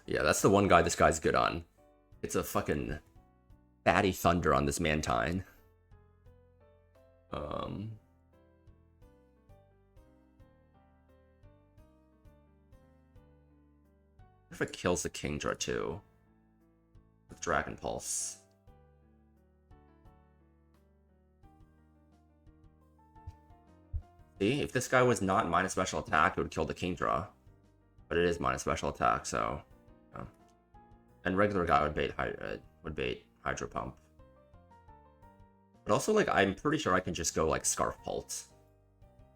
Yeah, that's the one guy this guy's good on. It's a fucking fatty thunder on this Mantine. If it kills the Kingdra too. Dragon Pulse. See, if this guy was not minus special attack, it would kill the Kingdra. But it is minus special attack, so... Yeah. And regular guy would bait Hydro Pump. But also, like, I'm pretty sure I can just go, like, Scarf Pult.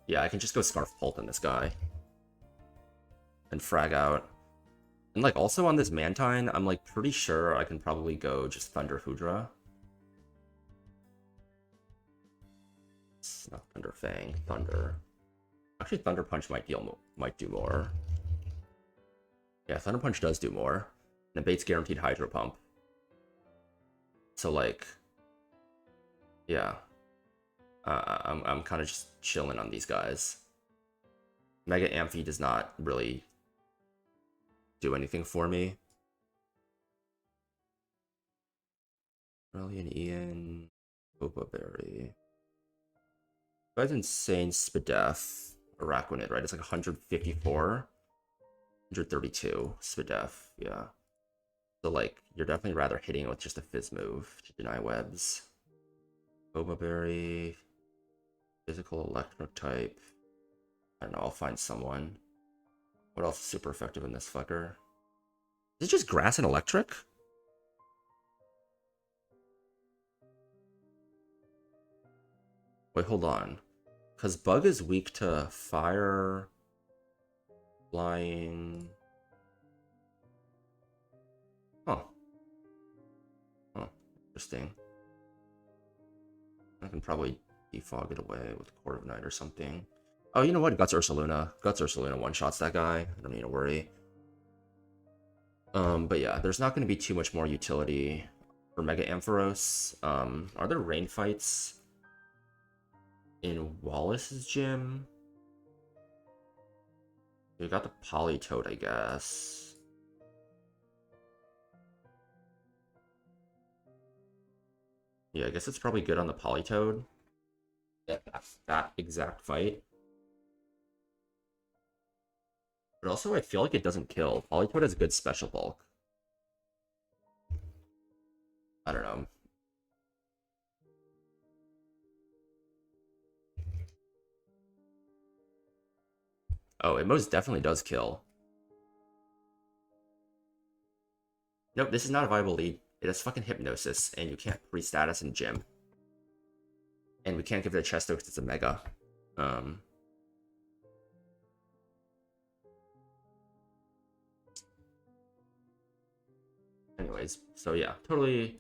Yeah, I can just go Scarf Pult on this guy. And frag out. And, like, also on this Mantine, I'm, like, pretty sure I can probably go just Thunder Hudra. It's not Thunder Fang, Thunder. Actually, Thunder Punch might do more. Yeah, Thunder Punch does do more. And it baits guaranteed Hydro Pump. So, like... Yeah. I'm kind of just chilling on these guys. Mega Amphi does not really do anything for me. Brilliant Ian, Boba Berry. That's insane. Spadef, Araquanid, right? It's like 154, 132. Spadef, yeah. So like, you're definitely rather hitting it with just a Fizz move to deny webs. Boba Berry, physical electric type. I don't know. I'll find someone. What else is super effective in this fucker? Is it just grass and electric? Wait, hold on. Because Bug is weak to fire, flying. Huh. Huh. Interesting. I can probably defog it away with Core of Night or something. Oh, you know what? Guts Ursaluna. Guts Ursaluna one-shots that guy. I don't need to worry. But yeah, there's not going to be too much more utility for Mega Ampharos. Are there rain fights in Wallace's gym? We got the Politoad, I guess. Yeah, I guess it's probably good on the Politoad. Yeah, that exact fight. But also, I feel like it doesn't kill. Politoad has good special bulk. I don't know. Oh, it most definitely does kill. Nope, this is not a viable lead. It has fucking Hypnosis, and you can't pre-status in Gym. And we can't give it a Chesto because it's a Mega. Anyways, so yeah, totally.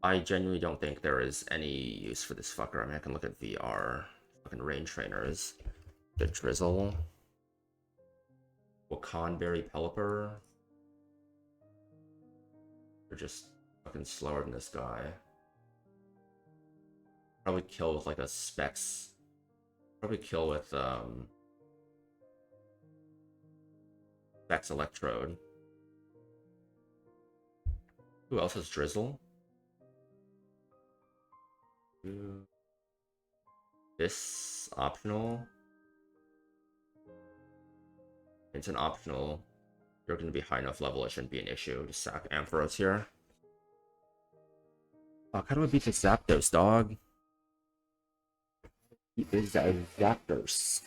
I genuinely don't think there is any use for this fucker. I mean, I can look at VR. Fucking Rain Trainers. Good Drizzle. Wakanberry Pelipper. They're just fucking slower than this guy. Probably kill with like a Specs. Probably kill with Specs Electrode. Who else has Drizzle? This optional. It's an optional. You're going to be high enough level, it shouldn't be an issue. Just sack Ampharos here. Fuck, how do I beat the Zapdos, dog? He is a Zapdos.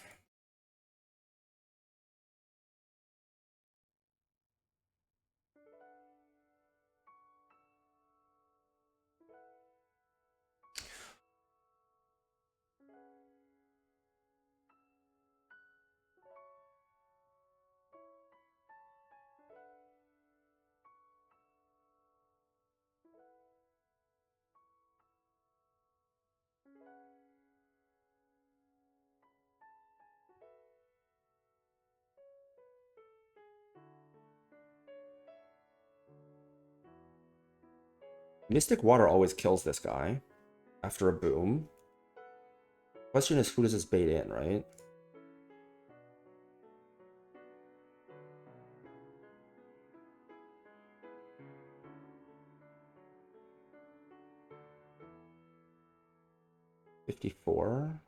Mystic Water always kills this guy after a boom. Question is, who does this bait in, right? $54.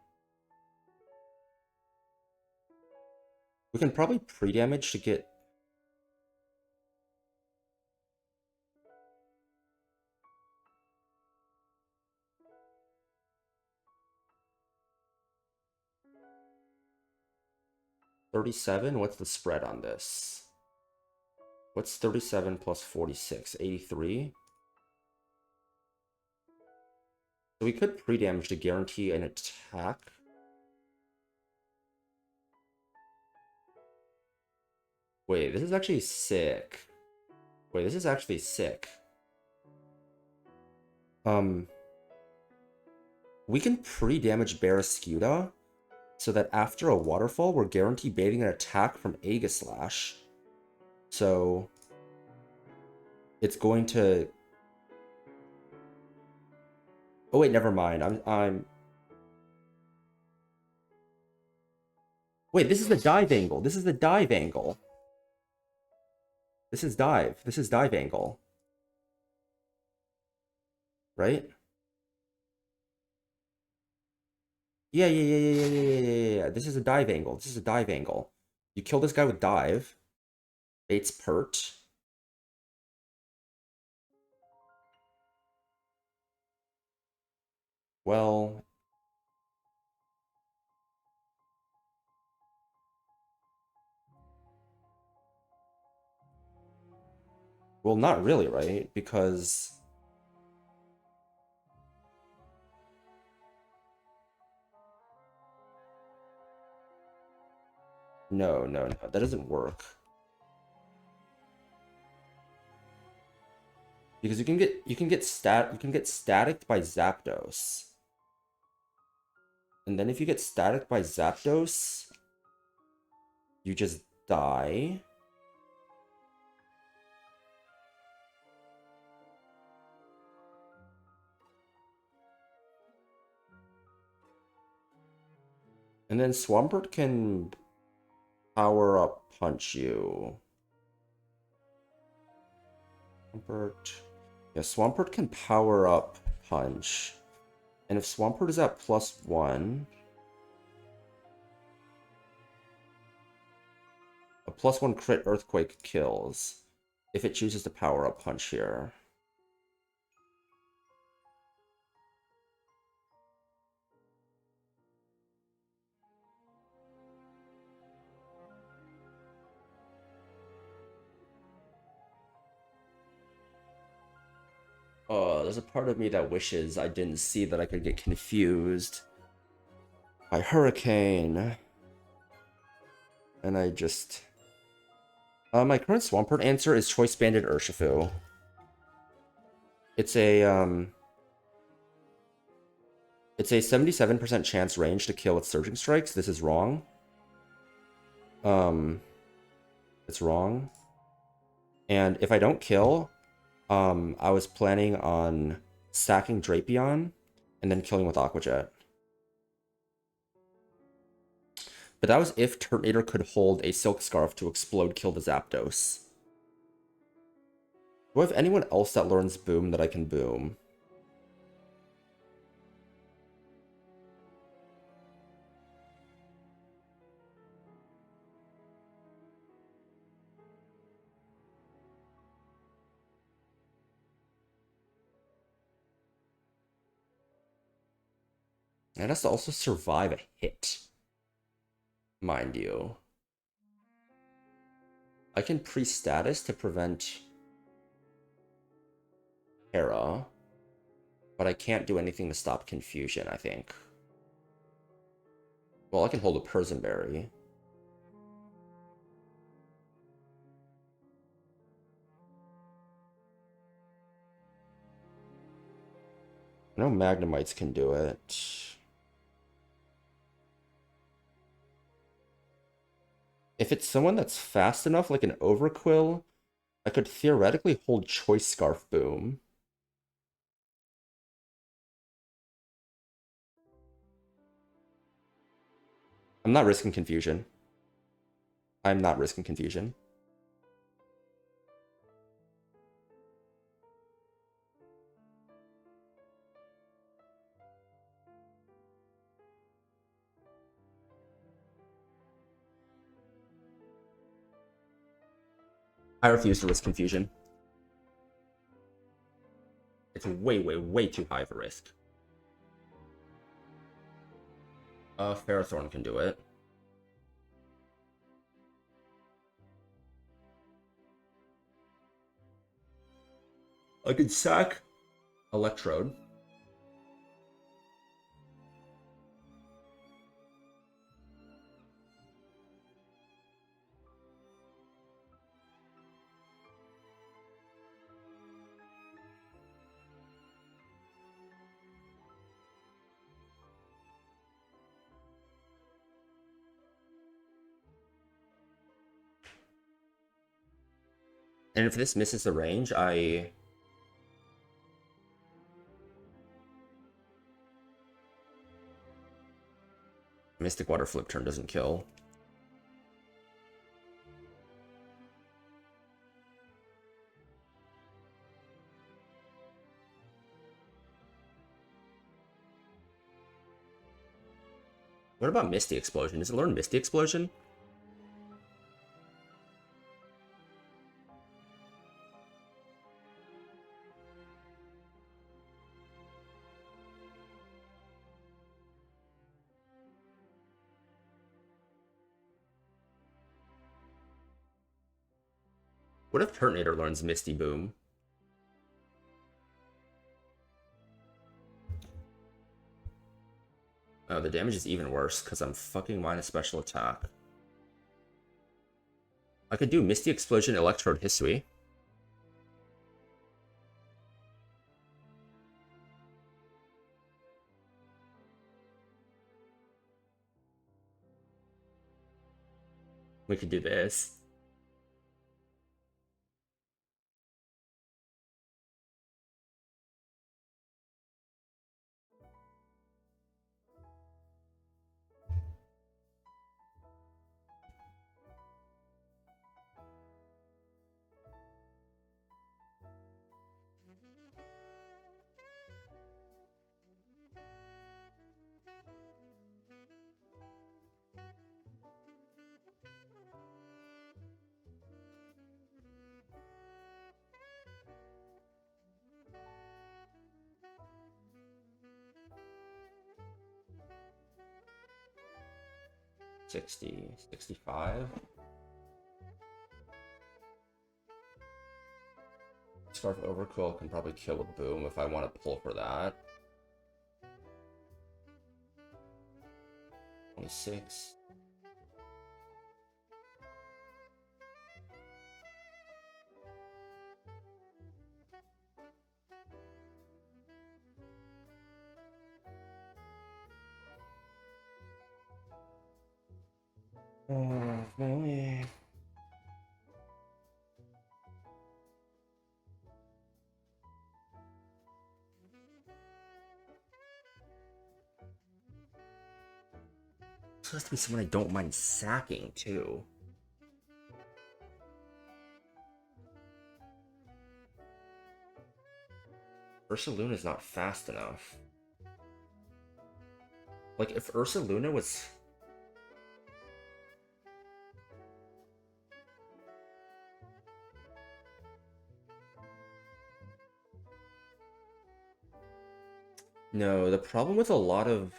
We can probably pre-damage to get... 37? What's the spread on this? What's 37 plus 46? 83? So we could pre-damage to guarantee an attack. Wait, this is actually sick. Wait, this is actually sick. We can pre-damage Barraskewda so that after a waterfall, we're guaranteed baiting an attack from Aegislash. So it's going to... Oh wait, never mind. Wait, this is the dive angle. This is the dive angle. This is dive. This is dive angle. Right? Yeah. This is a dive angle. This is a dive angle. You kill this guy with dive. Bait's pert. Well... Well, not really, right? Because... No. That doesn't work. Because you can get staticked by Zapdos. And then if you get staticked by Zapdos, you just die. And then Swampert can power up punch you. Swampert can power up punch. And if Swampert is at +1, a +1 crit Earthquake kills if it chooses to power up punch here. Oh, there's a part of me that wishes I didn't see that I could get confused by Hurricane. And I just... my current Swampert answer is Choice Banded Urshifu. It's a 77% chance range to kill with Surging Strikes. This is wrong. It's wrong. And if I don't kill, I was planning on stacking Drapion and then killing with Aqua Jet. But that was if Turtonator could hold a Silk Scarf to explode kill the Zapdos. Do I have anyone else that learns Boom that I can Boom? And it has to also survive a hit. Mind you. I can pre-status to prevent Hera, but I can't do anything to stop confusion, I think. Well, I can hold a Persenberry. I know Magnemites can do it. If it's someone that's fast enough, like an Overquill, I could theoretically hold Choice Scarf Boom. I'm not risking confusion. I'm not risking confusion. I refuse to risk confusion. It's way too high of a risk. Ferrothorn can do it. I could sack Electrode. And if this misses the range, I... Mystic Water Flip turn doesn't kill. What about Misty Explosion? Does it learn Misty Explosion? What if Turtonator learns Misty Boom? Oh, the damage is even worse because I'm fucking minus special attack. I could do Misty Explosion, Electrode, Hisui. We could do this. $60, $65. Scarf Overkill can probably kill a Boom if I want to pull for that. 26. Really? This has to be someone I don't mind sacking, too. Ursaluna's not fast enough. Like, if Ursaluna was... No, the problem with a lot of...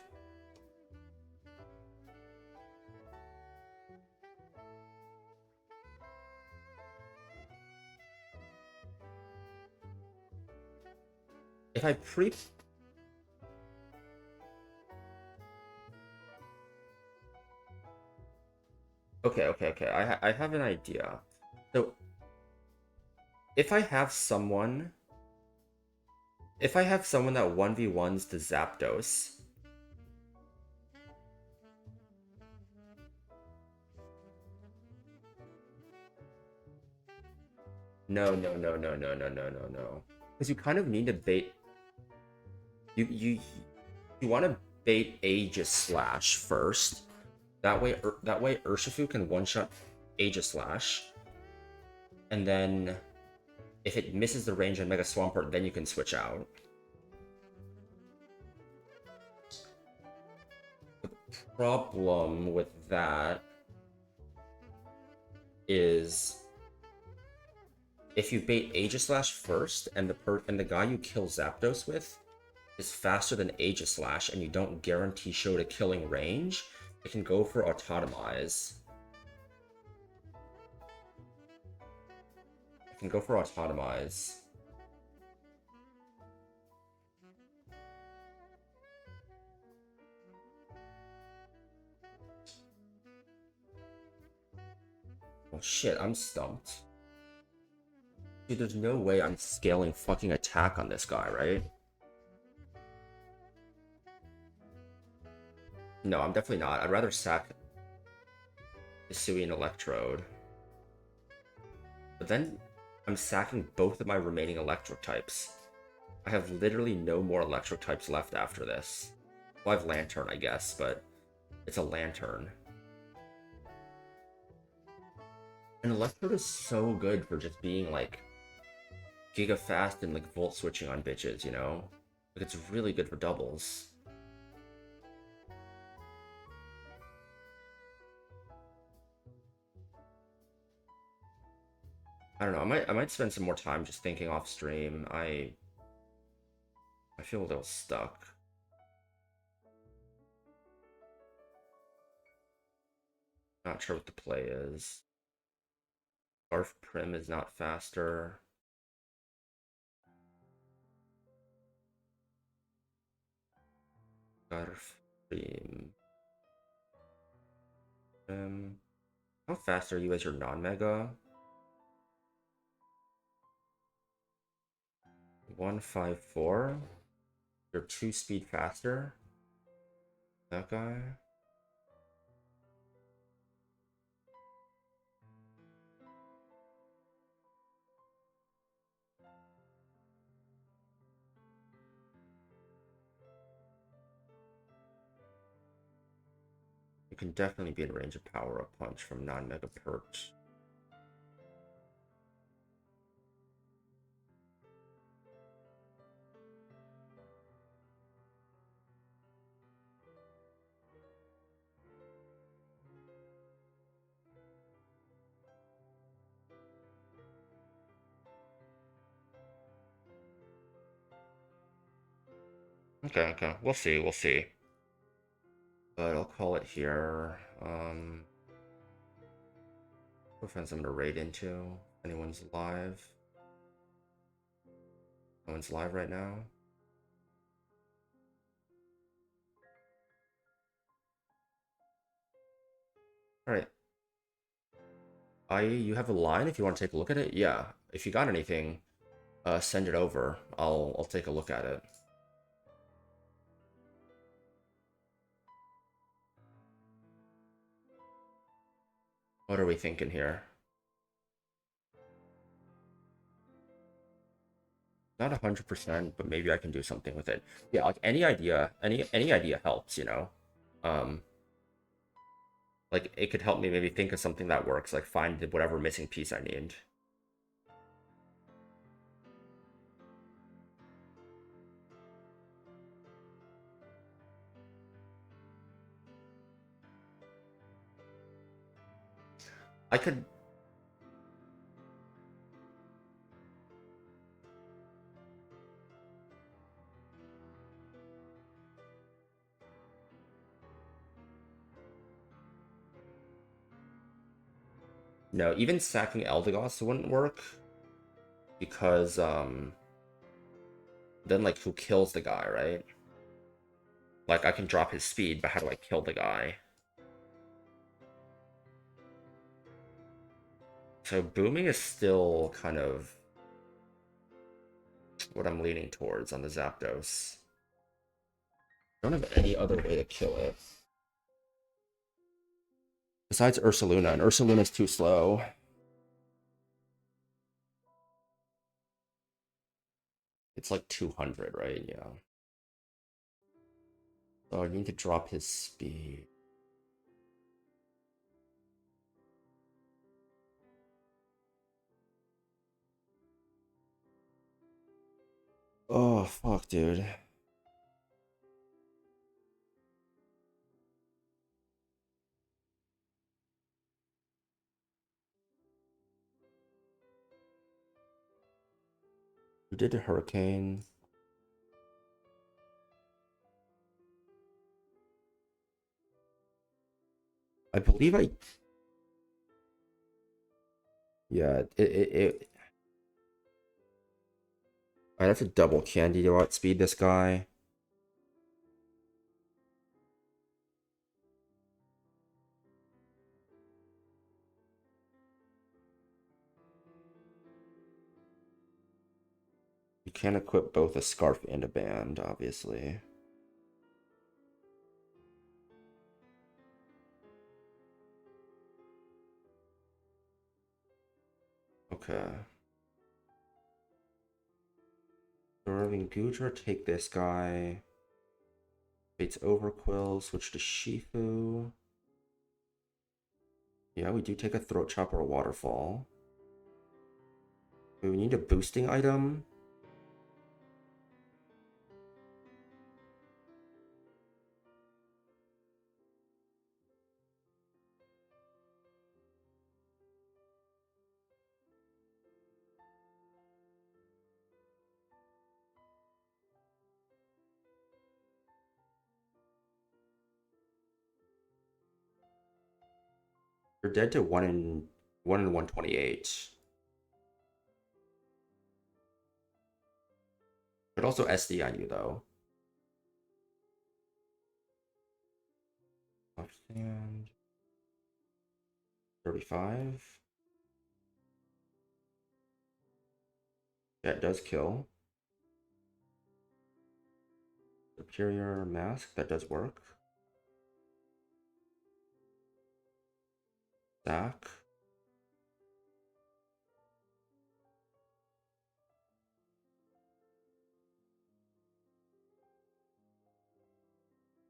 If I pre... Okay. I have an idea. So, if I have someone... If I have someone that 1v1s the Zapdos... No. Because you kind of need to bait... You want to bait Aegis Slash first. That way Urshifu can one-shot Aegis Slash. And then if it misses the range on Mega Swampert, then you can switch out. The problem with that is if you bait Aegis Slash first and the guy you kill Zapdos with is faster than Aegis Slash and you don't guarantee show to killing range, it can go for Autotomize. It can go for Autotomize. shit, I'm stumped. Dude, there's no way I'm scaling fucking attack on this guy, right? No, I'm definitely not. I'd rather sack the Hisuian Electrode. But then I'm sacking both of my remaining electric types. I have literally no more electric types left after this. Well, I have Lantern, I guess, but it's a Lantern. And Electrode is so good for just being like giga fast and like volt switching on bitches, you know? Like it's really good for doubles. I don't know. I might spend some more time just thinking off stream. I feel a little stuck. Not sure what the play is. Barf Prim is not faster. Barf Prim. How fast are you as your non-mega? 154? You're 2 speed faster? That guy? You can definitely be in range of power up punch from non-mega perks. Okay, okay. We'll see, we'll see. But I'll call it here. What friends I'm gonna raid into? Anyone's live? No one's live right now. Alright. You have a line if you want to take a look at it? Yeah. If you got anything, send it over. I'll take a look at it. What are we thinking here? Not 100%, but maybe I can do something with it. Yeah, like any idea, any idea helps, you know. Um, like it could help me maybe think of something that works, like find whatever missing piece I need. I could. No, even sacking Eldegoss wouldn't work because then like who kills the guy, right? Like I can drop his speed, but how do I kill the guy? So booming is still kind of what I'm leaning towards on the Zapdos. I don't have any other way to kill it. Besides Ursaluna, and Ursaluna's too slow. It's like 200, right? Yeah. So I need to drop his speed. Oh, fuck, dude. Who did a hurricane? I believe I. Yeah, Alright, that's a double candy to outspeed this guy. You can't equip both a scarf and a band, obviously. Okay. Starving Gudra, take this guy. Fate's Overquill, switch to Shifu. Yeah, we do take a Throat Chop or a Waterfall. We need a boosting item. You're dead to 1 in 128. Could also SD on you though. Stand 35. That does kill. Superior Mask, that does work. Sack.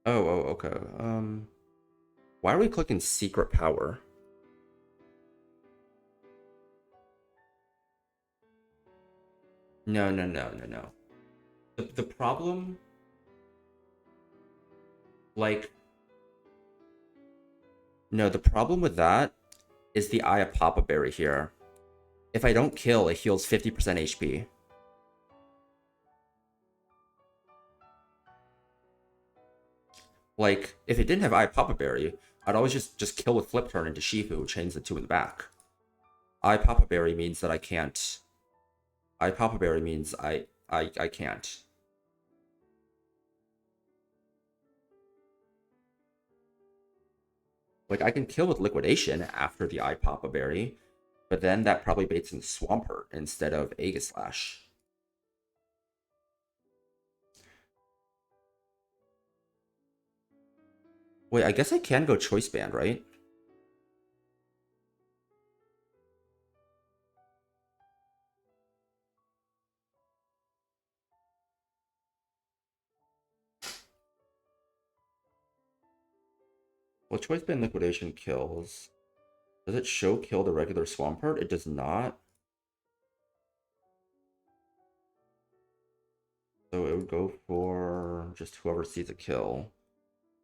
Okay. Why are we clicking Secret Power? No. The problem, like, no, the problem with that is the Eye of Papa Berry here. If I don't kill, it heals 50% HP. Like, if it didn't have Eye of Papa Berry, I'd always just kill with Flip Turn into Shifu, chains the two in the back. Eye of Papa Berry means that I can't. Eye of Papa Berry means I can't. Like, I can kill with Liquidation after the Eye Papa Berry, but then that probably baits in Swampert instead of Aegislash. Wait, I guess I can go Choice Band, right? Well, Choice Band Liquidation kills. Does it show kill the regular Swampert? It does not. So it would go for just whoever sees a kill.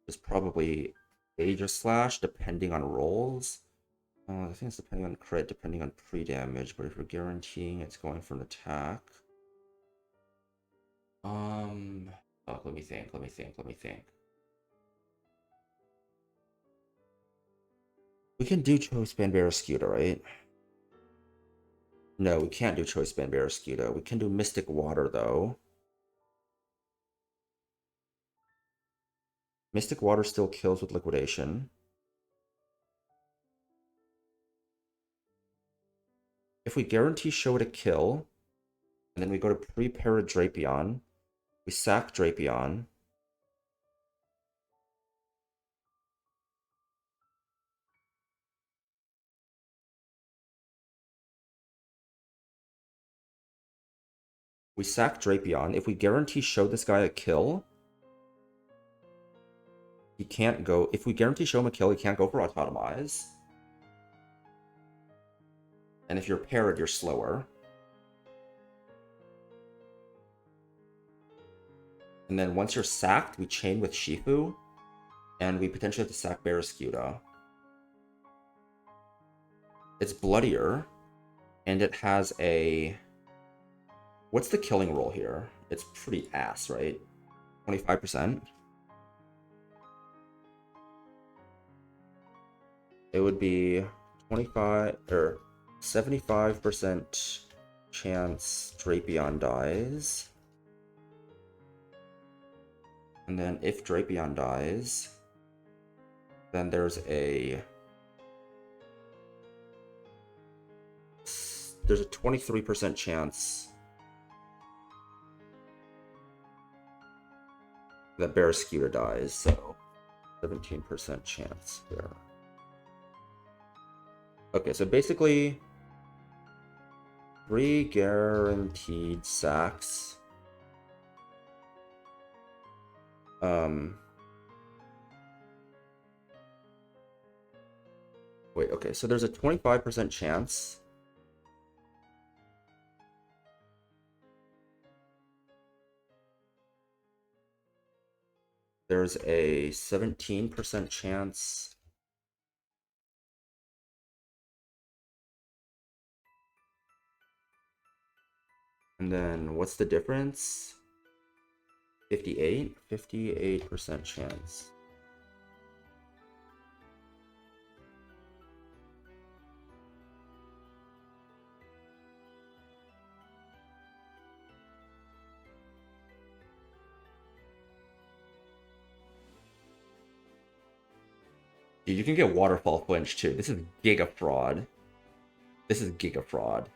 It's probably Aegislash, depending on rolls. I think it's depending on crit, depending on pre-damage, but if you're guaranteeing it's going for an attack. Oh, let me think. We can do Choice Band Barraskewda, right? No, we can't do Choice Band Barraskewda. We can do Mystic Water, though. Mystic Water still kills with Liquidation. If we guarantee show it a kill, and then we go to prepare a Drapion, we sack Drapion. We sack Drapion. If we guarantee show this guy a kill, he can't go. If we guarantee show him a kill, he can't go for Autotomize. And if you're parried, you're slower. And then once you're sacked, we chain with Shifu, and we potentially have to sack Barraskewda. It's bloodier, and it has a... What's the killing roll here? It's pretty ass, right? 25%? It would be 25 or 75% chance Drapion dies. And then if Drapion dies, then there's a 23% chance that Barraskewda dies, so 17% chance there. Okay, so basically 3 guaranteed sacks. Wait, okay, so there's a 25% chance. There's a 17% chance. And then what's the difference? 58% chance. Dude, you can get waterfall flinch too. This is giga fraud. This is giga fraud.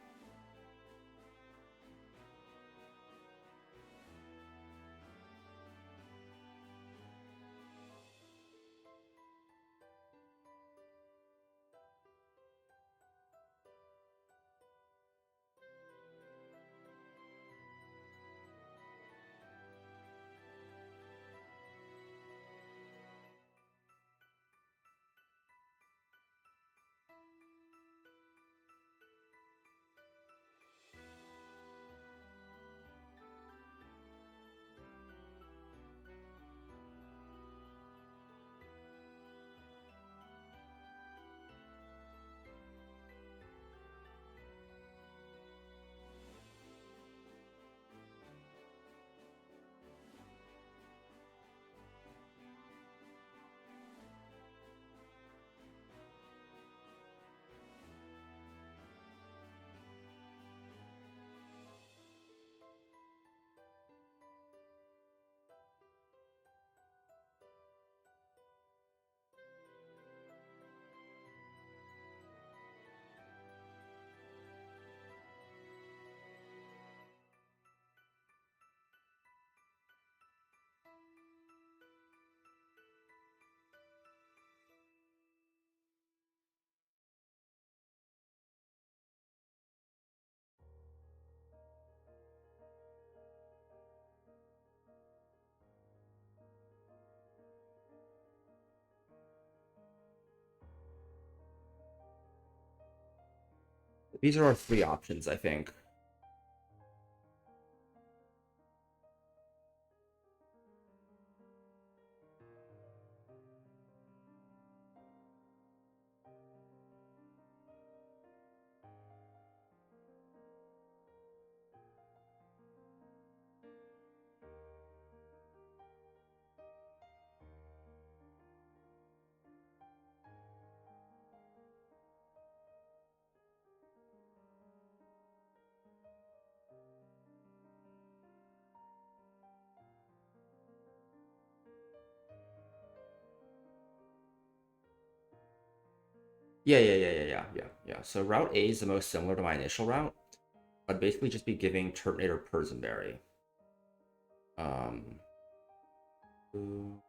These are our 3 options, I think. Yeah. So Route A is the most similar to my initial route. I'd basically just be giving Turtonator Persenberry. Who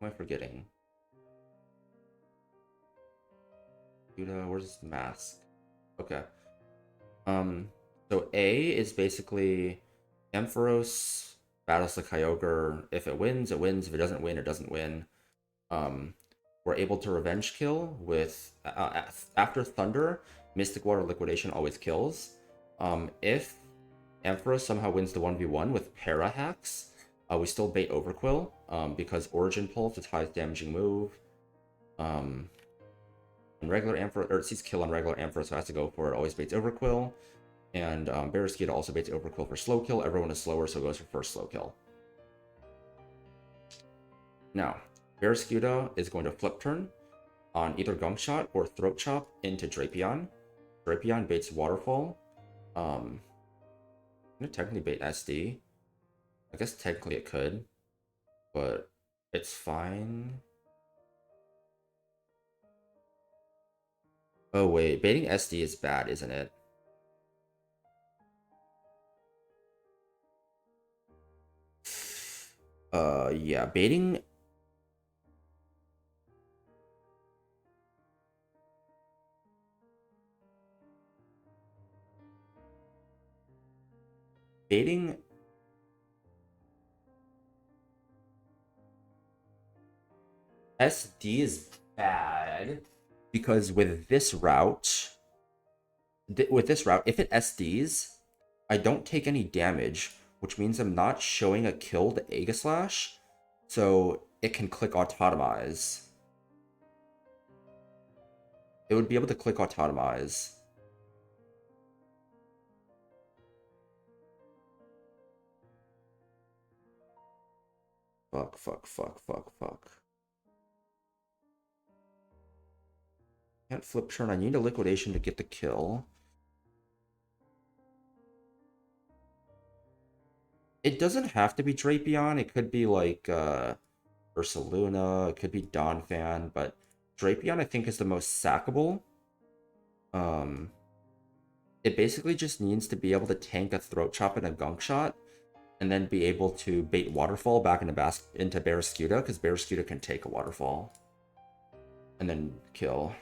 am I forgetting? Where's the mask? Okay. So A is basically Ampharos battles the Kyogre. If it wins, it wins. If it doesn't win, it doesn't win. Um, we're able to revenge kill with after Thunder, Mystic Water Liquidation always kills. If Ampharos somehow wins the 1v1 with Para hacks, we still bait Overquill because Origin Pulse, its highest damaging move. And regular Ampharos, or it sees kill on regular Ampharos, so it has to go for it. Always baits Overquill. And Barraskewda also baits Overquill for slow kill. Everyone is slower, so it goes for first slow kill. Now, Barraskewda is going to flip turn on either Gunk Shot or Throat Chop into Drapion. Drapion baits Waterfall. I'm gonna technically bait SD. I guess technically it could, but it's fine. Oh wait, baiting SD is bad, isn't it? Yeah, baiting. Baiting. SD is bad because with this route, if it SDs, I don't take any damage, which means I'm not showing a kill to Aegislash, so it can click Autotomize. It would be able to click Autotomize. Fuck, fuck, fuck, fuck, fuck. Can't flip turn. I need a liquidation to get the kill. It doesn't have to be Drapion. It could be like Ursaluna. It could be Donphan, but Drapion I think is the most sackable. Um, it basically just needs to be able to tank a Throat Chop and a Gunk Shot, and then be able to bait Waterfall back into Barraskewda, because Barraskewda can take a Waterfall. And then kill.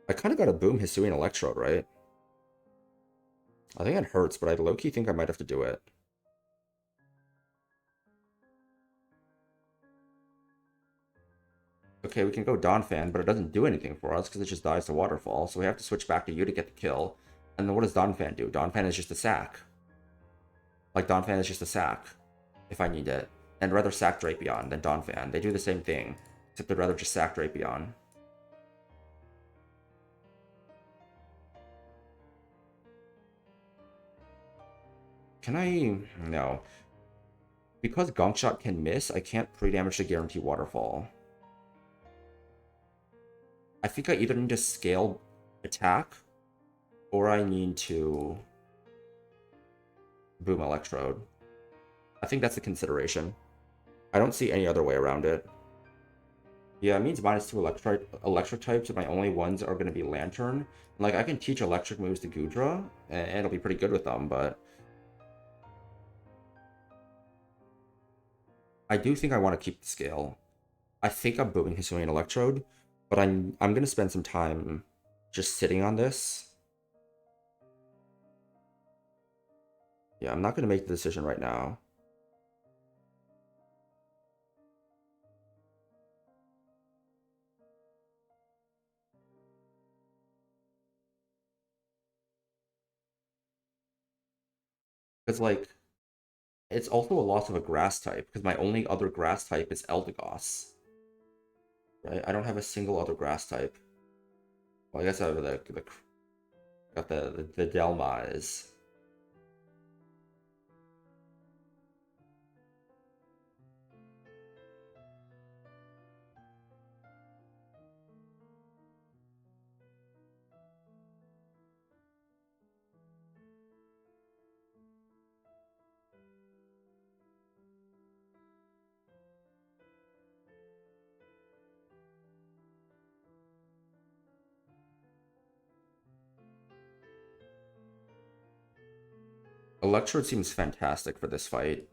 I kind of got a Boom Hisuian Electrode, right? I think it hurts, but I low-key think I might have to do it. Okay, we can go Donphan, but it doesn't do anything for us because it just dies to Waterfall, so we have to switch back to you to get the kill. And then what does Donphan do? Donphan is just a sack. Like, Donphan is just a sack, if I need it. And rather sack Drapion than Donphan. They do the same thing, except they'd rather just sack Drapion. Can I... No. Because Gunk Shot can miss, I can't pre-damage to guarantee Waterfall. I think I either need to scale attack, or I need to Boom Electrode. I think that's the consideration. I don't see any other way around it. Yeah, it means -2 electric types, and my only ones are going to be Lantern. Like, I can teach electric moves to Goodra, and it'll be pretty good with them, but I do think I want to keep the scale. I think I'm booming Hisuian Electrode, but I'm going to spend some time just sitting on this. Yeah, I'm not going to make the decision right now. Because, like, it's also a loss of a grass type, because my only other grass type is Eldegoss. Right? I don't have a single other grass type. Well, I guess I have got the Delmise. Electrode seems fantastic for this fight.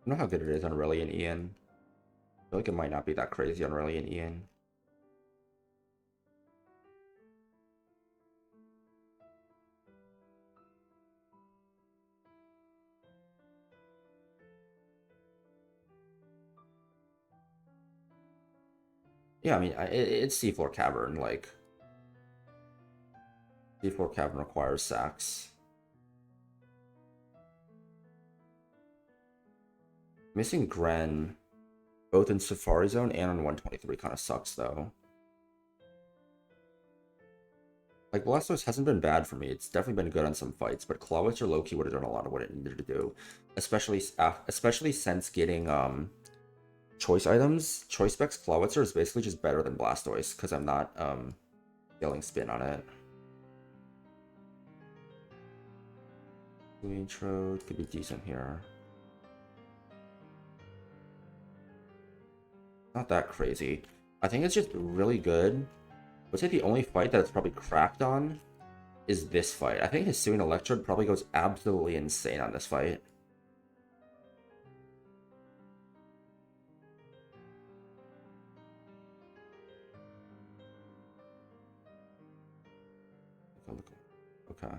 I don't know how good it is on Aurelian Ian. I feel like it might not be that crazy on Aurelian Ian. Yeah, I mean, it's Seafloor Cavern, like... Seafloor Cavern requires sacks. Missing Gren, both in Safari Zone and on 123, kind of sucks though. Like, Blastoise hasn't been bad for me. It's definitely been good on some fights, but Clawitzer low-key would have done a lot of what it needed to do. Especially since getting choice items. Choice Specs Clawitzer is basically just better than Blastoise, because I'm not scaling spin on it. Intro could be decent here. Not that crazy. I think it's just really good. I would say the only fight that it's probably cracked on is this fight. I think Hisuian Electrode probably goes absolutely insane on this fight. Okay.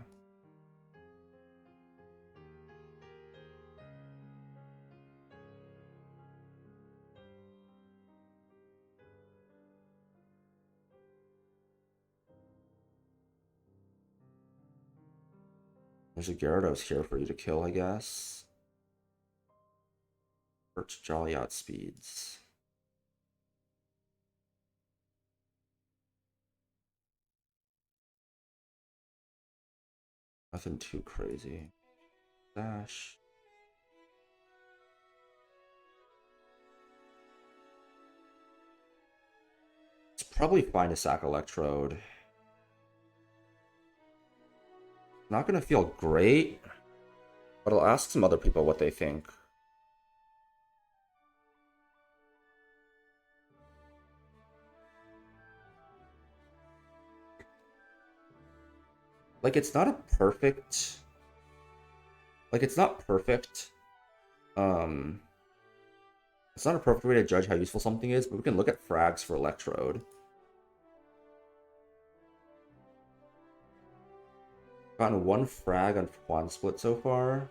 There's a Gyarados here for you to kill, I guess. Perch Jolly outspeeds. Nothing too crazy. Dash. It's probably fine to sack Electrode. Not gonna feel great, but I'll ask some other people what they think. Like, it's not a perfect... Like, it's not perfect. Um... It's not a perfect way to judge how useful something is, but we can look at frags for Electrode. Gotten one frag on Quan Split so far.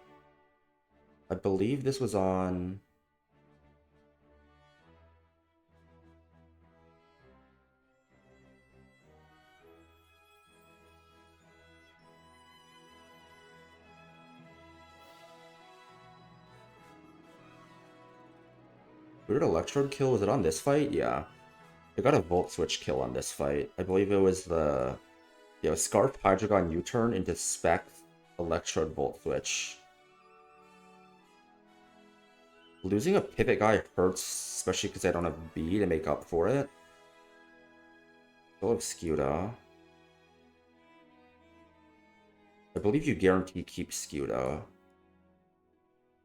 I believe this was on... Who did Electrode kill? Was it on this fight? Yeah. It got a Volt Switch kill on this fight. I believe it was the... Yeah, Scarf Hydreigon U-turn into Spec Electrode Volt Switch. Losing a pivot guy hurts, especially because I don't have B to make up for it. Still have Scuda. I believe you guarantee keep Scuda.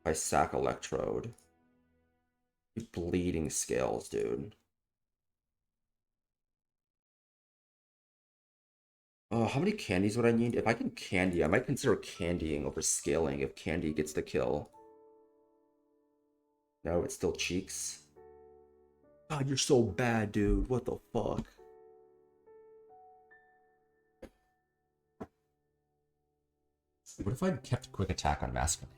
I sack Electrode. You bleeding scales, dude. Oh, how many candies would I need? If I can candy, I might consider candying over scaling if candy gets the kill. No, it's still cheeks. God, you're so bad, dude. What the fuck? What if I kept quick attack on Masquerade?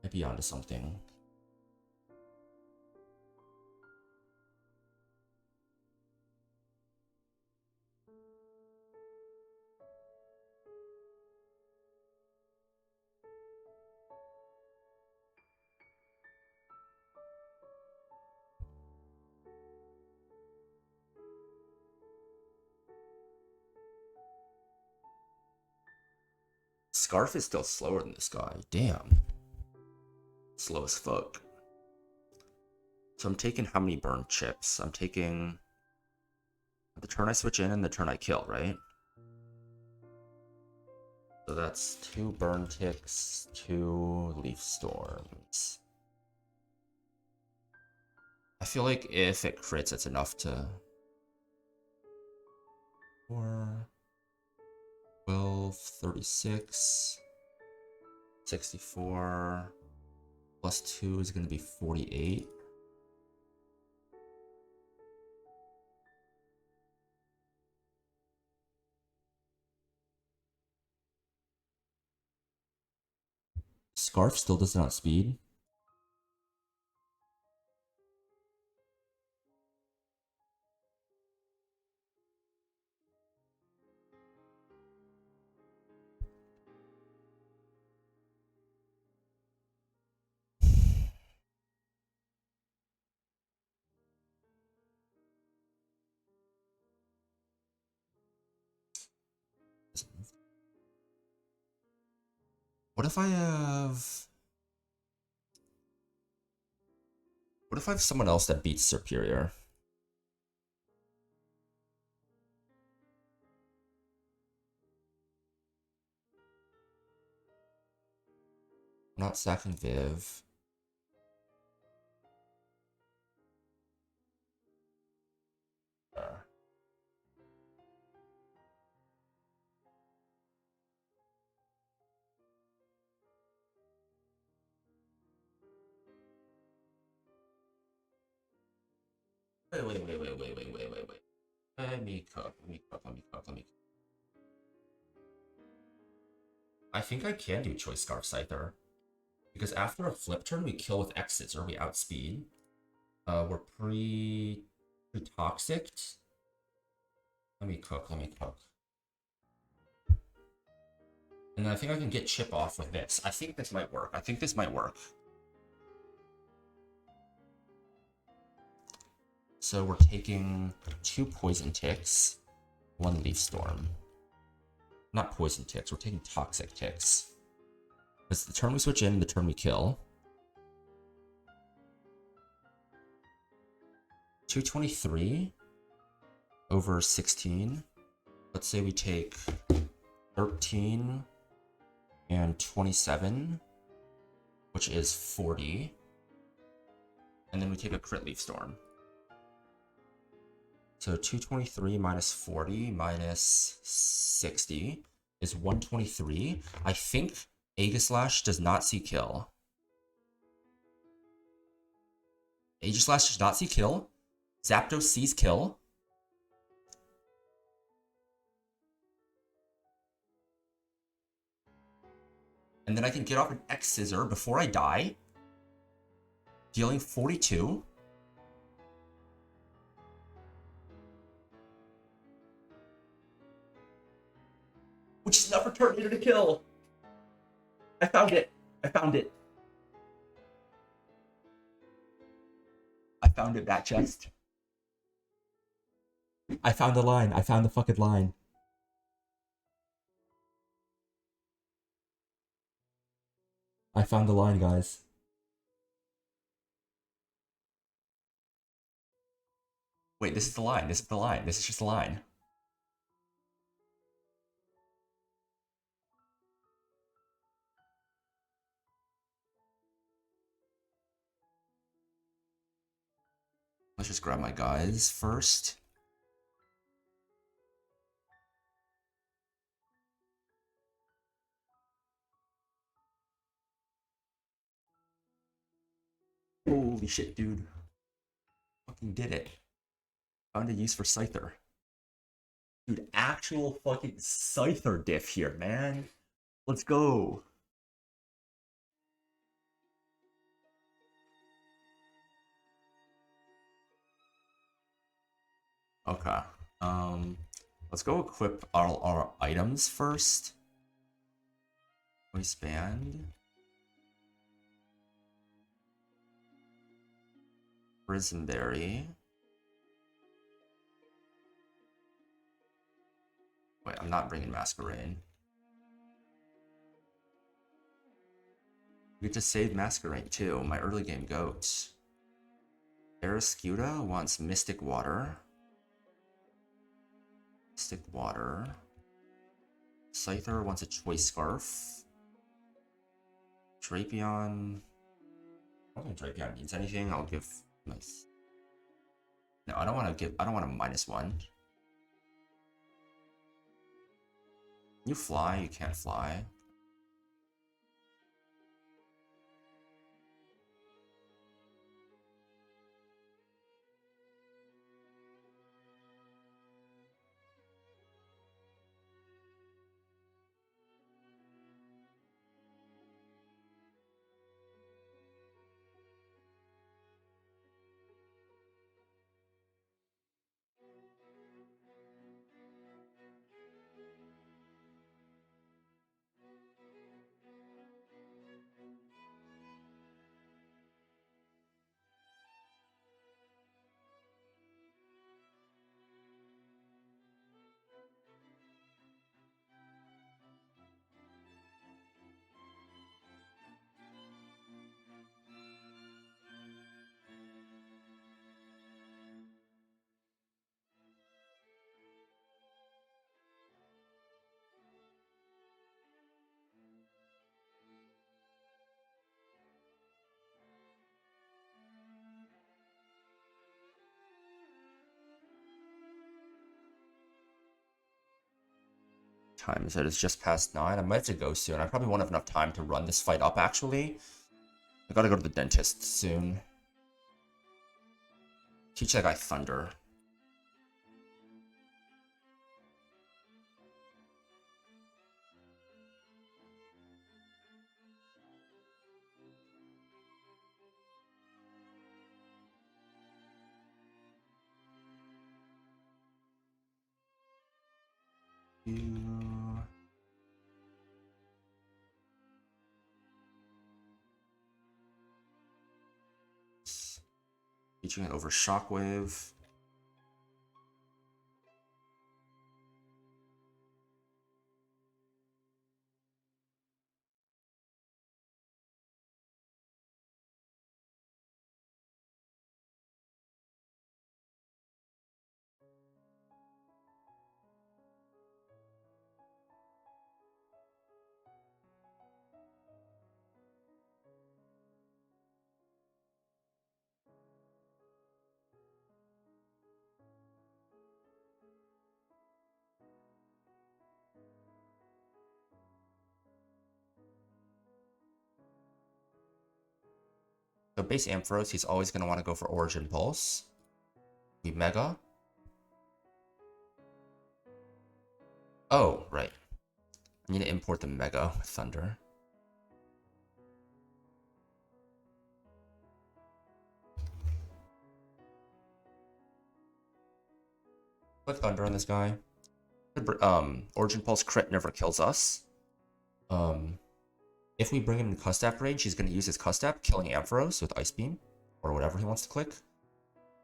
Might be onto something. Scarf is still slower than this guy. Damn. Slow as fuck. So I'm taking how many burn chips? I'm taking the turn I switch in and the turn I kill, right? So that's 2 burn ticks, 2 leaf storms. I feel like if it crits, it's enough to... 4, 12, 36, 64, plus 2 is going to be 48. Scarf still doesn't outspeed. What if I have... What if I have someone else that beats Superior? I'm not sacking Viv. Wait. Let me cook. I think I can do Choice Scarf Scyther. Because after a flip turn, we kill with X's or we outspeed. We're pre-toxic. Let me cook. And I think I can get chip off with this. I think this might work. So we're taking 2 Poison Ticks, 1 Leaf Storm. Not Poison Ticks, we're taking Toxic Ticks. It's the turn we switch in, the turn we kill. 223 over 16. Let's say we take 13 and 27, which is 40. And then we take a crit Leaf Storm. So 223 minus 40 minus 60 is 123. I think Aegislash does not see kill. Aegislash does not see kill. Zapdos sees kill. And then I can get off an X Scissor before I die, dealing 42. Which is enough for Terminator to kill. I found it. I found it, that chest. I found the line. I found the fucking line. I found the line, guys. Wait, this is the line. This is just the line. Let's just grab my guys first. Holy shit, dude. Fucking did it. Found a use for Scyther. Dude, actual fucking Scyther diff here, man. Let's go. Okay. Let's go equip our items first. Waistband. Prismberry. Wait, I'm not bringing Masquerain. We get to save Masquerain too, my early game goats. Barraskewda wants Mystic Water. Scyther wants a Choice Scarf. Drapion. I don't think Drapion needs anything. I'll give nice. No, I don't want to -1. You fly, you can't fly. time is it? It's just past 9. I might have to go soon. I probably won't have enough time to run this fight up, actually. I gotta go to the dentist soon. Teach that guy Thunder. Teaching it over Shockwave. So base Ampharos, he's always going to want to go for Origin Pulse. We Mega. Oh, right. I need to import the Mega with Thunder. Put Thunder on this guy. Origin Pulse crit never kills us. If we bring him in Custap range, he's going to use his Custap, killing Ampharos with Ice Beam, or whatever he wants to click.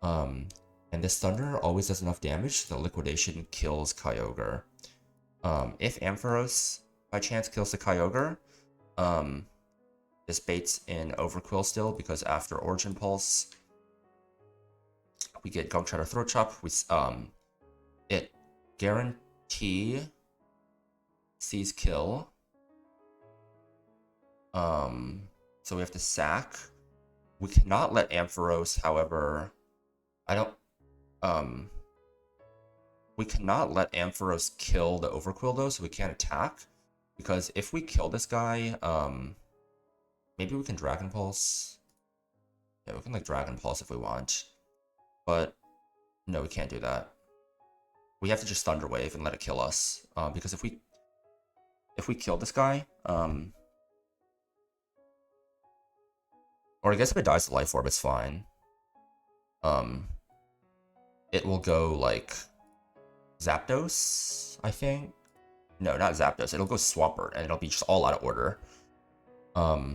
And this Thunder always does enough damage so that Liquidation kills Kyogre. If Ampharos by chance kills the Kyogre, this baits in Overquill still, because after Origin Pulse, we get Gunk Shot or Throat Chop. It guarantee sees kill. So we have to sack. We cannot let Ampharos, however, we cannot let Ampharos kill the Overquill though, so we can't attack. Because if we kill this guy, maybe we can Dragon Pulse. Yeah, we can like Dragon Pulse if we want. But no, we can't do that. We have to just Thunder Wave and let it kill us. Because if we kill this guy, or I guess if it dies to Life Orb, it's fine. It will go like Zapdos, I think. No, not Zapdos. It'll go Swampert, and it'll be just all out of order. So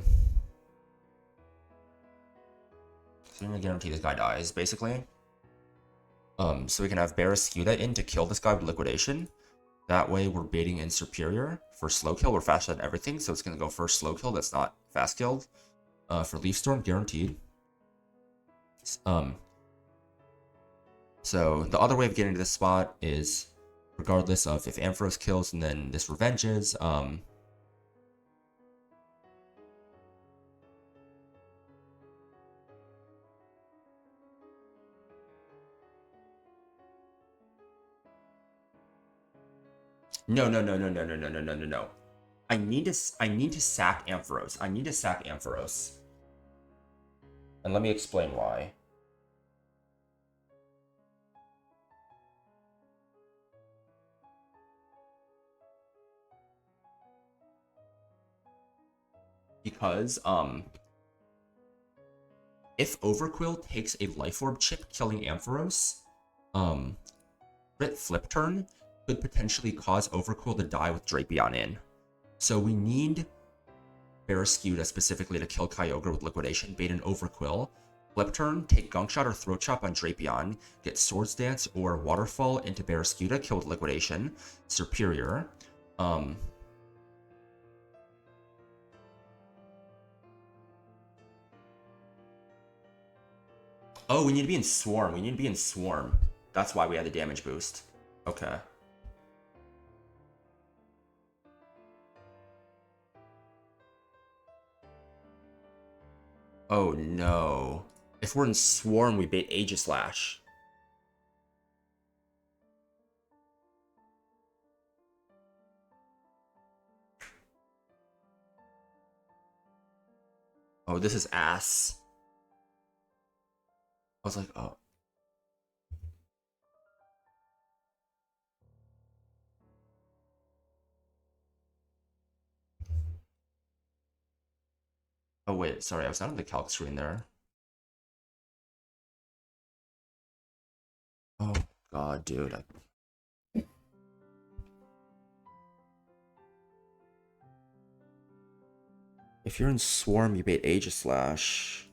we're gonna guarantee this guy dies, basically. So we can have Barraskewda in to kill this guy with Liquidation. That way we're baiting in Superior. For slow kill, we're faster than everything, so it's gonna go first slow kill that's not fast killed. For Leaf Storm, guaranteed. So the other way of getting to this spot is, regardless of if Ampharos kills and then this revenges, No. I need to sack Ampharos. I need to sack Ampharos. And let me explain why. Because, if Overquill takes a Life Orb chip killing Ampharos, crit flip turn could potentially cause Overquill to die with Drapion in. So we need Barraskewda specifically to kill Kyogre with Liquidation, bait an Overquill, flip turn, take Gunk Shot or Throat Chop on Drapion, get Swords Dance or Waterfall into Barraskewda, kill with Liquidation, Superior. Oh, we need to be in Swarm. We need to be in Swarm. That's why we had the damage boost. Okay. Oh no. If we're in Swarm, we bait Aegislash. Oh, this is ass. I was like, oh. Oh wait, sorry, I was not on the calc screen there. Oh god, dude. If you're in Swarm, you bait Aegislash.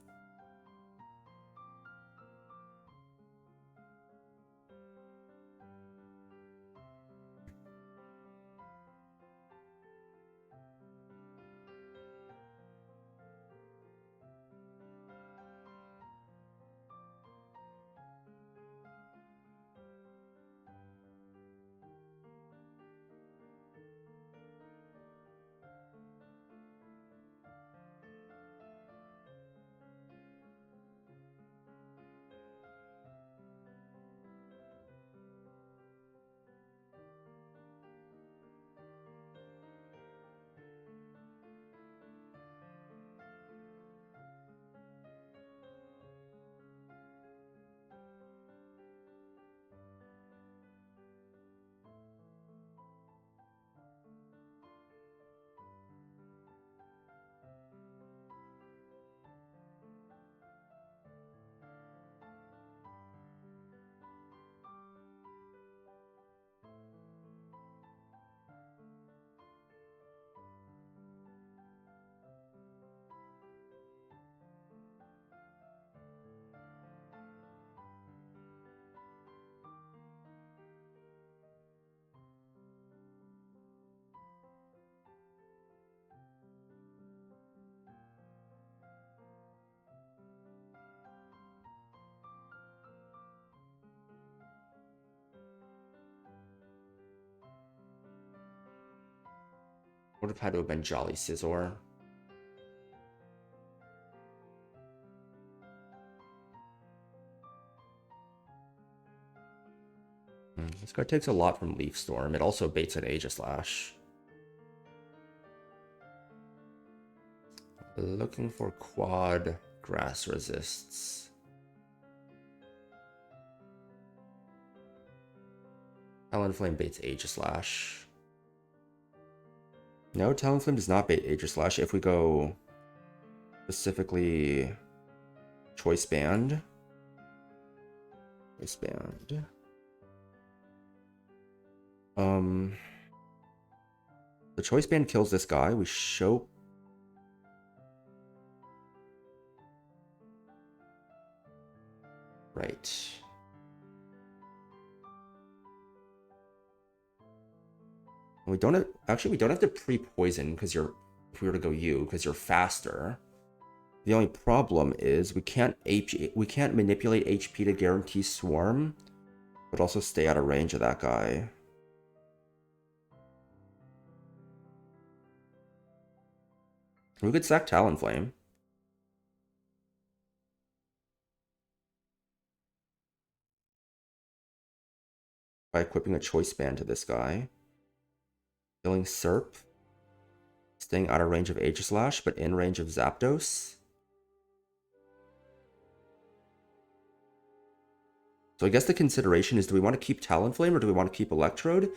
Would have had to have been Jolly Scizor. This card takes a lot from Leaf Storm. It also baits an Aegislash. Looking for quad grass resists. Talonflame baits Aegislash. No, Talonflame does not bait Aegislash. If we go specifically Choice Band. Choice Band. The Choice Band kills this guy. We show... Right. We don't have... Actually, we don't have to pre-poison because you're... If we were to go you, because you're faster. The only problem is we can't manipulate HP to guarantee Swarm, but also stay out of range of that guy. We could sack Talonflame. By equipping a Choice Band to this guy. Killing Serp. Staying out of range of Aegislash, but in range of Zapdos. So I guess the consideration is, do we want to keep Talonflame or do we want to keep Electrode?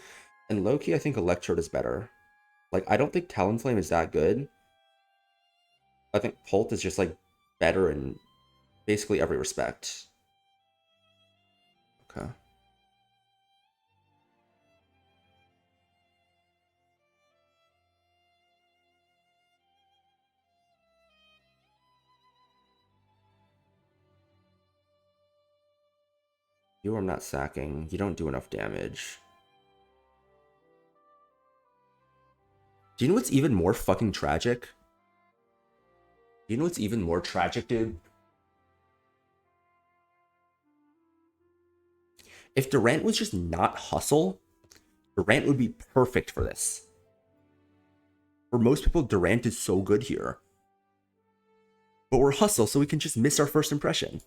And low-key, I think Electrode is better. Like, I don't think Talonflame is that good. I think Pult is just, like, better in basically every respect. Okay. You are not sacking. You don't do enough damage. Do you know what's even more fucking tragic? Do you know what's even more tragic, dude? If Durant was just not Hustle, Durant would be perfect for this. For most people, Durant is so good here. But we're Hustle, so we can just miss our first impression.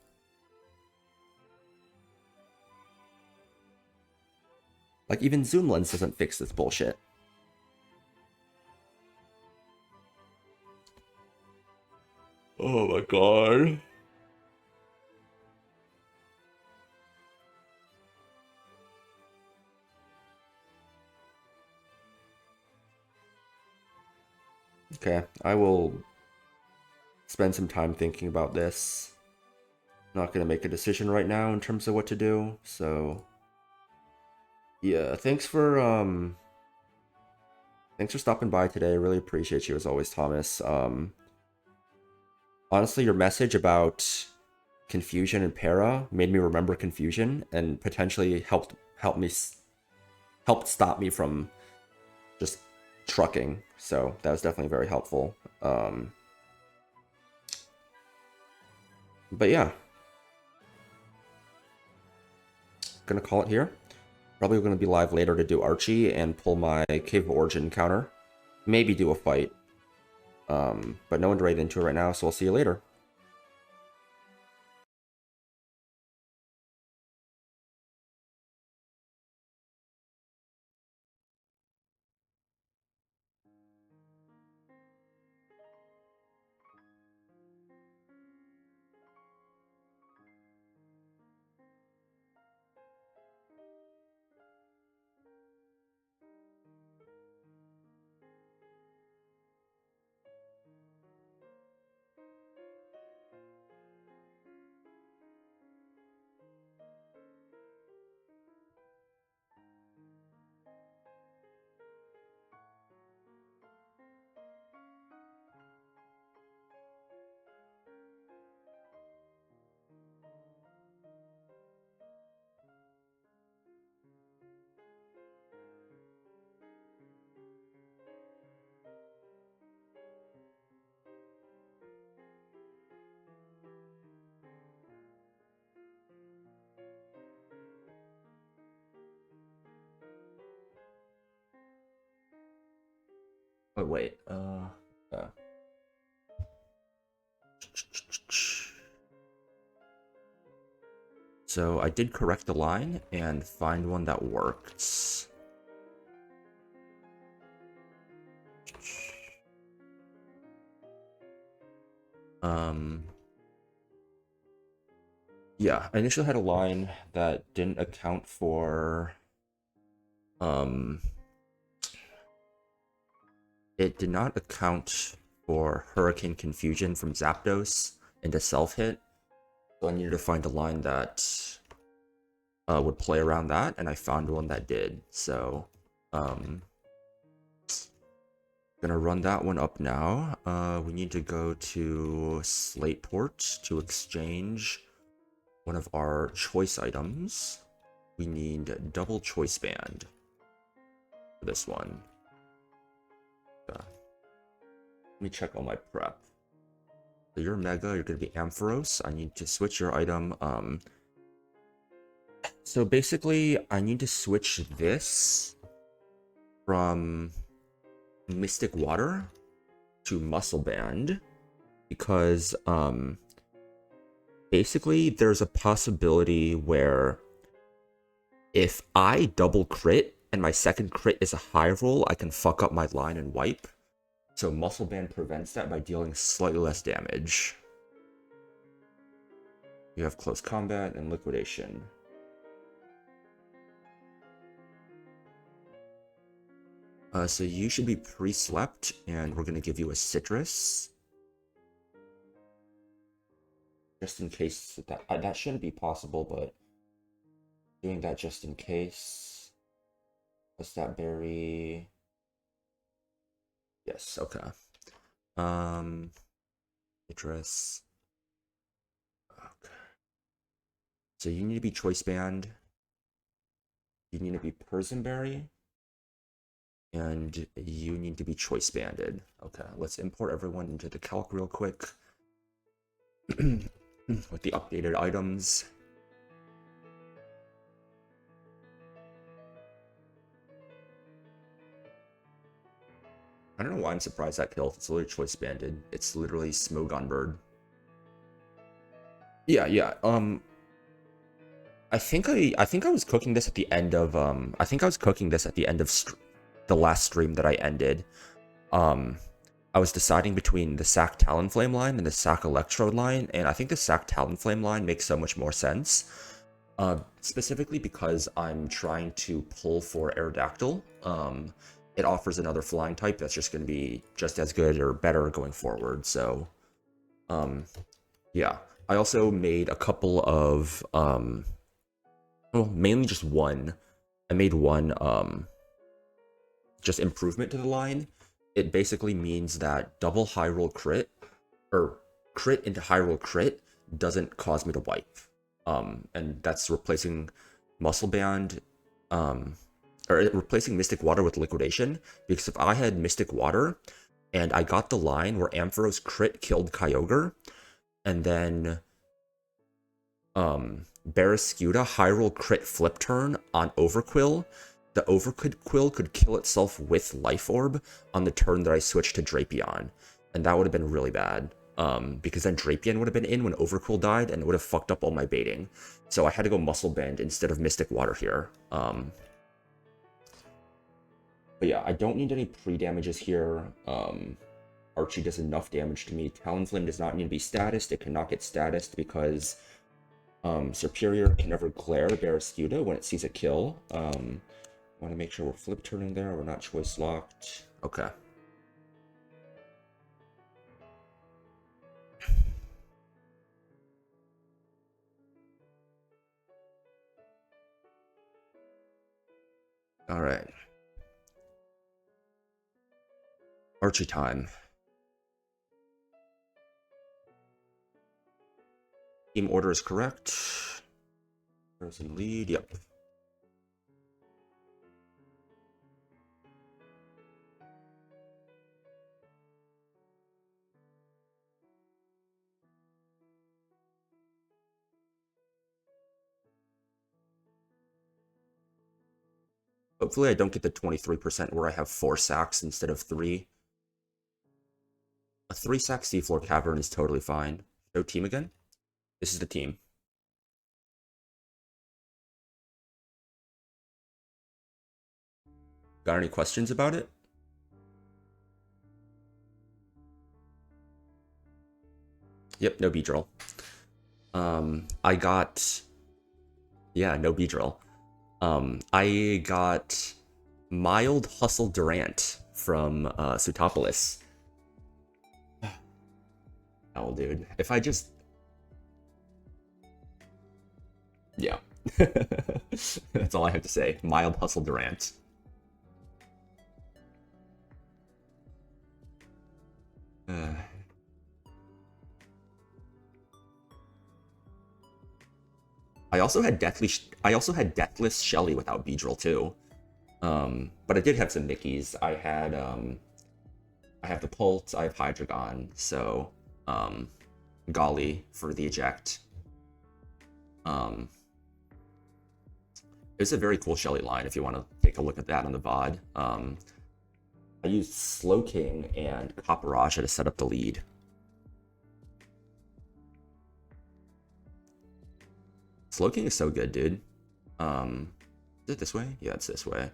Like, even Zoom Lens doesn't fix this bullshit. Oh my god. Okay, I will spend some time thinking about this. Not gonna make a decision right now in terms of what to do, so yeah, thanks for stopping by today. I really appreciate you as always, Thomas. Honestly, your message about confusion and para made me remember confusion and potentially helped stop me from just trucking. So that was definitely very helpful. But yeah, gonna call it here. Probably gonna be live later to do Archie and pull my Cave of Origin counter. Maybe do a fight. But no one to raid into it right now, so we'll see you later. Oh wait, So I did correct the line and find one that worked. Um, yeah, I initially had a line that didn't account for, it did not account for Hurricane Confusion from Zapdos into self-hit. So I needed to find a line that would play around that, and I found one that did. So, gonna run that one up now. We need to go to Slateport to exchange one of our choice items. We need double choice band for this one. Let me check all my prep. So you're Mega, you're gonna be Ampharos. I need to switch your item. So basically, I need to switch this from Mystic Water to Muscle Band because basically there's a possibility where if I double crit and my second crit is a high roll, I can fuck up my line and wipe. So Muscle Band prevents that by dealing slightly less damage. You have Close Combat and Liquidation. So you should be pre-slept, and we're gonna give you a Citrus. Just in case that shouldn't be possible, but doing that just in case. What's that berry? Yes, okay. Citrus. Okay. So you need to be choice band. You need to be Persianberry. And you need to be choice banded. Okay, let's import everyone into the calc real quick. With the updated items. I don't know why I'm surprised that killed. It's literally choice banded. It's literally Smogon Bird. Yeah. I think I was cooking this at the end of I think I was cooking this at the end of the last stream that I ended. I was deciding between the Sac Talonflame line and the Sac Electrode line, and I think the Sac Talonflame line makes so much more sense. Specifically because I'm trying to pull for Aerodactyl. It offers another flying type that's just going to be just as good or better going forward. So, yeah. I also made a couple of, well, mainly just one. I made one, just improvement to the line. It basically means that double high roll crit, or crit into high roll crit, doesn't cause me to wipe. And that's replacing Muscle Band, or replacing Mystic Water with Liquidation, because if I had Mystic Water, and I got the line where Ampharos crit killed Kyogre, and then Barraskewda high roll crit flip turn on Overquill, the Overquill could kill itself with Life Orb on the turn that I switched to Drapion, and that would have been really bad. Because then Drapion would have been in when Overquill died, and it would have fucked up all my baiting. So I had to go Muscle Band instead of Mystic Water here. But yeah, I don't need any pre-damages here. Archie does enough damage to me. Talonflame does not need to be statused. It cannot get statused because Superior can never glare Barraskewda when it sees a kill. Want to make sure we're flip turning there. We're not choice locked. Okay. All right. Archie time. Team order is correct. There's in lead. Yep. Hopefully I don't get the 23% where I have 4 sacks instead of 3. A 3-sack Seafloor Cavern is totally fine. Show team again? This is the team. Got any questions about it? Yep, no Beedrill. I got... Yeah, no Beedrill. I got Mild Hustle Durant from Sutopolis. Hell, dude. If I just... Yeah. That's all I have to say. Mild Hustle Durant. I also had Deathless Shelly without Beedrill too. But I did have some Mickeys. I have the Pult, I have Hydreigon, so Golly for the eject. It was a very cool Shelly line if you want to take a look at that on the VOD. I used Slowking and Copperajah to set up the lead. Slowking is so good, dude. Is it this way? Yeah, it's this way.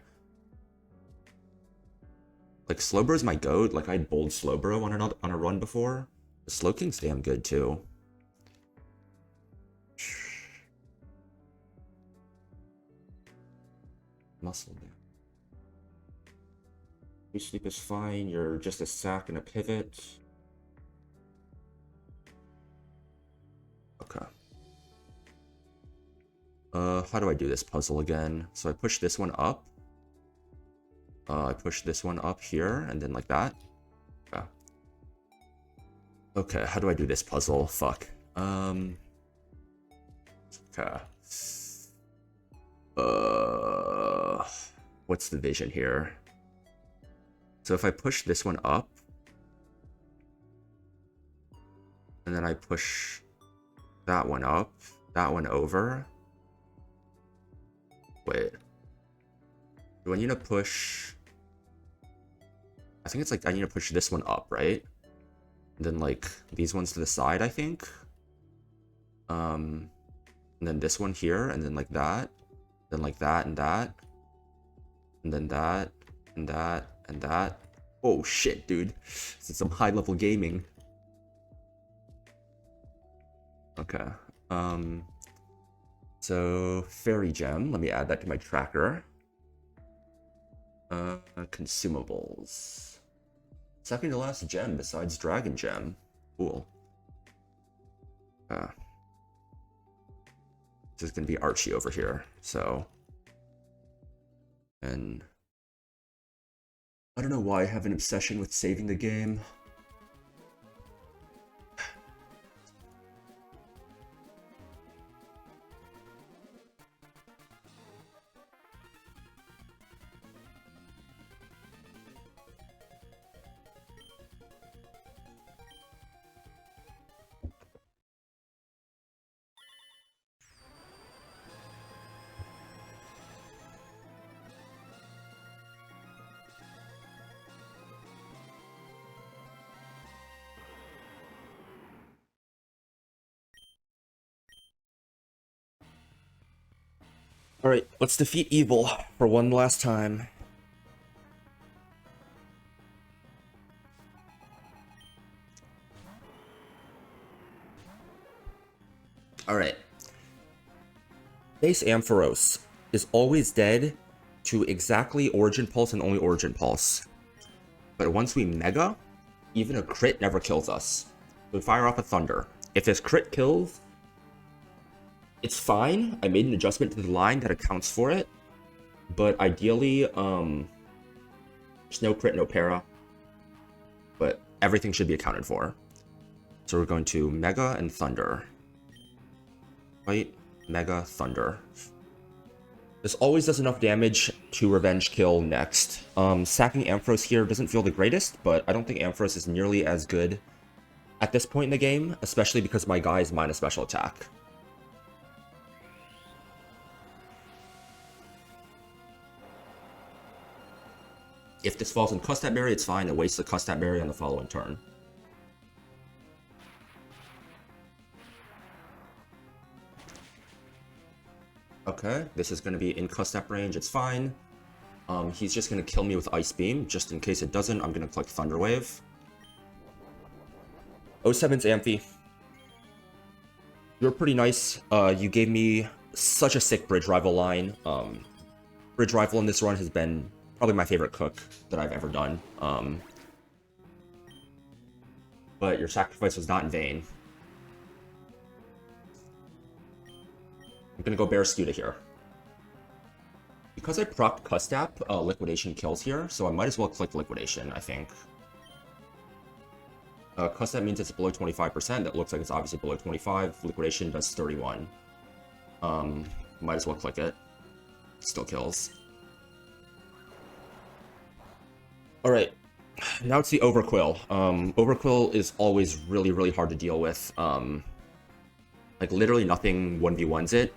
Like, Slowbro's my goat. Like, I had bold Slowbro on a run before. The Slowking's damn good, too. Muscle man. Your sleep is fine. You're just a sack and a pivot. Okay. How do I do this puzzle again? So I push this one up. I push this one up here, and then like that. Okay. Okay, how do I do this puzzle? Fuck. Okay. What's the vision here? So if I push this one up, and then I push that one up, that one over. Wait. Do I need to push... I think it's like I need to push this one up, right? And then like these ones to the side, I think. And then this one here, and then like that. Then like that and that. And then that and that and that. Oh shit, dude. This is some high-level gaming. Okay. So Fairy Gem, let me add that to my tracker. Consumables. Second to last gem besides Dragon Gem. Cool. This is gonna be Archie over here, so. And I don't know why I have an obsession with saving the game. Alright, let's defeat evil for one last time. Alright. Base Ampharos is always dead to exactly Origin Pulse and only Origin Pulse. But once we Mega, even a crit never kills us. We fire off a Thunder. If this crit kills, it's fine. I made an adjustment to the line that accounts for it. But ideally, there's no crit, no para. But everything should be accounted for. So we're going to Mega and Thunder. Right? Mega, Thunder. This always does enough damage to Revenge Kill next. Sacking Ampharos here doesn't feel the greatest, but I don't think Ampharos is nearly as good at this point in the game, especially because my guy is minus special attack. If this falls in Constabulary, it's fine. It wastes the Constabulary on the following turn. Okay, this is going to be in Constab range. It's fine. He's just going to kill me with Ice Beam. Just in case it doesn't, I'm going to click Thunder Wave. 07's Amphi. You're pretty nice. You gave me such a sick Bridge Rival line. Bridge Rival in this run has been probably my favorite cook that I've ever done. But your sacrifice was not in vain. I'm gonna go Barraskewda here. Because I procced Custap, Liquidation kills here, so I might as well click Liquidation, I think. Custap means it's below 25%. That looks like it's obviously below 25. Liquidation does 31. Might as well click it. Still kills. Alright, now it's the Overquill. Overquill is always really, really hard to deal with. Like, literally nothing 1v1s it,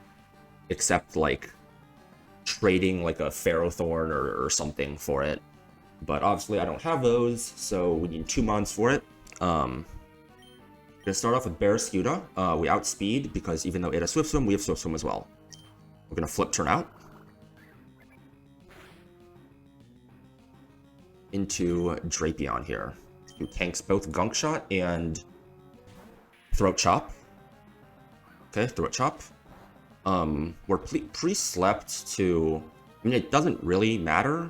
except, like, trading, like, a Ferrothorn or something for it. But obviously I don't have those, so we need 2 mons for it. Gonna start off with Barraskewda. We outspeed, because even though it has Swift Swim, we have Swift Swim as well. We're gonna flip turn out. Into Drapion here, who tanks both Gunk Shot and Throat Chop. Okay, Throat Chop. We're pre-slept to... I mean, it doesn't really matter.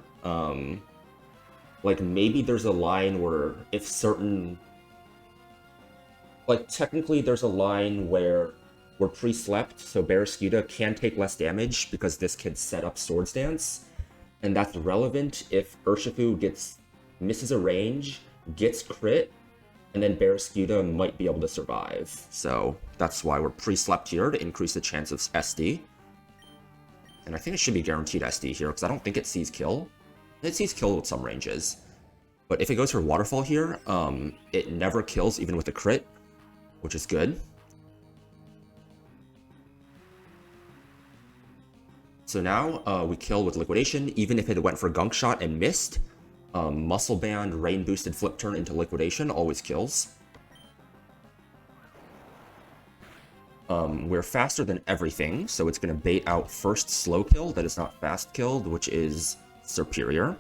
Like, maybe there's a line where if certain... Like, technically there's a line where we're pre-slept, so Barraskewda can take less damage because this kid set up Swords Dance. And that's relevant if Urshifu misses a range, gets crit, and then Barraskewda might be able to survive. So that's why we're pre-slept here, to increase the chance of SD. And I think it should be guaranteed SD here, because I don't think it sees kill. It sees kill with some ranges. But if it goes for Waterfall here, it never kills even with a crit, which is good. So now we kill with Liquidation, even if it went for Gunk Shot and missed. Muscle Band, Rain Boosted Flip Turn into Liquidation always kills. We're faster than everything, so it's going to bait out first slow kill that is not fast killed, which is superior.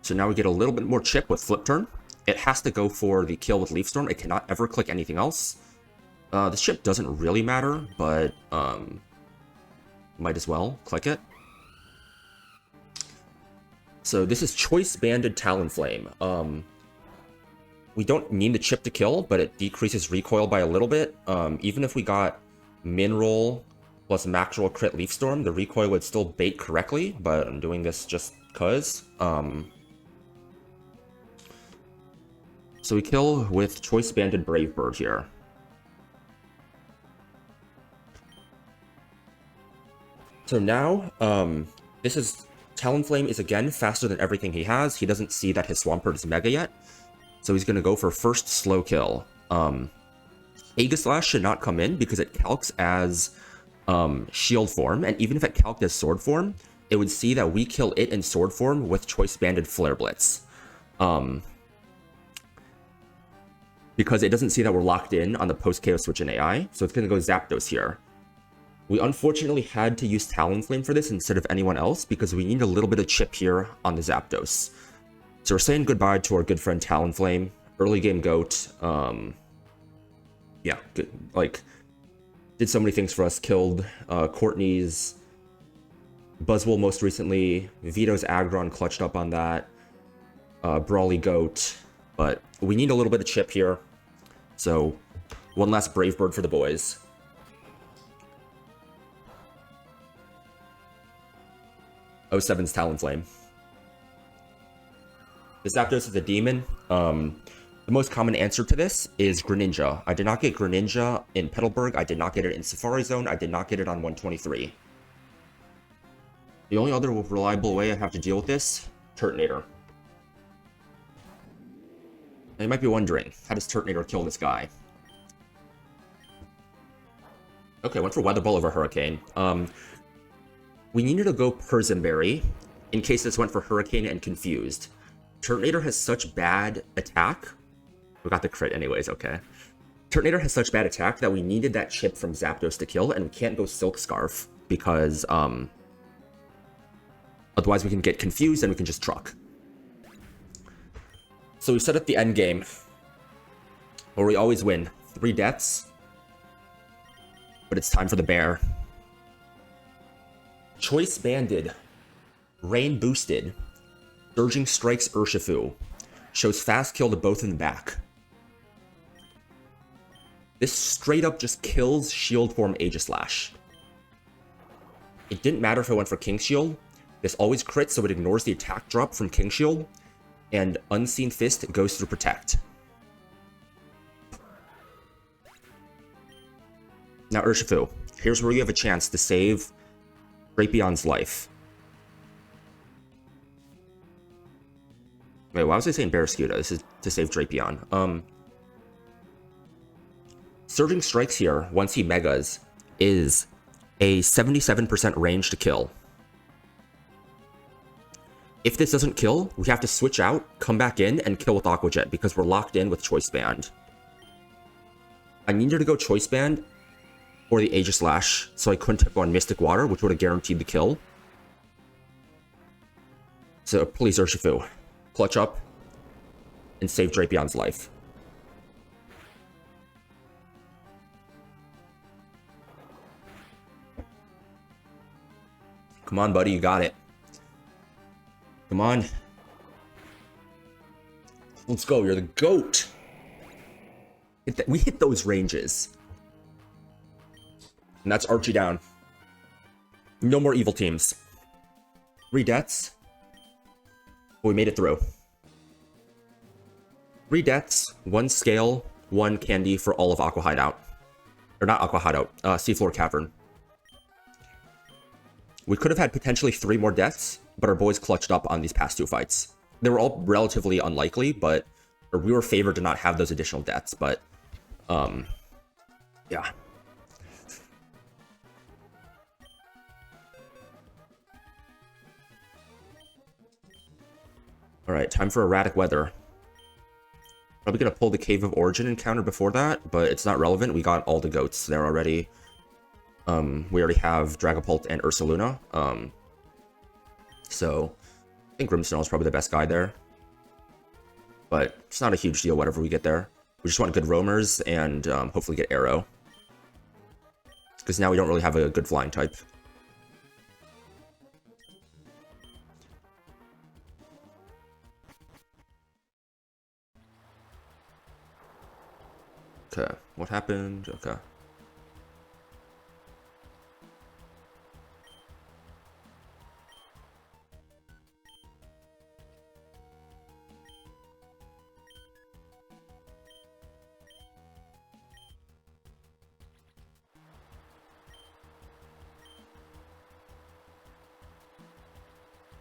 So now we get a little bit more chip with Flip Turn. It has to go for the kill with Leaf Storm. It cannot ever click anything else. This chip doesn't really matter, but might as well click it. So this is Choice Banded Talonflame. We don't need the chip to kill, but it decreases recoil by a little bit. Even if we got Min Roll plus Max Roll crit Leaf Storm, the recoil would still bait correctly, but I'm doing this just cause. So we kill with Choice Banded Brave Bird here. So now, this is... Talonflame is again faster than everything he has. He doesn't see that his Swampert is Mega yet. So he's going to go for first slow kill. Aegislash should not come in because it calcs as shield form. And even if it calced as sword form, it would see that we kill it in sword form with Choice Banded Flare Blitz. Because it doesn't see that we're locked in on the post-KO switch in AI. So it's going to go Zapdos here. We unfortunately had to use Talonflame for this instead of anyone else because we need a little bit of chip here on the Zapdos. So we're saying goodbye to our good friend Talonflame. Early game GOAT. Yeah, good, like, did so many things for us. Killed Courtney's Buzzwole most recently. Vito's Aggron clutched up on that. Brawly GOAT. But we need a little bit of chip here. So one last Brave Bird for the boys. 07's Talonflame. The Zapdos is a demon. The most common answer to this is Greninja. I did not get Greninja in Petalburg. I did not get it in Safari Zone. I did not get it on 123. The only other reliable way I have to deal with this, Turtonator. Now you might be wondering, how does Turtonator kill this guy? Okay, went for Weather Ball over Hurricane. We needed to go Persimberry in case this went for Hurricane and Confused. Turtonator has such bad attack. We got the crit anyways, okay. Turtonator has such bad attack that we needed that chip from Zapdos to kill, and we can't go Silk Scarf because otherwise we can get confused and we can just truck. So we set up the end game where we always win. 3 deaths. But it's time for the bear. Choice Banded, Rain Boosted, Surging Strikes Urshifu, shows fast kill to both in the back. This straight up just kills Shield Form Aegislash. It didn't matter if I went for King Shield. This always crits, so it ignores the attack drop from King Shield, and Unseen Fist goes through Protect. Now Urshifu, here's where you have a chance to save Drapion's life. Wait, why was I saying Barraskewda? This is to save Drapion. Surging Strikes here, once he Megas, is a 77% range to kill. If this doesn't kill, we have to switch out, come back in, and kill with Aqua Jet because we're locked in with Choice Band. I needed to go Choice Band or the Aegislash, so I couldn't tip on Mystic Water, which would have guaranteed the kill. So please, Urshifu, clutch up and save Drapion's life. Come on, buddy, you got it. Come on. Let's go, you're the GOAT. We hit those ranges. And that's Archie down. No more evil teams. 3 deaths. But we made it through. 3 deaths, 1 scale, 1 candy for all of Aqua Hideout. Or not Aqua Hideout, Seafloor Cavern. We could have had potentially 3 more deaths, but our boys clutched up on these past 2 fights. They were all relatively unlikely, but we were favored to not have those additional deaths, but yeah. Alright, time for Erratic Weather. Probably gonna pull the Cave of Origin encounter before that, but it's not relevant. We got all the goats there already. We already have Dragapult and Ursaluna. So I think Grimmsnarl is probably the best guy there. but it's not a huge deal whatever we get there. We just want good roamers and hopefully get arrow. Because now we don't really have a good flying type. Okay, what happened? Okay.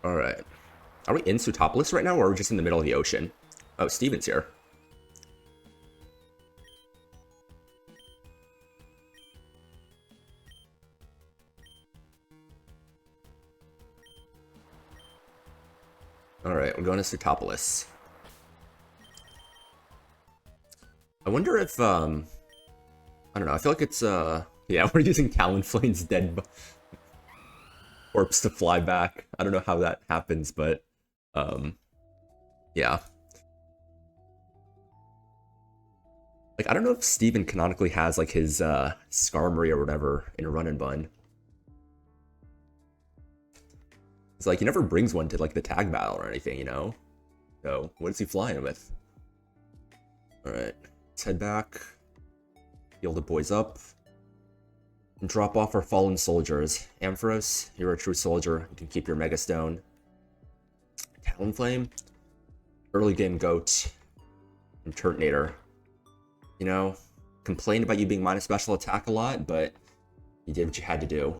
Alright. Are we in Sootopolis right now, or are we just in the middle of the ocean? Oh, Steven's here. Alright, we're going to Sootopolis. I wonder if, I don't know, I feel like it's, yeah, we're using Talonflame's dead corpse to fly back. I don't know how that happens, but, yeah. Like, I don't know if Steven canonically has, like, his, Skarmory or whatever in a Run&Bun. It's like, he never brings one to, like, the tag battle or anything, you know? So, what is he flying with? Alright, let's head back. Heal the boys up. And drop off our fallen soldiers. Ampharos, you're a true soldier. You can keep your Mega Stone. Talonflame. Early game goat. And Turtonator. You know, complained about you being minus special attack a lot, but you did what you had to do.